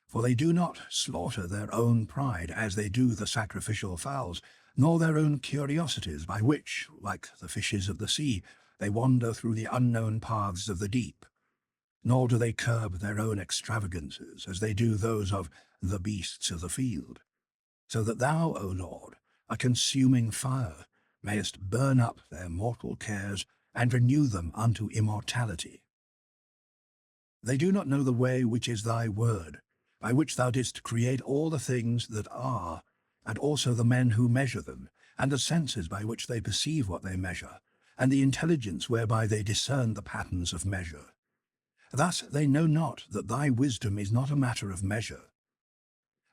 S1: For they do not slaughter their own pride, as they do the sacrificial fowls, nor their own curiosities, by which, like the fishes of the sea, they wander through the unknown paths of the deep. Nor do they curb their own extravagances, as they do those of the beasts of the field. So that thou, O Lord, a consuming fire, mayest burn up their mortal cares, and renew them unto immortality. They do not know the way which is thy word, by which thou didst create all the things that are, and also the men who measure them, and the senses by which they perceive what they measure, and the intelligence whereby they discern the patterns of measure. Thus they know not that thy wisdom is not a matter of measure.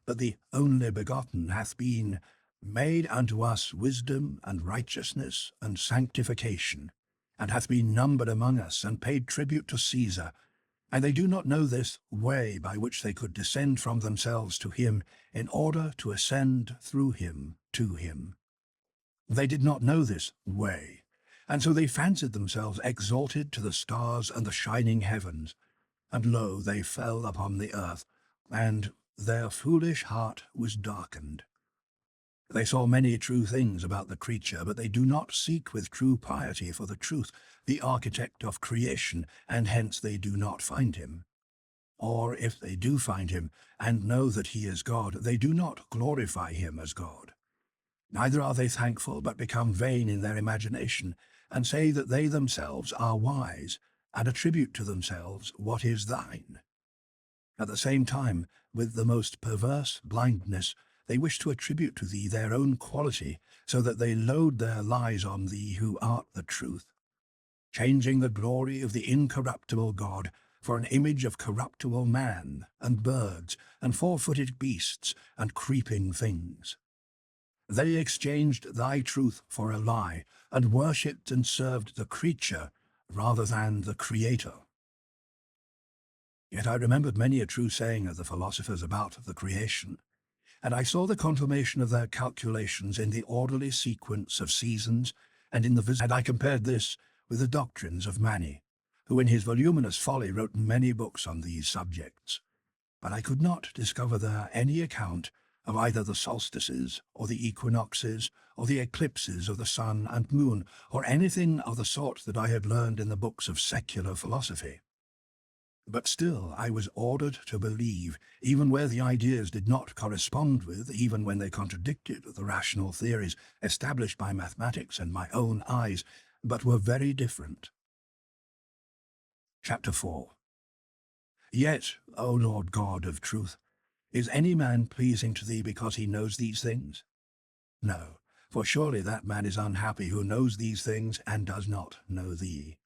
S1: But the only begotten hath been made unto us wisdom and righteousness and sanctification, and hath been numbered among us, and paid tribute to Caesar. And they do not know this way by which they could descend from themselves to him, in order to ascend through him to him. They did not know this way, and so they fancied themselves exalted to the stars and the shining heavens. And lo, they fell upon the earth, and their foolish heart was darkened. They saw many true things about the creature, but they do not seek with true piety for the truth, the architect of creation, and hence they do not find him. Or if they do find him, and know that he is God, they do not glorify him as God. Neither are they thankful, but become vain in their imagination, and say that they themselves are wise, and attribute to themselves what is thine. At the same time, with the most perverse blindness, they wish to attribute to thee their own quality, so that they load their lies on thee who art the truth, changing the glory of the incorruptible God for an image of corruptible man, and birds, and four-footed beasts, and creeping things. They exchanged thy truth for a lie, and worshipped and served the creature rather than the Creator. Yet I remembered many a true saying of the philosophers about the creation, and I saw the confirmation of their calculations in the orderly sequence of seasons, and in the and I compared this with the doctrines of Mani, who in his voluminous folly wrote many books on these subjects. But I could not discover there any account of either the solstices, or the equinoxes, or the eclipses of the sun and moon, or anything of the sort that I had learned in the books of secular philosophy. But still I was ordered to believe, even where the ideas did not correspond with, even when they contradicted the rational theories established by mathematics and my own eyes, but were very different. Chapter 4. Yet, O Lord God of truth, is any man pleasing to thee because he knows these things? No, for surely that man is unhappy who knows these things and does not know thee.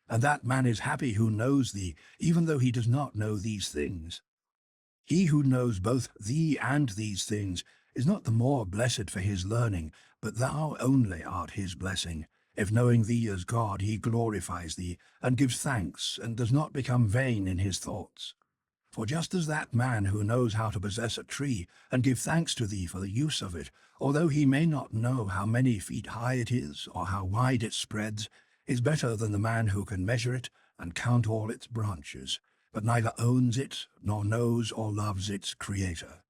S1: And that man is happy who knows thee, even though he does not know these things. He who knows both thee and these things is not the more blessed for his learning, but thou only art his blessing, if knowing thee as God he glorifies thee, and gives thanks, and does not become vain in his thoughts. For just as that man who knows how to possess a tree, and give thanks to thee for the use of it, although he may not know how many feet high it is, or how wide it spreads, is better than the man who can measure it and count all its branches, but neither owns it, nor knows or loves its Creator.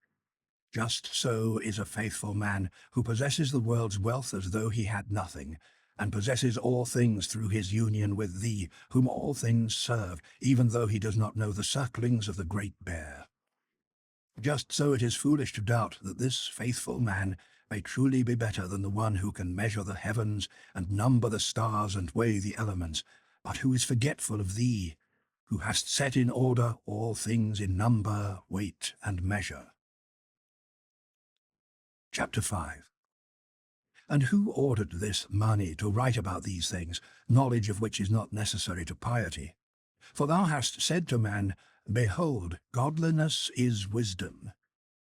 S1: Just so is a faithful man who possesses the world's wealth as though he had nothing, and possesses all things through his union with thee, whom all things serve, even though he does not know the circlings of the Great Bear. Just so it is foolish to doubt that this faithful man may truly be better than the one who can measure the heavens and number the stars and weigh the elements, but who is forgetful of thee, who hast set in order all things in number, weight, and measure. Chapter 5. And who ordered this Mani to write about these things, knowledge of which is not necessary to piety? For thou hast said to man, Behold, godliness is wisdom.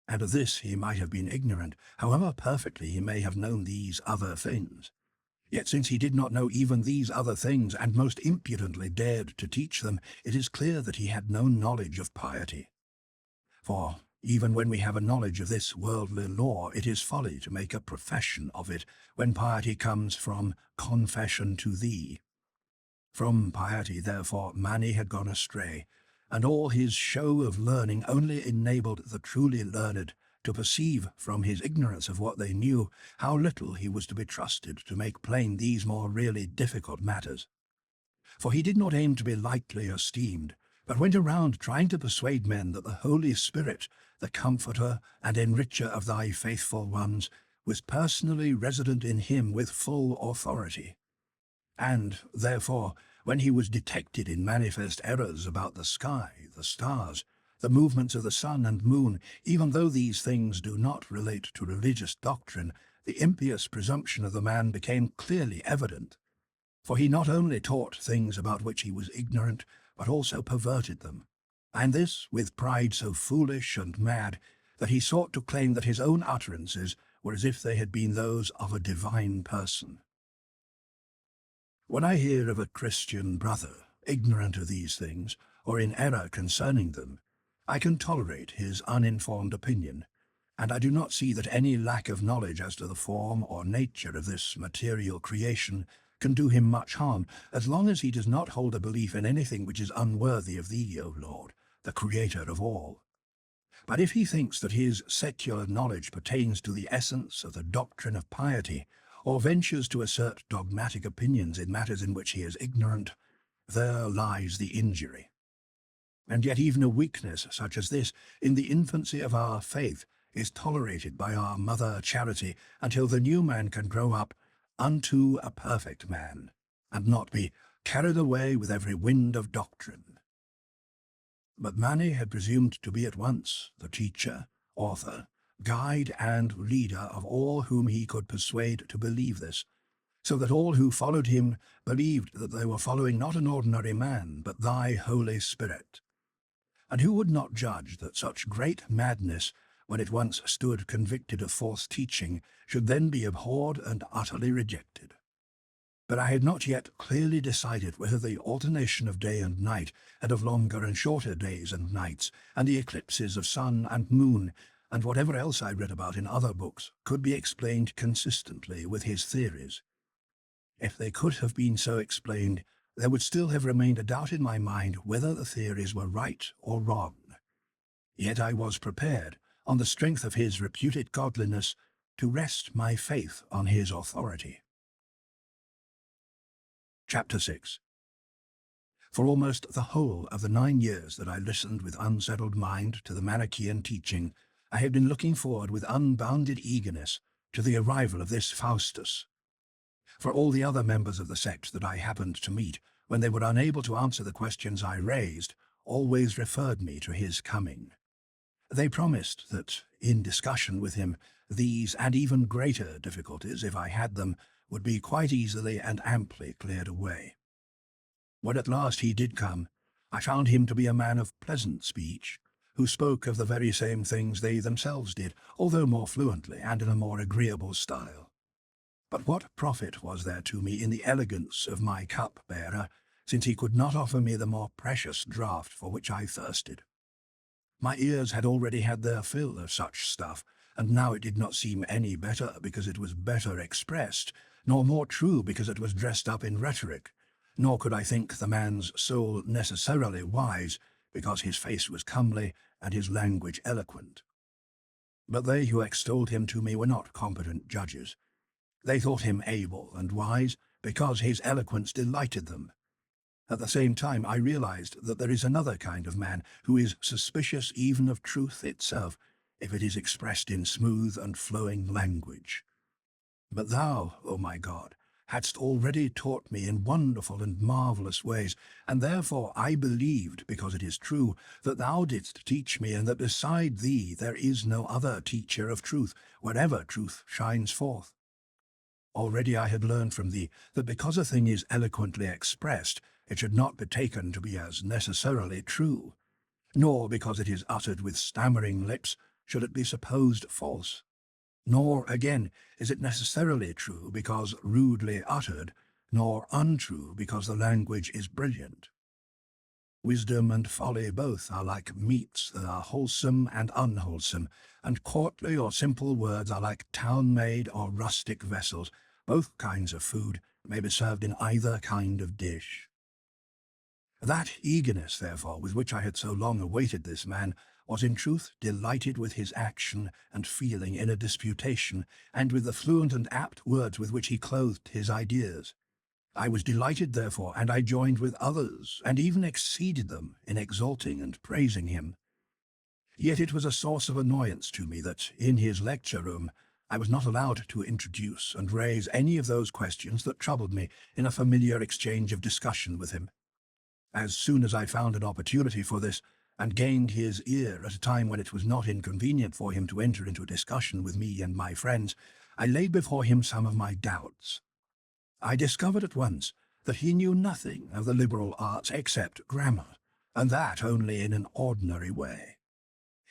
S1: And of this he might have been ignorant, however perfectly he may have known these other things. Yet since he did not know even these other things, and most impudently dared to teach them, it is clear that he had no knowledge of piety. For even when we have a knowledge of this worldly law, it is folly to make a profession of it, when piety comes from confession to thee. From piety, therefore, Mani had gone astray, and all his show of learning only enabled the truly learned to perceive from his ignorance of what they knew how little he was to be trusted to make plain these more really difficult matters. For he did not aim to be lightly esteemed, but went around trying to persuade men that the Holy Spirit, the Comforter and Enricher of thy faithful ones, was personally resident in him with full authority. And, therefore, when he was detected in manifest errors about the sky, the stars, the movements of the sun and moon, even though these things do not relate to religious doctrine, the impious presumption of the man became clearly evident. For he not only taught things about which he was ignorant, but also perverted them, and this with pride so foolish and mad that he sought to claim that his own utterances were as if they had been those of a divine person. When I hear of a Christian brother ignorant of these things, or in error concerning them, I can tolerate his uninformed opinion, and I do not see that any lack of knowledge as to the form or nature of this material creation can do him much harm, as long as he does not hold a belief in anything which is unworthy of thee, O Lord, the Creator of all. But if he thinks that his secular knowledge pertains to the essence of the doctrine of piety, or ventures to assert dogmatic opinions in matters in which he is ignorant, there lies the injury. And yet even a weakness such as this, in the infancy of our faith, is tolerated by our Mother Charity until the new man can grow up unto a perfect man, and not be carried away with every wind of doctrine. But Mani had presumed to be at once the teacher, author, guide, and leader of all whom he could persuade to believe this, so that all who followed him believed that they were following not an ordinary man, but thy Holy Spirit. And who would not judge that such great madness, when it once stood convicted of false teaching, should then be abhorred and utterly rejected? But I had not yet clearly decided whether the alternation of day and night, and of longer and shorter days and nights, and the eclipses of sun and moon, and whatever else I read about in other books, could be explained consistently with his theories. If they could have been so explained, there would still have remained a doubt in my mind whether the theories were right or wrong. Yet I was prepared, on the strength of his reputed godliness, to rest my faith on his authority. Chapter 6. For almost the whole of the 9 years that I listened with unsettled mind to the Manichaean teaching, I had been looking forward with unbounded eagerness to the arrival of this Faustus. For all the other members of the sect that I happened to meet, when they were unable to answer the questions I raised, always referred me to his coming. They promised that, in discussion with him, these and even greater difficulties, if I had them, would be quite easily and amply cleared away. When at last he did come, I found him to be a man of pleasant speech, who spoke of the very same things they themselves did, although more fluently and in a more agreeable style. But what profit was there to me in the elegance of my cup-bearer, since he could not offer me the more precious draught for which I thirsted? My ears had already had their fill of such stuff, and now it did not seem any better because it was better expressed, nor more true because it was dressed up in rhetoric, nor could I think the man's soul necessarily wise, because his face was comely and his language eloquent. But they who extolled him to me were not competent judges. They thought him able and wise because his eloquence delighted them. At the same time I realized that there is another kind of man who is suspicious even of truth itself, if it is expressed in smooth and flowing language. But thou, O my God, hadst already taught me in wonderful and marvelous ways, and therefore I believed, because it is true, that thou didst teach me, and that beside thee there is no other teacher of truth, wherever truth shines forth. Already I had learned from thee that because a thing is eloquently expressed, it should not be taken to be as necessarily true, nor because it is uttered with stammering lips should it be supposed false. Nor, again, is it necessarily true because rudely uttered, nor untrue because the language is brilliant. Wisdom and folly both are like meats that are wholesome and unwholesome, and courtly or simple words are like town-made or rustic vessels. Both kinds of food may be served in either kind of dish. That eagerness, therefore, with which I had so long awaited this man, was in truth delighted with his action and feeling in a disputation, and with the fluent and apt words with which he clothed his ideas. I was delighted, therefore, and I joined with others, and even exceeded them in exalting and praising him. Yet it was a source of annoyance to me that, in his lecture-room, I was not allowed to introduce and raise any of those questions that troubled me in a familiar exchange of discussion with him. As soon as I found an opportunity for this, and gained his ear at a time when it was not inconvenient for him to enter into a discussion with me and my friends, I laid before him some of my doubts. I discovered at once that he knew nothing of the liberal arts except grammar, and that only in an ordinary way.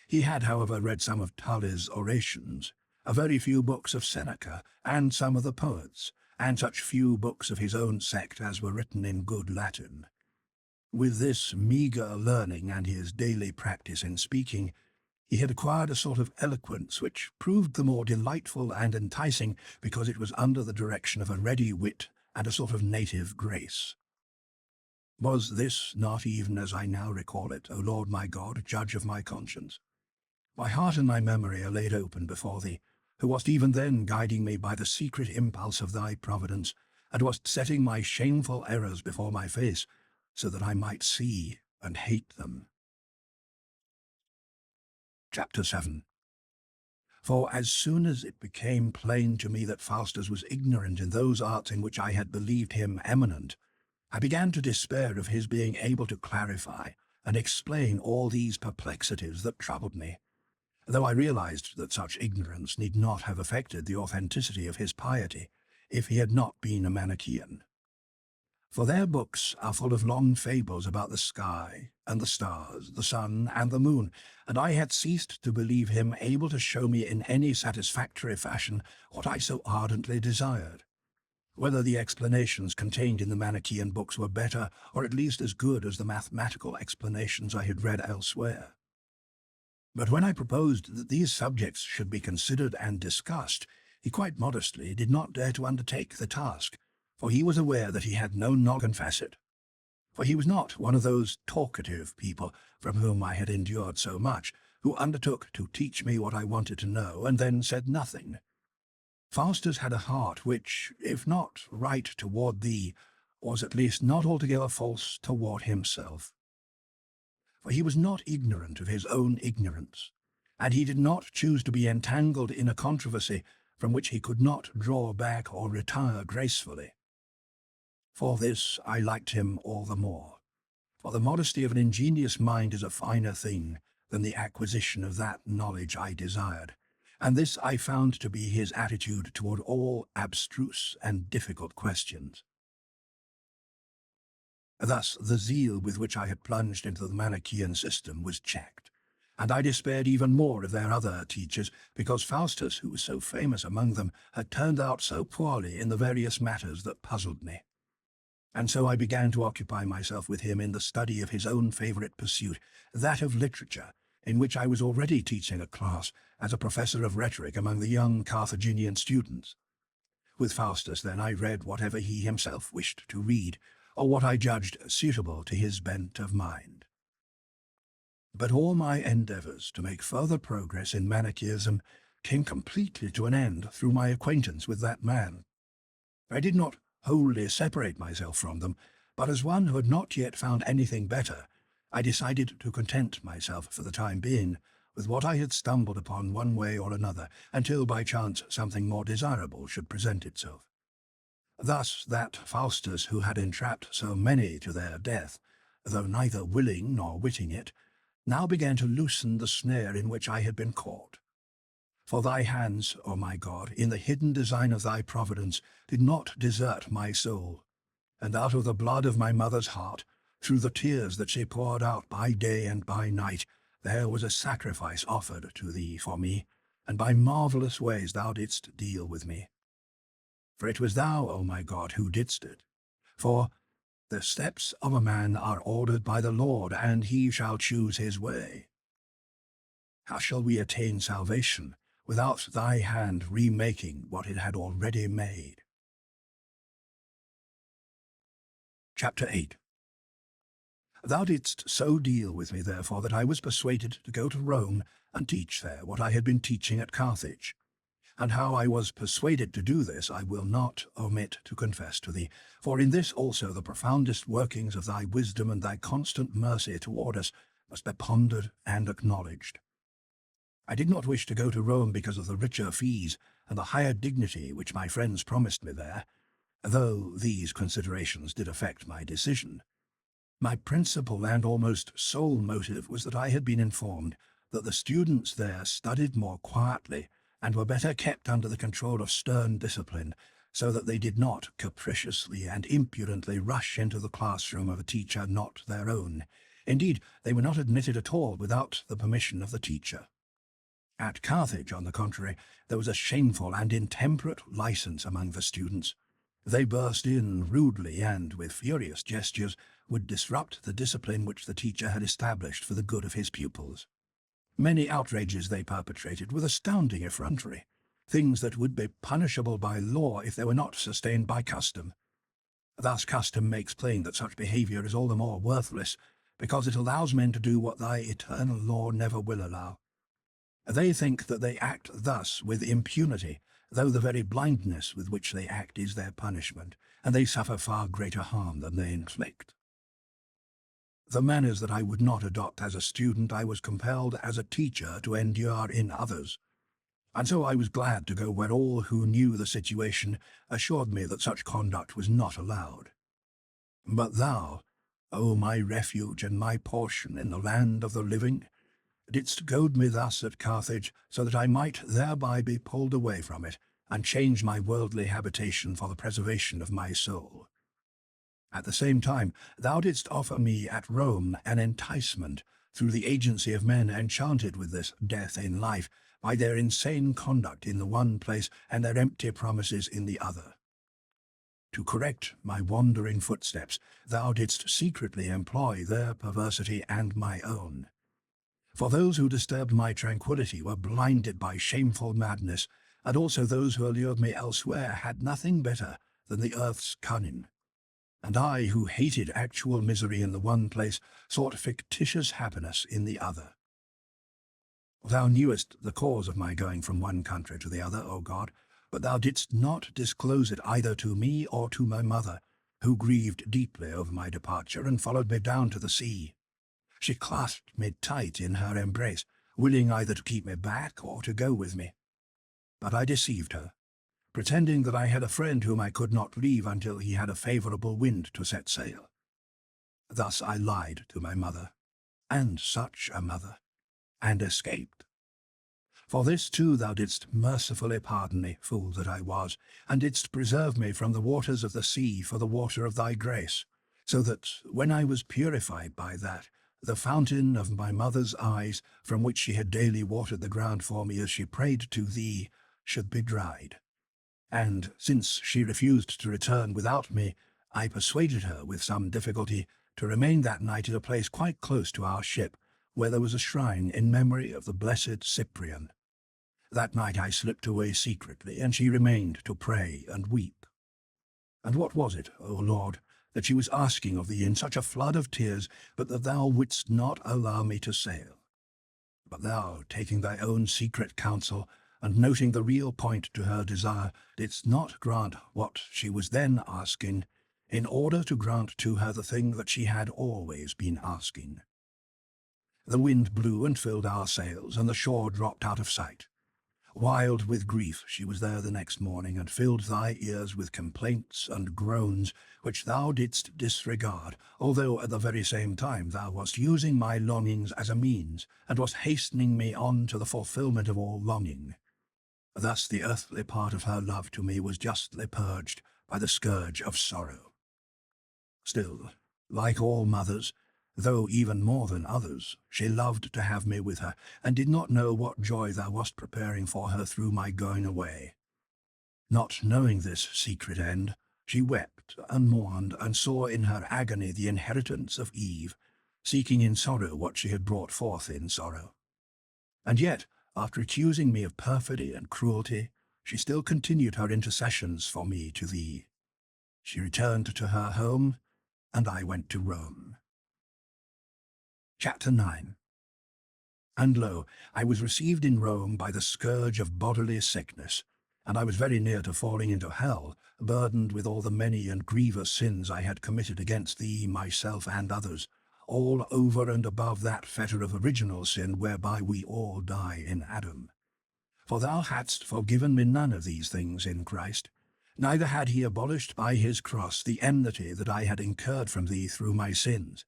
S1: He had, however, read some of Tully's orations, a very few books of Seneca and some of the poets, and such few books of his own sect as were written in good Latin. With this meagre learning and his daily practice in speaking, he had acquired a sort of eloquence which proved the more delightful and enticing because it was under the direction of a ready wit and a sort of native grace. Was this not even as I now recall it, O Lord my God, judge of my conscience? My heart and my memory are laid open before thee, who wast even then guiding me by the secret impulse of thy providence, and wast setting my shameful errors before my face, so that I might see and hate them. Chapter 7. For as soon as it became plain to me that Faustus was ignorant in those arts in which I had believed him eminent, I began to despair of his being able to clarify and explain all these perplexities that troubled me, though I realized that such ignorance need not have affected the authenticity of his piety if he had not been a Manichaean. For their books are full of long fables about the sky and the stars, the sun and the moon, and I had ceased to believe him able to show me in any satisfactory fashion what I so ardently desired. Whether the explanations contained in the Manichaean books were better or at least as good as the mathematical explanations I had read elsewhere. But when I proposed that these subjects should be considered and discussed, he quite modestly did not dare to undertake the task, for he was aware that he had no knowledge to confess it. For he was not one of those talkative people from whom I had endured so much, who undertook to teach me what I wanted to know and then said nothing. Faustus had a heart which, if not right toward thee, was at least not altogether false toward himself. For he was not ignorant of his own ignorance, and he did not choose to be entangled in a controversy from which he could not draw back or retire gracefully. For this I liked him all the more, for the modesty of an ingenious mind is a finer thing than the acquisition of that knowledge I desired, and this I found to be his attitude toward all abstruse and difficult questions. Thus the zeal with which I had plunged into the Manichaean system was checked, and I despaired even more of their other teachers, because Faustus, who was so famous among them, had turned out so poorly in the various matters that puzzled me. And so I began to occupy myself with him in the study of his own favourite pursuit, that of literature, in which I was already teaching a class as a professor of rhetoric among the young Carthaginian students. With Faustus, then, I read whatever he himself wished to read, or what I judged suitable to his bent of mind. But all my endeavours to make further progress in Manichaeism came completely to an end through my acquaintance with that man. I did not wholly separate myself from them, but as one who had not yet found anything better, I decided to content myself for the time being with what I had stumbled upon one way or another, until by chance something more desirable should present itself. Thus that Faustus who had entrapped so many to their death, though neither willing nor witting it, now began to loosen the snare in which I had been caught. For thy hands, O my God, in the hidden design of thy providence, did not desert my soul, and out of the blood of my mother's heart, through the tears that she poured out by day and by night, there was a sacrifice offered to thee for me, and by marvellous ways thou didst deal with me. For it was thou, O my God, who didst it. For the steps of a man are ordered by the Lord, and he shall choose his way. How shall we attain salvation without thy hand remaking what it had already made? Chapter 8. Thou didst so deal with me, therefore, that I was persuaded to go to Rome and teach there what I had been teaching at Carthage. And how I was persuaded to do this I will not omit to confess to thee, for in this also the profoundest workings of thy wisdom and thy constant mercy toward us must be pondered and acknowledged. I did not wish to go to Rome because of the richer fees and the higher dignity which my friends promised me there, though these considerations did affect my decision. My principal and almost sole motive was that I had been informed that the students there studied more quietly and were better kept under the control of stern discipline, so that they did not capriciously and impudently rush into the classroom of a teacher not their own. Indeed, they were not admitted at all without the permission of the teacher. At Carthage, on the contrary, there was a shameful and intemperate license among the students. They burst in rudely and, with furious gestures, would disrupt the discipline which the teacher had established for the good of his pupils. Many outrages they perpetrated with astounding effrontery, things that would be punishable by law if they were not sustained by custom. Thus custom makes plain that such behaviour is all the more worthless, because it allows men to do what thy eternal law never will allow. They think that they act thus with impunity, though the very blindness with which they act is their punishment, and they suffer far greater harm than they inflict. The manners that I would not adopt as a student I was compelled as a teacher to endure in others, and so I was glad to go where all who knew the situation assured me that such conduct was not allowed. But thou, O my refuge and my portion in the land of the living, didst goad me thus at Carthage, so that I might thereby be pulled away from it, and change my worldly habitation for the preservation of my soul. At the same time, thou didst offer me at Rome an enticement, through the agency of men enchanted with this death in life, by their insane conduct in the one place and their empty promises in the other. To correct my wandering footsteps, thou didst secretly employ their perversity and my own. For those who disturbed my tranquillity were blinded by shameful madness, and also those who allured me elsewhere had nothing better than the earth's cunning. And I, who hated actual misery in the one place, sought fictitious happiness in the other. Thou knewest the cause of my going from one country to the other, O God, but thou didst not disclose it either to me or to my mother, who grieved deeply over my departure and followed me down to the sea. She clasped me tight in her embrace, willing either to keep me back or to go with me. But I deceived her, pretending that I had a friend whom I could not leave until he had a favourable wind to set sail. Thus I lied to my mother, and such a mother, and escaped. For this too thou didst mercifully pardon me, fool that I was, and didst preserve me from the waters of the sea for the water of thy grace, so that, when I was purified by that, the fountain of my mother's eyes, from which she had daily watered the ground for me as she prayed to thee, should be dried. And, since she refused to return without me, I persuaded her with some difficulty to remain that night at a place quite close to our ship, where there was a shrine in memory of the blessed Cyprian. That night I slipped away secretly, and she remained to pray and weep. And what was it, O Lord, that she was asking of thee in such a flood of tears, but that thou wouldst not allow me to sail? But thou, taking thy own secret counsel, and noting the real point to her desire, didst not grant what she was then asking, in order to grant to her the thing that she had always been asking. The wind blew and filled our sails, and the shore dropped out of sight. Wild with grief, she was there the next morning, and filled thy ears with complaints and groans, which thou didst disregard, although at the very same time thou wast using my longings as a means, and wast hastening me on to the fulfilment of all longing. Thus the earthly part of her love to me was justly purged by the scourge of sorrow. Still, like all mothers, though even more than others, she loved to have me with her, and did not know what joy thou wast preparing for her through my going away. Not knowing this secret end, she wept and mourned, and saw in her agony the inheritance of Eve, seeking in sorrow what she had brought forth in sorrow. And yet, after accusing me of perfidy and cruelty, she still continued her intercessions for me to thee. She returned to her home, and I went to Rome. Chapter 9. And lo, I was received in Rome by the scourge of bodily sickness, and I was very near to falling into hell, burdened with all the many and grievous sins I had committed against thee, myself, and others, all over and above that fetter of original sin whereby we all die in Adam. For thou hadst forgiven me none of these things in Christ, neither had he abolished by his cross the enmity that I had incurred from thee through my sins.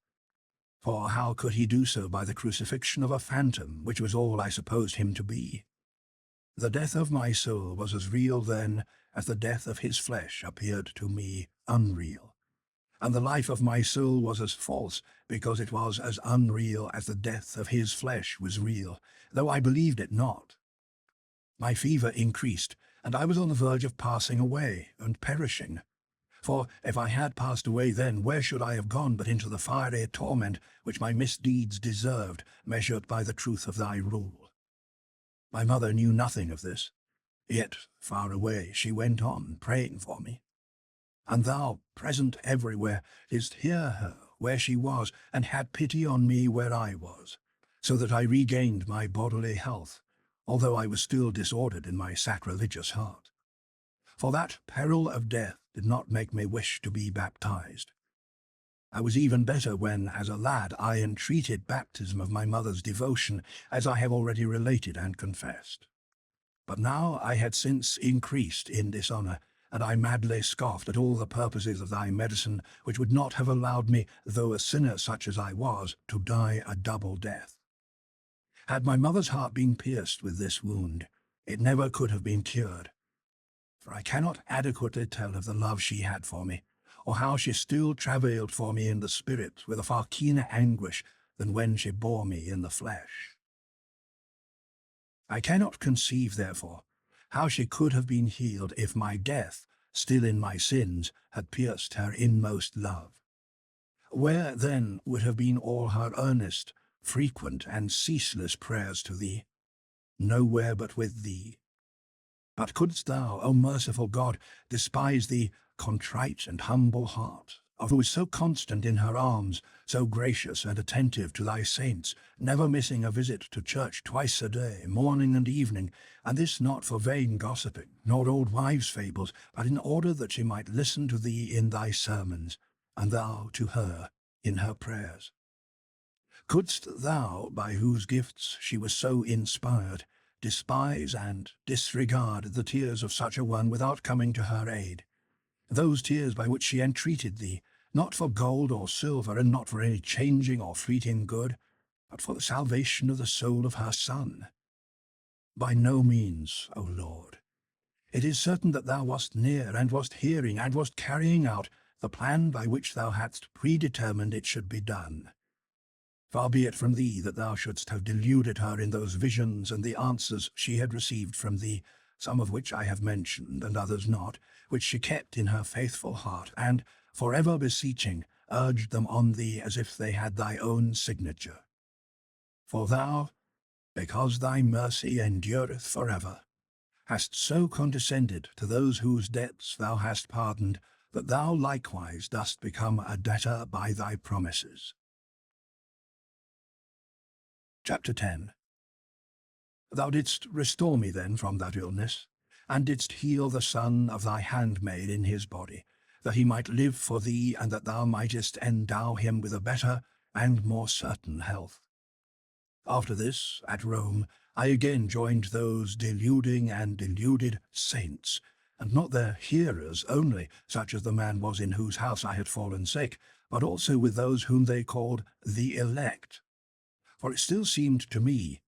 S1: For how could he do so by the crucifixion of a phantom, which was all I supposed him to be? The death of my soul was as real then as the death of his flesh appeared to me unreal. And the life of my soul was as false, because it was as unreal as the death of his flesh was real, though I believed it not. My fever increased, and I was on the verge of passing away and perishing. For if I had passed away then, where should I have gone but into the fiery torment which my misdeeds deserved, measured by the truth of thy rule? My mother knew nothing of this, yet far away she went on praying for me. And thou, present everywhere, didst hear her where she was, and had pity on me where I was, so that I regained my bodily health, although I was still disordered in my sacrilegious heart. For that peril of death did not make me wish to be baptized. I was even better when, as a lad, I entreated baptism of my mother's devotion, as I have already related and confessed. But now I had since increased in dishonour, and I madly scoffed at all the purposes of thy medicine, which would not have allowed me, though a sinner such as I was, to die a double death. Had my mother's heart been pierced with this wound, it never could have been cured. For I cannot adequately tell of the love she had for me, or how she still travailed for me in the spirit with a far keener anguish than when she bore me in the flesh. I cannot conceive, therefore, how she could have been healed if my death, still in my sins, had pierced her inmost love. Where, then, would have been all her earnest, frequent, and ceaseless prayers to thee? Nowhere but with thee. But couldst thou, O merciful God, despise the contrite and humble heart, of who is so constant in her alms, so gracious and attentive to thy saints, never missing a visit to church twice a day, morning and evening, and this not for vain gossiping, nor old wives' fables, but in order that she might listen to thee in thy sermons, and thou to her in her prayers? Couldst thou, by whose gifts she was so inspired, despise and disregard the tears of such a one without coming to her aid? Those tears by which she entreated thee, not for gold or silver, and not for any changing or fleeting good, but for the salvation of the soul of her Son. By no means, O Lord. It is certain that thou wast near, and wast hearing, and wast carrying out the plan by which thou hadst predetermined it should be done. Far be it from thee that thou shouldst have deluded her in those visions and the answers she had received from thee, some of which I have mentioned, and others not, which she kept in her faithful heart, and, forever beseeching, urged them on thee as if they had thy own signature. For thou, because thy mercy endureth forever, hast so condescended to those whose debts thou hast pardoned, that thou likewise dost become a debtor by thy promises. Chapter 10. Thou didst restore me then from that illness, and didst heal the son of thy handmaid in his body, that he might live for thee, and that thou mightest endow him with a better and more certain health. After this, at Rome, I again joined those deluding and deluded saints, and not their hearers only, such as the man was in whose house I had fallen sick, but also with those whom they called the elect. For it still seemed to me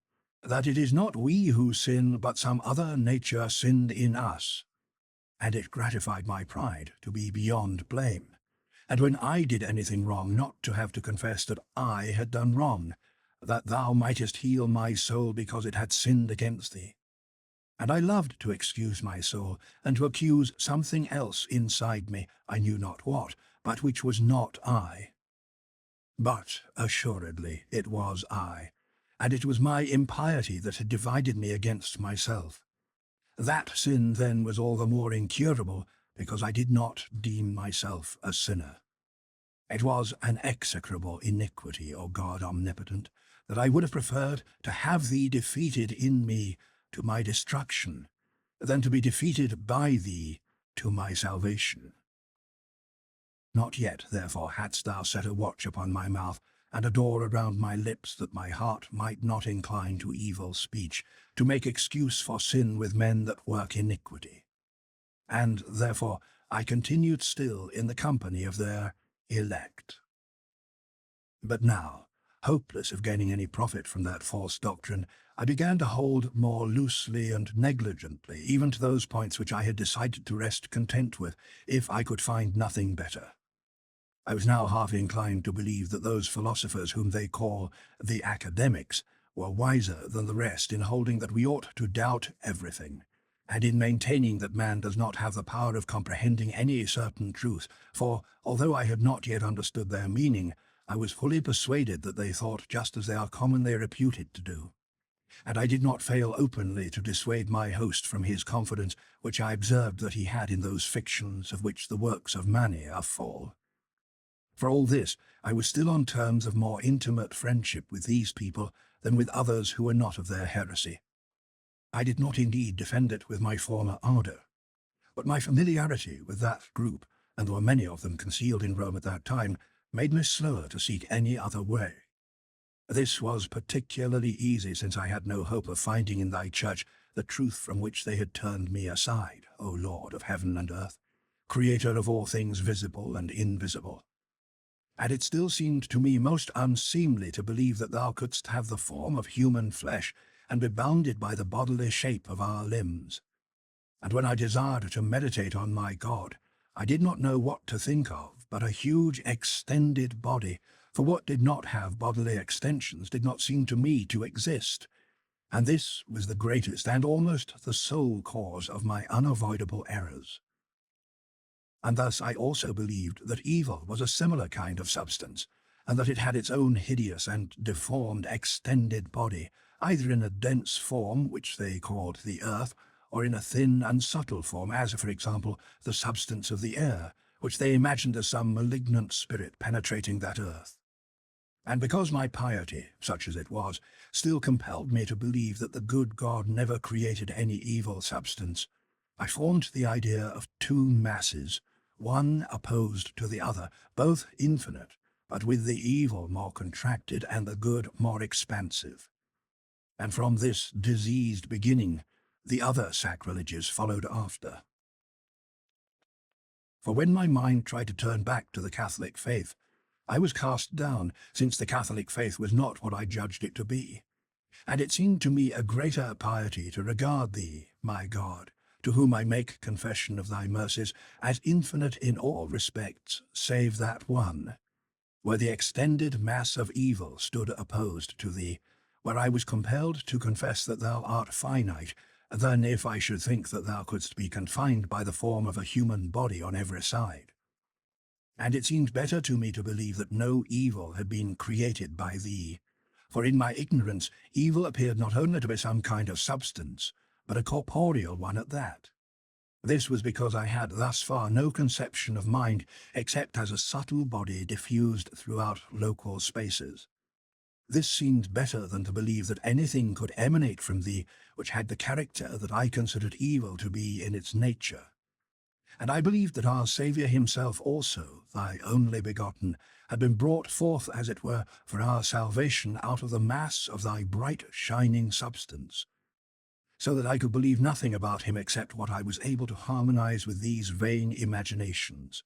S1: that it is not we who sin, but some other nature sinned in us. And it gratified my pride to be beyond blame, and when I did anything wrong, not to have to confess that I had done wrong, that thou mightest heal my soul because it had sinned against thee. And I loved to excuse my soul, and to accuse something else inside me, I knew not what, but which was not I. But assuredly it was I, and it was my impiety that had divided me against myself. That sin then was all the more incurable, because I did not deem myself a sinner. It was an execrable iniquity, O God omnipotent, that I would have preferred to have thee defeated in me to my destruction, than to be defeated by thee to my salvation. Not yet, therefore, hadst thou set a watch upon my mouth, and a door around my lips, that my heart might not incline to evil speech, to make excuse for sin with men that work iniquity. And therefore I continued still in the company of their elect. But now, hopeless of gaining any profit from that false doctrine, I began to hold more loosely and negligently, even to those points which I had decided to rest content with, if I could find nothing better. I was now half inclined to believe that those philosophers whom they call the academics were wiser than the rest in holding that we ought to doubt everything, and in maintaining that man does not have the power of comprehending any certain truth, for, although I had not yet understood their meaning, I was fully persuaded that they thought just as they are commonly reputed to do. And I did not fail openly to dissuade my host from his confidence, which I observed that he had in those fictions of which the works of Mani are full. For all this, I was still on terms of more intimate friendship with these people than with others who were not of their heresy. I did not indeed defend it with my former ardour, but my familiarity with that group, and there were many of them concealed in Rome at that time, made me slower to seek any other way. This was particularly easy, since I had no hope of finding in thy church the truth from which they had turned me aside, O Lord of heaven and earth, Creator of all things visible and invisible. And it still seemed to me most unseemly to believe that thou couldst have the form of human flesh, and be bounded by the bodily shape of our limbs. And when I desired to meditate on my God, I did not know what to think of but a huge extended body, for what did not have bodily extensions did not seem to me to exist. And this was the greatest and almost the sole cause of my unavoidable errors. And thus I also believed that evil was a similar kind of substance, and that it had its own hideous and deformed extended body, either in a dense form, which they called the earth, or in a thin and subtle form, as, for example, the substance of the air, which they imagined as some malignant spirit penetrating that earth. And because my piety, such as it was, still compelled me to believe that the good God never created any evil substance, I formed the idea of two masses, one opposed to the other, both infinite, but with the evil more contracted and the good more expansive. And from this diseased beginning, the other sacrileges followed after. For when my mind tried to turn back to the Catholic faith, I was cast down, since the Catholic faith was not what I judged it to be. And it seemed to me a greater piety to regard thee, my God, to whom I make confession of thy mercies, as infinite in all respects, save that one, where the extended mass of evil stood opposed to thee, where I was compelled to confess that thou art finite, than if I should think that thou couldst be confined by the form of a human body on every side. And it seemed better to me to believe that no evil had been created by thee, for in my ignorance evil appeared not only to be some kind of substance, but a corporeal one at that. This was because I had thus far no conception of mind except as a subtle body diffused throughout local spaces. This seemed better than to believe that anything could emanate from thee which had the character that I considered evil to be in its nature. And I believed that our Saviour himself also, thy only begotten, had been brought forth, as it were, for our salvation out of the mass of thy bright shining substance, so that I could believe nothing about him except what I was able to harmonize with these vain imaginations.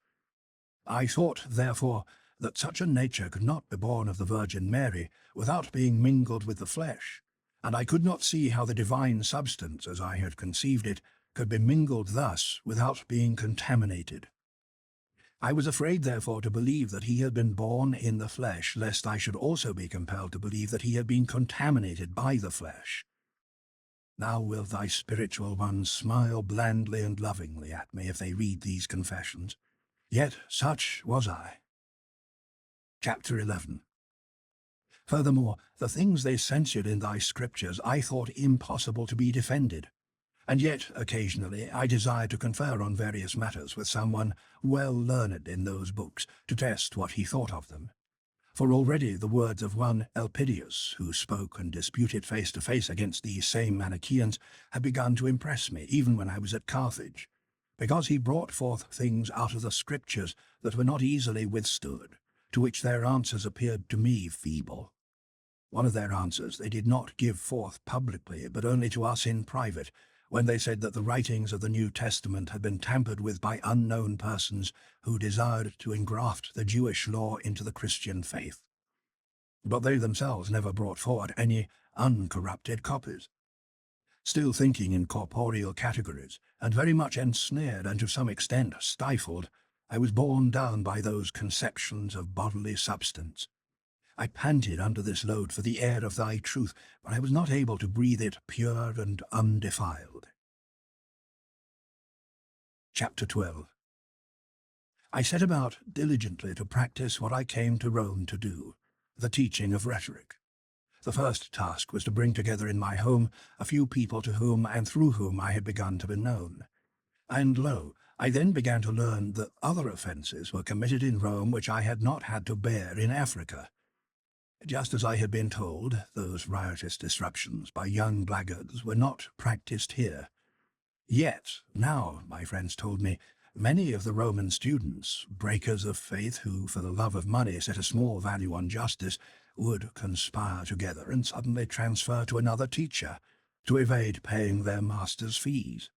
S1: I thought, therefore, that such a nature could not be born of the Virgin Mary without being mingled with the flesh, and I could not see how the divine substance, as I had conceived it, could be mingled thus without being contaminated. I was afraid, therefore, to believe that he had been born in the flesh, lest I should also be compelled to believe that he had been contaminated by the flesh. Now will thy spiritual ones smile blandly and lovingly at me if they read these confessions. Yet such was I. Chapter 11. Furthermore, the things they censured in thy scriptures I thought impossible to be defended, and yet occasionally I desired to confer on various matters with someone well learned in those books, to test what he thought of them. For already the words of one Elpidius, who spoke and disputed face to face against these same Manichaeans, had begun to impress me, even when I was at Carthage, because he brought forth things out of the scriptures that were not easily withstood, to which their answers appeared to me feeble. One of their answers they did not give forth publicly, but only to us in private, when they said that the writings of the New Testament had been tampered with by unknown persons who desired to engraft the Jewish law into the Christian faith. But they themselves never brought forward any uncorrupted copies. Still thinking in corporeal categories, and very much ensnared and to some extent stifled, I was borne down by those conceptions of bodily substance. I panted under this load for the air of thy truth, but I was not able to breathe it pure and undefiled. Chapter 12. I set about diligently to practice what I came to Rome to do, the teaching of rhetoric. The first task was to bring together in my home a few people to whom and through whom I had begun to be known. And lo, I then began to learn that other offences were committed in Rome which I had not had to bear in Africa. Just as I had been told, those riotous disruptions by young blackguards were not practised here. Yet, now, my friends told me, many of the Roman students, breakers of faith who, for the love of money, set a small value on justice, would conspire together and suddenly transfer to another teacher, to evade paying their master's fees.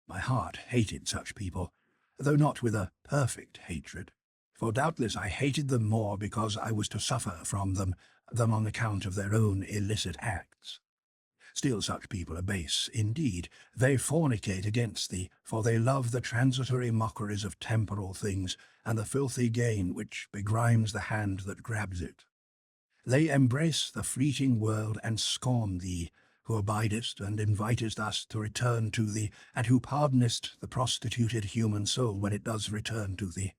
S1: My heart hated such people, though not with a perfect hatred, for doubtless I hated them more because I was to suffer from them than on account of their own illicit acts. Still such people are base indeed. They fornicate against thee, for they love the transitory mockeries of temporal things, and the filthy gain which begrimes the hand that grabs it. They embrace the fleeting world and scorn thee, who abidest and invitest us to return to thee, and who pardonest the prostituted human soul when it does return to thee.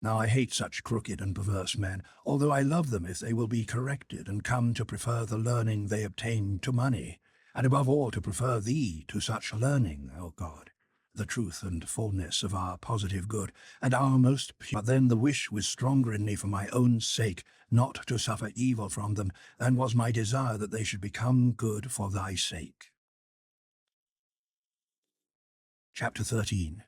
S1: Now I hate such crooked and perverse men, although I love them if they will be corrected and come to prefer the learning they obtain to money, and above all to prefer thee to such learning, O God, the truth and fullness of our positive good, and our most pure. But then the wish was stronger in me for my own sake, not to suffer evil from them, than was my desire that they should become good for thy sake. Chapter 13.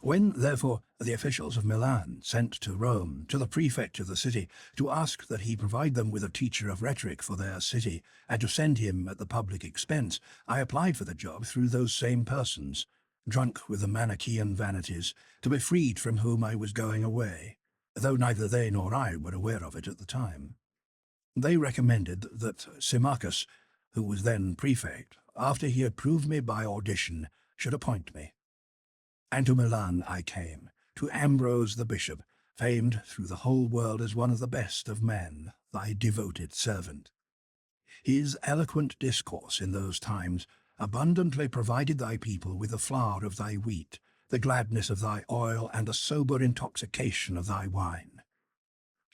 S1: When, therefore, the officials of Milan sent to Rome, to the prefect of the city, to ask that he provide them with a teacher of rhetoric for their city, and to send him at the public expense, I applied for the job through those same persons, drunk with the Manichaean vanities, to be freed from whom I was going away, though neither they nor I were aware of it at the time. They recommended that Symmachus, who was then prefect, after he had proved me by audition, should appoint me. And to Milan I came, to Ambrose the bishop, famed through the whole world as one of the best of men, thy devoted servant. His eloquent discourse in those times abundantly provided thy people with the flour of thy wheat, the gladness of thy oil, and the sober intoxication of thy wine.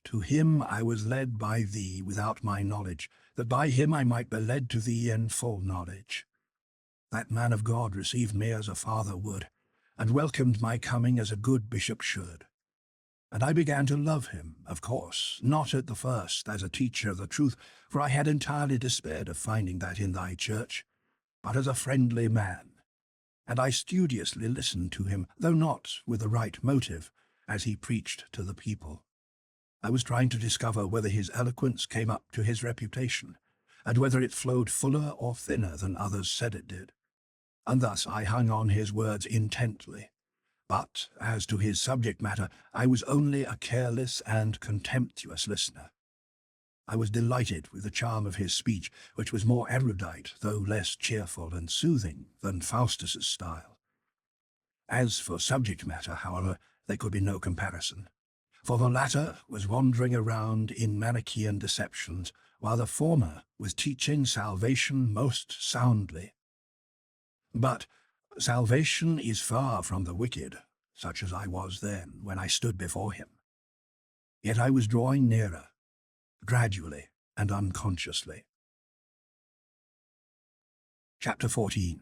S1: To him I was led by thee without my knowledge, that by him I might be led to thee in full knowledge. That man of God received me as a father would, and welcomed my coming as a good bishop should. And I began to love him, of course, not at the first as a teacher of the truth, for I had entirely despaired of finding that in thy church, but as a friendly man. And I studiously listened to him, though not with the right motive, as he preached to the people. I was trying to discover whether his eloquence came up to his reputation, and whether it flowed fuller or thinner than others said it did. And thus I hung on his words intently. But as to his subject matter, I was only a careless and contemptuous listener. I was delighted with the charm of his speech, which was more erudite, though less cheerful and soothing, than Faustus's style. As for subject matter, however, there could be no comparison, for the latter was wandering around in Manichaean deceptions, while the former was teaching salvation most soundly. But salvation is far from the wicked, such as I was then when I stood before him. Yet I was drawing nearer, gradually and unconsciously. Chapter 14.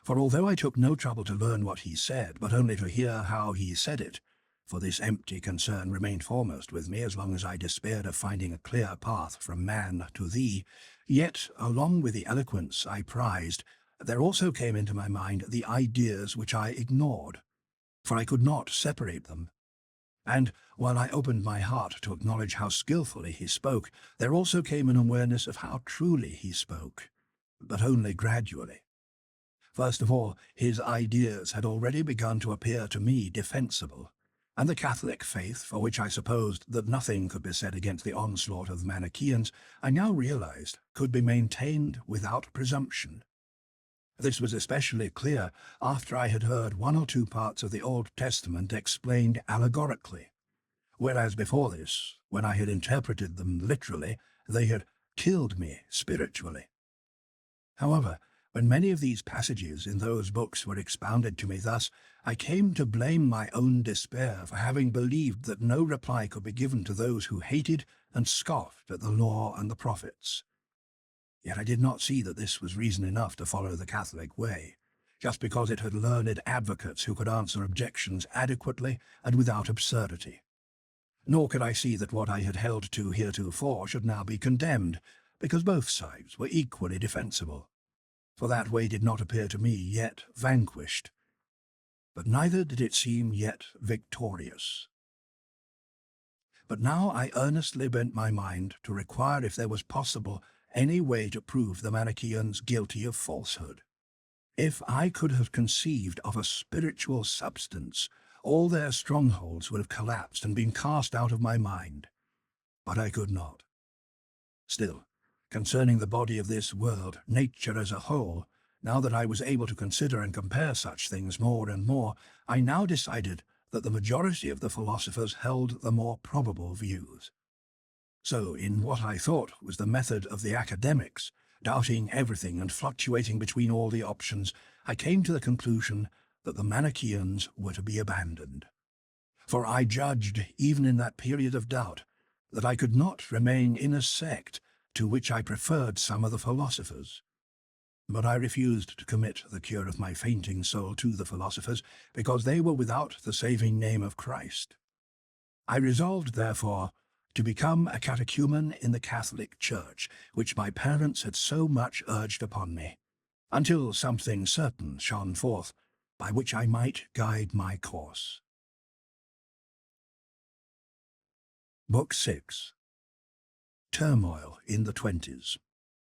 S1: For although I took no trouble to learn what he said, but only to hear how he said it, for this empty concern remained foremost with me as long as I despaired of finding a clear path from man to thee, yet, along with the eloquence I prized, there also came into my mind the ideas which I ignored, for I could not separate them. And while I opened my heart to acknowledge how skilfully he spoke, there also came an awareness of how truly he spoke, but only gradually. First of all, his ideas had already begun to appear to me defensible, and the Catholic faith, for which I supposed that nothing could be said against the onslaught of the Manichaeans, I now realized could be maintained without presumption. This was especially clear after I had heard one or two parts of the Old Testament explained allegorically, whereas before this, when I had interpreted them literally, they had killed me spiritually. However, when many of these passages in those books were expounded to me thus, I came to blame my own despair for having believed that no reply could be given to those who hated and scoffed at the law and the prophets. Yet I did not see that this was reason enough to follow the Catholic way, just because it had learned advocates who could answer objections adequately and without absurdity. Nor could I see that what I had held to heretofore should now be condemned, because both sides were equally defensible. For that way did not appear to me yet vanquished, but neither did it seem yet victorious. But now I earnestly bent my mind to require, if there was possible, any way to prove the Manichaeans guilty of falsehood. If I could have conceived of a spiritual substance, all their strongholds would have collapsed and been cast out of my mind. But I could not. Still, concerning the body of this world, nature as a whole, now that I was able to consider and compare such things more and more, I now decided that the majority of the philosophers held the more probable views. So, in what I thought was the method of the academics, doubting everything and fluctuating between all the options, I came to the conclusion that the Manichaeans were to be abandoned. For I judged, even in that period of doubt, that I could not remain in a sect to which I preferred some of the philosophers. But I refused to commit the cure of my fainting soul to the philosophers, because they were without the saving name of Christ. I resolved, therefore, to become a catechumen in the Catholic Church, which my parents had so much urged upon me, until something certain shone forth, by which I might guide my course. Book 6. Turmoil in the 20s.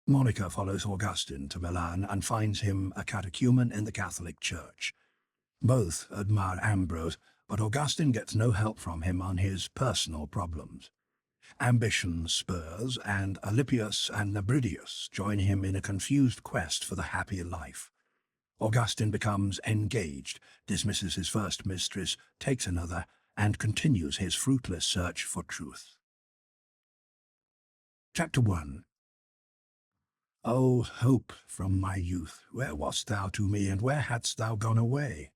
S1: Monica follows Augustine to Milan and finds him a catechumen in the Catholic Church. Both admire Ambrose, but Augustine gets no help from him on his personal problems. Ambition spurs, and Alypius and Nebridius join him in a confused quest for the happy life. Augustine becomes engaged, dismisses his first mistress, takes another, and continues his fruitless search for truth. Chapter 1. O hope from my youth, where wast thou to me, and where hadst thou gone away?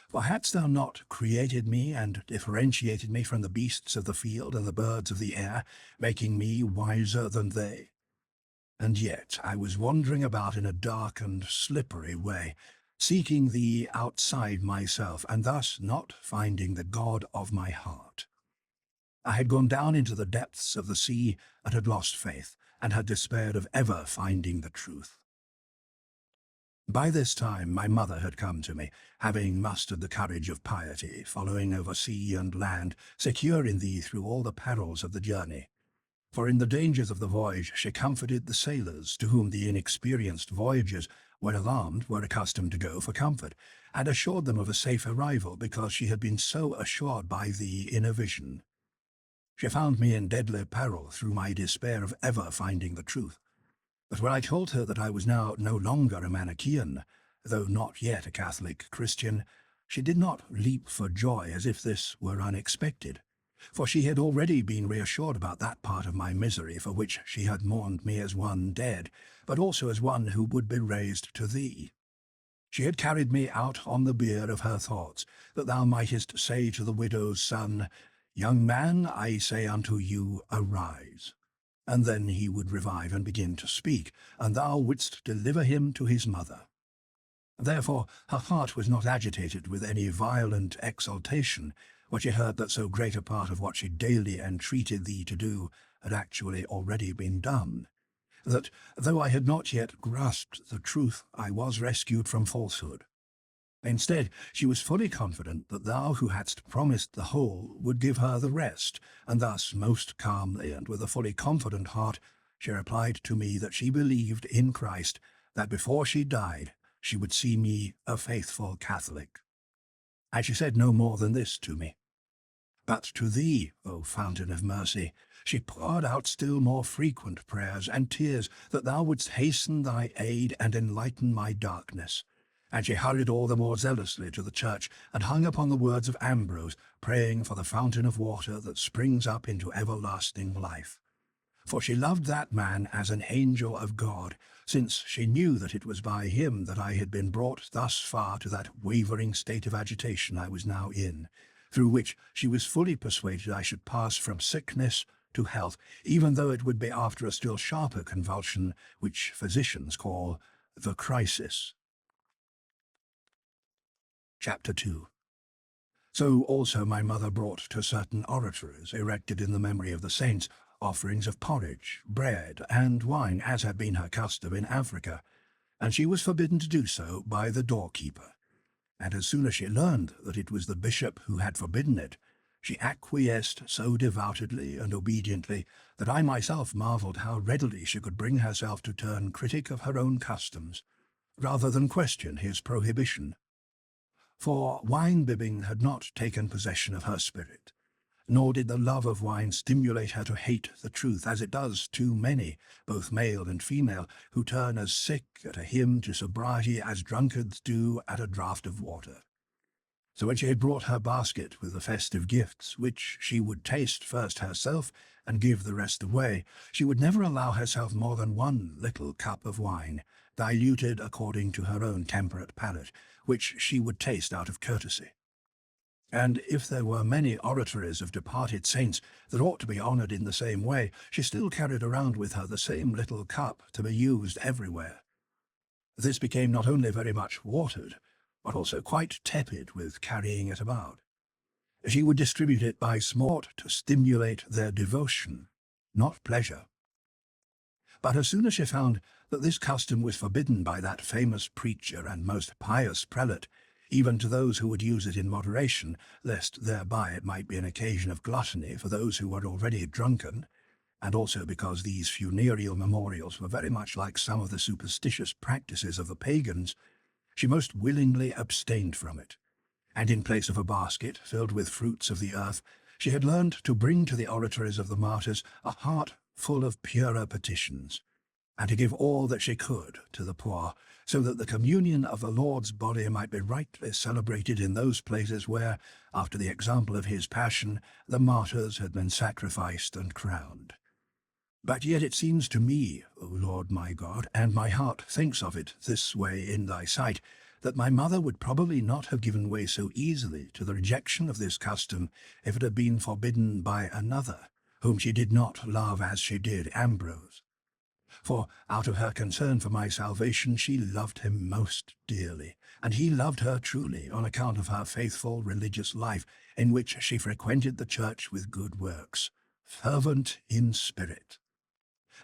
S1: For hadst thou not created me, and differentiated me from the beasts of the field and the birds of the air, making me wiser than they? And yet I was wandering about in a dark and slippery way, seeking thee outside myself, and thus not finding the God of my heart. I had gone down into the depths of the sea, and had lost faith, and had despaired of ever finding the truth. By this time my mother had come to me, having mustered the courage of piety, following over sea and land, secure in thee through all the perils of the journey. For in the dangers of the voyage she comforted the sailors, to whom the inexperienced voyagers, when alarmed, were accustomed to go for comfort, and assured them of a safe arrival, because she had been so assured by thee in a vision. She found me in deadly peril through my despair of ever finding the truth. But when I told her that I was now no longer a Manichaean, though not yet a Catholic Christian, she did not leap for joy as if this were unexpected, for she had already been reassured about that part of my misery for which she had mourned me as one dead, but also as one who would be raised to thee. She had carried me out on the bier of her thoughts, that thou mightest say to the widow's son, Young man, I say unto you, arise. And then he would revive and begin to speak, and thou wouldst deliver him to his mother. Therefore her heart was not agitated with any violent exultation, when she heard that so great a part of what she daily entreated thee to do had actually already been done, that, though I had not yet grasped the truth, I was rescued from falsehood. Instead, she was fully confident that thou who hadst promised the whole would give her the rest, and thus, most calmly and with a fully confident heart, she replied to me that she believed in Christ, that before she died she would see me a faithful Catholic. And she said no more than this to me. But to thee, O fountain of mercy, she poured out still more frequent prayers and tears, that thou wouldst hasten thy aid and enlighten my darkness, And she hurried all the more zealously to the church, and hung upon the words of Ambrose, praying for the fountain of water that springs up into everlasting life. For she loved that man as an angel of God, since she knew that it was by him that I had been brought thus far to that wavering state of agitation I was now in, through which she was fully persuaded I should pass from sickness to health, even though it would be after a still sharper convulsion, which physicians call the crisis. Chapter 2. So also my mother brought to certain oratories erected in the memory of the saints offerings of porridge, bread, and wine, as had been her custom in Africa, and she was forbidden to do so by the doorkeeper. And as soon as she learned that it was the bishop who had forbidden it, she acquiesced so devoutly and obediently that I myself marvelled how readily she could bring herself to turn critic of her own customs, rather than question his prohibition. For wine-bibbing had not taken possession of her spirit, nor did the love of wine stimulate her to hate the truth, as it does too many, both male and female, who turn as sick at a hymn to sobriety as drunkards do at a draught of water. So when she had brought her basket with the festive gifts, which she would taste first herself and give the rest away, she would never allow herself more than one little cup of wine, diluted according to her own temperate palate, which she would taste out of courtesy. And if there were many oratories of departed saints that ought to be honoured in the same way, she still carried around with her the same little cup to be used everywhere. This became not only very much watered, but also quite tepid with carrying it about. She would distribute it by small to stimulate their devotion, not pleasure. But as soon as she found that this custom was forbidden by that famous preacher and most pious prelate, even to those who would use it in moderation, lest thereby it might be an occasion of gluttony for those who were already drunken, and also because these funereal memorials were very much like some of the superstitious practices of the pagans, she most willingly abstained from it, and in place of a basket filled with fruits of the earth, she had learned to bring to the oratories of the martyrs a heart full of purer petitions, and to give all that she could to the poor, so that the communion of the Lord's body might be rightly celebrated in those places where, after the example of his passion, the martyrs had been sacrificed and crowned. But yet it seems to me, O Lord my God, and my heart thinks of it this way in thy sight, that my mother would probably not have given way so easily to the rejection of this custom if it had been forbidden by another, whom she did not love as she did Ambrose. For out of her concern for my salvation she loved him most dearly, and he loved her truly on account of her faithful religious life, in which she frequented the church with good works, fervent in spirit.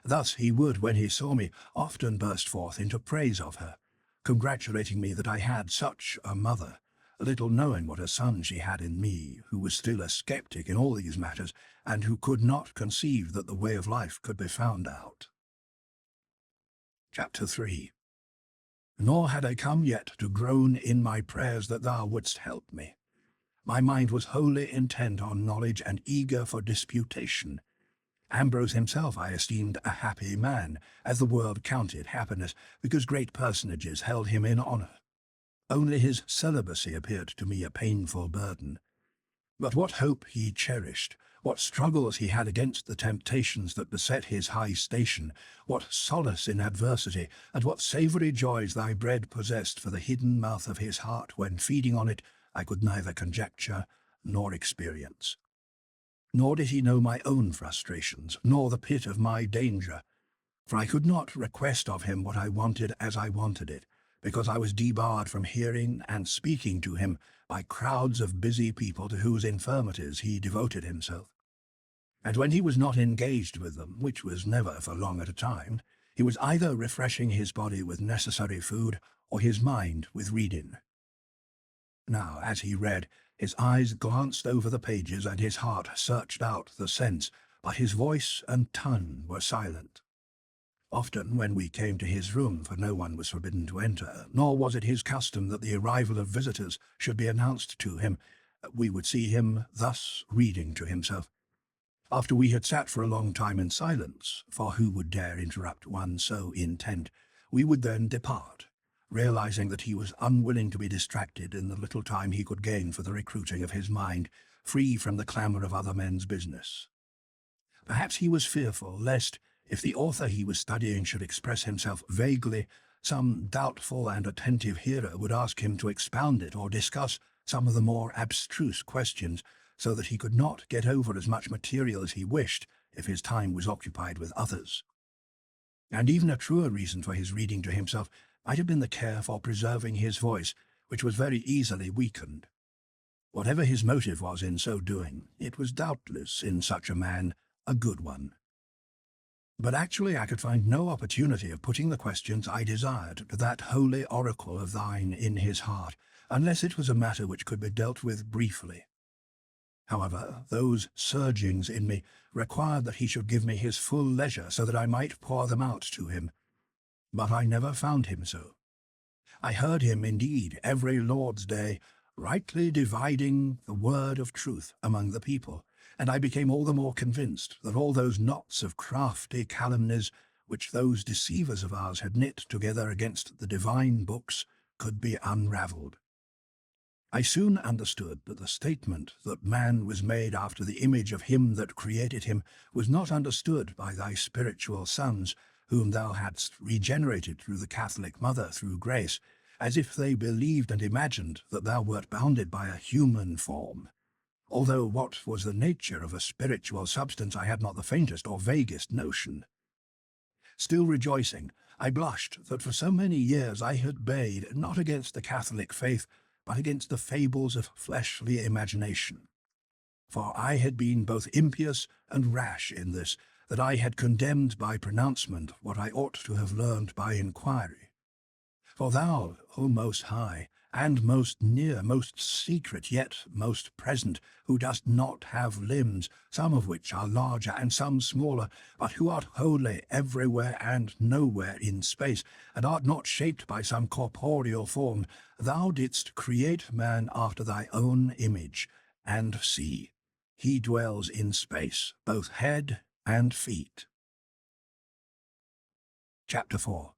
S1: Thus he would, when he saw me, often burst forth into praise of her, congratulating me that I had such a mother, little knowing what a son she had in me, who was still a sceptic in all these matters, and who could not conceive that the way of life could be found out. Chapter 3. Nor had I come yet to groan in my prayers that thou wouldst help me. My mind was wholly intent on knowledge and eager for disputation. Ambrose himself I esteemed a happy man, as the world counted happiness, because great personages held him in honour. Only his celibacy appeared to me a painful burden. But what hope he cherished, what struggles he had against the temptations that beset his high station, what solace in adversity, and what savoury joys thy bread possessed for the hidden mouth of his heart when feeding on it, I could neither conjecture nor experience. Nor did he know my own frustrations, nor the pit of my danger, for I could not request of him what I wanted as I wanted it, because I was debarred from hearing and speaking to him by crowds of busy people to whose infirmities he devoted himself. And when he was not engaged with them, which was never for long at a time, he was either refreshing his body with necessary food, or his mind with reading. Now, as he read, his eyes glanced over the pages and his heart searched out the sense, but his voice and tongue were silent. Often when we came to his room, for no one was forbidden to enter, nor was it his custom that the arrival of visitors should be announced to him, we would see him thus reading to himself. After we had sat for a long time in silence, for who would dare interrupt one so intent, we would then depart, realizing that he was unwilling to be distracted in the little time he could gain for the recruiting of his mind, free from the clamour of other men's business. Perhaps he was fearful lest, if the author he was studying should express himself vaguely, some doubtful and attentive hearer would ask him to expound it or discuss some of the more abstruse questions, so that he could not get over as much material as he wished if his time was occupied with others. And even a truer reason for his reading to himself might have been the care for preserving his voice, which was very easily weakened. Whatever his motive was in so doing, it was doubtless, in such a man, a good one. But actually I could find no opportunity of putting the questions I desired to that holy oracle of thine in his heart, unless it was a matter which could be dealt with briefly. However, those surgings in me required that he should give me his full leisure so that I might pour them out to him. But I never found him so. I heard him, indeed, every Lord's Day, rightly dividing the word of truth among the people, and I became all the more convinced that all those knots of crafty calumnies which those deceivers of ours had knit together against the divine books could be unravelled. I soon understood that the statement that man was made after the image of him that created him was not understood by thy spiritual sons, whom thou hadst regenerated through the Catholic Mother through grace, as if they believed and imagined that thou wert bounded by a human form, although what was the nature of a spiritual substance I had not the faintest or vaguest notion. Still rejoicing, I blushed that for so many years I had bayed not against the Catholic faith, but against the fables of fleshly imagination. For I had been both impious and rash in this, that I had condemned by pronouncement what I ought to have learned by inquiry. For thou, O Most High, and most near, most secret, yet most present, who dost not have limbs, some of which are larger and some smaller, but who art wholly everywhere and nowhere in space, and art not shaped by some corporeal form, thou didst create man after thy own image, and see, he dwells in space, both head and feet. Chapter 4.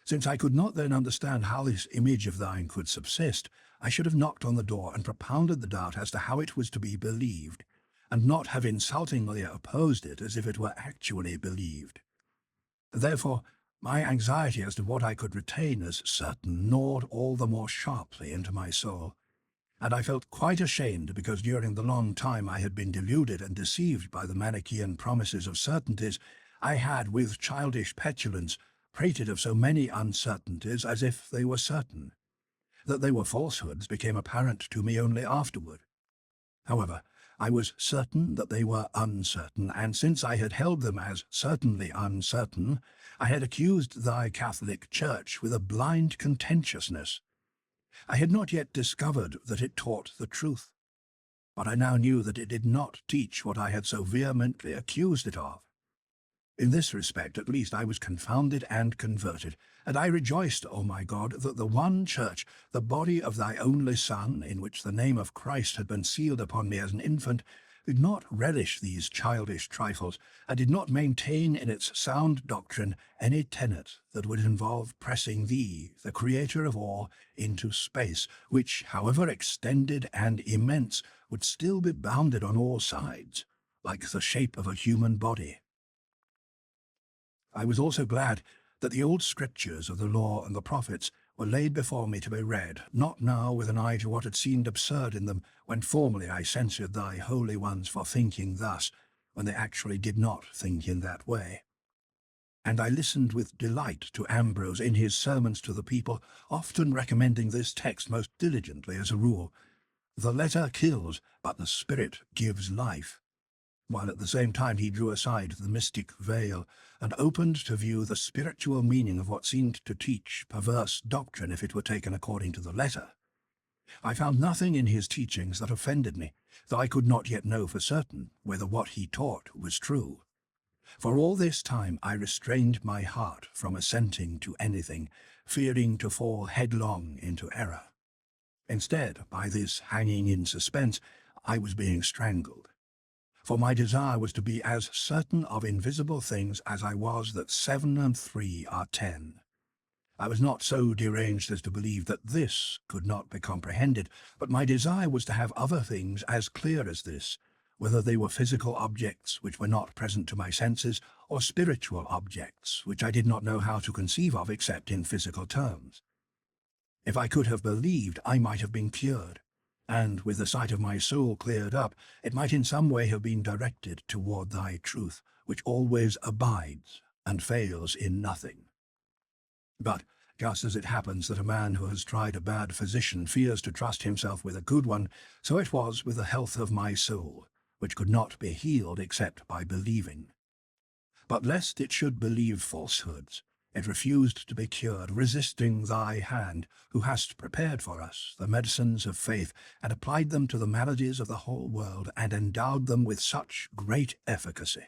S1: Since I could not then understand how this image of thine could subsist, I should have knocked on the door and propounded the doubt as to how it was to be believed, and not have insultingly opposed it as if it were actually believed. Therefore, my anxiety as to what I could retain as certain gnawed all the more sharply into my soul, and I felt quite ashamed because during the long time I had been deluded and deceived by the Manichaean promises of certainties, I had, with childish petulance, prated of so many uncertainties as if they were certain. That they were falsehoods became apparent to me only afterward. However, I was certain that they were uncertain, and since I had held them as certainly uncertain, I had accused thy Catholic Church with a blind contentiousness. I had not yet discovered that it taught the truth, but I now knew that it did not teach what I had so vehemently accused it of. In this respect, at least, I was confounded and converted, and I rejoiced, O my God, that the one church, the body of thy only Son, in which the name of Christ had been sealed upon me as an infant, did not relish these childish trifles, and did not maintain in its sound doctrine any tenet that would involve pressing thee, the Creator of all, into space, which, however extended and immense, would still be bounded on all sides, like the shape of a human body. I was also glad that the old scriptures of the law and the prophets were laid before me to be read, not now with an eye to what had seemed absurd in them, when formerly I censured thy holy ones for thinking thus, when they actually did not think in that way. And I listened with delight to Ambrose in his sermons to the people, often recommending this text most diligently as a rule. The letter kills, but the spirit gives life, while at the same time he drew aside the mystic veil and opened to view the spiritual meaning of what seemed to teach perverse doctrine if it were taken according to the letter. I found nothing in his teachings that offended me, though I could not yet know for certain whether what he taught was true. For all this time I restrained my heart from assenting to anything, fearing to fall headlong into error. Instead, by this hanging in suspense, I was being strangled. For my desire was to be as certain of invisible things as I was that 7 and 3 are 10. I was not so deranged as to believe that this could not be comprehended, but my desire was to have other things as clear as this, whether they were physical objects which were not present to my senses, or spiritual objects which I did not know how to conceive of except in physical terms. If I could have believed, I might have been cured, and with the sight of my soul cleared up, it might in some way have been directed toward thy truth, which always abides and fails in nothing. But just as it happens that a man who has tried a bad physician fears to trust himself with a good one, so it was with the health of my soul, which could not be healed except by believing. But lest it should believe falsehoods, it refused to be cured, resisting thy hand, who hast prepared for us the medicines of faith, and applied them to the maladies of the whole world, and endowed them with such great efficacy.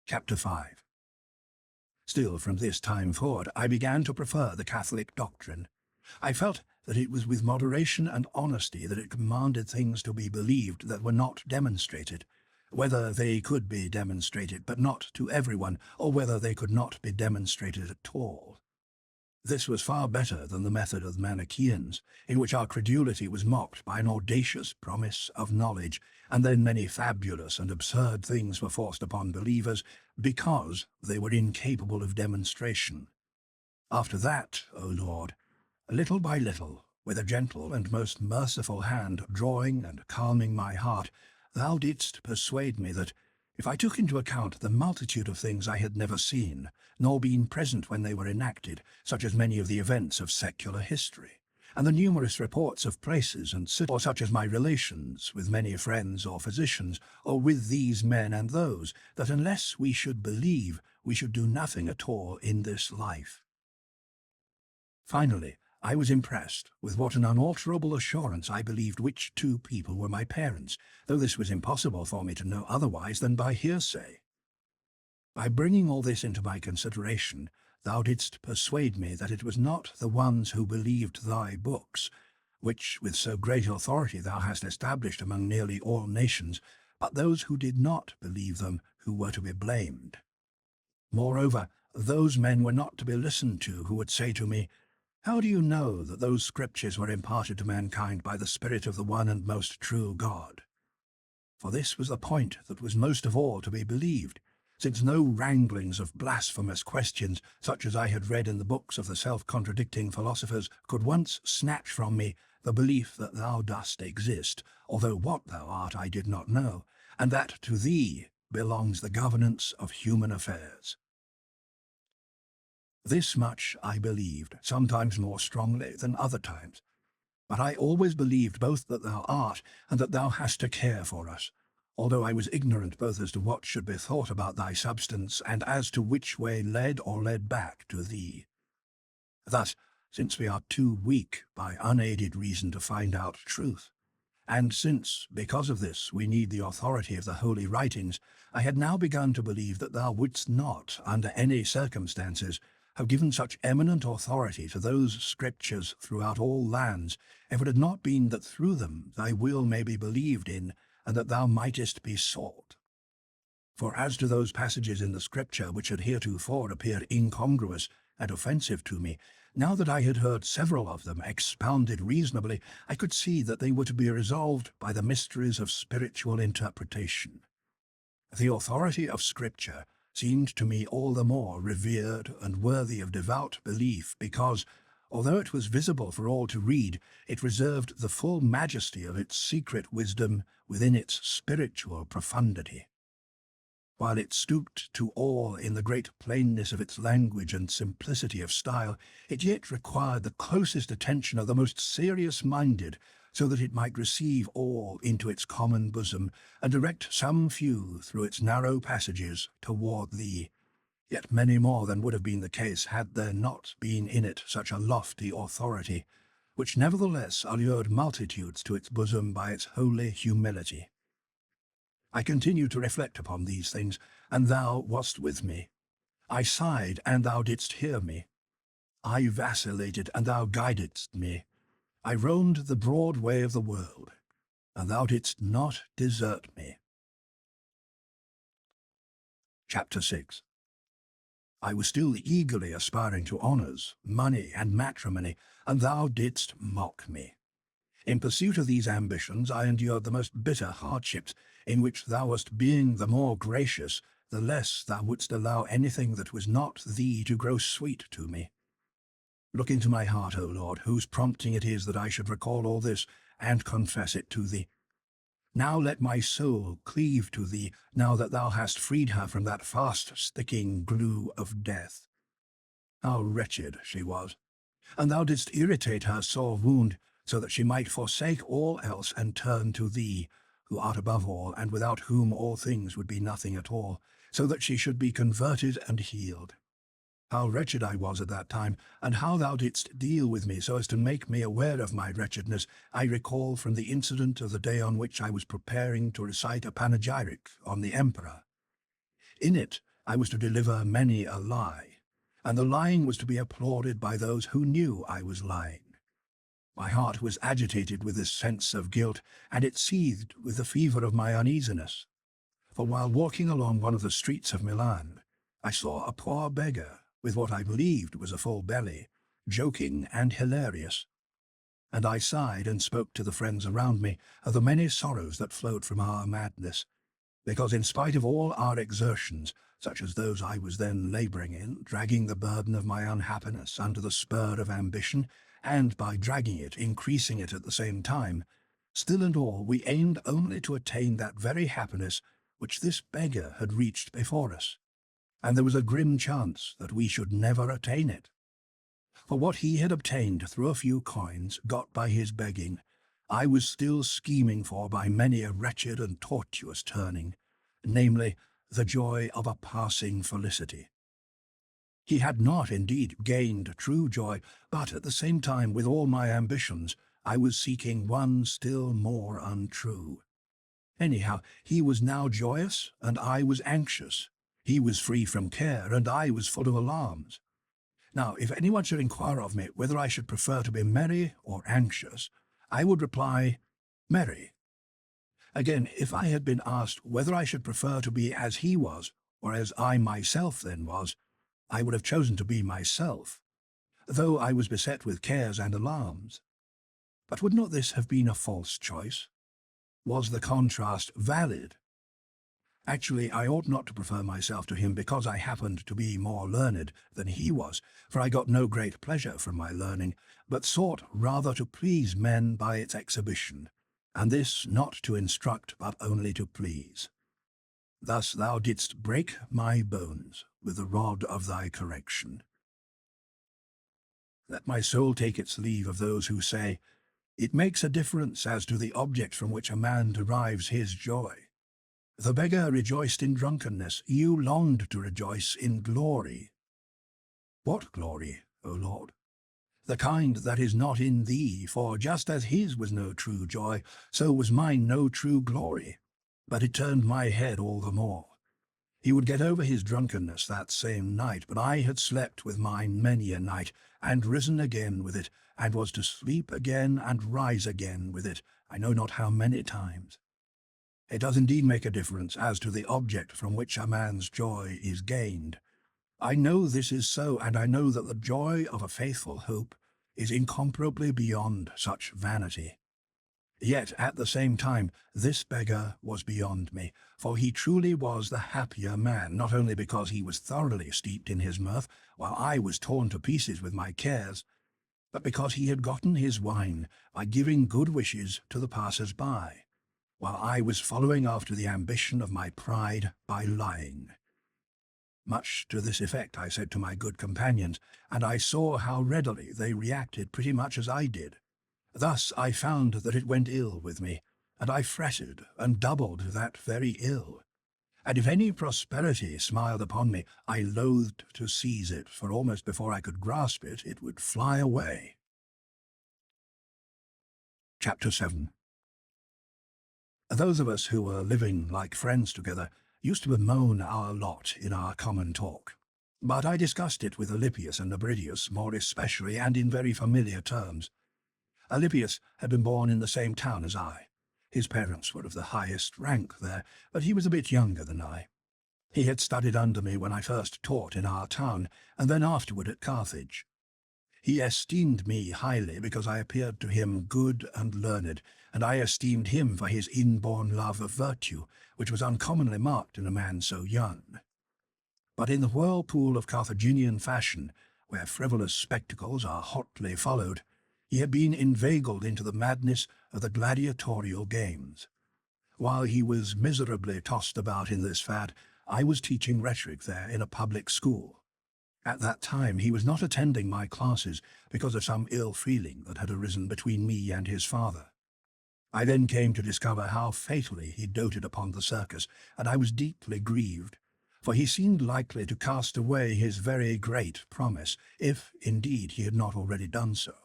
S1: Chapter 5. Still, from this time forward, I began to prefer the Catholic doctrine. I felt that it was with moderation and honesty that it commanded things to be believed that were not demonstrated, whether they could be demonstrated, but not to everyone, or whether they could not be demonstrated at all. This was far better than the method of the Manichaeans, in which our credulity was mocked by an audacious promise of knowledge, and then many fabulous and absurd things were forced upon believers because they were incapable of demonstration. After that, O Lord, little by little, with a gentle and most merciful hand drawing and calming my heart, thou didst persuade me that, if I took into account the multitude of things I had never seen, nor been present when they were enacted, such as many of the events of secular history, and the numerous reports of places and cities, or such as my relations with many friends or physicians, or with these men and those, that unless we should believe, we should do nothing at all in this life. Finally, I was impressed with what an unalterable assurance I believed which two people were my parents, though this was impossible for me to know otherwise than by hearsay. By bringing all this into my consideration, thou didst persuade me that it was not the ones who believed thy books, which with so great authority thou hast established among nearly all nations, but those who did not believe them who were to be blamed. Moreover, those men were not to be listened to who would say to me, "How do you know that those scriptures were imparted to mankind by the Spirit of the one and most true God?" For this was the point that was most of all to be believed, since no wranglings of blasphemous questions, such as I had read in the books of the self-contradicting philosophers, could once snatch from me the belief that thou dost exist, although what thou art I did not know, and that to thee belongs the governance of human affairs. This much I believed, sometimes more strongly than other times. But I always believed both that thou art and that thou hast a care for us, although I was ignorant both as to what should be thought about thy substance and as to which way led or led back to thee. Thus, since we are too weak by unaided reason to find out truth, and since, because of this, we need the authority of the holy writings, I had now begun to believe that thou wouldst not, under any circumstances, have given such eminent authority to those scriptures throughout all lands, if it had not been that through them thy will may be believed in, and that thou mightest be sought. For as to those passages in the Scripture which had heretofore appeared incongruous and offensive to me, now that I had heard several of them expounded reasonably, I could see that they were to be resolved by the mysteries of spiritual interpretation. The authority of Scripture seemed to me all the more revered and worthy of devout belief because, although it was visible for all to read, it reserved the full majesty of its secret wisdom within its spiritual profundity. While it stooped to all in the great plainness of its language and simplicity of style, it yet required the closest attention of the most serious-minded, so that it might receive all into its common bosom, and direct some few through its narrow passages toward thee, yet many more than would have been the case had there not been in it such a lofty authority, which nevertheless allured multitudes to its bosom by its holy humility. I continued to reflect upon these things, and thou wast with me. I sighed, and thou didst hear me. I vacillated, and thou guidedst me. I roamed the broad way of the world, and thou didst not desert me. Chapter 6. I was still eagerly aspiring to honours, money, and matrimony, and thou didst mock me. In pursuit of these ambitions I endured the most bitter hardships, in which thou wast being the more gracious, the less thou wouldst allow anything that was not thee to grow sweet to me. Look into my heart, O Lord, whose prompting it is that I should recall all this, and confess it to thee. Now let my soul cleave to thee, now that thou hast freed her from that fast-sticking glue of death. How wretched she was! And thou didst irritate her sore wound, so that she might forsake all else and turn to thee, who art above all, and without whom all things would be nothing at all, so that she should be converted and healed. How wretched I was at that time, and how thou didst deal with me so as to make me aware of my wretchedness, I recall from the incident of the day on which I was preparing to recite a panegyric on the emperor. In it I was to deliver many a lie, and the lying was to be applauded by those who knew I was lying. My heart was agitated with this sense of guilt, and it seethed with the fever of my uneasiness. For while walking along one of the streets of Milan, I saw a poor beggar, with what I believed was a full belly, joking and hilarious. And I sighed and spoke to the friends around me of the many sorrows that flowed from our madness, because in spite of all our exertions, such as those I was then labouring in, dragging the burden of my unhappiness under the spur of ambition, and by dragging it, increasing it at the same time, still and all we aimed only to attain that very happiness which this beggar had reached before us, and there was a grim chance that we should never attain it. For what he had obtained through a few coins got by his begging, I was still scheming for by many a wretched and tortuous turning, namely, the joy of a passing felicity. He had not indeed gained true joy, but at the same time, with all my ambitions, I was seeking one still more untrue. Anyhow, he was now joyous, and I was anxious. He was free from care, and I was full of alarms. Now, if anyone should inquire of me whether I should prefer to be merry or anxious, I would reply, merry. Again, if I had been asked whether I should prefer to be as he was, or as I myself then was, I would have chosen to be myself, though I was beset with cares and alarms. But would not this have been a false choice? Was the contrast valid? Actually, I ought not to prefer myself to him because I happened to be more learned than he was, for I got no great pleasure from my learning, but sought rather to please men by its exhibition, and this not to instruct but only to please. Thus thou didst break my bones with the rod of thy correction. Let my soul take its leave of those who say, it makes a difference as to the object from which a man derives his joy. The beggar rejoiced in drunkenness, you longed to rejoice in glory. What glory, O Lord? The kind that is not in thee, for just as his was no true joy, so was mine no true glory. But it turned my head all the more. He would get over his drunkenness that same night, but I had slept with mine many a night, and risen again with it, and was to sleep again and rise again with it, I know not how many times. It does indeed make a difference as to the object from which a man's joy is gained. I know this is so, and I know that the joy of a faithful hope is incomparably beyond such vanity. Yet at the same time this beggar was beyond me, for he truly was the happier man, not only because he was thoroughly steeped in his mirth, while I was torn to pieces with my cares, but because he had gotten his wine by giving good wishes to the passers-by, while I was following after the ambition of my pride by lying. Much to this effect I said to my good companions, and I saw how readily they reacted pretty much as I did. Thus I found that it went ill with me, and I fretted and doubled that very ill. And if any prosperity smiled upon me, I loathed to seize it, for almost before I could grasp it, it would fly away. Chapter 7. Those of us who were living like friends together used to bemoan our lot in our common talk, but I discussed it with Alypius and Nebridius more especially and in very familiar terms. Alypius had been born in the same town as I. His parents were of the highest rank there, but he was a bit younger than I. He had studied under me when I first taught in our town, and then afterward at Carthage. He esteemed me highly because I appeared to him good and learned, and I esteemed him for his inborn love of virtue, which was uncommonly marked in a man so young. But in the whirlpool of Carthaginian fashion, where frivolous spectacles are hotly followed, he had been inveigled into the madness of the gladiatorial games. While he was miserably tossed about in this fad, I was teaching rhetoric there in a public school. At that time he was not attending my classes because of some ill feeling that had arisen between me and his father. I then came to discover how fatally he doted upon the circus, and I was deeply grieved, for he seemed likely to cast away his very great promise, if, indeed, he had not already done so.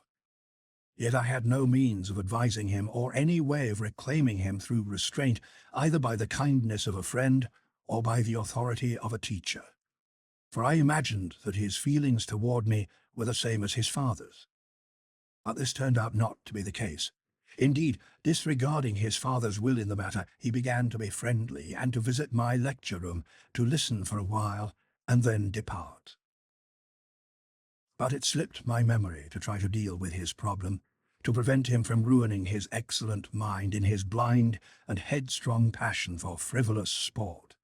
S1: Yet I had no means of advising him or any way of reclaiming him through restraint, either by the kindness of a friend or by the authority of a teacher. For I imagined that his feelings toward me were the same as his father's. But this turned out not to be the case. Indeed, disregarding his father's will in the matter, he began to be friendly and to visit my lecture room, to listen for a while, and then depart. But it slipped my memory to try to deal with his problem, to prevent him from ruining his excellent mind in his blind and headstrong passion for frivolous sport.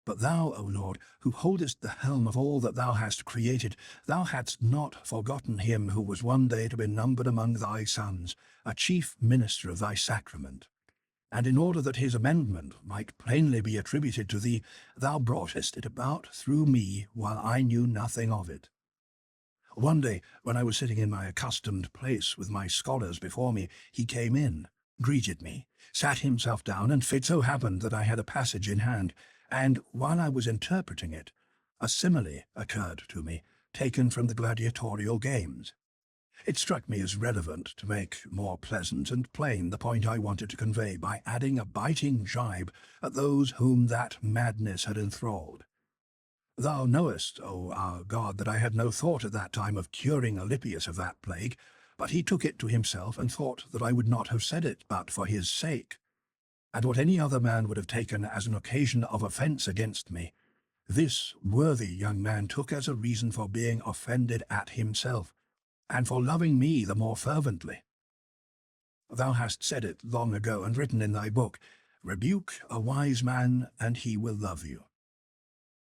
S1: But thou, O Lord, who holdest the helm of all that thou hast created, thou hadst not forgotten him who was one day to be numbered among thy sons, a chief minister of thy sacrament. And in order that his amendment might plainly be attributed to thee, thou broughtest it about through me while I knew nothing of it. One day, when I was sitting in my accustomed place with my scholars before me, he came in, greeted me, sat himself down, and it so happened that I had a passage in hand, and while I was interpreting it, a simile occurred to me, taken from the gladiatorial games. It struck me as relevant to make more pleasant and plain the point I wanted to convey by adding a biting jibe at those whom that madness had enthralled. Thou knowest, O our God, that I had no thought at that time of curing Alypius of that plague, but he took it to himself and thought that I would not have said it but for his sake. And what any other man would have taken as an occasion of offence against me, this worthy young man took as a reason for being offended at himself, and for loving me the more fervently. Thou hast said it long ago and written in thy book, "Rebuke a wise man, and he will love you."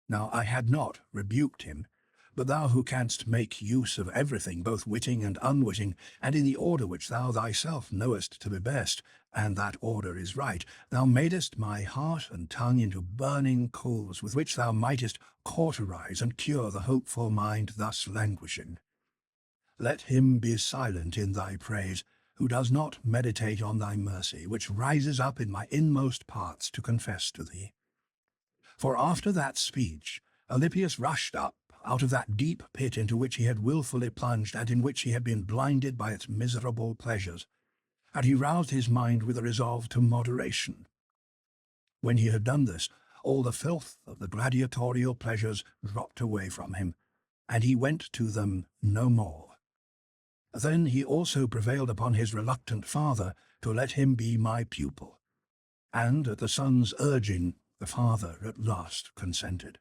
S1: Now I had not rebuked him, but thou who canst make use of everything, both witting and unwitting, and in the order which thou thyself knowest to be best, and that order is right, thou madest my heart and tongue into burning coals with which thou mightest cauterize and cure the hopeful mind thus languishing. Let him be silent in thy praise, who does not meditate on thy mercy, which rises up in my inmost parts to confess to thee. For after that speech, Alypius rushed up out of that deep pit into which he had wilfully plunged and in which he had been blinded by its miserable pleasures, and he roused his mind with a resolve to moderation. When he had done this, all the filth of the gladiatorial pleasures dropped away from him, and he went to them no more. Then he also prevailed upon his reluctant father to let him be my pupil, and at the son's urging, the father at last consented.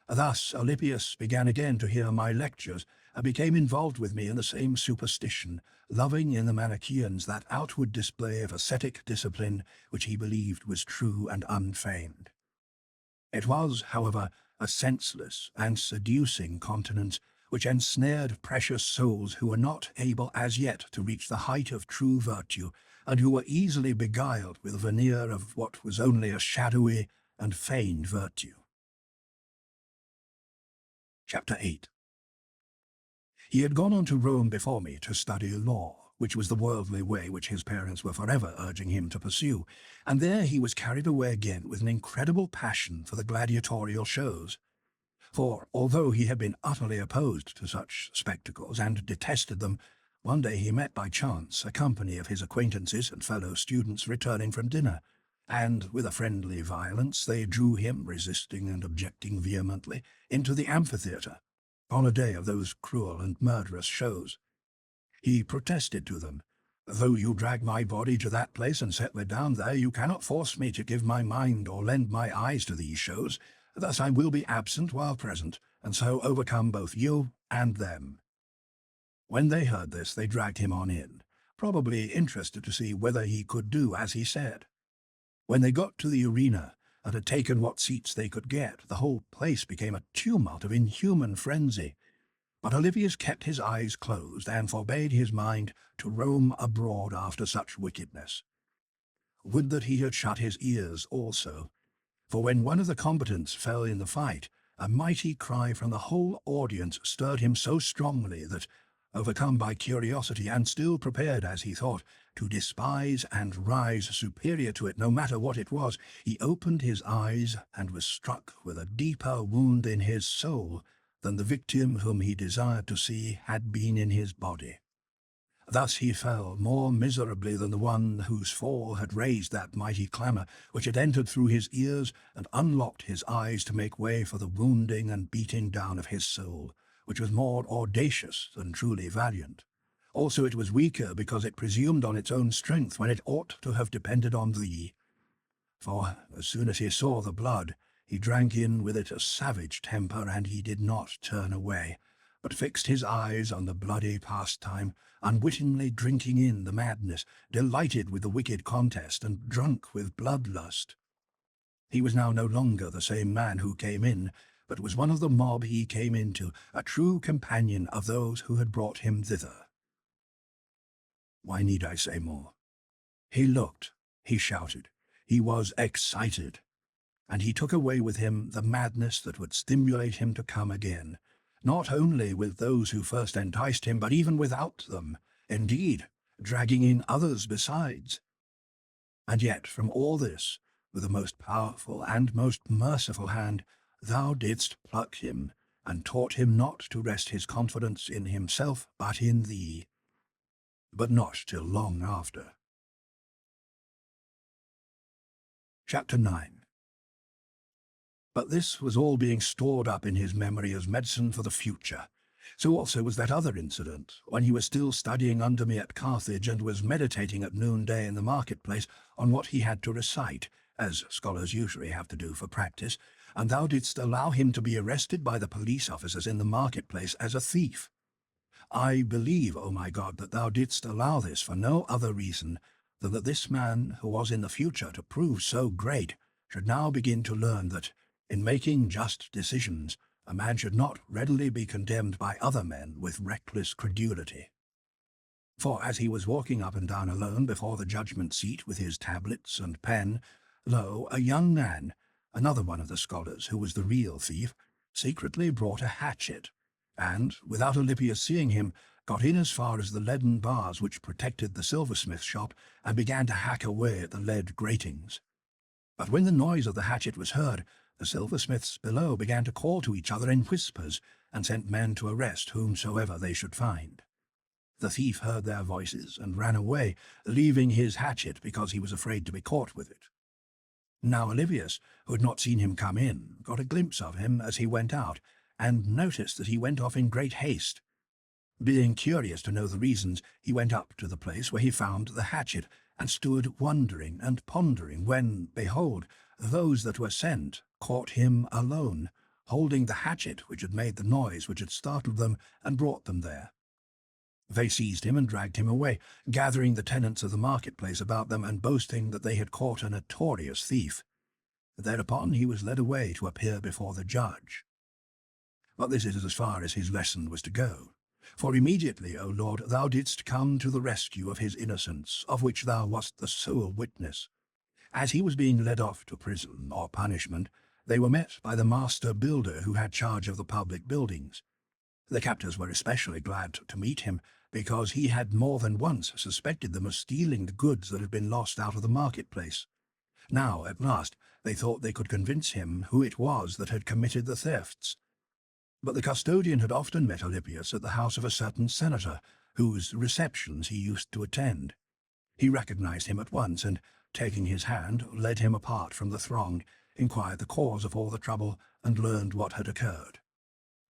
S1: Thus Alypius began again to hear my lectures, and became involved with me in the same superstition, loving in the Manichaeans that outward display of ascetic discipline which he believed was true and unfeigned. It was, however, a senseless and seducing continence which ensnared precious souls who were not able as yet to reach the height of true virtue, and who were easily beguiled with a veneer of what was only a shadowy and feigned virtue. Chapter 8. He had gone on to Rome before me to study law, which was the worldly way which his parents were forever urging him to pursue, and there he was carried away again with an incredible passion for the gladiatorial shows. For, although he had been utterly opposed to such spectacles and detested them, one day he met by chance a company of his acquaintances and fellow students returning from dinner, and with a friendly violence they drew him, resisting and objecting vehemently, into the amphitheatre, on a day of those cruel and murderous shows. He protested to them Though you drag my body to that place and set me down there, you cannot force me to give my mind or lend my eyes to these shows. Thus I will be absent while present, and so overcome both you and them." When they heard this, they dragged him on in, probably interested to see whether he could do as he said. When they got to the arena, and had taken what seats they could get, the whole place became a tumult of inhuman frenzy. But Alypius kept his eyes closed, and forbade his mind to roam abroad after such wickedness. Would that he had shut his ears also, for when one of the combatants fell in the fight, a mighty cry from the whole audience stirred him so strongly that, overcome by curiosity and still prepared, as he thought, to despise and rise superior to it no matter what it was, he opened his eyes and was struck with a deeper wound in his soul than the victim whom he desired to see had been in his body. Thus he fell more miserably than the one whose fall had raised that mighty clamour which had entered through his ears and unlocked his eyes to make way for the wounding and beating down of his soul, which was more audacious than truly valiant. Also it was weaker because it presumed on its own strength when it ought to have depended on thee. For as soon as he saw the blood, he drank in with it a savage temper, and he did not turn away, but fixed his eyes on the bloody pastime, unwittingly drinking in the madness, delighted with the wicked contest, and drunk with bloodlust. He was now no longer the same man who came in, but was one of the mob he came into, a true companion of those who had brought him thither. Why need I say more? He looked, he shouted, he was excited, and he took away with him the madness that would stimulate him to come again, not only with those who first enticed him, but even without them, indeed, dragging in others besides. And yet from all this, with the most powerful and most merciful hand, thou didst pluck him, and taught him not to rest his confidence in himself, but in thee. But not till long after. Chapter 9. But this was all being stored up in his memory as medicine for the future. So also was that other incident, when he was still studying under me at Carthage and was meditating at noonday in the marketplace on what he had to recite, as scholars usually have to do for practice, and thou didst allow him to be arrested by the police officers in the marketplace as a thief. I believe, O my God, that thou didst allow this for no other reason than that this man, who was in the future to prove so great, should now begin to learn that, in making just decisions, a man should not readily be condemned by other men with reckless credulity. For as he was walking up and down alone before the judgment seat with his tablets and pen, lo, a young man, another one of the scholars, who was the real thief, secretly brought a hatchet, and, without Alypius seeing him, got in as far as the leaden bars which protected the silversmith's shop, and began to hack away at the lead gratings. But when the noise of the hatchet was heard, the silversmiths below began to call to each other in whispers, and sent men to arrest whomsoever they should find. The thief heard their voices, and ran away, leaving his hatchet because he was afraid to be caught with it. Now Alypius, who had not seen him come in, got a glimpse of him as he went out, and noticed that he went off in great haste. Being curious to know the reasons, he went up to the place where he found the hatchet, and stood wondering and pondering, when, behold, those that were sent caught him alone, holding the hatchet which had made the noise which had startled them, and brought them there. They seized him and dragged him away, gathering the tenants of the marketplace about them, and boasting that they had caught a notorious thief. Thereupon he was led away to appear before the judge. But this is as far as his lesson was to go. For immediately, O Lord, thou didst come to the rescue of his innocence, of which thou wast the sole witness. As he was being led off to prison or punishment, they were met by the master builder who had charge of the public buildings. The captors were especially glad to meet him, because he had more than once suspected them of stealing the goods that had been lost out of the marketplace. Now, at last, they thought they could convince him who it was that had committed the thefts. But the custodian had often met Alypius at the house of a certain senator, whose receptions he used to attend. He recognized him at once, and, taking his hand, led him apart from the throng, inquired the cause of all the trouble, and learned what had occurred.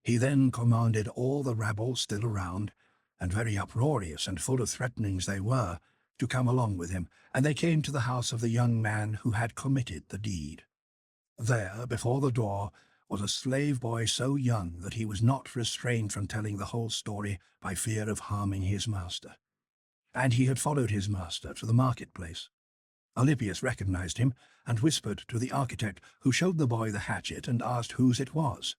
S1: He then commanded all the rabble still around, and very uproarious and full of threatenings they were, to come along with him, and they came to the house of the young man who had committed the deed. There, before the door, was a slave boy so young that he was not restrained from telling the whole story by fear of harming his master. And he had followed his master to the marketplace. Alypius recognized him and whispered to the architect, who showed the boy the hatchet and asked whose it was.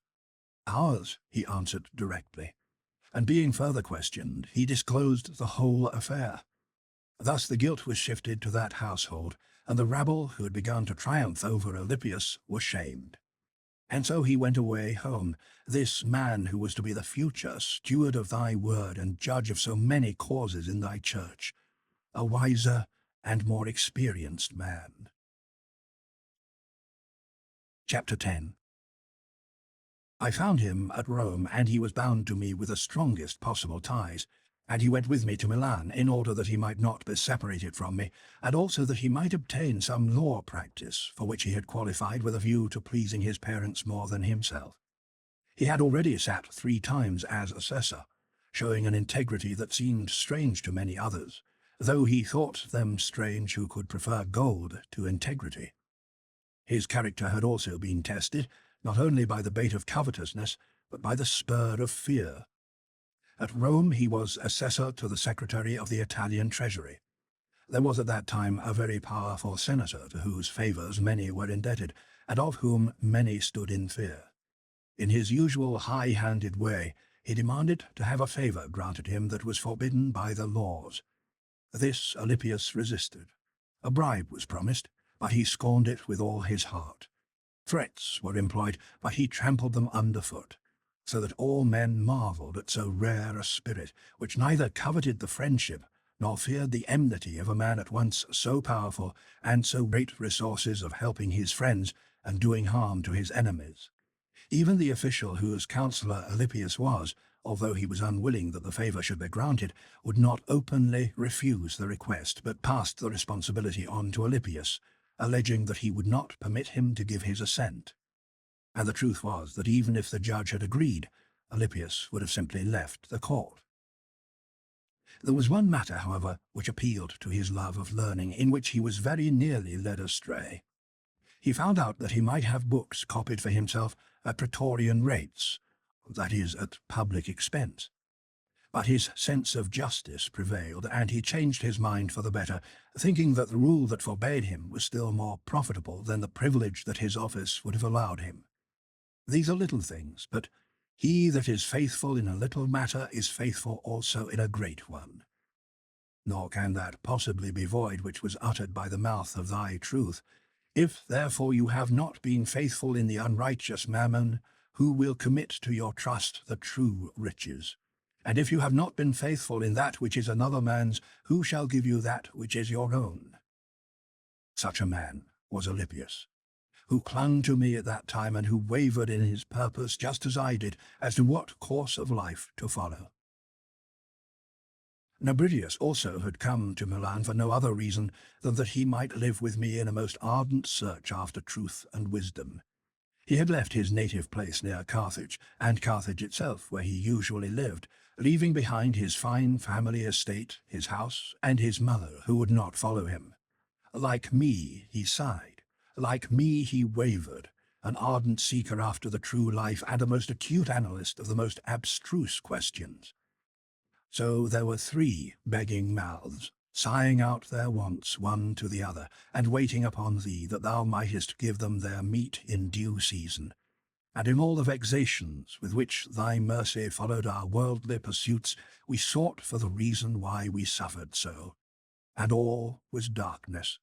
S1: Ours, he answered directly, and being further questioned, he disclosed the whole affair. Thus the guilt was shifted to that household, and the rabble who had begun to triumph over Alypius were shamed. And so he went away home, this man who was to be the future steward of thy word and judge of so many causes in thy church, a wiser and more experienced man. Chapter 10. I found him at Rome, and he was bound to me with the strongest possible ties, and he went with me to Milan in order that he might not be separated from me, and also that he might obtain some law practice for which he had qualified with a view to pleasing his parents more than himself. He had already sat 3 times as assessor, showing an integrity that seemed strange to many others, though he thought them strange who could prefer gold to integrity. His character had also been tested, not only by the bait of covetousness, but by the spur of fear. At Rome he was assessor to the secretary of the Italian treasury. There was at that time a very powerful senator to whose favours many were indebted, and of whom many stood in fear. In his usual high-handed way, he demanded to have a favour granted him that was forbidden by the laws. This Alypius resisted. A bribe was promised, but he scorned it with all his heart. Threats were employed, but he trampled them underfoot, so that all men marvelled at so rare a spirit, which neither coveted the friendship nor feared the enmity of a man at once so powerful and so great resources of helping his friends and doing harm to his enemies. Even the official whose counsellor Alypius was, although he was unwilling that the favour should be granted, would not openly refuse the request, but passed the responsibility on to Alypius, alleging that he would not permit him to give his assent. And the truth was that even if the judge had agreed, Alypius would have simply left the court. There was one matter, however, which appealed to his love of learning, in which he was very nearly led astray. He found out that he might have books copied for himself at praetorian rates, that is, at public expense. But his sense of justice prevailed, and he changed his mind for the better, thinking that the rule that forbade him was still more profitable than the privilege that his office would have allowed him. These are little things, but he that is faithful in a little matter is faithful also in a great one. Nor can that possibly be void which was uttered by the mouth of thy truth. If therefore you have not been faithful in the unrighteous mammon, who will commit to your trust the true riches? And if you have not been faithful in that which is another man's, who shall give you that which is your own? Such a man was Alypius, who clung to me at that time and who wavered in his purpose just as I did as to what course of life to follow. Nebridius also had come to Milan for no other reason than that he might live with me in a most ardent search after truth and wisdom. He had left his native place near Carthage, and Carthage itself, where he usually lived, leaving behind his fine family estate, his house, and his mother, who would not follow him. Like me, he sighed. Like me, he wavered, an ardent seeker after the true life and a most acute analyst of the most abstruse questions. So there were 3 begging mouths, sighing out their wants one to the other, and waiting upon thee that thou mightest give them their meat in due season. And in all the vexations with which thy mercy followed our worldly pursuits, we sought for the reason why we suffered so. And all was darkness.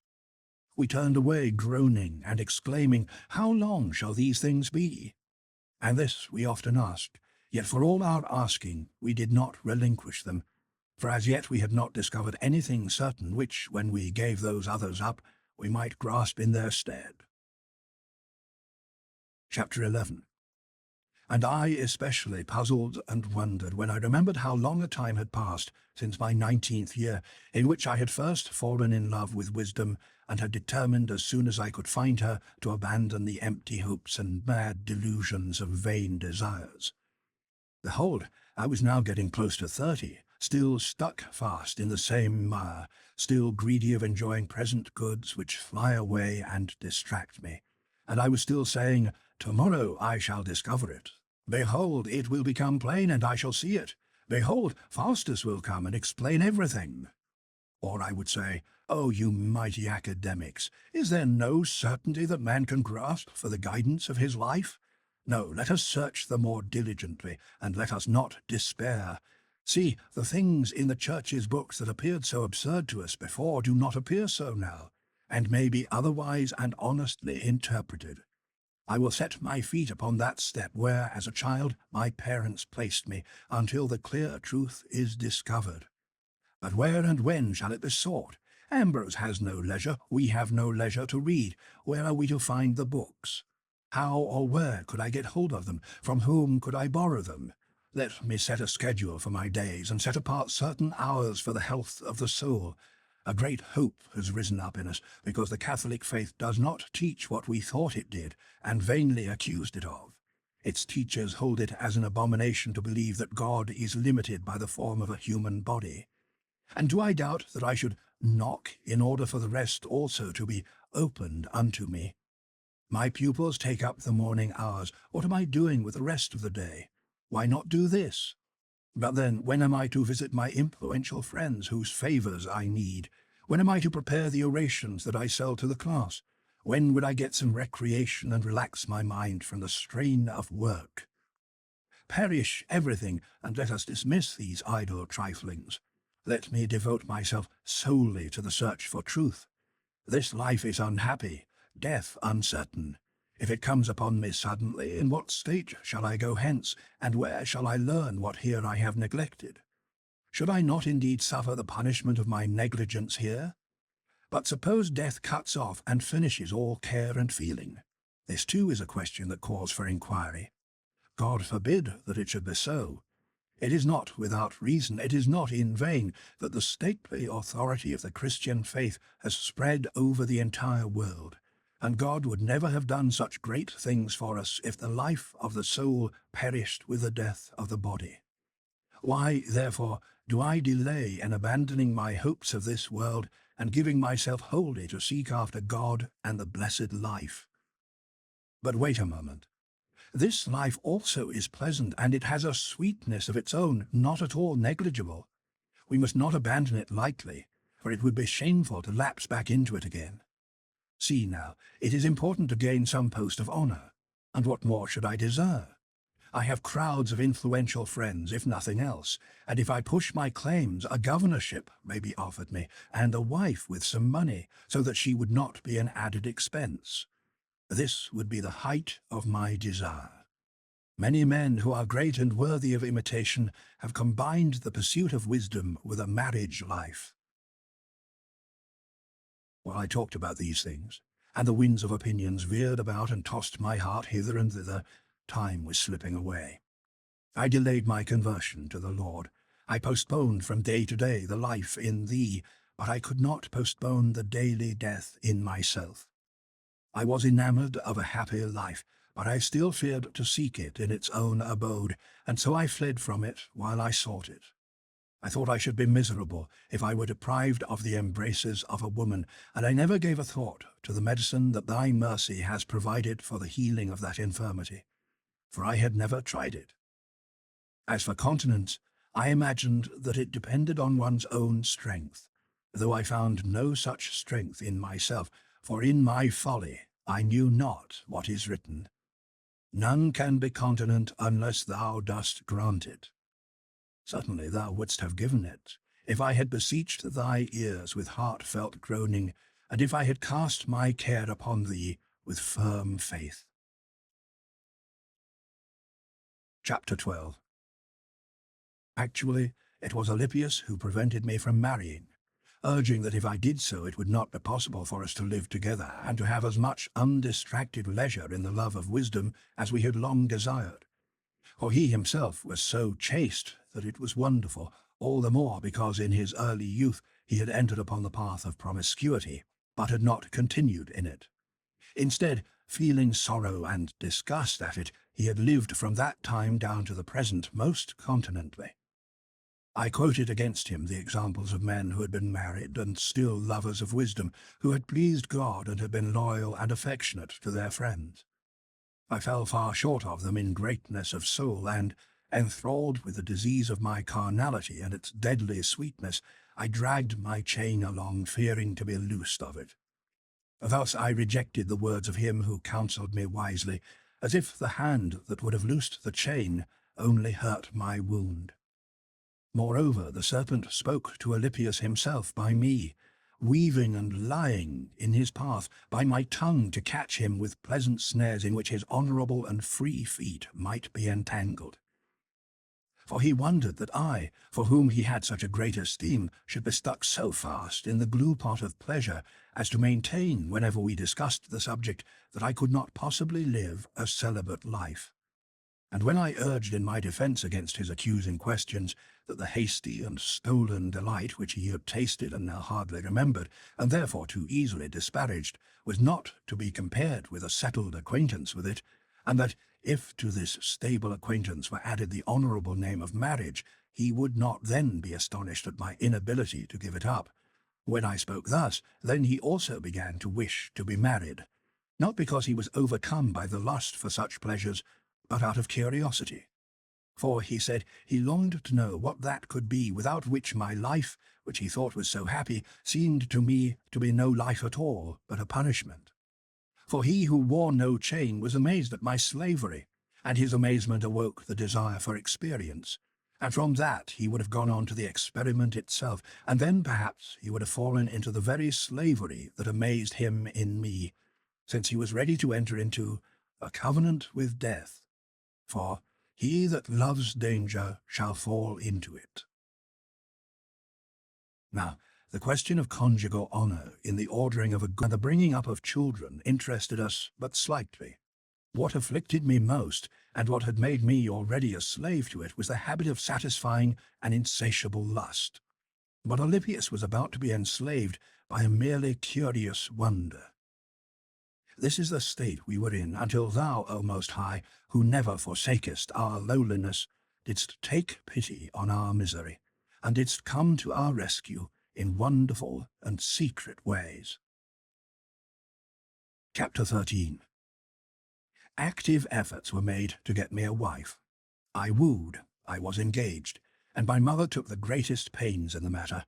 S1: We turned away groaning and exclaiming, how long shall these things be? And this we often asked, yet for all our asking we did not relinquish them, for as yet we had not discovered anything certain which, when we gave those others up, we might grasp in their stead. Chapter 11. And I especially puzzled and wondered when I remembered how long a time had passed since my 19th year, in which I had first fallen in love with wisdom, and had determined as soon as I could find her to abandon the empty hopes and mad delusions of vain desires. Behold, I was now getting close to 30, still stuck fast in the same mire, still greedy of enjoying present goods which fly away and distract me. And I was still saying, "Tomorrow I shall discover it. Behold, it will become plain, and I shall see it. Behold, Faustus will come and explain everything." Or I would say, "Oh, you mighty academics, is there no certainty that man can grasp for the guidance of his life? No, let us search the more diligently, and let us not despair. See, the things in the Church's books that appeared so absurd to us before do not appear so now, and may be otherwise and honestly interpreted. I will set my feet upon that step where, as a child, my parents placed me, until the clear truth is discovered. But where and when shall it be sought? Ambrose has no leisure, we have no leisure to read. Where are we to find the books? How or where could I get hold of them? From whom could I borrow them? Let me set a schedule for my days, and set apart certain hours for the health of the soul. A great hope has risen up in us, because the Catholic faith does not teach what we thought it did, and vainly accused it of. Its teachers hold it as an abomination to believe that God is limited by the form of a human body. And do I doubt that I should knock in order for the rest also to be opened unto me? My pupils take up the morning hours. What am I doing with the rest of the day? Why not do this? But then, when am I to visit my influential friends whose favours I need? When am I to prepare the orations that I sell to the class? When would I get some recreation and relax my mind from the strain of work? Perish everything, and let us dismiss these idle triflings. Let me devote myself solely to the search for truth. This life is unhappy, death uncertain. If it comes upon me suddenly, in what state shall I go hence, and where shall I learn what here I have neglected? Should I not indeed suffer the punishment of my negligence here? But suppose death cuts off and finishes all care and feeling. This too is a question that calls for inquiry. God forbid that it should be so. It is not without reason, it is not in vain, that the stately authority of the Christian faith has spread over the entire world, and God would never have done such great things for us if the life of the soul perished with the death of the body. Why, therefore, do I delay in abandoning my hopes of this world and giving myself wholly to seek after God and the blessed life? But wait a moment. This life also is pleasant, and it has a sweetness of its own, not at all negligible. We must not abandon it lightly, for it would be shameful to lapse back into it again. See now, it is important to gain some post of honour, and what more should I desire? I have crowds of influential friends, if nothing else, and if I push my claims, a governorship may be offered me, and a wife with some money, so that she would not be an added expense. This would be the height of my desire. Many men who are great and worthy of imitation have combined the pursuit of wisdom with a marriage life. While I talked about these things, and the winds of opinions veered about and tossed my heart hither and thither, time was slipping away. I delayed my conversion to the Lord. I postponed from day to day the life in Thee, but I could not postpone the daily death in myself. I was enamoured of a happier life, but I still feared to seek it in its own abode, and so I fled from it while I sought it. I thought I should be miserable if I were deprived of the embraces of a woman, and I never gave a thought to the medicine that Thy mercy has provided for the healing of that infirmity, for I had never tried it. As for continence, I imagined that it depended on one's own strength, though I found no such strength in myself, for in my folly I knew not what is written. None can be continent unless Thou dost grant it. Certainly Thou wouldst have given it, if I had beseeched Thy ears with heartfelt groaning, and if I had cast my care upon Thee with firm faith. Chapter 12. Actually, it was Alypius who prevented me from marrying, urging that if I did so it would not be possible for us to live together and to have as much undistracted leisure in the love of wisdom as we had long desired. For he himself was so chaste that it was wonderful, all the more because in his early youth he had entered upon the path of promiscuity, but had not continued in it. Instead, feeling sorrow and disgust at it, he had lived from that time down to the present most continently. I quoted against him the examples of men who had been married and still lovers of wisdom, who had pleased God and had been loyal and affectionate to their friends. I fell far short of them in greatness of soul, and, enthralled with the disease of my carnality and its deadly sweetness, I dragged my chain along, fearing to be loosed of it. Thus I rejected the words of him who counselled me wisely, as if the hand that would have loosed the chain only hurt my wound. Moreover, the serpent spoke to Alypius himself by me, weaving and lying in his path, by my tongue to catch him with pleasant snares in which his honourable and free feet might be entangled. For he wondered that I, for whom he had such a great esteem, should be stuck so fast in the glue-pot of pleasure as to maintain, whenever we discussed the subject, that I could not possibly live a celibate life. And when I urged in my defence against his accusing questions that the hasty and stolen delight which he had tasted and now hardly remembered, and therefore too easily disparaged, was not to be compared with a settled acquaintance with it, and that if to this stable acquaintance were added the honourable name of marriage, he would not then be astonished at my inability to give it up. When I spoke thus, then he also began to wish to be married, not because he was overcome by the lust for such pleasures, but out of curiosity. For, he said, he longed to know what that could be without which my life, which he thought was so happy, seemed to me to be no life at all, but a punishment. For he who wore no chain was amazed at my slavery, and his amazement awoke the desire for experience. And from that he would have gone on to the experiment itself, and then perhaps he would have fallen into the very slavery that amazed him in me, since he was ready to enter into a covenant with death. For he that loves danger shall fall into it. Now, the question of conjugal honour in the ordering of and the bringing up of children interested us but slightly. What afflicted me most, and what had made me already a slave to it, was the habit of satisfying an insatiable lust. But Alypius was about to be enslaved by a merely curious wonder. This is the state we were in until thou, O Most High, who never forsakest our lowliness, didst take pity on our misery, and didst come to our rescue in wonderful and secret ways. Chapter 13. Active efforts were made to get me a wife. I wooed, I was engaged, and my mother took the greatest pains in the matter,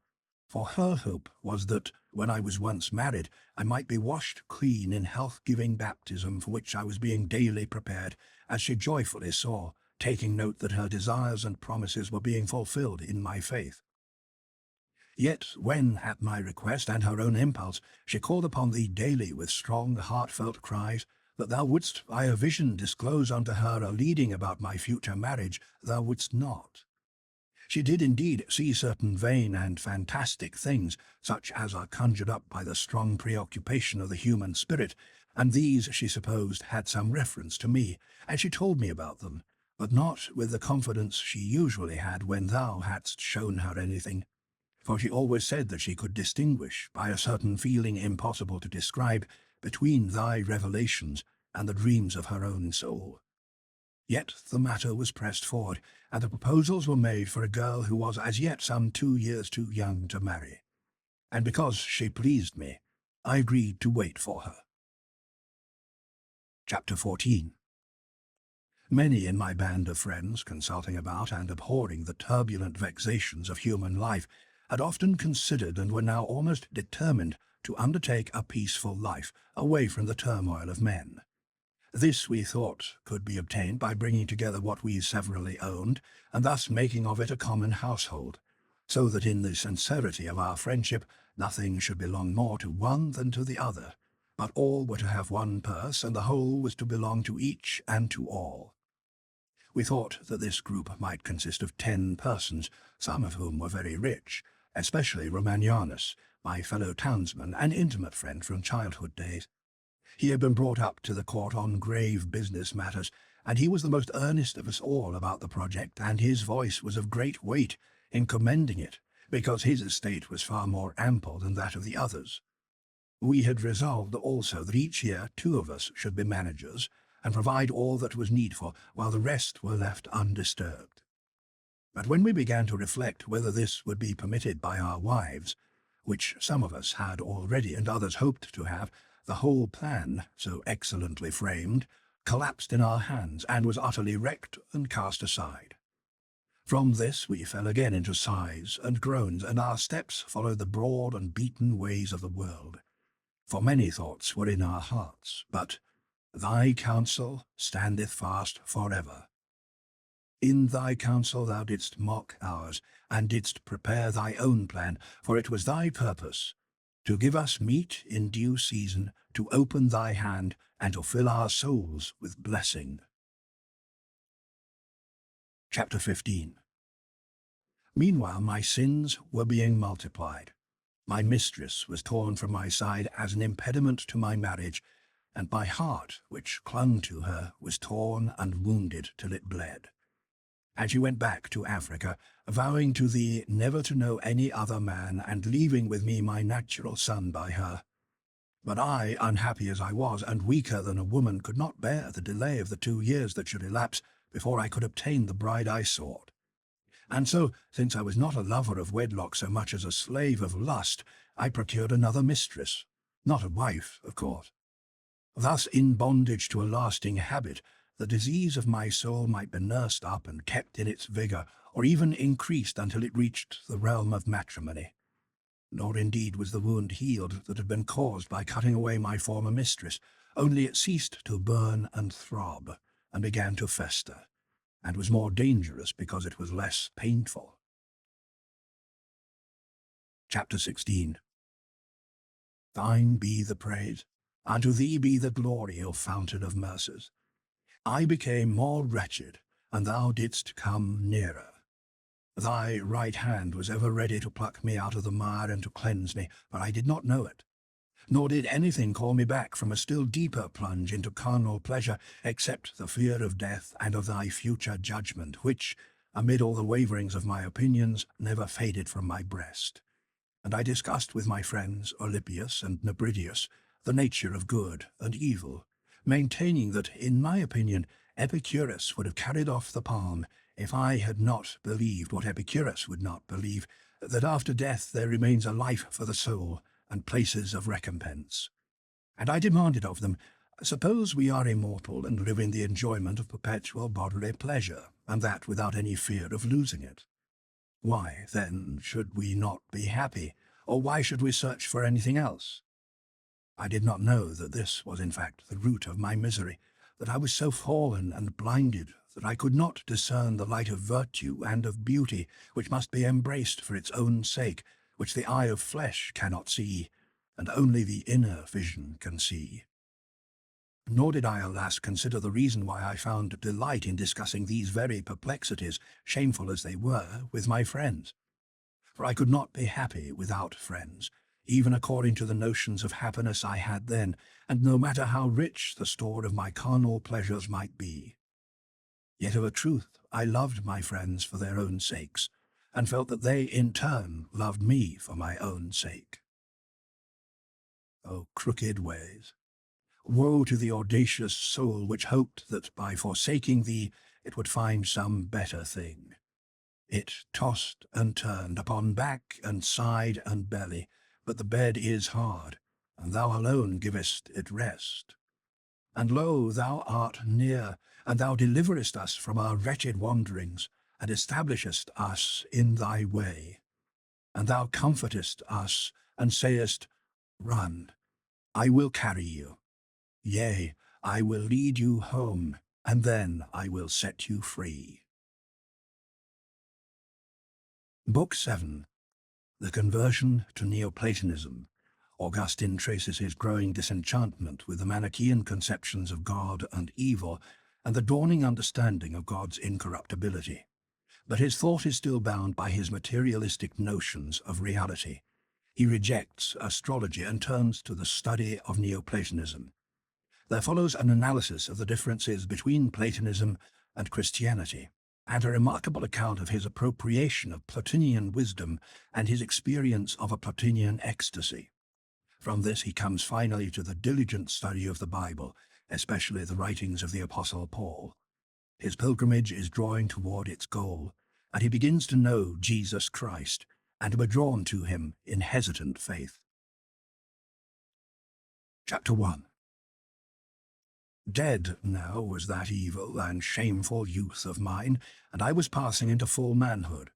S1: for her hope was that, when I was once married, I might be washed clean in health-giving baptism, for which I was being daily prepared, as she joyfully saw, taking note that her desires and promises were being fulfilled in my faith. Yet when, at my request and her own impulse, she called upon thee daily with strong, heartfelt cries, that thou wouldst by a vision disclose unto her a leading about my future marriage, thou wouldst not. She did indeed see certain vain and fantastic things, such as are conjured up by the strong preoccupation of the human spirit, and these, she supposed, had some reference to me, and she told me about them, but not with the confidence she usually had when thou hadst shown her anything. For she always said that she could distinguish, by a certain feeling impossible to describe, between thy revelations and the dreams of her own soul. Yet the matter was pressed forward, and the proposals were made for a girl who was as yet some 2 years too young to marry. And because she pleased me, I agreed to wait for her. Chapter 14. Many in my band of friends, consulting about and abhorring the turbulent vexations of human life, had often considered and were now almost determined to undertake a peaceful life, away from the turmoil of men. This, we thought, could be obtained by bringing together what we severally owned, and thus making of it a common household, so that in the sincerity of our friendship nothing should belong more to one than to the other, but all were to have one purse, and the whole was to belong to each and to all. We thought that this group might consist of 10 persons, some of whom were very rich, especially Romanianus, my fellow townsman and intimate friend from childhood days. He had been brought up to the court on grave business matters, and he was the most earnest of us all about the project, and his voice was of great weight in commending it, because his estate was far more ample than that of the others. We had resolved also that each year 2 of us should be managers, and provide all that was needful, while the rest were left undisturbed. But when we began to reflect whether this would be permitted by our wives, which some of us had already and others hoped to have, the whole plan, so excellently framed, collapsed in our hands and was utterly wrecked and cast aside. From this we fell again into sighs and groans, and our steps followed the broad and beaten ways of the world. For many thoughts were in our hearts, but thy counsel standeth fast forever. In thy counsel thou didst mock ours, and didst prepare thy own plan, for it was thy purpose to give us meat in due season, to open thy hand, and to fill our souls with blessing. Chapter 15. Meanwhile my sins were being multiplied. My mistress was torn from my side as an impediment to my marriage, and my heart, which clung to her, was torn and wounded till it bled. And she went back to Africa, vowing to thee never to know any other man, and leaving with me my natural son by her. But I, unhappy as I was, and weaker than a woman, could not bear the delay of the 2 years that should elapse before I could obtain the bride I sought. And so, since I was not a lover of wedlock so much as a slave of lust, I procured another mistress, not a wife, of course. Thus, in bondage to a lasting habit, the disease of my soul might be nursed up and kept in its vigour, or even increased until it reached the realm of matrimony. Nor indeed was the wound healed that had been caused by cutting away my former mistress, only it ceased to burn and throb, and began to fester, and was more dangerous because it was less painful. Chapter 16. Thine be the praise, unto thee be the glory, O fountain of mercies. I became more wretched, and thou didst come nearer. Thy right hand was ever ready to pluck me out of the mire and to cleanse me, but I did not know it. Nor did anything call me back from a still deeper plunge into carnal pleasure, except the fear of death and of thy future judgment, which, amid all the waverings of my opinions, never faded from my breast. And I discussed with my friends Alypius and Nebridius the nature of good and evil, maintaining that, in my opinion, Epicurus would have carried off the palm if I had not believed what Epicurus would not believe, that after death there remains a life for the soul and places of recompense. And I demanded of them, suppose we are immortal and live in the enjoyment of perpetual bodily pleasure, and that without any fear of losing it. Why, then, should we not be happy, or why should we search for anything else? I did not know that this was in fact the root of my misery, that I was so fallen and blinded that I could not discern the light of virtue and of beauty, which must be embraced for its own sake, which the eye of flesh cannot see, and only the inner vision can see. Nor did I, alas, consider the reason why I found delight in discussing these very perplexities, shameful as they were, with my friends. For I could not be happy without friends, even according to the notions of happiness I had then, and no matter how rich the store of my carnal pleasures might be. Yet of a truth I loved my friends for their own sakes, and felt that they in turn loved me for my own sake. O crooked ways! Woe to the audacious soul which hoped that by forsaking thee it would find some better thing. It tossed and turned upon back and side and belly, but the bed is hard, and thou alone givest it rest. And lo, thou art near, and thou deliverest us from our wretched wanderings, and establishest us in thy way. And thou comfortest us, and sayest, Run, I will carry you. Yea, I will lead you home, and then I will set you free. Book 7. The Conversion to Neoplatonism. Augustine traces his growing disenchantment with the Manichaean conceptions of God and evil, and the dawning understanding of God's incorruptibility. But his thought is still bound by his materialistic notions of reality. He rejects astrology and turns to the study of Neoplatonism. There follows an analysis of the differences between Platonism and Christianity, and a remarkable account of his appropriation of Platonian wisdom and his experience of a Platonian ecstasy. From this he comes finally to the diligent study of the Bible, especially the writings of the Apostle Paul. His pilgrimage is drawing toward its goal, and he begins to know Jesus Christ, and to be drawn to him in hesitant faith. Chapter 1. Dead now was that evil and shameful youth of mine, and I was passing into full manhood.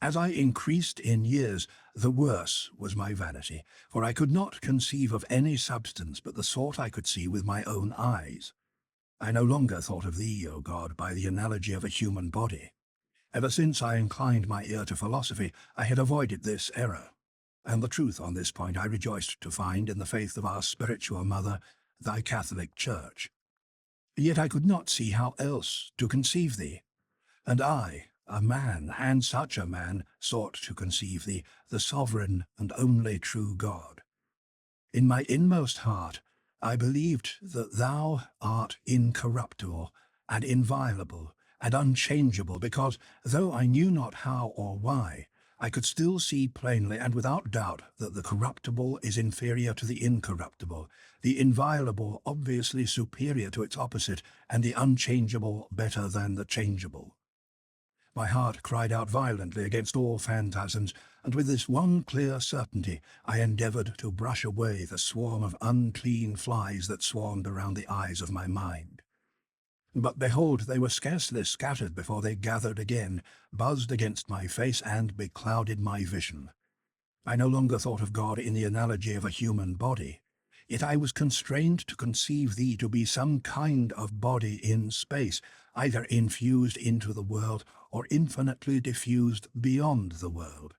S1: As I increased in years, the worse was my vanity, for I could not conceive of any substance but the sort I could see with my own eyes. I no longer thought of thee, O God, by the analogy of a human body. Ever since I inclined my ear to philosophy, I had avoided this error, and the truth on this point I rejoiced to find in the faith of our spiritual mother, thy Catholic Church. Yet I could not see how else to conceive thee, and I, a man, and such a man, sought to conceive thee, the sovereign and only true God. In my inmost heart I believed that thou art incorruptible, and inviolable, and unchangeable, because, though I knew not how or why, I could still see plainly and without doubt that the corruptible is inferior to the incorruptible, the inviolable obviously superior to its opposite, and the unchangeable better than the changeable. My heart cried out violently against all phantasms, and with this one clear certainty I endeavoured to brush away the swarm of unclean flies that swarmed around the eyes of my mind. But behold, they were scarcely scattered before they gathered again, buzzed against my face, and beclouded my vision. I no longer thought of God in the analogy of a human body, yet I was constrained to conceive thee to be some kind of body in space, either infused into the world or infinitely diffused beyond the world.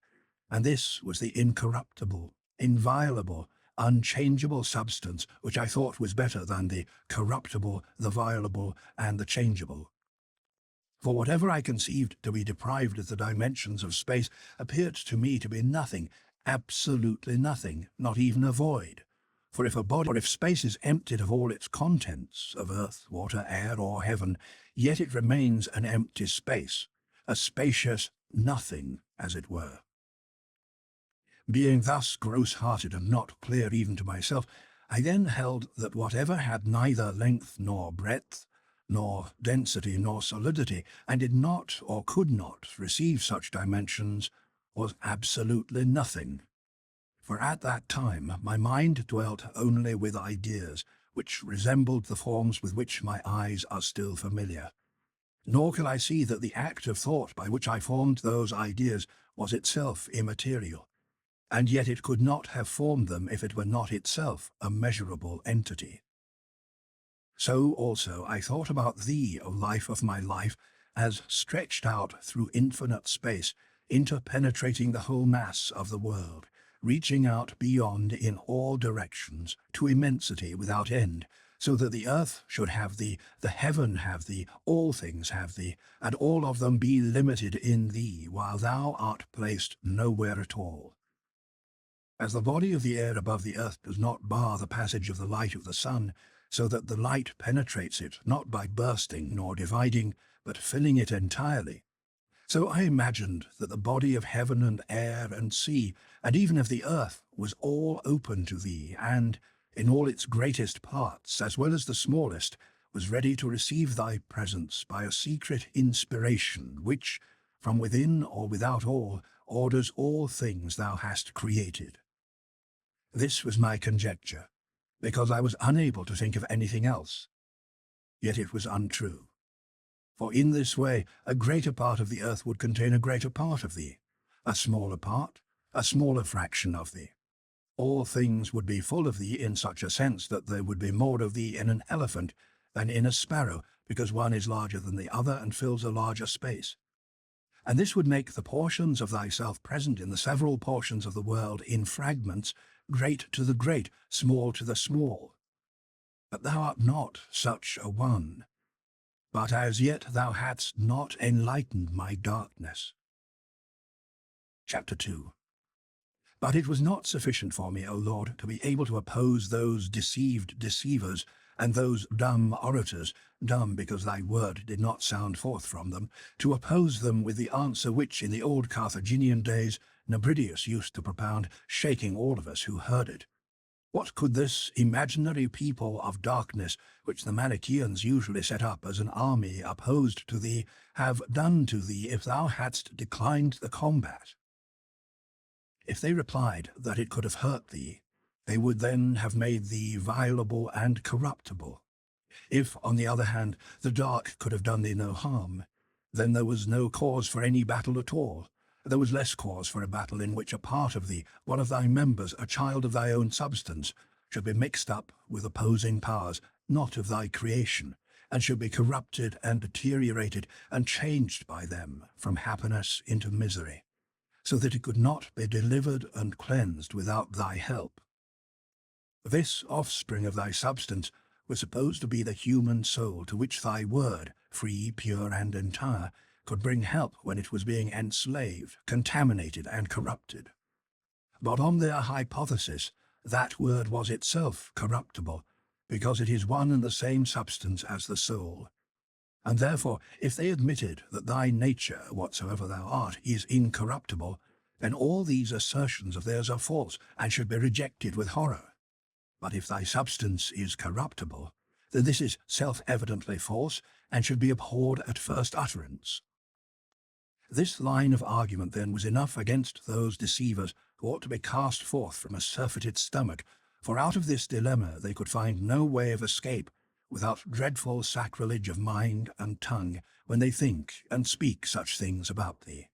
S1: And this was the incorruptible, inviolable, unchangeable substance which I thought was better than the corruptible, the violable, and the changeable. For whatever I conceived to be deprived of the dimensions of space appeared to me to be nothing, absolutely nothing, not even a void. For if space is emptied of all its contents, of earth, water, air, or heaven, yet it remains an empty space, a spacious nothing, as it were. Being thus gross-hearted and not clear even to myself, I then held that whatever had neither length nor breadth, nor density nor solidity, and did not or could not receive such dimensions, was absolutely nothing. For at that time my mind dwelt only with ideas, which resembled the forms with which my eyes are still familiar. Nor could I see that the act of thought by which I formed those ideas was itself immaterial, and yet it could not have formed them if it were not itself a measurable entity. So also I thought about thee, O life of my life, as stretched out through infinite space, interpenetrating the whole mass of the world, reaching out beyond in all directions to immensity without end, so that the earth should have thee, the heaven have thee, all things have thee, and all of them be limited in thee, while thou art placed nowhere at all. As the body of the air above the earth does not bar the passage of the light of the sun, so that the light penetrates it, not by bursting nor dividing, but filling it entirely, so I imagined that the body of heaven and air and sea, and even of the earth, was all open to thee, and, in all its greatest parts, as well as the smallest, was ready to receive thy presence by a secret inspiration, which, from within or without all, orders all things thou hast created. This was my conjecture, because I was unable to think of anything else. Yet it was untrue. For in this way a greater part of the earth would contain a greater part of thee, a smaller part, a smaller fraction of thee. All things would be full of thee in such a sense that there would be more of thee in an elephant than in a sparrow, because one is larger than the other and fills a larger space. And this would make the portions of thyself present in the several portions of the world in fragments, great to the great, small to the small. But thou art not such a one, but as yet thou hadst not enlightened my darkness. Chapter 2. But it was not sufficient for me, O Lord, to be able to oppose those deceived deceivers, and those dumb orators, dumb because thy word did not sound forth from them, to oppose them with the answer which in the old Carthaginian days Nebridius used to propound, shaking all of us who heard it. What could this imaginary people of darkness, which the Manichaeans usually set up as an army opposed to thee, have done to thee if thou hadst declined the combat? If they replied that it could have hurt thee, they would then have made thee violable and corruptible. If, on the other hand, the dark could have done thee no harm, then there was no cause for any battle at all. There was less cause for a battle in which a part of thee, one of thy members, a child of thy own substance, should be mixed up with opposing powers, not of thy creation, and should be corrupted and deteriorated and changed by them from happiness into misery, so that it could not be delivered and cleansed without thy help. This offspring of thy substance was supposed to be the human soul to which thy word, free, pure, and entire, could bring help when it was being enslaved, contaminated, and corrupted. But on their hypothesis, that word was itself corruptible, because it is one and the same substance as the soul. And therefore, if they admitted that thy nature, whatsoever thou art, is incorruptible, then all these assertions of theirs are false, and should be rejected with horror. But if thy substance is corruptible, then this is self-evidently false, and should be abhorred at first utterance. This line of argument then was enough against those deceivers who ought to be cast forth from a surfeited stomach, for out of this dilemma they could find no way of escape without dreadful sacrilege of mind and tongue when they think and speak such things about thee.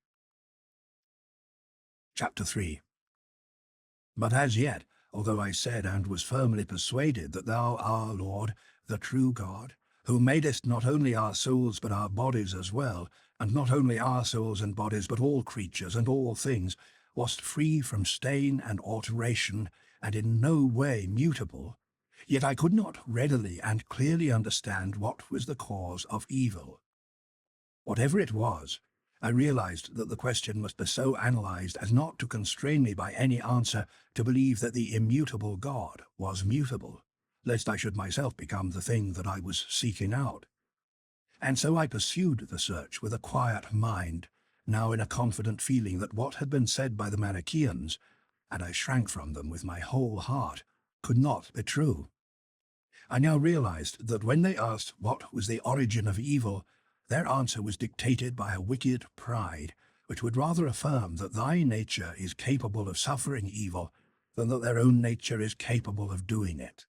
S1: Chapter 3. But as yet, although I said and was firmly persuaded that thou, our Lord, the true God, who madest not only our souls but our bodies as well, and not only our souls and bodies but all creatures and all things, wast free from stain and alteration, and in no way mutable, yet I could not readily and clearly understand what was the cause of evil. Whatever it was, I realized that the question must be so analyzed as not to constrain me by any answer to believe that the immutable God was mutable, lest I should myself become the thing that I was seeking out. And so I pursued the search with a quiet mind, now in a confident feeling that what had been said by the Manichaeans, and I shrank from them with my whole heart, could not be true. I now realized that when they asked what was the origin of evil, their answer was dictated by a wicked pride, which would rather affirm that thy nature is capable of suffering evil than that their own nature is capable of doing it.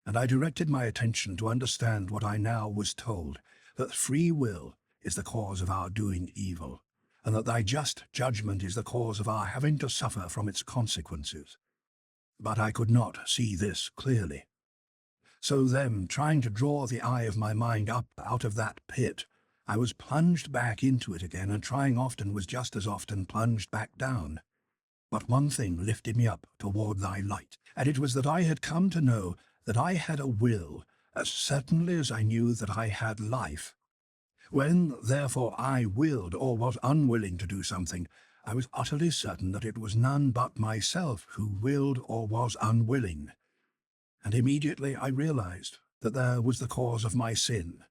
S1: And I directed my attention to understand what I now was told, that free will is the cause of our doing evil, and that thy just judgment is the cause of our having to suffer from its consequences. But I could not see this clearly. So then, trying to draw the eye of my mind up out of that pit, I was plunged back into it again, and trying often was just as often plunged back down. But one thing lifted me up toward thy light, and it was that I had come to know that I had a will, as certainly as I knew that I had life. When, therefore, I willed or was unwilling to do something, I was utterly certain that it was none but myself who willed or was unwilling. And immediately I realized that there was the cause of my sin.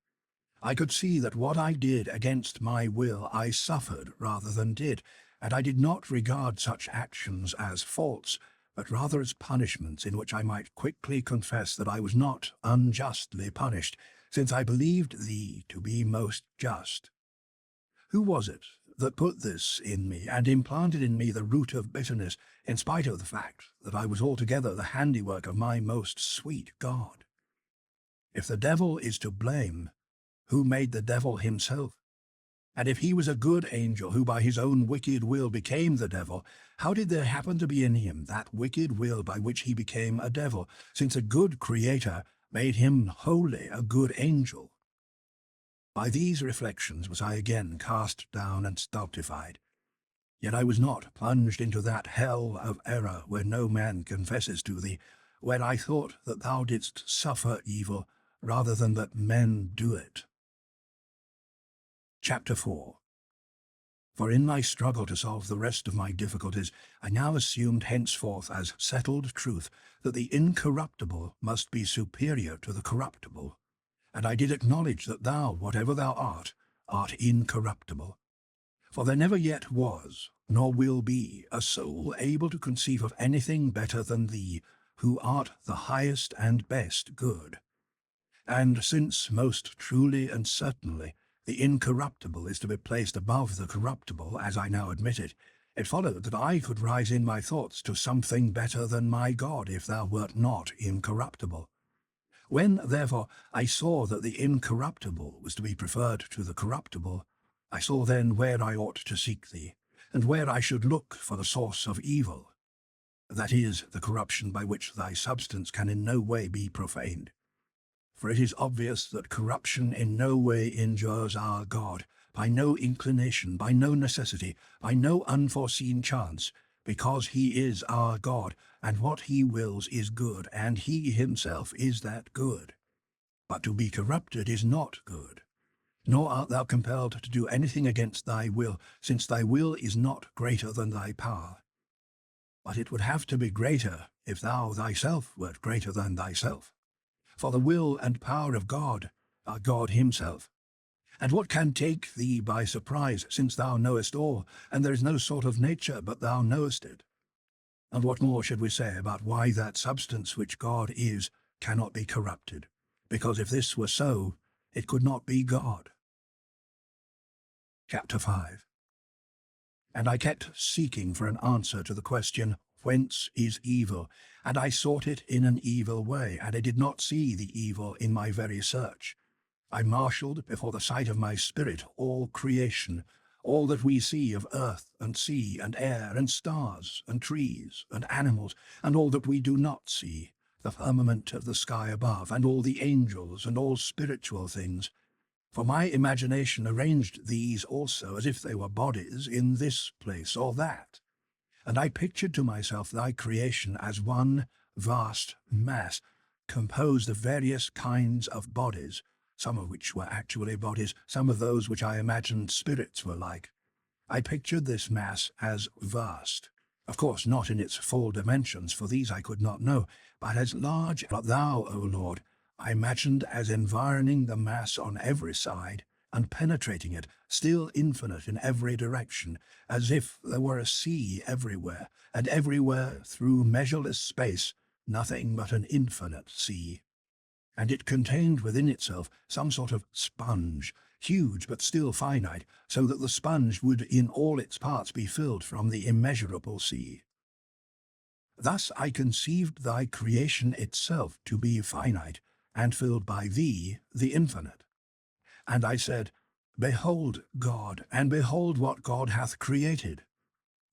S1: I could see that what I did against my will I suffered rather than did, and I did not regard such actions as faults, but rather as punishments in which I might quickly confess that I was not unjustly punished, since I believed thee to be most just. Who was it that put this in me and implanted in me the root of bitterness, in spite of the fact that I was altogether the handiwork of my most sweet God? If the devil is to blame, who made the devil himself? And if he was a good angel who by his own wicked will became the devil, how did there happen to be in him that wicked will by which he became a devil, since a good creator made him wholly a good angel? By these reflections was I again cast down and stultified. Yet I was not plunged into that hell of error where no man confesses to thee, where I thought that thou didst suffer evil rather than that men do it. Chapter 4. For in my struggle to solve the rest of my difficulties, I now assumed henceforth as settled truth that the incorruptible must be superior to the corruptible, and I did acknowledge that thou, whatever thou art incorruptible. For there never yet was, nor will be, a soul able to conceive of anything better than thee, who art the highest and best good. And since most truly and certainly the incorruptible is to be placed above the corruptible, as I now admit it, it followed that I could rise in my thoughts to something better than my God if thou wert not incorruptible. When, therefore, I saw that the incorruptible was to be preferred to the corruptible, I saw then where I ought to seek thee, and where I should look for the source of evil, that is, the corruption by which thy substance can in no way be profaned. For it is obvious that corruption in no way injures our God, by no inclination, by no necessity, by no unforeseen chance, because he is our God, and what he wills is good, and he himself is that good. But to be corrupted is not good, nor art thou compelled to do anything against thy will, since thy will is not greater than thy power. But it would have to be greater if thou thyself wert greater than thyself. For the will and power of God are God himself. And what can take thee by surprise, since thou knowest all, and there is no sort of nature but thou knowest it? And what more should we say about why that substance which God is cannot be corrupted? Because if this were so, it could not be God. Chapter 5. And I kept seeking for an answer to the question, whence is evil? And I sought it in an evil way, and I did not see the evil in my very search. I marshalled before the sight of my spirit all creation, all that we see of earth and sea and air and stars and trees and animals, and all that we do not see, the firmament of the sky above, and all the angels and all spiritual things. For my imagination arranged these also as if they were bodies in this place or that. And I pictured to myself thy creation as one vast mass, composed of various kinds of bodies, some of which were actually bodies, some of those which I imagined spirits were like. I pictured this mass as vast, of course not in its full dimensions, for these I could not know, but as large as thou, O Lord, I imagined as environing the mass on every side, and penetrating it, still infinite in every direction, as if there were a sea everywhere, and everywhere through measureless space nothing but an infinite sea. And it contained within itself some sort of sponge, huge but still finite, so that the sponge would in all its parts be filled from the immeasurable sea. Thus I conceived thy creation itself to be finite, and filled by thee, the infinite. And I said, Behold God, and behold what God hath created.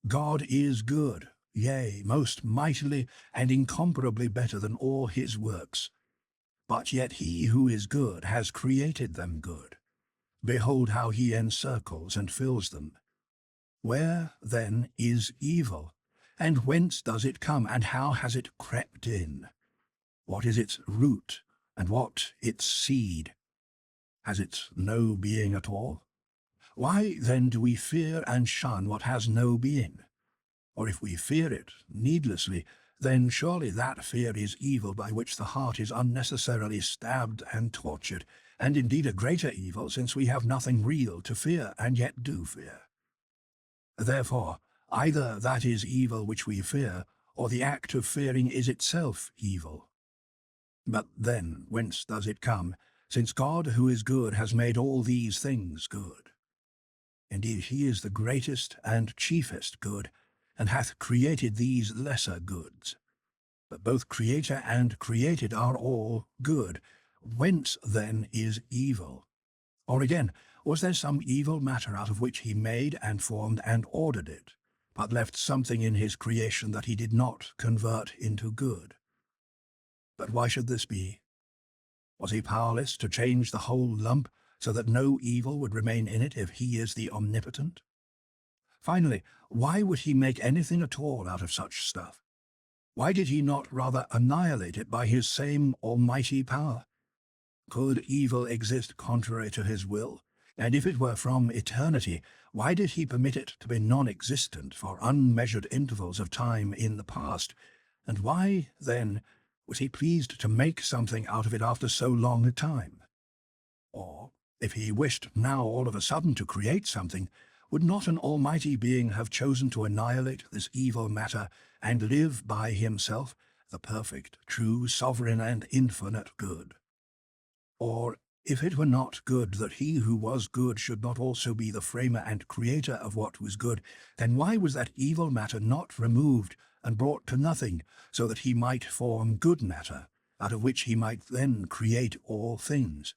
S1: God is good, yea, most mightily and incomparably better than all his works. But yet he who is good has created them good. Behold how he encircles and fills them. Where, then, is evil? And whence does it come, and how has it crept in? What is its root, and what its seed? Has it no being at all? Why then do we fear and shun what has no being? Or if we fear it needlessly, then surely that fear is evil by which the heart is unnecessarily stabbed and tortured, and indeed a greater evil, since we have nothing real to fear and yet do fear. Therefore, either that is evil which we fear, or the act of fearing is itself evil. But then whence does it come, since God who is good has made all these things good? Indeed, he is the greatest and chiefest good, and hath created these lesser goods. But both creator and created are all good. Whence then is evil? Or again, was there some evil matter out of which he made and formed and ordered it, but left something in his creation that he did not convert into good? But why should this be? Was he powerless to change the whole lump so that no evil would remain in it if he is the omnipotent? Finally, why would he make anything at all out of such stuff? Why did he not rather annihilate it by his same almighty power? Could evil exist contrary to his will? And if it were from eternity, why did he permit it to be non-existent for unmeasured intervals of time in the past? And why, then, was he pleased to make something out of it after so long a time? Or, if he wished now all of a sudden to create something, would not an almighty being have chosen to annihilate this evil matter and live by himself, the perfect, true, sovereign, and infinite good. Or, if it were not good that he who was good should not also be the framer and creator of what was good, then why was that evil matter not removed and brought to nothing, so that he might form good matter, out of which he might then create all things?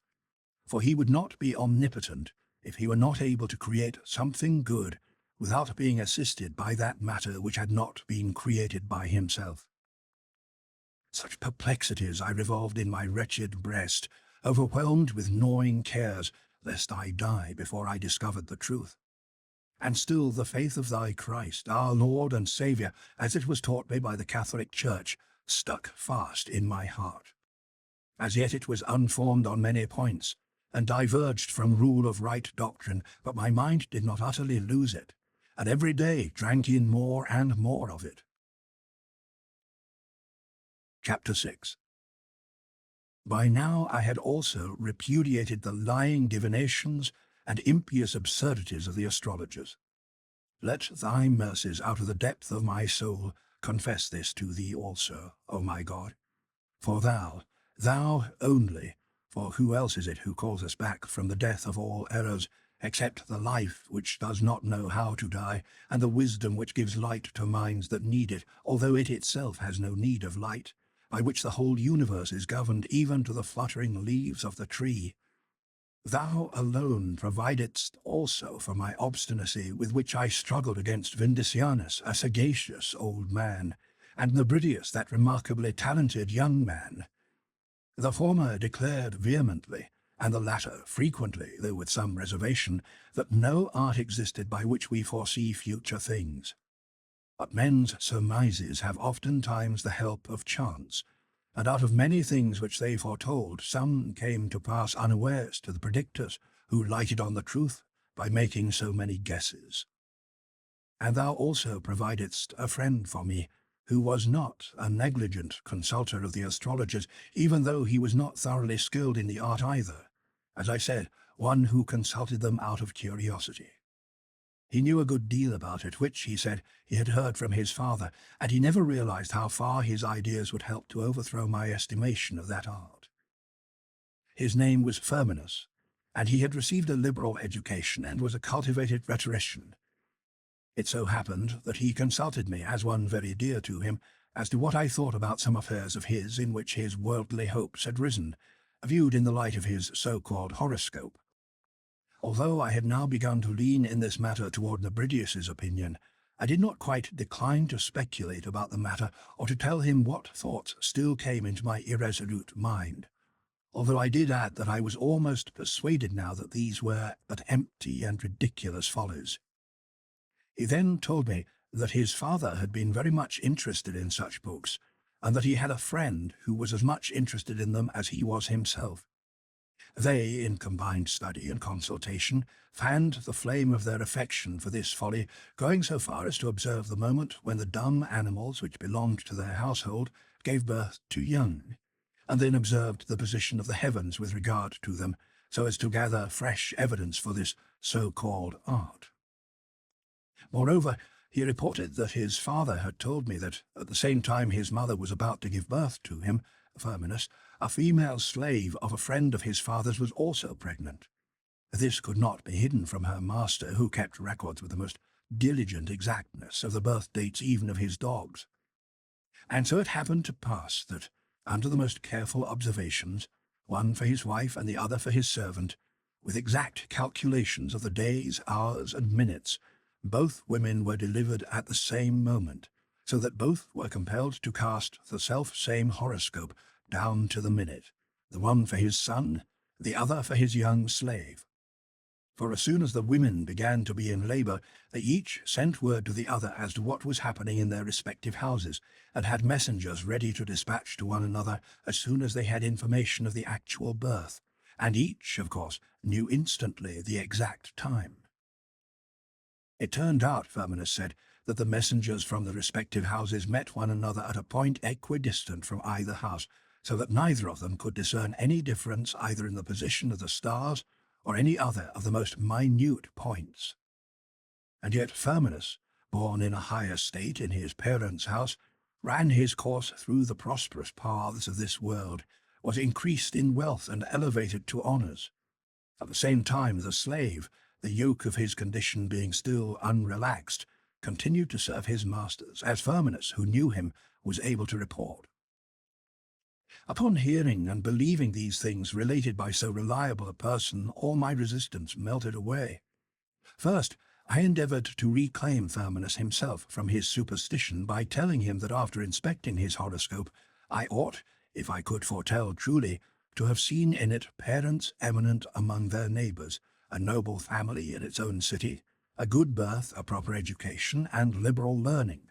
S1: For he would not be omnipotent if he were not able to create something good without being assisted by that matter which had not been created by himself. Such perplexities I revolved in my wretched breast, overwhelmed with gnawing cares, lest I die before I discovered the truth. And still the faith of thy Christ, our Lord and Saviour, as it was taught me by the Catholic Church, stuck fast in my heart. As yet it was unformed on many points, and diverged from rule of right doctrine, but my mind did not utterly lose it, and every day drank in more and more of it. Chapter 6. By now I had also repudiated the lying divinations and impious absurdities of the astrologers. Let thy mercies out of the depth of my soul confess this to thee also, O my God. For thou only, for who else is it who calls us back from the death of all errors, except the life which does not know how to die, and the wisdom which gives light to minds that need it, although it itself has no need of light, by which the whole universe is governed even to the fluttering leaves of the tree. Thou alone providedst also for my obstinacy with which I struggled against Vindicianus, a sagacious old man, and Nebridius, that remarkably talented young man. The former declared vehemently, and the latter frequently, though with some reservation, that no art existed by which we foresee future things. But men's surmises have oftentimes the help of chance, and out of many things which they foretold, some came to pass unawares to the predictors, who lighted on the truth by making so many guesses. And thou also providedst a friend for me, who was not a negligent consulter of the astrologers, even though he was not thoroughly skilled in the art either, as I said, one who consulted them out of curiosity. He knew a good deal about it, which, he said, he had heard from his father, and he never realized how far his ideas would help to overthrow my estimation of that art. His name was Firminus, and he had received a liberal education and was a cultivated rhetorician. It so happened that he consulted me, as one very dear to him, as to what I thought about some affairs of his in which his worldly hopes had risen, viewed in the light of his so-called horoscope. Although I had now begun to lean in this matter toward Nebridius's opinion, I did not quite decline to speculate about the matter or to tell him what thoughts still came into my irresolute mind, although I did add that I was almost persuaded now that these were but empty and ridiculous follies. He then told me that his father had been very much interested in such books, and that he had a friend who was as much interested in them as he was himself. They, in combined study and consultation, fanned the flame of their affection for this folly, going so far as to observe the moment when the dumb animals which belonged to their household gave birth to young, and then observed the position of the heavens with regard to them, so as to gather fresh evidence for this so-called art. Moreover, he reported that his father had told me that, at the same time his mother was about to give birth to him, Firminus, a female slave of a friend of his father's was also pregnant. This could not be hidden from her master, who kept records with the most diligent exactness of the birth dates even of his dogs. And so it happened to pass that, under the most careful observations, one for his wife and the other for his servant, with exact calculations of the days, hours, and minutes, both women were delivered at the same moment, so that both were compelled to cast the self-same horoscope down to the minute, the one for his son, the other for his young slave. For as soon as the women began to be in labour, they each sent word to the other as to what was happening in their respective houses, and had messengers ready to dispatch to one another as soon as they had information of the actual birth, and each, of course, knew instantly the exact time. It turned out, Firminus said, that the messengers from the respective houses met one another at a point equidistant from either house, so that neither of them could discern any difference either in the position of the stars or any other of the most minute points. And yet Firminus, born in a higher state in his parents' house, ran his course through the prosperous paths of this world, was increased in wealth and elevated to honours. At the same time, the slave, the yoke of his condition being still unrelaxed, continued to serve his masters, as Firminus, who knew him, was able to report. Upon hearing and believing these things related by so reliable a person, all my resistance melted away. First, I endeavoured to reclaim Firminus himself from his superstition by telling him that after inspecting his horoscope, I ought, if I could foretell truly, to have seen in it parents eminent among their neighbours, a noble family in its own city, a good birth, a proper education, and liberal learning.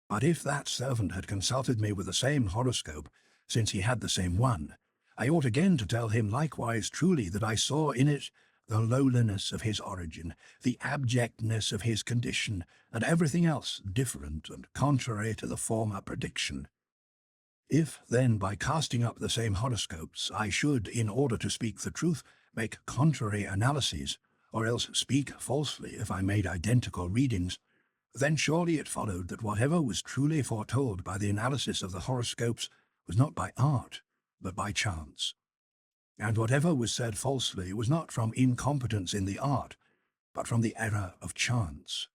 S1: But if that servant had consulted me with the same horoscope, since he had the same one, I ought again to tell him likewise truly that I saw in it the lowliness of his origin, the abjectness of his condition, and everything else different and contrary to the former prediction. If, then, by casting up the same horoscopes, I should, in order to speak the truth, make contrary analyses, or else speak falsely if I made identical readings, then surely it followed that whatever was truly foretold by the analysis of the horoscopes was not by art, but by chance. And whatever was said falsely was not from incompetence in the art, but from the error of chance.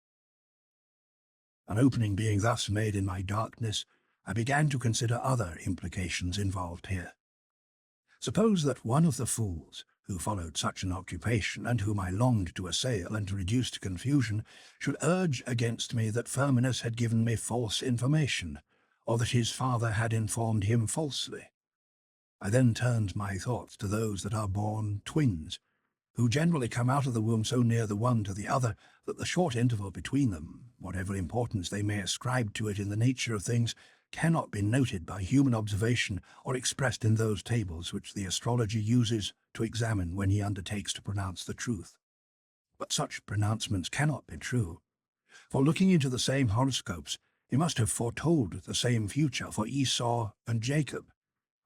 S1: An opening being thus made in my darkness, I began to consider other implications involved here. Suppose that one of the fools, who followed such an occupation, and whom I longed to assail and to reduce to confusion, should urge against me that Firminus had given me false information, or that his father had informed him falsely. I then turned my thoughts to those that are born twins, who generally come out of the womb so near the one to the other that the short interval between them, whatever importance they may ascribe to it in the nature of things, cannot be noted by human observation or expressed in those tables which the astrologer uses to examine when he undertakes to pronounce the truth. But such pronouncements cannot be true, for looking into the same horoscopes, he must have foretold the same future for Esau and Jacob,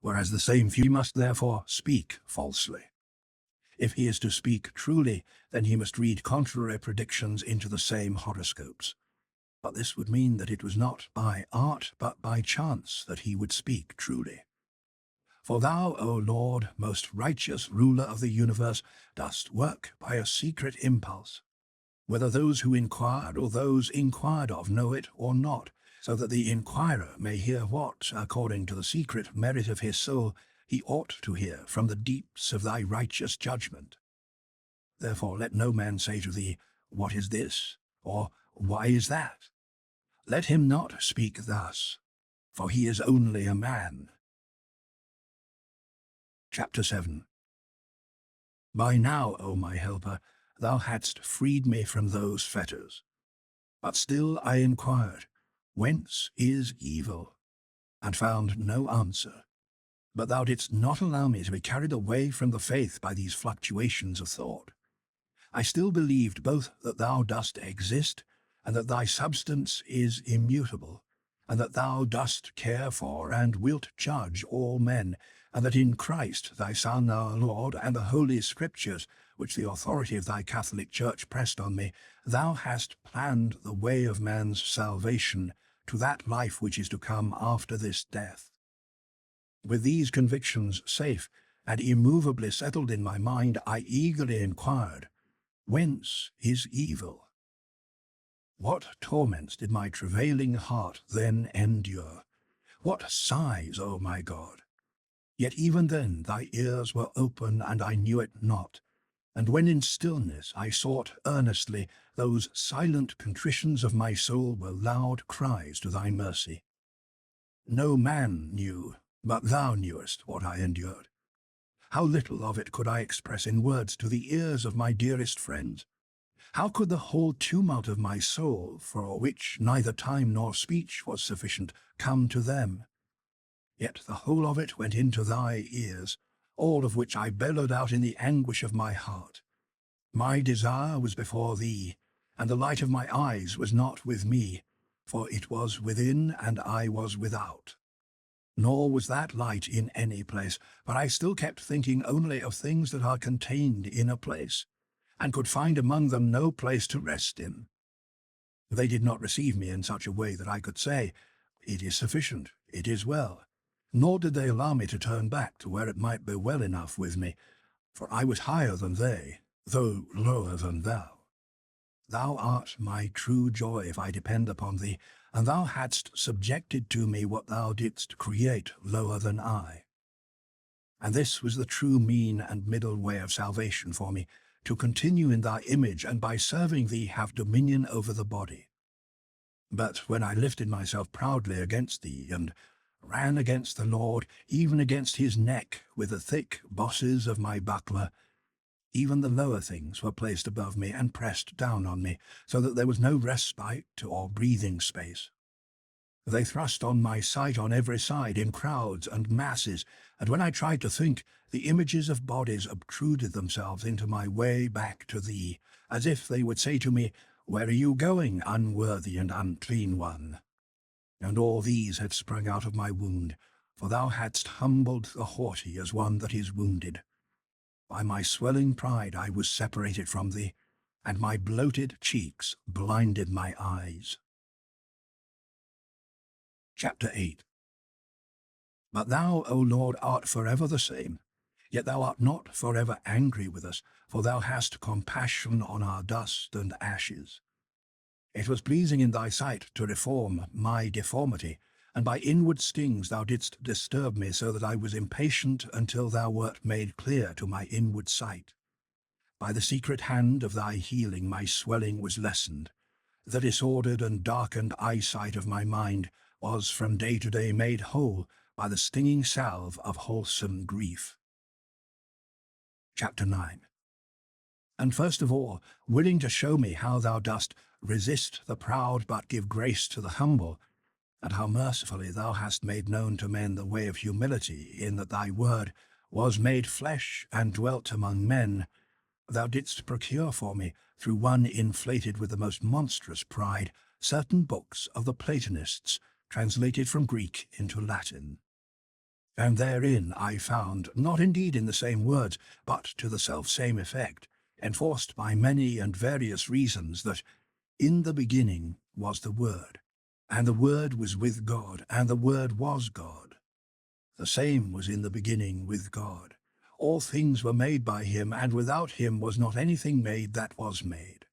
S1: whereas the same future must therefore speak falsely. If he is to speak truly, then he must read contrary predictions into the same horoscopes. But this would mean that it was not by art but by chance that he would speak truly. For thou, O Lord, most righteous ruler of the universe, dost work by a secret impulse, whether those who inquire or those inquired of know it or not, so that the inquirer may hear what, according to the secret merit of his soul, he ought to hear from the deeps of thy righteous judgment. Therefore let no man say to thee, What is this? Or Why is that? Let him not speak thus, for he is only a man. Chapter 7. By now, O my helper, thou hadst freed me from those fetters. But still I inquired, Whence is evil? And found no answer. But thou didst not allow me to be carried away from the faith by these fluctuations of thought. I still believed both that thou dost exist, and that thy substance is immutable, and that thou dost care for and wilt judge all men, and that in Christ, thy Son, our Lord, and the Holy Scriptures, which the authority of thy Catholic Church pressed on me, thou hast planned the way of man's salvation to that life which is to come after this death. With these convictions safe and immovably settled in my mind, I eagerly inquired, Whence is evil? What torments did my travailing heart then endure? What sighs, O my God! Yet even then thy ears were open, and I knew it not. And when in stillness I sought earnestly, those silent contritions of my soul were loud cries to thy mercy. No man knew, but thou knewest what I endured. How little of it could I express in words to the ears of my dearest friends? How could the whole tumult of my soul, for which neither time nor speech was sufficient, come to them? Yet the whole of it went into thy ears, all of which I bellowed out in the anguish of my heart. My desire was before thee, and the light of my eyes was not with me, for it was within and I was without. Nor was that light in any place, but I still kept thinking only of things that are contained in a place, and could find among them no place to rest in. They did not receive me in such a way that I could say, it is sufficient, it is well. Nor did they allow me to turn back to where it might be well enough with me, for I was higher than they, though lower than thou. Thou art my true joy if I depend upon thee, and thou hadst subjected to me what thou didst create lower than I. And this was the true mean and middle way of salvation for me, to continue in thy image, and by serving thee have dominion over the body. But when I lifted myself proudly against thee, and ran against the Lord, even against his neck, with the thick bosses of my buckler, even the lower things were placed above me and pressed down on me, so that there was no respite or breathing space. They thrust on my sight on every side in crowds and masses, and when I tried to think, the images of bodies obtruded themselves into my way back to thee, as if they would say to me, Where are you going, unworthy and unclean one? And all these had sprung out of my wound, for thou hadst humbled the haughty as one that is wounded. By my swelling pride I was separated from thee, and my bloated cheeks blinded my eyes. Chapter 8. But thou, O Lord, art forever the same, yet thou art not forever angry with us, for thou hast compassion on our dust and ashes. It was pleasing in thy sight to reform my deformity, and by inward stings thou didst disturb me, so that I was impatient until thou wert made clear to my inward sight. By the secret hand of thy healing my swelling was lessened. The disordered and darkened eyesight of my mind was from day to day made whole by the stinging salve of wholesome grief. Chapter 9. And first of all, willing to show me how thou dost resist the proud but give grace to the humble, and how mercifully thou hast made known to men the way of humility, in that thy word was made flesh and dwelt among men, thou didst procure for me, through one inflated with the most monstrous pride, certain books of the Platonists, translated from Greek into Latin. And therein I found, not indeed in the same words, but to the self-same effect, enforced by many and various reasons, that in the beginning was the Word, and the Word was with God, and the Word was God. The same was in the beginning with God. All things were made by him, and without him was not anything made that was made.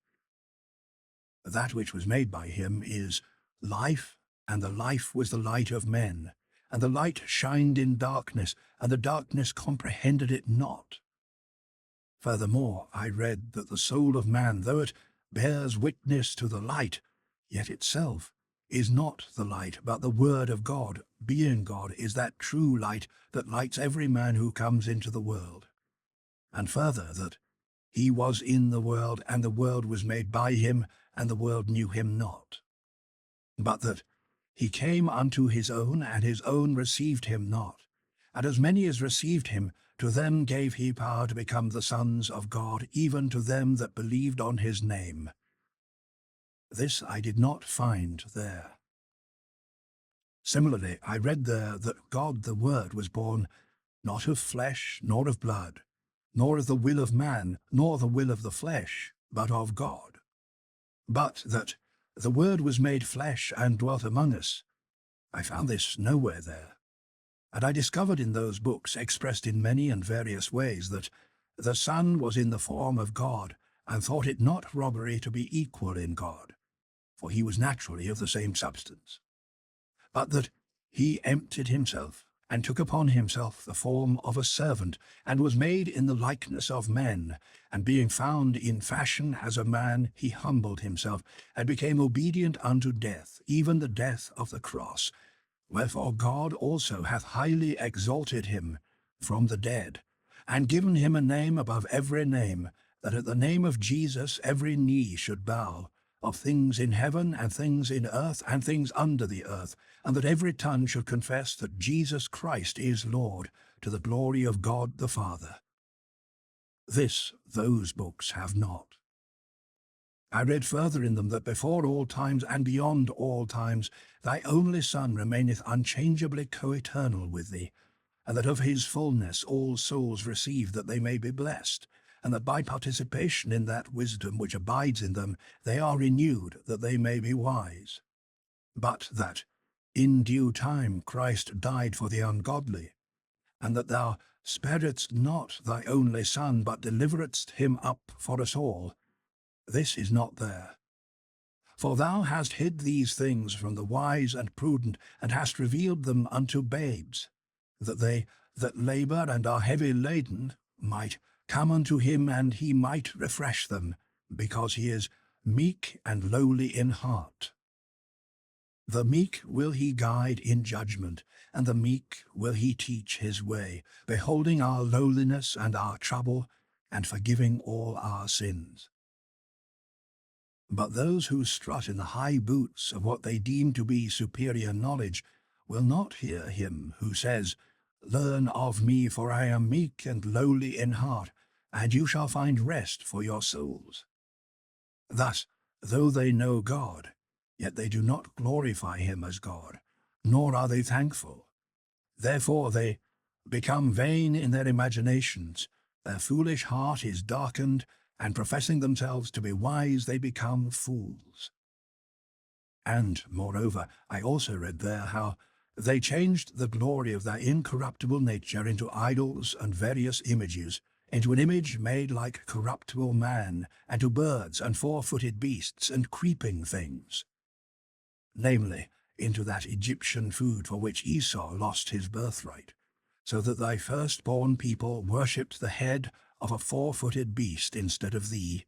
S1: That which was made by him is life, and the life was the light of men. And the light shined in darkness, and the darkness comprehended it not. Furthermore, I read that the soul of man, though it bears witness to the light, yet itself is not the light, but the Word of God, being God, is that true light that lights every man who comes into the world. And further, that he was in the world, and the world was made by him, and the world knew him not. But that he came unto his own, and his own received him not. And as many as received him, to them gave he power to become the sons of God, even to them that believed on his name. This I did not find there. Similarly, I read there that God the Word was born not of flesh, nor of blood, nor of the will of man, nor the will of the flesh, but of God. But that the Word was made flesh and dwelt among us. I found this nowhere there. And I discovered in those books, expressed in many and various ways, that the Son was in the form of God, and thought it not robbery to be equal in God, for he was naturally of the same substance. But that he emptied himself, and took upon himself the form of a servant, and was made in the likeness of men, and being found in fashion as a man, he humbled himself, and became obedient unto death, even the death of the cross. Wherefore God also hath highly exalted him from the dead, and given him a name above every name, that at the name of Jesus every knee should bow, of things in heaven, and things in earth, and things under the earth, and that every tongue should confess that Jesus Christ is Lord, to the glory of God the Father. This those books have not. I read further in them that before all times and beyond all times thy only Son remaineth unchangeably co-eternal with thee, and that of his fullness all souls receive that they may be blessed, and that by participation in that wisdom which abides in them they are renewed that they may be wise. But that, in due time Christ died for the ungodly, and that thou sparedst not thy only Son, but deliveredst him up for us all, this is not there. For thou hast hid these things from the wise and prudent, and hast revealed them unto babes, that they that labour and are heavy laden might come unto him, and he might refresh them, because he is meek and lowly in heart. The meek will he guide in judgment, and the meek will he teach his way, beholding our lowliness and our trouble, and forgiving all our sins. But those who strut in the high boots of what they deem to be superior knowledge will not hear him who says, Learn of me, for I am meek and lowly in heart, and you shall find rest for your souls. Thus, though they know God, yet they do not glorify him as God, nor are they thankful. Therefore they become vain in their imaginations, their foolish heart is darkened, and professing themselves to be wise, they become fools. And, moreover, I also read there how they changed the glory of their incorruptible nature into idols and various images, into an image made like corruptible man, and to birds and four-footed beasts and creeping things, namely, into that Egyptian food for which Esau lost his birthright, so that thy firstborn people worshipped the head of a four-footed beast instead of thee,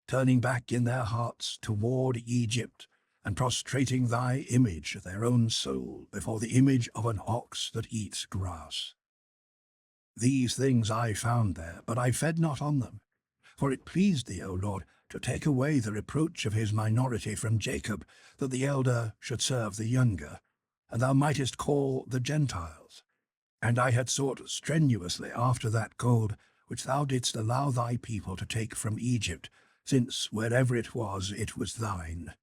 S1: turning back in their hearts toward Egypt, and prostrating thy image, their own soul, before the image of an ox that eats grass. These things I found there, but I fed not on them. For it pleased thee, O Lord, to take away the reproach of his minority from Jacob, that the elder should serve the younger, and thou mightest call the Gentiles. And I had sought strenuously after that gold which thou didst allow thy people to take from Egypt, since wherever it was thine.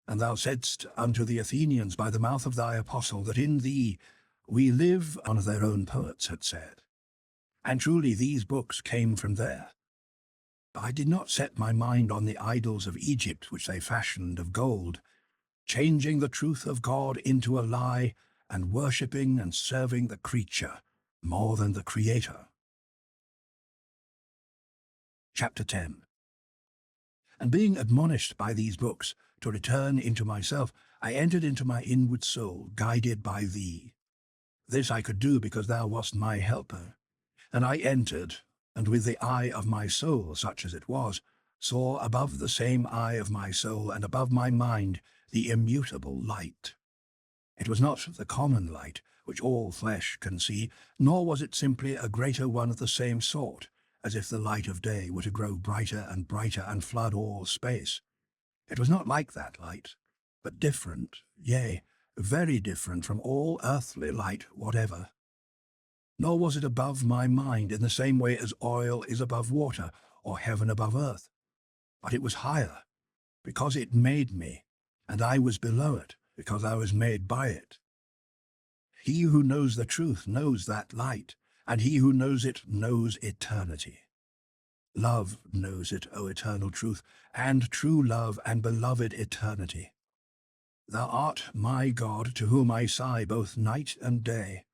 S1: And thou saidst unto the Athenians by the mouth of thy apostle, that in thee we live, as their own poets had said. And truly these books came from there. But I did not set my mind on the idols of Egypt which they fashioned of gold, changing the truth of God into a lie, and worshipping and serving the creature more than the Creator. Chapter 10. And being admonished by these books to return into myself, I entered into my inward soul, guided by thee. This I could do because thou wast my helper. And I entered, and with the eye of my soul, such as it was, saw above the same eye of my soul and above my mind the immutable light. It was not the common light, which all flesh can see, nor was it simply a greater one of the same sort, as if the light of day were to grow brighter and flood all space. It was not like that light, but different, yea, very different from all earthly light whatever. Nor was it above my mind in the same way as oil is above water, or heaven above earth. But it was higher, because it made me, and I was below it, because I was made by it. He who knows the truth knows that light, and he who knows it knows eternity. Love knows it, O eternal truth, and true love and beloved eternity. Thou art my God, to whom I sigh both night and day.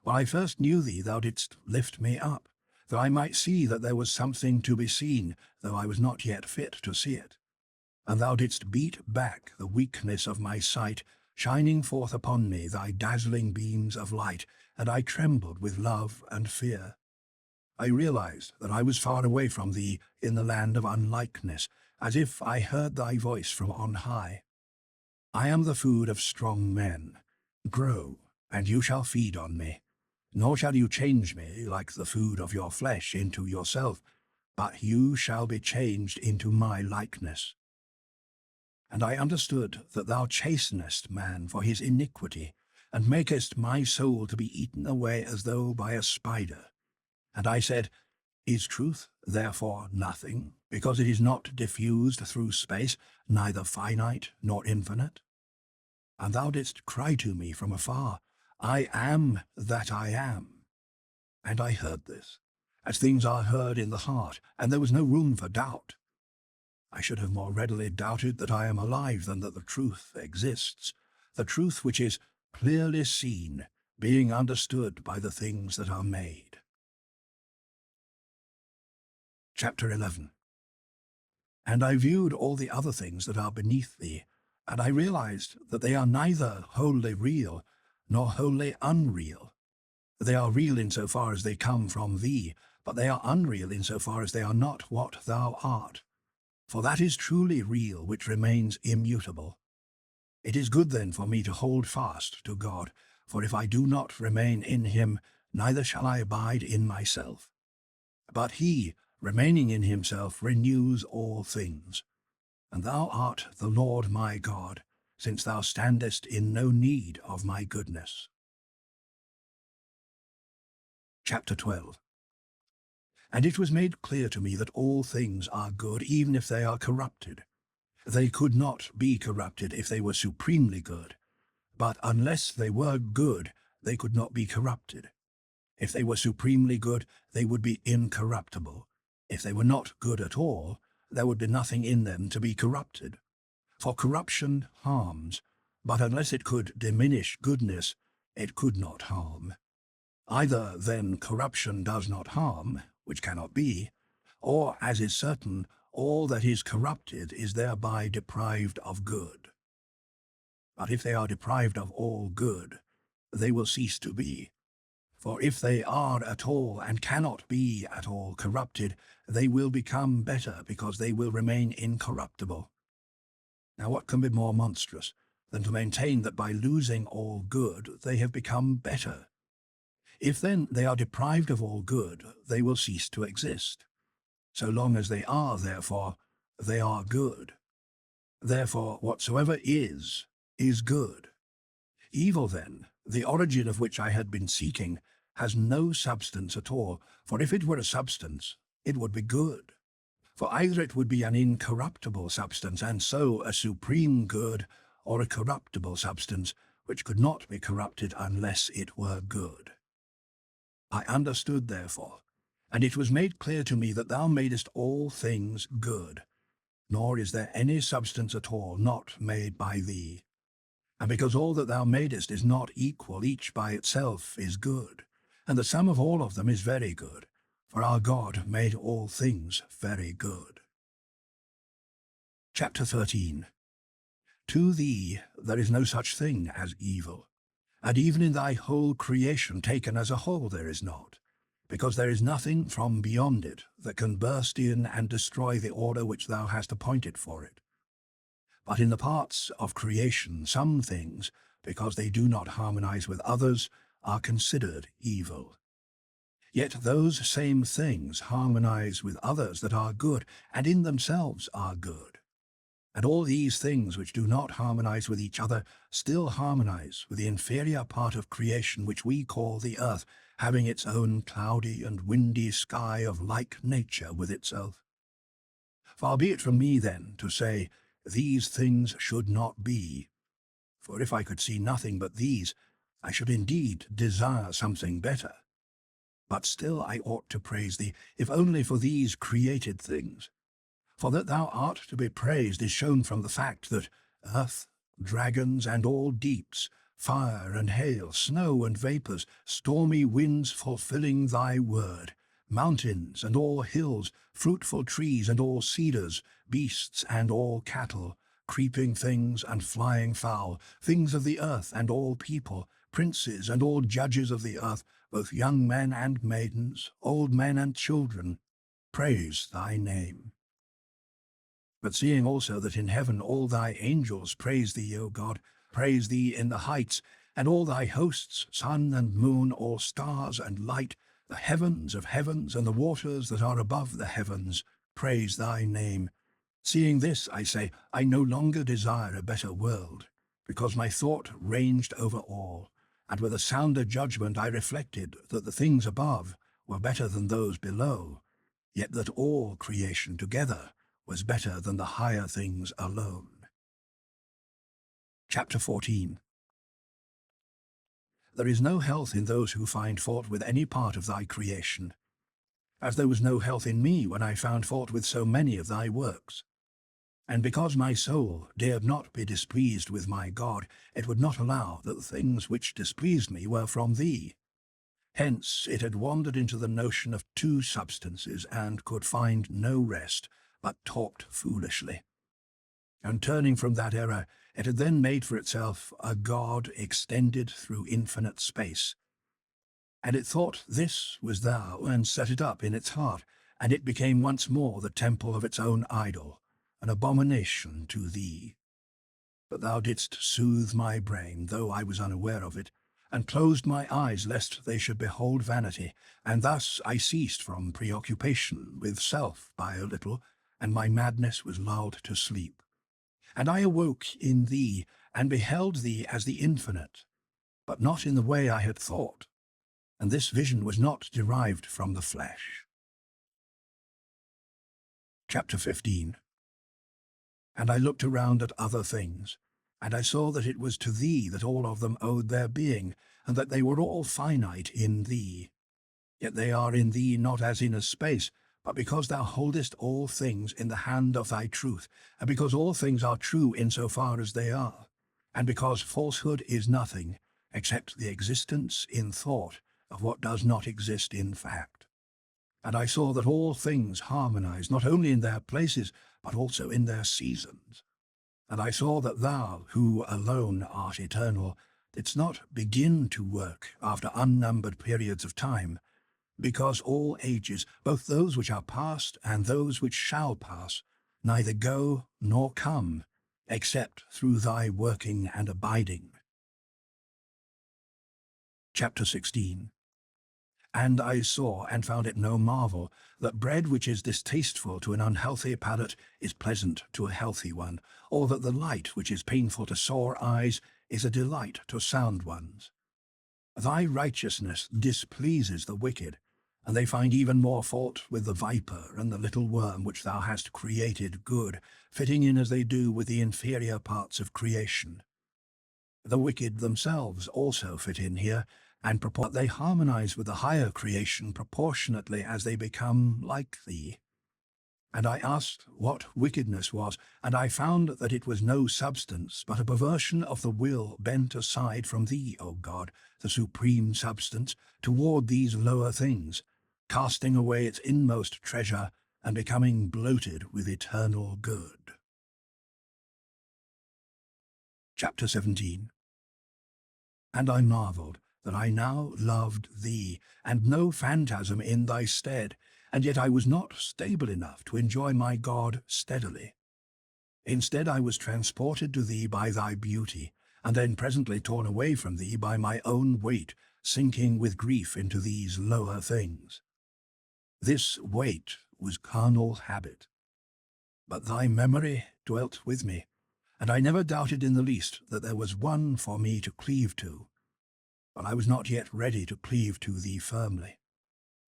S1: When I first knew thee, thou didst lift me up, though I might see that there was something to be seen, though I was not yet fit to see it. And thou didst beat back the weakness of my sight, shining forth upon me thy dazzling beams of light, and I trembled with love and fear. I realized that I was far away from thee in the land of unlikeness, as if I heard thy voice from on high. I am the food of strong men. Grow, and you shall feed on me. Nor shall you change me like the food of your flesh into yourself, but you shall be changed into my likeness. And I understood that thou chastenest man for his iniquity, and makest my soul to be eaten away as though by a spider. And I said, Is truth therefore nothing, because it is not diffused through space, neither finite nor infinite? And thou didst cry to me from afar, I am that I am. And I heard this, as things are heard in the heart, and there was no room for doubt. I should have more readily doubted that I am alive than that the truth exists, the truth which is clearly seen, being understood by the things that are made. Chapter 11. And I viewed all the other things that are beneath thee, and I realized that they are neither wholly real nor wholly unreal. They are real insofar as they come from thee, but they are unreal insofar as they are not what thou art. For that is truly real which remains immutable. It is good then for me to hold fast to God, for if I do not remain in him, neither shall I abide in myself. But he, remaining in himself, renews all things. And thou art the Lord my God, since thou standest in no need of my goodness. Chapter 12. And it was made clear to me that all things are good, even if they are corrupted. They could not be corrupted if they were supremely good, but unless they were good, they could not be corrupted. If they were supremely good, they would be incorruptible. If they were not good at all, there would be nothing in them to be corrupted. For corruption harms, but unless it could diminish goodness, it could not harm. Either then corruption does not harm, which cannot be, or, as is certain, all that is corrupted is thereby deprived of good. But if they are deprived of all good, they will cease to be. For if they are at all and cannot be at all corrupted, they will become better because they will remain incorruptible. Now what can be more monstrous than to maintain that by losing all good they have become better? If then they are deprived of all good, they will cease to exist. So long as they are, therefore, they are good. Therefore, whatsoever is good. Evil, then, the origin of which I had been seeking, has no substance at all, for if it were a substance, it would be good. For either it would be an incorruptible substance, and so a supreme good, or a corruptible substance, which could not be corrupted unless it were good. I understood, therefore, and it was made clear to me that thou madest all things good, nor is there any substance at all not made by thee. And because all that thou madest is not equal, each by itself is good, and the sum of all of them is very good, for our God made all things very good. Chapter 13. To thee there is no such thing as evil, and even in thy whole creation taken as a whole there is not, because there is nothing from beyond it that can burst in and destroy the order which thou hast appointed for it. But in the parts of creation some things, because they do not harmonize with others, are considered evil. Yet those same things harmonize with others that are good, and in themselves are good. And all these things which do not harmonize with each other still harmonize with the inferior part of creation which we call the earth, having its own cloudy and windy sky of like nature with itself. Far be it from me, then, to say, these things should not be. For if I could see nothing but these, I should indeed desire something better. But still I ought to praise thee, if only for these created things. For that thou art to be praised is shown from the fact that earth, dragons, and all deeps, fire and hail, snow and vapours, stormy winds fulfilling thy word, mountains and all hills, fruitful trees and all cedars, beasts and all cattle, creeping things and flying fowl, things of the earth and all people, princes and all judges of the earth, both young men and maidens, old men and children, praise thy name. But seeing also that in heaven all thy angels praise thee, O God, praise thee in the heights, and all thy hosts, sun and moon, all stars and light, the heavens of heavens and the waters that are above the heavens, praise thy name. Seeing this, I say, I no longer desire a better world, because my thought ranged over all, and with a sounder judgment I reflected that the things above were better than those below, yet that all creation together was better than the higher things alone. Chapter 14. There is no health in those who find fault with any part of thy creation, as there was no health in me when I found fault with so many of thy works. And because my soul dared not be displeased with my God, it would not allow that the things which displeased me were from thee. Hence it had wandered into the notion of two substances, and could find no rest, but talked foolishly. And turning from that error, it had then made for itself a God extended through infinite space. And it thought this was thou, and set it up in its heart, and it became once more the temple of its own idol, an abomination to thee. But thou didst soothe my brain, though I was unaware of it, and closed my eyes lest they should behold vanity, and thus I ceased from preoccupation with self by a little, and my madness was lulled to sleep. And I awoke in thee, and beheld thee as the infinite, but not in the way I had thought, and this vision was not derived from the flesh. Chapter 15. And I looked around at other things, and I saw that it was to thee that all of them owed their being, and that they were all finite in thee. Yet they are in thee not as in a space, but because thou holdest all things in the hand of thy truth, and because all things are true in so far as they are, and because falsehood is nothing, except the existence in thought of what does not exist in fact. And I saw that all things harmonize not only in their places, but also in their seasons. And I saw that thou, who alone art eternal, didst not begin to work after unnumbered periods of time, because all ages, both those which are past and those which shall pass, neither go nor come, except through thy working and abiding. Chapter 16. And I saw and found it no marvel that bread which is distasteful to an unhealthy palate is pleasant to a healthy one, or that the light which is painful to sore eyes is a delight to sound ones. Thy righteousness displeases the wicked, and they find even more fault with the viper and the little worm which thou hast created good, fitting in as they do with the inferior parts of creation. The wicked themselves also fit in here, and they harmonize with the higher creation proportionately as they become like thee. And I asked what wickedness was, and I found that it was no substance, but a perversion of the will bent aside from thee, O God, the supreme substance, toward these lower things, casting away its inmost treasure, and becoming bloated with eternal good. Chapter 17. And I marveled that I now loved thee, and no phantasm in thy stead, and yet I was not stable enough to enjoy my God steadily. Instead I was transported to thee by thy beauty, and then presently torn away from thee by my own weight, sinking with grief into these lower things. This weight was carnal habit. But thy memory dwelt with me, and I never doubted in the least that there was one for me to cleave to. But I was not yet ready to cleave to thee firmly.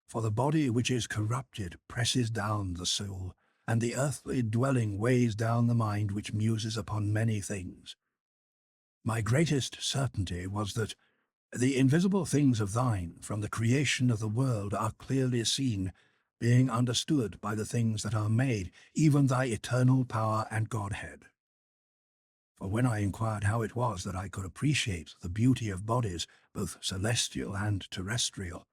S1: For the body which is corrupted presses down the soul, and the earthly dwelling weighs down the mind which muses upon many things. My greatest certainty was that the invisible things of thine from the creation of the world are clearly seen, being understood by the things that are made, even thy eternal power and Godhead. For when I inquired how it was that I could appreciate the beauty of bodies, both celestial and terrestrial,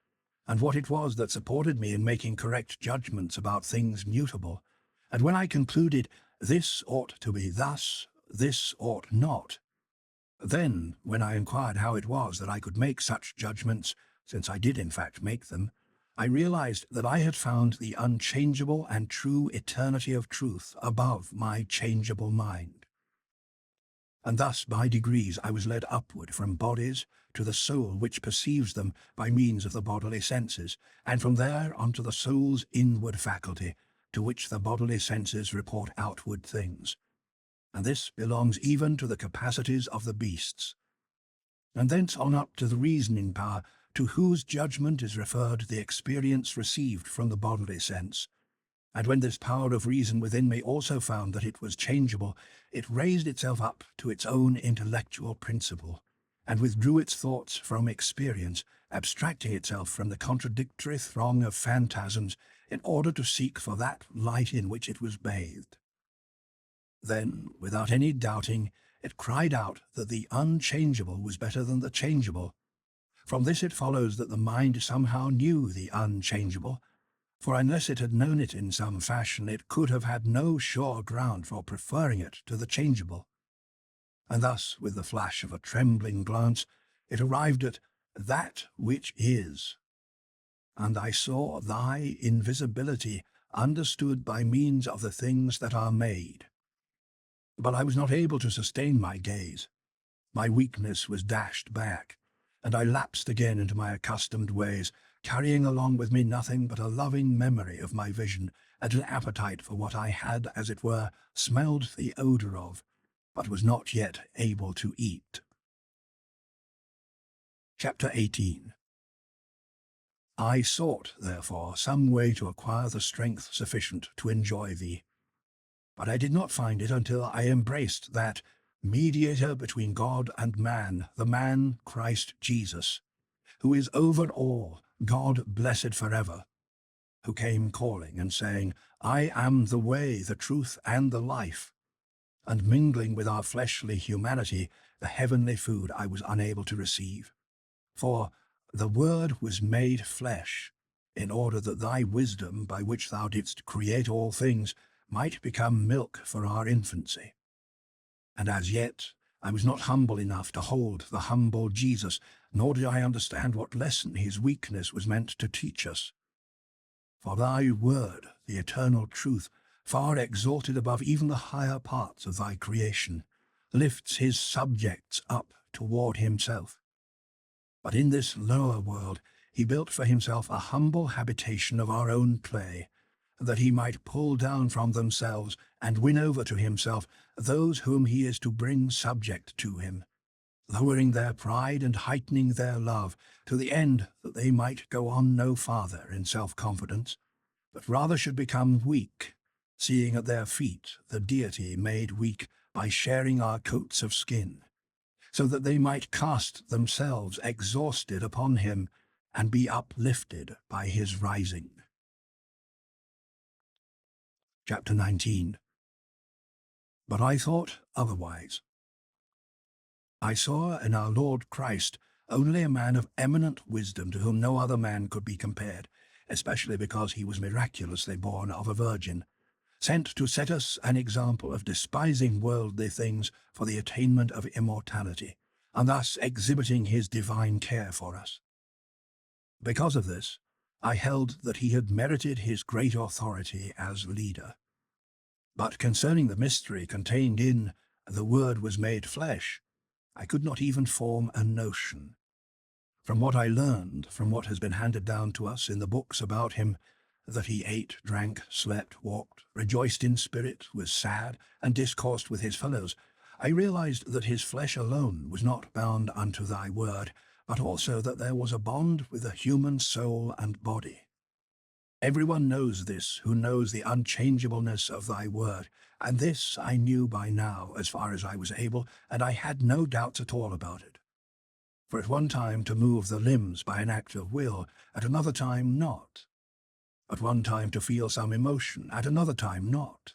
S1: and what it was that supported me in making correct judgments about things mutable, and when I concluded this ought to be thus, this ought not, then, when I inquired how it was that I could make such judgments, since I did in fact make them, I realized that I had found the unchangeable and true eternity of truth above my changeable mind. And thus by degrees I was led upward from bodies to the soul which perceives them by means of the bodily senses, and from there unto the soul's inward faculty, to which the bodily senses report outward things. And this belongs even to the capacities of the beasts. And thence on up to the reasoning power, to whose judgment is referred the experience received from the bodily sense. And when this power of reason within me also found that it was changeable, it raised itself up to its own intellectual principle, and withdrew its thoughts from experience, abstracting itself from the contradictory throng of phantasms in order to seek for that light in which it was bathed. Then, without any doubting, it cried out that the unchangeable was better than the changeable. From this it follows that the mind somehow knew the unchangeable, for unless it had known it in some fashion, it could have had no sure ground for preferring it to the changeable. And thus, with the flash of a trembling glance, it arrived at that which is. And I saw thy invisibility understood by means of the things that are made. But I was not able to sustain my gaze. My weakness was dashed back, and I lapsed again into my accustomed ways, carrying along with me nothing but a loving memory of my vision and an appetite for what I had, as it were, smelled the odour of, but was not yet able to eat. Chapter 18. I sought, therefore, some way to acquire the strength sufficient to enjoy thee. But I did not find it until I embraced that mediator between God and man, the man Christ Jesus, who is over all, God blessed forever, who came calling and saying, I am the way, the truth, and the life, and mingling with our fleshly humanity, the heavenly food I was unable to receive. For the Word was made flesh, in order that thy wisdom, by which thou didst create all things, might become milk for our infancy. And as yet I was not humble enough to hold the humble Jesus, nor did I understand what lesson his weakness was meant to teach us. For thy word, the eternal truth, far exalted above even the higher parts of thy creation, lifts his subjects up toward himself. But in this lower world he built for himself a humble habitation of our own clay, that he might pull down from themselves and win over to himself those whom he is to bring subject to him, lowering their pride and heightening their love, to the end that they might go on no farther in self-confidence, but rather should become weak, seeing at their feet the deity made weak by sharing our coats of skin, so that they might cast themselves exhausted upon him and be uplifted by his rising. Chapter 19. But I thought otherwise. I saw in our Lord Christ only a man of eminent wisdom to whom no other man could be compared, especially because he was miraculously born of a virgin, sent to set us an example of despising worldly things for the attainment of immortality, and thus exhibiting his divine care for us. Because of this, I held that he had merited his great authority as leader. But concerning the mystery contained in the Word was made flesh, I could not even form a notion. From what I learned, from what has been handed down to us in the books about him, that he ate, drank, slept, walked, rejoiced in spirit, was sad, and discoursed with his fellows, I realized that his flesh alone was not bound unto thy word, but also that there was a bond with the human soul and body. Everyone knows this who knows the unchangeableness of thy word, and this I knew by now as far as I was able, and I had no doubts at all about it. For at one time to move the limbs by an act of will, at another time not. At one time to feel some emotion, at another time not.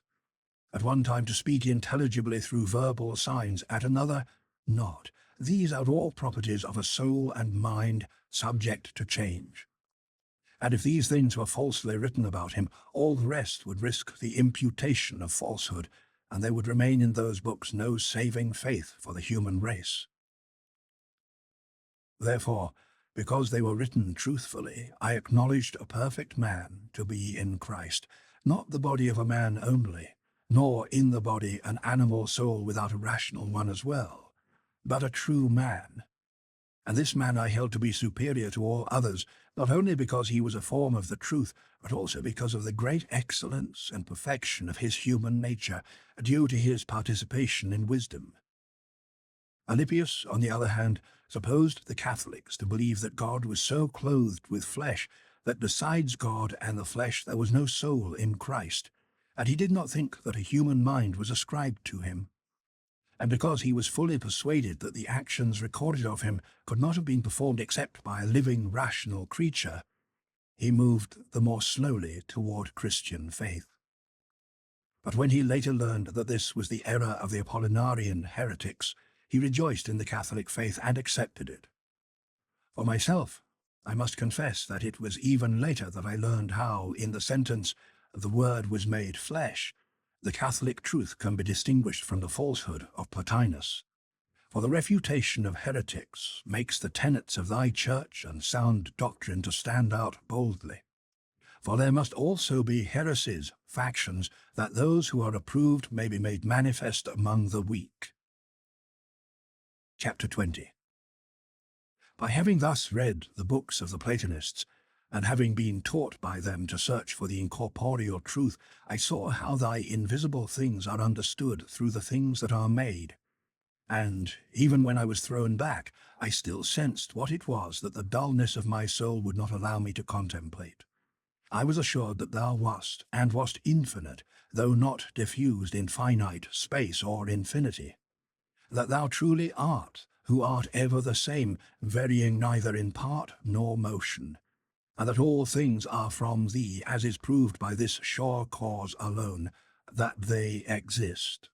S1: At one time to speak intelligibly through verbal signs, at another not. These are all properties of a soul and mind subject to change. And if these things were falsely written about him, all the rest would risk the imputation of falsehood, and there would remain in those books no saving faith for the human race. Therefore, because they were written truthfully, I acknowledged a perfect man to be in Christ, not the body of a man only, nor in the body an animal soul without a rational one as well, but a true man. And this man I held to be superior to all others, not only because he was a form of the truth, but also because of the great excellence and perfection of his human nature, due to his participation in wisdom. Alypius, on the other hand, supposed the Catholics to believe that God was so clothed with flesh that besides God and the flesh there was no soul in Christ, and he did not think that a human mind was ascribed to him. And because he was fully persuaded that the actions recorded of him could not have been performed except by a living, rational creature, he moved the more slowly toward Christian faith. But when he later learned that this was the error of the Apollinarian heretics, he rejoiced in the Catholic faith and accepted it. For myself, I must confess that it was even later that I learned how, in the sentence, "the Word was made flesh," the Catholic truth can be distinguished from the falsehood of Plotinus. For the refutation of heretics makes the tenets of thy church and sound doctrine to stand out boldly. For there must also be heresies, factions, that those who are approved may be made manifest among the weak. Chapter 20. By having thus read the books of the Platonists, and having been taught by them to search for the incorporeal truth, I saw how thy invisible things are understood through the things that are made. And, even when I was thrown back, I still sensed what it was that the dullness of my soul would not allow me to contemplate. I was assured that thou wast, and wast infinite, though not diffused in finite space or infinity. That thou truly art, who art ever the same, varying neither in part nor motion, and that all things are from thee, as is proved by this sure cause alone, that they exist.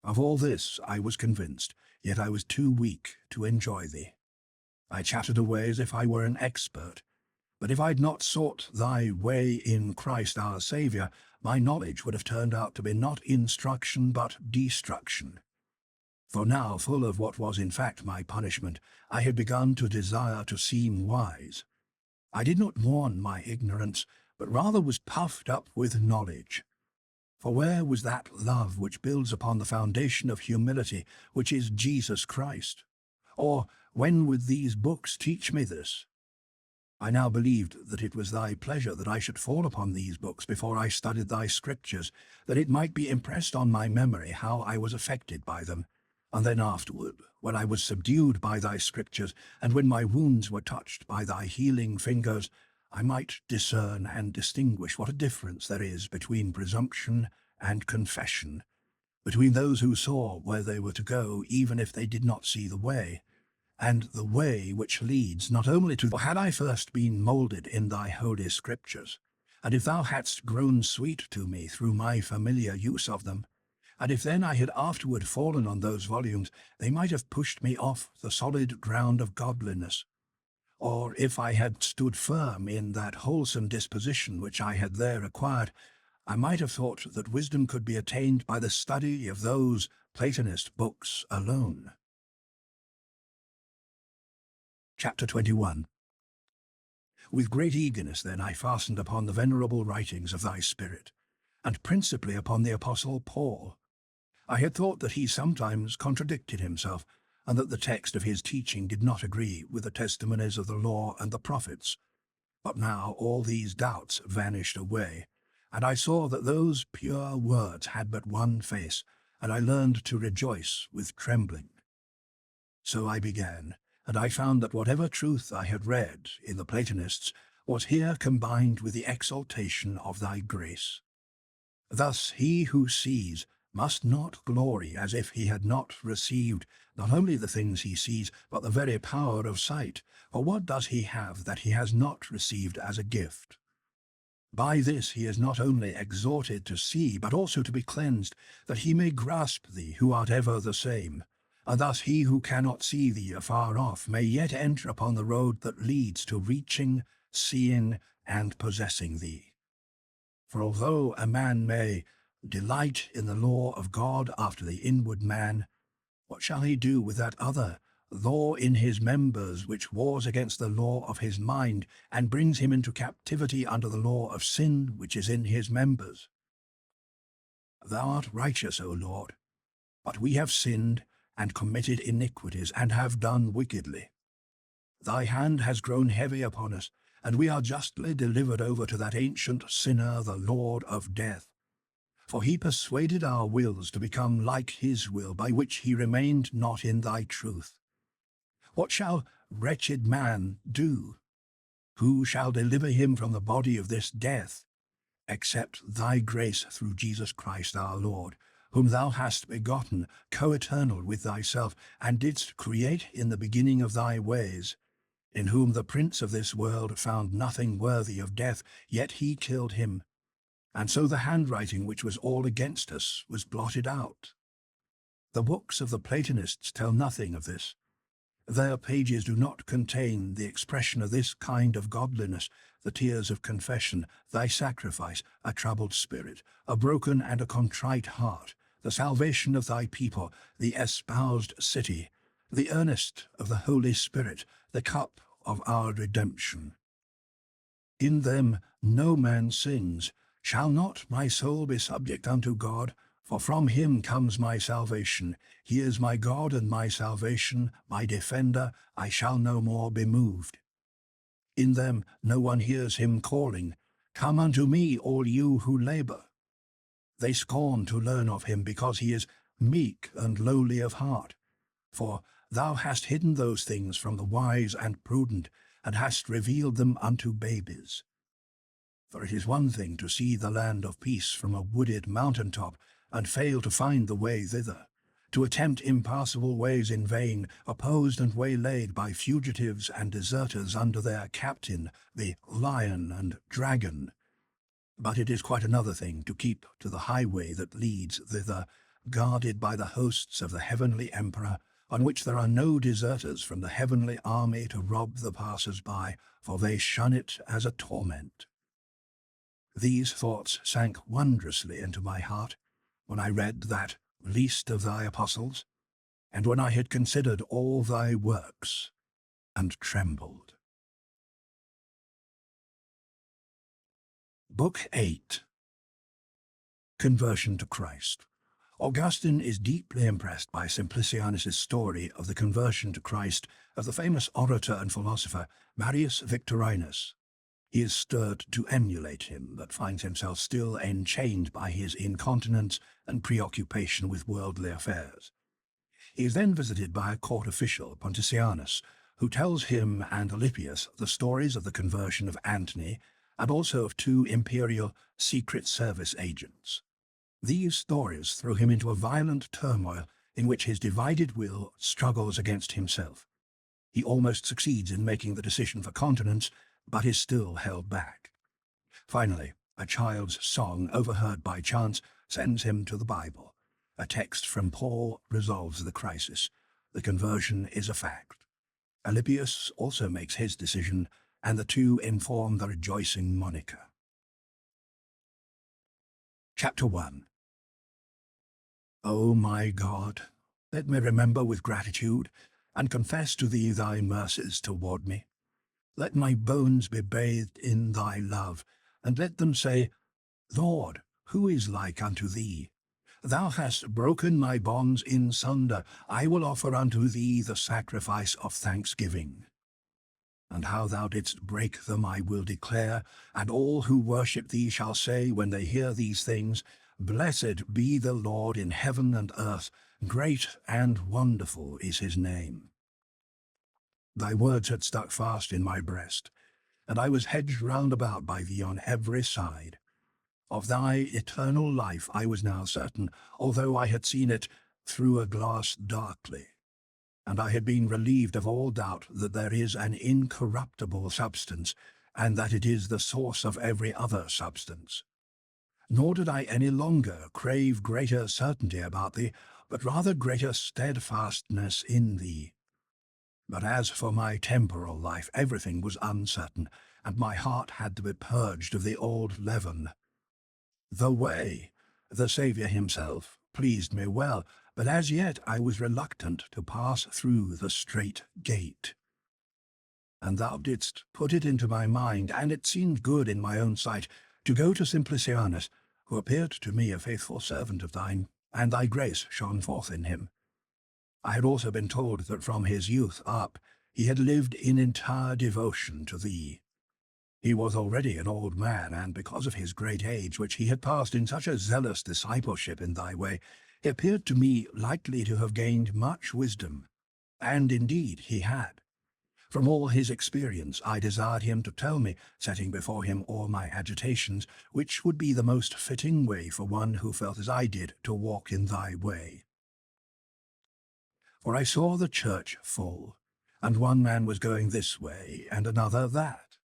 S1: Of all this I was convinced, yet I was too weak to enjoy thee. I chattered away as if I were an expert, but if I'd not sought thy way in Christ our Saviour, my knowledge would have turned out to be not instruction but destruction. For now, full of what was in fact my punishment, I had begun to desire to seem wise. I did not mourn my ignorance, but rather was puffed up with knowledge. For where was that love which builds upon the foundation of humility, which is Jesus Christ? Or when would these books teach me this? I now believed that it was thy pleasure that I should fall upon these books before I studied thy scriptures, that it might be impressed on my memory how I was affected by them, and then afterward, when I was subdued by thy scriptures, and when my wounds were touched by thy healing fingers, I might discern and distinguish what a difference there is between presumption and confession, between those who saw where they were to go even if they did not see the way, and the way which leads not only to, for had I first been moulded in thy holy scriptures, and if thou hadst grown sweet to me through my familiar use of them, and if then I had afterward fallen on those volumes, they might have pushed me off the solid ground of godliness. Or if I had stood firm in that wholesome disposition which I had there acquired, I might have thought that wisdom could be attained by the study of those Platonist books alone. Chapter 21. With great eagerness then I fastened upon the venerable writings of thy Spirit, and principally upon the Apostle Paul. I had thought that he sometimes contradicted himself, and that the text of his teaching did not agree with the testimonies of the law and the prophets. But now all these doubts vanished away, and I saw that those pure words had but one face, and I learned to rejoice with trembling. So I began, and I found that whatever truth I had read in the Platonists was here combined with the exaltation of thy grace. Thus he who sees must not glory as if he had not received not only the things he sees, but the very power of sight. For what does he have that he has not received as a gift? By this he is not only exhorted to see, but also to be cleansed, that he may grasp thee who art ever the same. And thus he who cannot see thee afar off may yet enter upon the road that leads to reaching, seeing, and possessing thee. For although a man may delight in the law of God after the inward man, what shall he do with that other law in his members which wars against the law of his mind, and brings him into captivity under the law of sin which is in his members? Thou art righteous, O Lord, but we have sinned and committed iniquities, and have done wickedly. Thy hand has grown heavy upon us, and we are justly delivered over to that ancient sinner, the Lord of death. For he persuaded our wills to become like his will, by which he remained not in thy truth. What shall wretched man do? Who shall deliver him from the body of this death, except thy grace through Jesus Christ our Lord, whom thou hast begotten, co-eternal with thyself, and didst create in the beginning of thy ways, in whom the prince of this world found nothing worthy of death, yet he killed him, and so the handwriting which was all against us was blotted out. The books of the Platonists tell nothing of this. Their pages do not contain the expression of this kind of godliness, the tears of confession, thy sacrifice, a troubled spirit, a broken and a contrite heart, the salvation of thy people, the espoused city, the earnest of the Holy Spirit, the cup of our redemption. In them no man sins. Shall not my soul be subject unto God? For from him comes my salvation. He is my God and my salvation, my defender. I shall no more be moved. In them no one hears him calling, Come unto me, all you who labor. They scorn to learn of him, because he is meek and lowly of heart. For thou hast hidden those things from the wise and prudent, and hast revealed them unto babies. For it is one thing to see the land of peace from a wooded mountain top, and fail to find the way thither, to attempt impassable ways in vain, opposed and waylaid by fugitives and deserters under their captain, the lion and dragon. But it is quite another thing to keep to the highway that leads thither, guarded by the hosts of the heavenly emperor, on which there are no deserters from the heavenly army to rob the passers-by, for they shun it as a torment. These thoughts sank wondrously into my heart when I read that least of thy apostles, and when I had considered all thy works, and trembled. Book 8. Conversion to Christ. Augustine is deeply impressed by Simplicianus' story of the conversion to Christ of the famous orator and philosopher Marius Victorinus. He is stirred to emulate him, but finds himself still enchained by his incontinence and preoccupation with worldly affairs. He is then visited by a court official, Pontitianus, who tells him and Alypius the stories of the conversion of Antony and also of 2 imperial secret service agents. These stories throw him into a violent turmoil in which his divided will struggles against himself. He almost succeeds in making the decision for continence, but is still held back. Finally, a child's song overheard by chance sends him to the Bible. A text from Paul resolves the crisis. The conversion is a fact. Alypius also makes his decision, and the 2 inform the rejoicing Monica. Chapter 1. O my God, let me remember with gratitude, and confess to thee thy mercies toward me. Let my bones be bathed in thy love, and let them say, Lord, who is like unto thee? Thou hast broken my bonds in sunder. I will offer unto thee the sacrifice of thanksgiving. And how thou didst break them I will declare, and all who worship thee shall say when they hear these things, Blessed be the Lord in heaven and earth, great and wonderful is his name. Thy words had stuck fast in my breast, and I was hedged round about by thee on every side. Of thy eternal life I was now certain, although I had seen it through a glass darkly, and I had been relieved of all doubt that there is an incorruptible substance, and that it is the source of every other substance. Nor did I any longer crave greater certainty about thee, but rather greater steadfastness in thee. But as for my temporal life, everything was uncertain, and my heart had to be purged of the old leaven. The way, the Saviour himself, pleased me well, but as yet I was reluctant to pass through the strait gate. And thou didst put it into my mind, and it seemed good in my own sight, to go to Simplicianus, who appeared to me a faithful servant of thine, and thy grace shone forth in him. I had also been told that from his youth up he had lived in entire devotion to thee. He was already an old man, and because of his great age, which he had passed in such a zealous discipleship in thy way, he appeared to me likely to have gained much wisdom. And indeed he had. From all his experience I desired him to tell me, setting before him all my agitations, which would be the most fitting way for one who felt as I did to walk in thy way. For I saw the church full, and one man was going this way, and another that.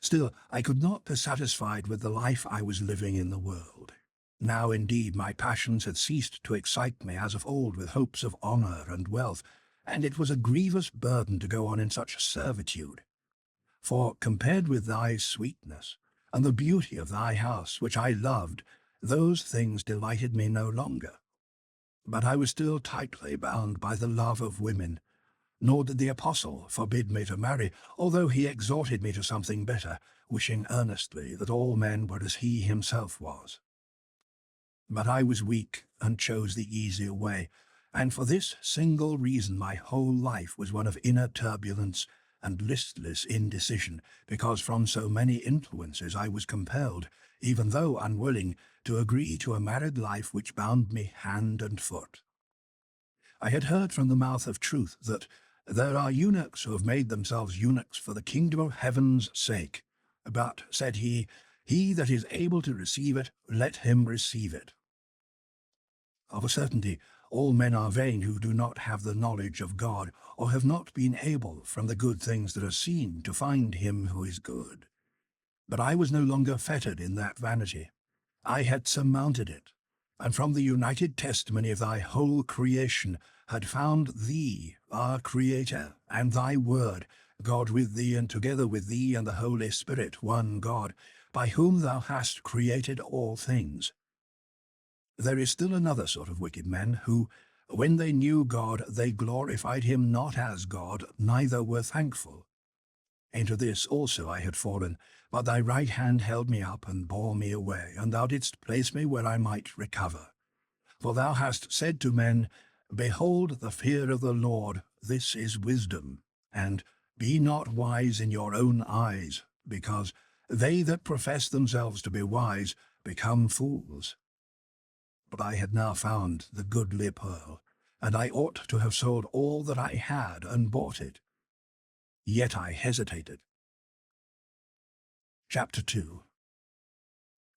S1: Still, I could not be satisfied with the life I was living in the world. Now indeed my passions had ceased to excite me as of old with hopes of honour and wealth, and it was a grievous burden to go on in such servitude. For compared with thy sweetness, and the beauty of thy house, which I loved, those things delighted me no longer. But I was still tightly bound by the love of women, nor did the apostle forbid me to marry, although he exhorted me to something better, wishing earnestly that all men were as he himself was. But I was weak and chose the easier way, and for this single reason my whole life was one of inner turbulence and listless indecision, because from so many influences I was compelled, even though unwilling, to agree to a married life which bound me hand and foot. I had heard from the mouth of truth that there are eunuchs who have made themselves eunuchs for the kingdom of heaven's sake. But, said he that is able to receive it, let him receive it. Of a certainty, all men are vain who do not have the knowledge of God, or have not been able, from the good things that are seen, to find him who is good. But I was no longer fettered in that vanity. I had surmounted it, and from the united testimony of thy whole creation had found thee, our Creator, and thy Word, God with thee, and together with thee and the Holy Spirit, one God, by whom thou hast created all things. There is still another sort of wicked men, who, when they knew God, they glorified him not as God, neither were thankful. Into this also I had fallen, but thy right hand held me up and bore me away, and thou didst place me where I might recover. For thou hast said to men, Behold the fear of the Lord, this is wisdom, and be not wise in your own eyes, because they that profess themselves to be wise become fools. But I had now found the goodly pearl, and I ought to have sold all that I had and bought it. Yet I hesitated. Chapter 2.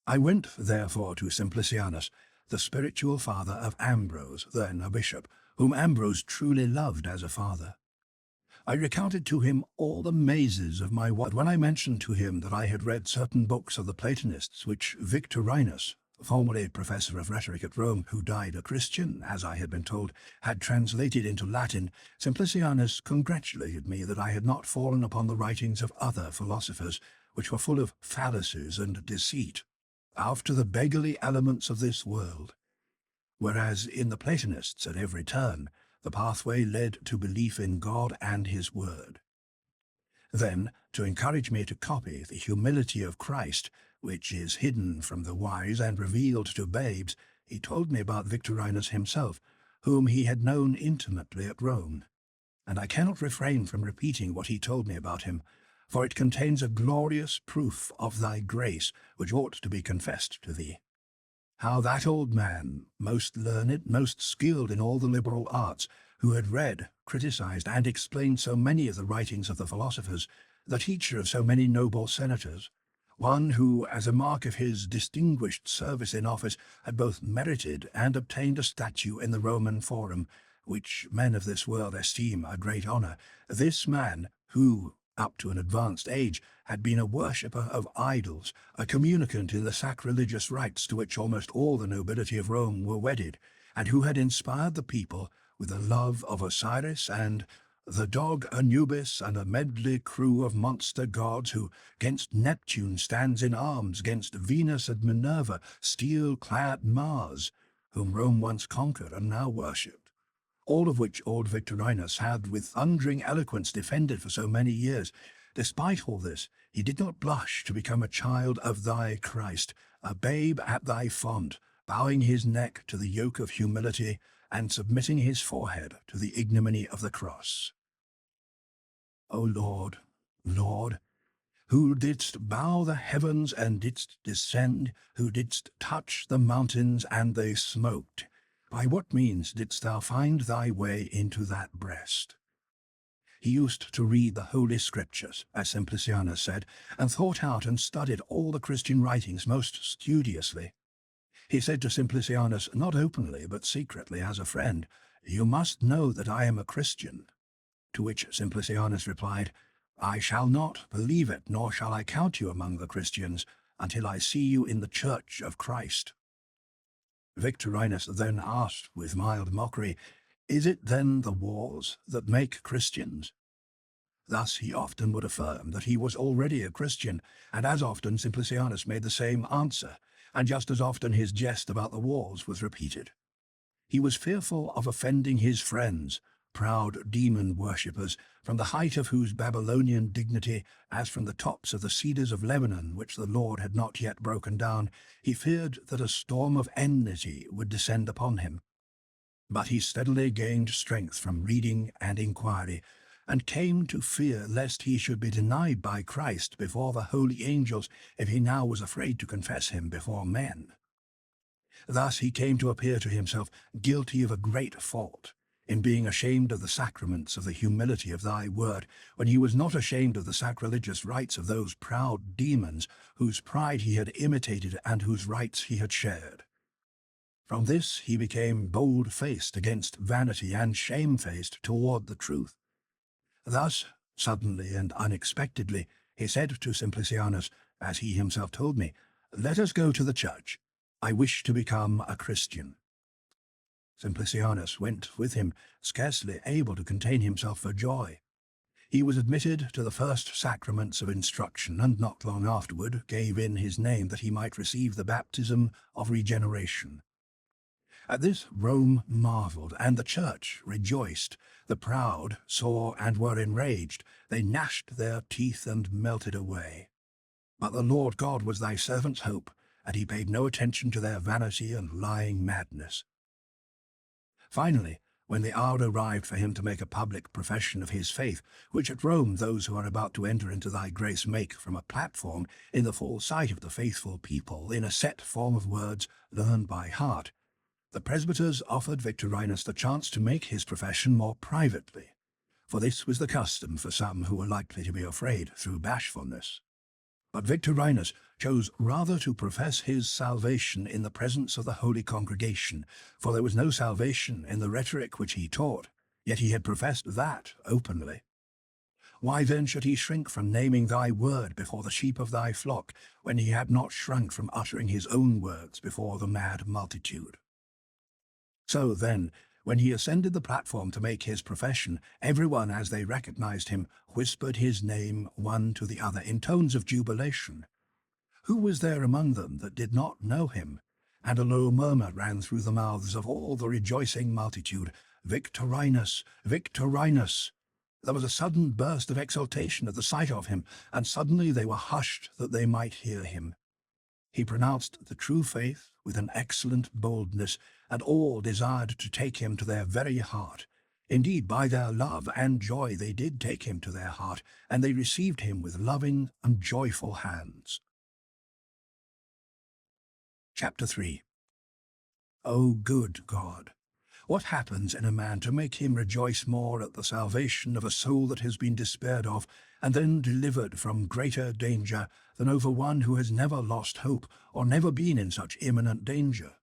S1: I went therefore to Simplicianus, the spiritual father of Ambrose, then a bishop, whom Ambrose truly loved as a father. I recounted to him all the mazes of my way. When I mentioned to him that I had read certain books of the Platonists which Victorinus, formerly professor of rhetoric at Rome, who died a Christian, as I had been told, had translated into Latin, Simplicianus congratulated me that I had not fallen upon the writings of other philosophers, which were full of fallacies and deceit, after the beggarly elements of this world, whereas in the Platonists at every turn the pathway led to belief in God and his word. Then, to encourage me to copy the humility of Christ, which is hidden from the wise and revealed to babes, he told me about Victorinus himself, whom he had known intimately at Rome. And I cannot refrain from repeating what he told me about him, for it contains a glorious proof of thy grace, which ought to be confessed to thee. How that old man, most learned, most skilled in all the liberal arts, who had read, criticized, and explained so many of the writings of the philosophers, the teacher of so many noble senators, one who, as a mark of his distinguished service in office, had both merited and obtained a statue in the Roman Forum, which men of this world esteem a great honour, this man, who, up to an advanced age, had been a worshipper of idols, a communicant in the sacrilegious rites to which almost all the nobility of Rome were wedded, and who had inspired the people with the love of Osiris and the dog Anubis, and a medley crew of monster gods who, 'gainst Neptune stands in arms, 'gainst Venus and Minerva, steel-clad Mars, whom Rome once conquered and now worshipped, all of which old Victorinus had with thundering eloquence defended for so many years. Despite all this, he did not blush to become a child of thy Christ, a babe at thy font, bowing his neck to the yoke of humility, and submitting his forehead to the ignominy of the cross. O Lord, Lord, who didst bow the heavens and didst descend, who didst touch the mountains and they smoked, by what means didst thou find thy way into that breast? He used to read the Holy Scriptures, as Simplicianus said, and thought out and studied all the Christian writings most studiously. He said to Simplicianus, not openly but secretly as a friend, You must know that I am a Christian. To which Simplicianus replied, I shall not believe it, nor shall I count you among the Christians, until I see you in the church of Christ. Victorinus then asked with mild mockery, Is it then the wars that make Christians? Thus he often would affirm that he was already a Christian, and as often Simplicianus made the same answer, and just as often his jest about the walls was repeated. He was fearful of offending his friends, proud demon worshippers, from the height of whose Babylonian dignity, as from the tops of the cedars of Lebanon, which the Lord had not yet broken down, he feared that a storm of enmity would descend upon him. But he steadily gained strength from reading and inquiry, and came to fear lest he should be denied by Christ before the holy angels if he now was afraid to confess him before men. Thus he came to appear to himself guilty of a great fault, in being ashamed of the sacraments of the humility of thy word, when he was not ashamed of the sacrilegious rites of those proud demons whose pride he had imitated and whose rites he had shared. From this he became bold-faced against vanity and shamefaced toward the truth. Thus, suddenly and unexpectedly, he said to Simplicianus, as he himself told me, Let us go to the church. I wish to become a Christian. Simplicianus went with him, scarcely able to contain himself for joy. He was admitted to the first sacraments of instruction, and not long afterward gave in his name that he might receive the baptism of regeneration. At this Rome marvelled, and the church rejoiced. The proud saw and were enraged. They gnashed their teeth and melted away. But the Lord God was thy servant's hope, and he paid no attention to their vanity and lying madness. Finally, when the hour arrived for him to make a public profession of his faith, which at Rome those who are about to enter into thy grace make from a platform in the full sight of the faithful people in a set form of words learned by heart, the presbyters offered Victorinus the chance to make his profession more privately, for this was the custom for some who were likely to be afraid through bashfulness. But Victorinus chose rather to profess his salvation in the presence of the holy congregation, for there was no salvation in the rhetoric which he taught, yet he had professed that openly. Why then should he shrink from naming thy word before the sheep of thy flock, when he had not shrunk from uttering his own words before the mad multitude? So then, when he ascended the platform to make his profession, everyone, as they recognized him, whispered his name one to the other in tones of jubilation. Who was there among them that did not know him? And a low murmur ran through the mouths of all the rejoicing multitude, Victorinus, Victorinus. There was a sudden burst of exultation at the sight of him, and suddenly they were hushed that they might hear him. He pronounced the true faith with an excellent boldness, and all desired to take him to their very heart. Indeed, by their love and joy they did take him to their heart, and they received him with loving and joyful hands. Chapter 3. O good God! What happens in a man to make him rejoice more at the salvation of a soul that has been despaired of, and then delivered from greater danger, than over one who has never lost hope, or never been in such imminent danger?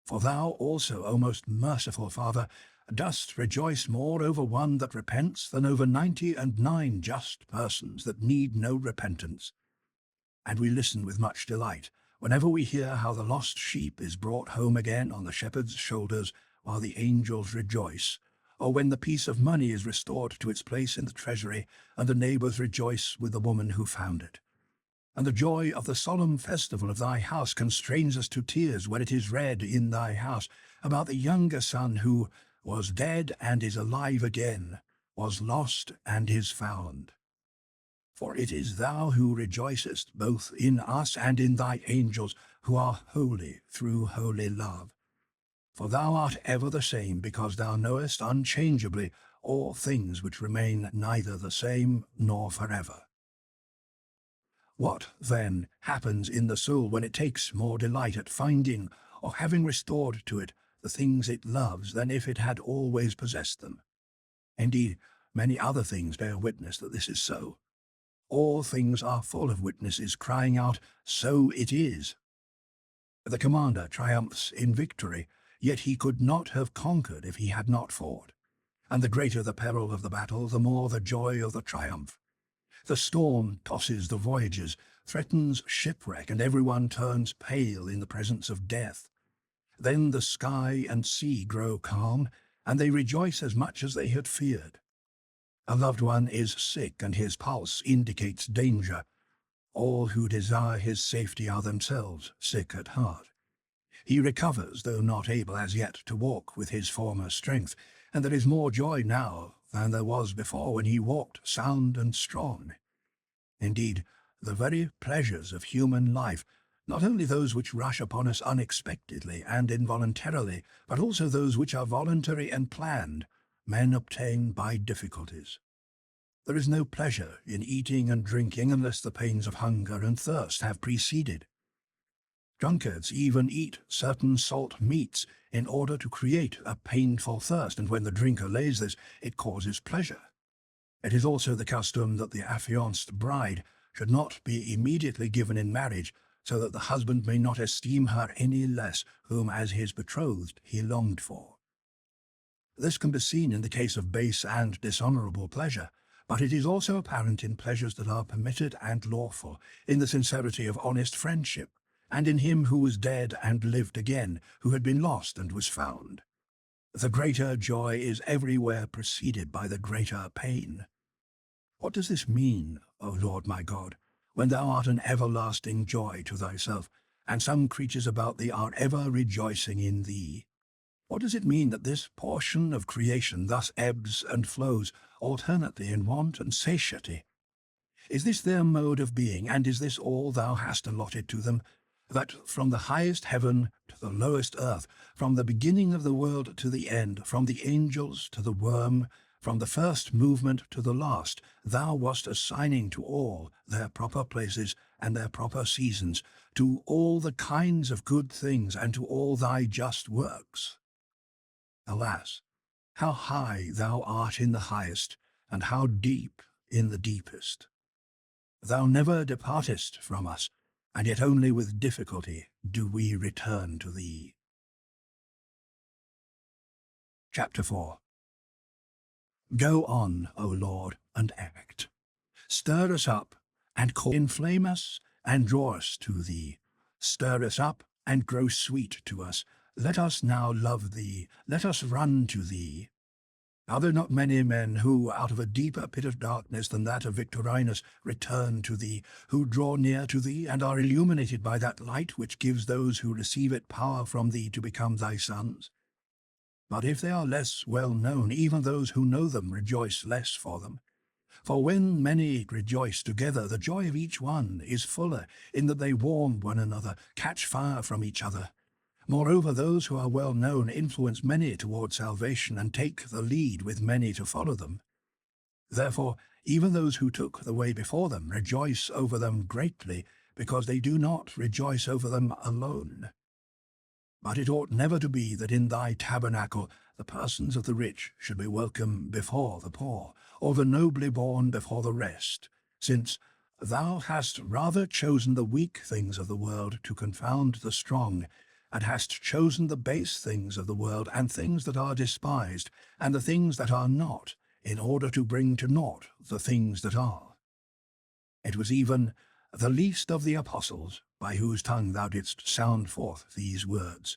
S1: For thou also, O most merciful Father, dost rejoice more over one that repents than over 99 just persons that need no repentance. And we listen with much delight whenever we hear how the lost sheep is brought home again on the shepherd's shoulders, while the angels rejoice, or when the piece of money is restored to its place in the treasury, and the neighbours rejoice with the woman who found it. And the joy of the solemn festival of thy house constrains us to tears when it is read in thy house about the younger son who was dead and is alive again, was lost and is found. For it is thou who rejoicest both in us and in thy angels, who are holy through holy love. For thou art ever the same, because thou knowest unchangeably all things which remain neither the same nor forever. What, then, happens in the soul when it takes more delight at finding, or having restored to it, the things it loves than if it had always possessed them? Indeed, many other things bear witness that this is so. All things are full of witnesses, crying out, So it is. The commander triumphs in victory, yet he could not have conquered if he had not fought. And the greater the peril of the battle, the more the joy of the triumph. The storm tosses the voyagers, threatens shipwreck, and everyone turns pale in the presence of death. Then the sky and sea grow calm, and they rejoice as much as they had feared. A loved one is sick, and his pulse indicates danger. All who desire his safety are themselves sick at heart. He recovers, though not able as yet to walk with his former strength, and there is more joy now than there was before when he walked sound and strong. Indeed, the very pleasures of human life, not only those which rush upon us unexpectedly and involuntarily, but also those which are voluntary and planned, men obtain by difficulties. There is no pleasure in eating and drinking unless the pains of hunger and thirst have preceded. Drunkards even eat certain salt meats in order to create a painful thirst, and when the drinker lays this, it causes pleasure. It is also the custom that the affianced bride should not be immediately given in marriage, so that the husband may not esteem her any less, whom as his betrothed he longed for. This can be seen in the case of base and dishonourable pleasure, but it is also apparent in pleasures that are permitted and lawful, in the sincerity of honest friendship, and in him who was dead and lived again, who had been lost and was found. The greater joy is everywhere preceded by the greater pain. What does this mean, O Lord my God, when thou art an everlasting joy to thyself, and some creatures about thee are ever rejoicing in thee? What does it mean that this portion of creation thus ebbs and flows alternately in want and satiety? Is this their mode of being, and is this all thou hast allotted to them, that from the highest heaven to the lowest earth, from the beginning of the world to the end, from the angels to the worm, from the first movement to the last, thou wast assigning to all their proper places and their proper seasons, to all the kinds of good things and to all thy just works? Alas, how high thou art in the highest, and how deep in the deepest! Thou never departest from us, and yet only with difficulty do we return to thee. Chapter 4. Go on, O Lord, and act. Stir us up, and inflame us, and draw us to thee. Stir us up, and grow sweet to us. Let us now love thee, let us run to thee. Are there not many men who, out of a deeper pit of darkness than that of Victorinus, return to thee, who draw near to thee, and are illuminated by that light which gives those who receive it power from thee to become thy sons? But if they are less well known, even those who know them rejoice less for them. For when many rejoice together, the joy of each one is fuller, in that they warm one another, catch fire from each other. Moreover, those who are well known influence many toward salvation, and take the lead with many to follow them. Therefore, even those who took the way before them rejoice over them greatly, because they do not rejoice over them alone. But it ought never to be that in thy tabernacle the persons of the rich should be welcome before the poor, or the nobly born before the rest, since thou hast rather chosen the weak things of the world to confound the strong, and hast chosen the base things of the world, and things that are despised, and the things that are not, in order to bring to naught the things that are. It was even the least of the apostles by whose tongue thou didst sound forth these words.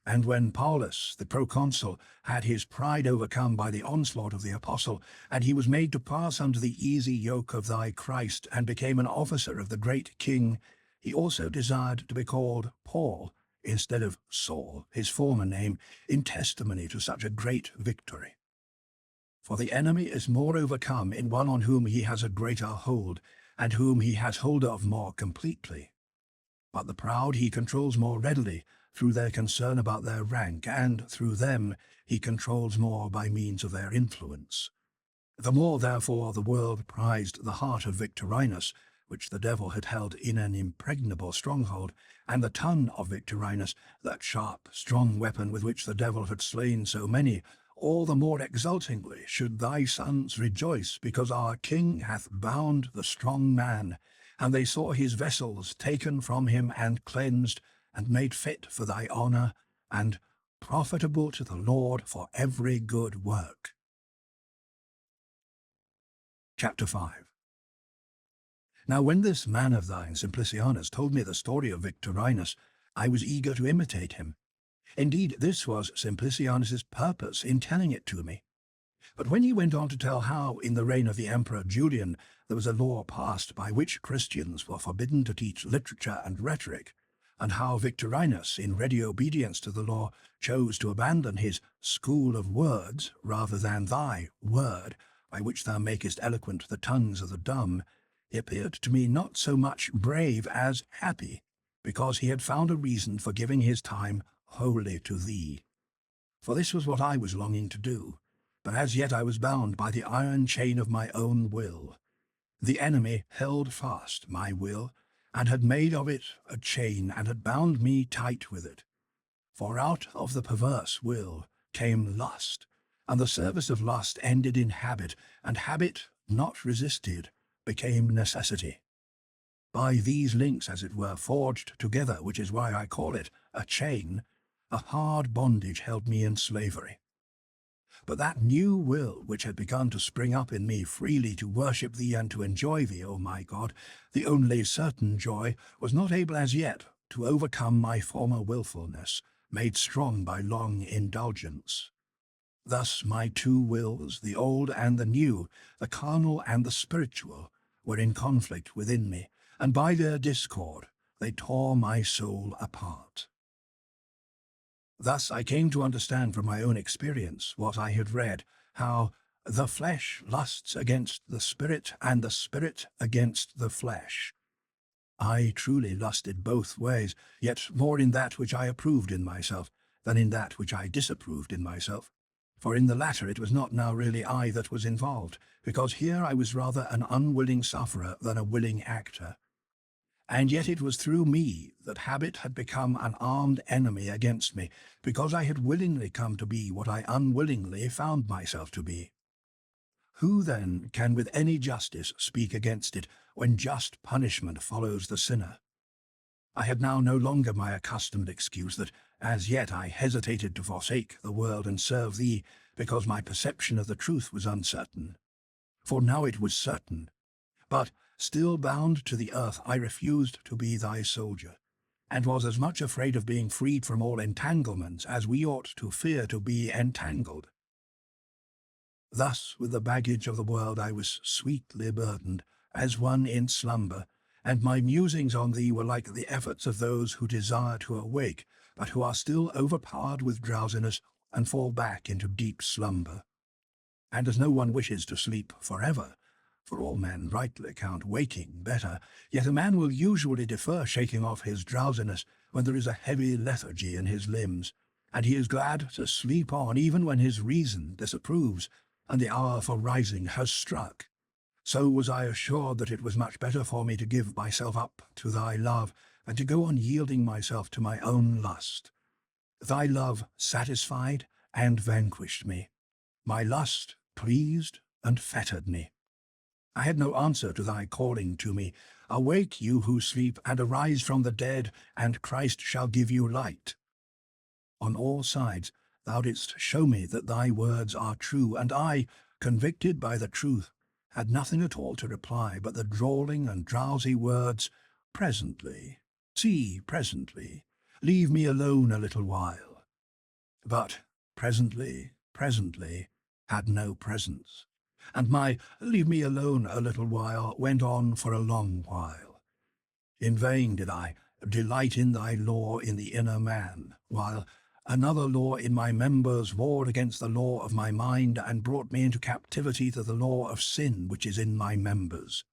S1: And when Paulus, the proconsul, had his pride overcome by the onslaught of the apostle, and he was made to pass under the easy yoke of thy Christ, and became an officer of the great king, he also desired to be called Paul, instead of Saul, his former name, in testimony to such a great victory. For the enemy is more overcome in one on whom he has a greater hold, and whom he has hold of more completely. But the proud he controls more readily, through their concern about their rank, and through them he controls more by means of their influence. The more, therefore, the world prized the heart of Victorinus, which the devil had held in an impregnable stronghold, and the tongue of Victorinus, that sharp, strong weapon with which the devil had slain so many, all the more exultingly should thy sons rejoice, because our king hath bound the strong man, and they saw his vessels taken from him and cleansed, and made fit for thy honour, and profitable to the Lord for every good work. Chapter 5. Now when this man of thine, Simplicianus, told me the story of Victorinus, I was eager to imitate him. Indeed, this was Simplicianus's purpose in telling it to me. But when he went on to tell how, in the reign of the Emperor Julian, there was a law passed by which Christians were forbidden to teach literature and rhetoric, and how Victorinus, in ready obedience to the law, chose to abandon his school of words rather than thy word, by which thou makest eloquent the tongues of the dumb, he appeared to me not so much brave as happy, because he had found a reason for giving his time wholly to thee. For this was what I was longing to do, but as yet I was bound by the iron chain of my own will. The enemy held fast my will, and had made of it a chain, and had bound me tight with it. For out of the perverse will came lust, and the service of lust ended in habit, and habit, not resisted, became necessity. By these links, as it were, forged together, which is why I call it a chain, a hard bondage held me in slavery. But that new will which had begun to spring up in me freely to worship thee and to enjoy thee, O my God, the only certain joy, was not able as yet to overcome my former wilfulness, made strong by long indulgence. Thus my two wills, the old and the new, the carnal and the spiritual, were in conflict within me, and by their discord they tore my soul apart. Thus I came to understand from my own experience what I had read, how the flesh lusts against the spirit, and the spirit against the flesh. I truly lusted both ways, yet more in that which I approved in myself than in that which I disapproved in myself. For in the latter it was not now really I that was involved, because here I was rather an unwilling sufferer than a willing actor. And yet it was through me that habit had become an armed enemy against me, because I had willingly come to be what I unwillingly found myself to be. Who then can with any justice speak against it, when just punishment follows the sinner? I had now no longer my accustomed excuse that as yet I hesitated to forsake the world and serve thee, because my perception of the truth was uncertain. For now it was certain. But still bound to the earth, I refused to be thy soldier, and was as much afraid of being freed from all entanglements as we ought to fear to be entangled. Thus with the baggage of the world I was sweetly burdened, as one in slumber, and my musings on thee were like the efforts of those who desire to awake, but who are still overpowered with drowsiness and fall back into deep slumber. And as no one wishes to sleep forever, for all men rightly count waking better, yet a man will usually defer shaking off his drowsiness when there is a heavy lethargy in his limbs, and he is glad to sleep on even when his reason disapproves, and the hour for rising has struck. So was I assured that it was much better for me to give myself up to thy love, than to go on yielding myself to my own lust. Thy love satisfied and vanquished me. My lust pleased and fettered me. I had no answer to thy calling to me, Awake, you who sleep, and arise from the dead, and Christ shall give you light. On all sides thou didst show me that thy words are true, and I, convicted by the truth, had nothing at all to reply but the drawling and drowsy words, Presently, see, presently, leave me alone a little while. But presently had no presence, and my leave me alone a little while went on for a long while. In vain did I delight in thy law in the inner man, while another law in my members warred against the law of my mind and brought me into captivity to the law of sin which is in my members.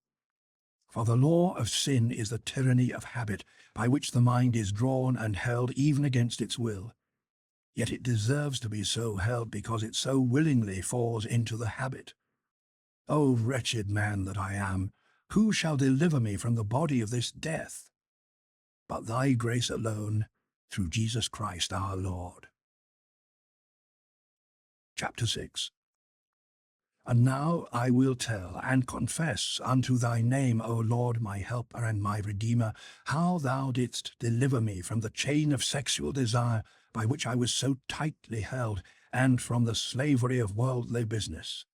S1: For the law of sin is the tyranny of habit, by which the mind is drawn and held even against its will. Yet it deserves to be so held because it so willingly falls into the habit. O wretched man that I am, who shall deliver me from the body of this death? But thy grace alone, through Jesus Christ our Lord. Chapter 6. And now I will tell and confess unto thy name, O Lord, my helper and my redeemer, how thou didst deliver me from the chain of sexual desire by which I was so tightly held, and from the slavery of worldly business.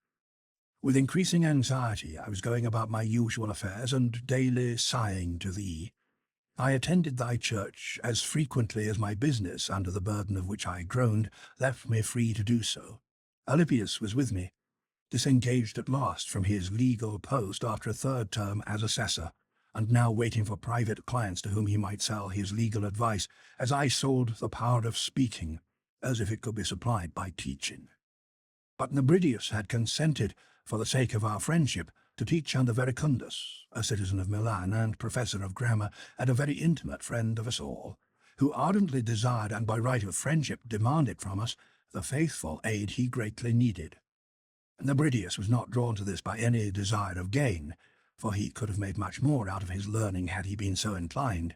S1: With increasing anxiety I was going about my usual affairs, and daily sighing to thee. I attended thy church as frequently as my business, under the burden of which I groaned, left me free to do so. Alypius was with me, disengaged at last from his legal post after a third term as assessor, and now waiting for private clients to whom he might sell his legal advice, as I sold the power of speaking, as if it could be supplied by teaching. But Nebridius had consented, for the sake of our friendship, to teach under Verecundus, a citizen of Milan and professor of grammar, and a very intimate friend of us all, who ardently desired and by right of friendship demanded from us the faithful aid he greatly needed. Nebridius was not drawn to this by any desire of gain, for he could have made much more out of his learning had he been so inclined,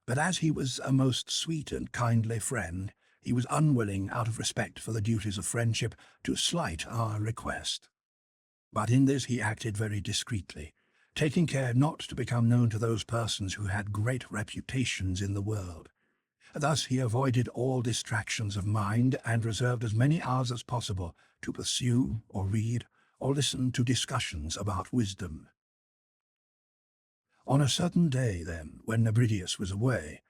S1: but as he was a most sweet and kindly friend, he was unwilling, out of respect for the duties of friendship, to slight our request. But in this he acted very discreetly, taking care not to become known to those persons who had great reputations in the world. Thus he avoided all distractions of mind, and reserved as many hours as possible to pursue, or read, or listen to discussions about wisdom. On a certain day, then, when Nebridius was away,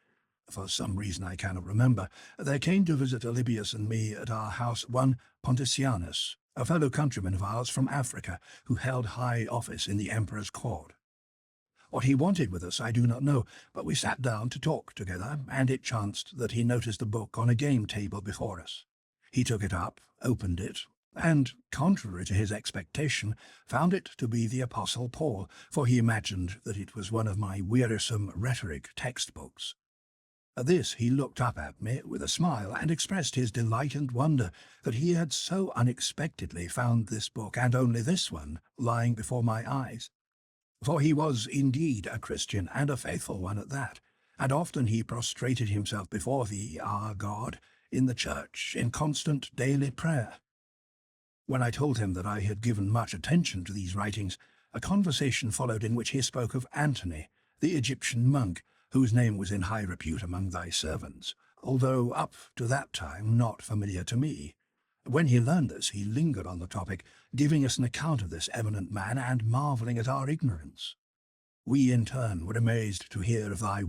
S1: for some reason I cannot remember, there came to visit Alypius and me at our house one Pontitianus, a fellow countryman of ours from Africa, who held high office in the emperor's court. What he wanted with us I do not know, but we sat down to talk together, and it chanced that he noticed a book on a game table before us. He took it up, opened it, and, contrary to his expectation, found it to be the Apostle Paul, for he imagined that it was one of my wearisome rhetoric textbooks. At this he looked up at me with a smile, and expressed his delight and wonder that he had so unexpectedly found this book, and only this one, lying before my eyes. For he was indeed a Christian, and a faithful one at that, and often he prostrated himself before thee, our God, in the church, in constant daily prayer. When I told him that I had given much attention to these writings, a conversation followed in which he spoke of Antony, the Egyptian monk, whose name was in high repute among thy servants, although up to that time not familiar to me. When he learned this, he lingered on the topic, giving us an account of this eminent man, and marvelling at our ignorance. We in turn were amazed to hear of thy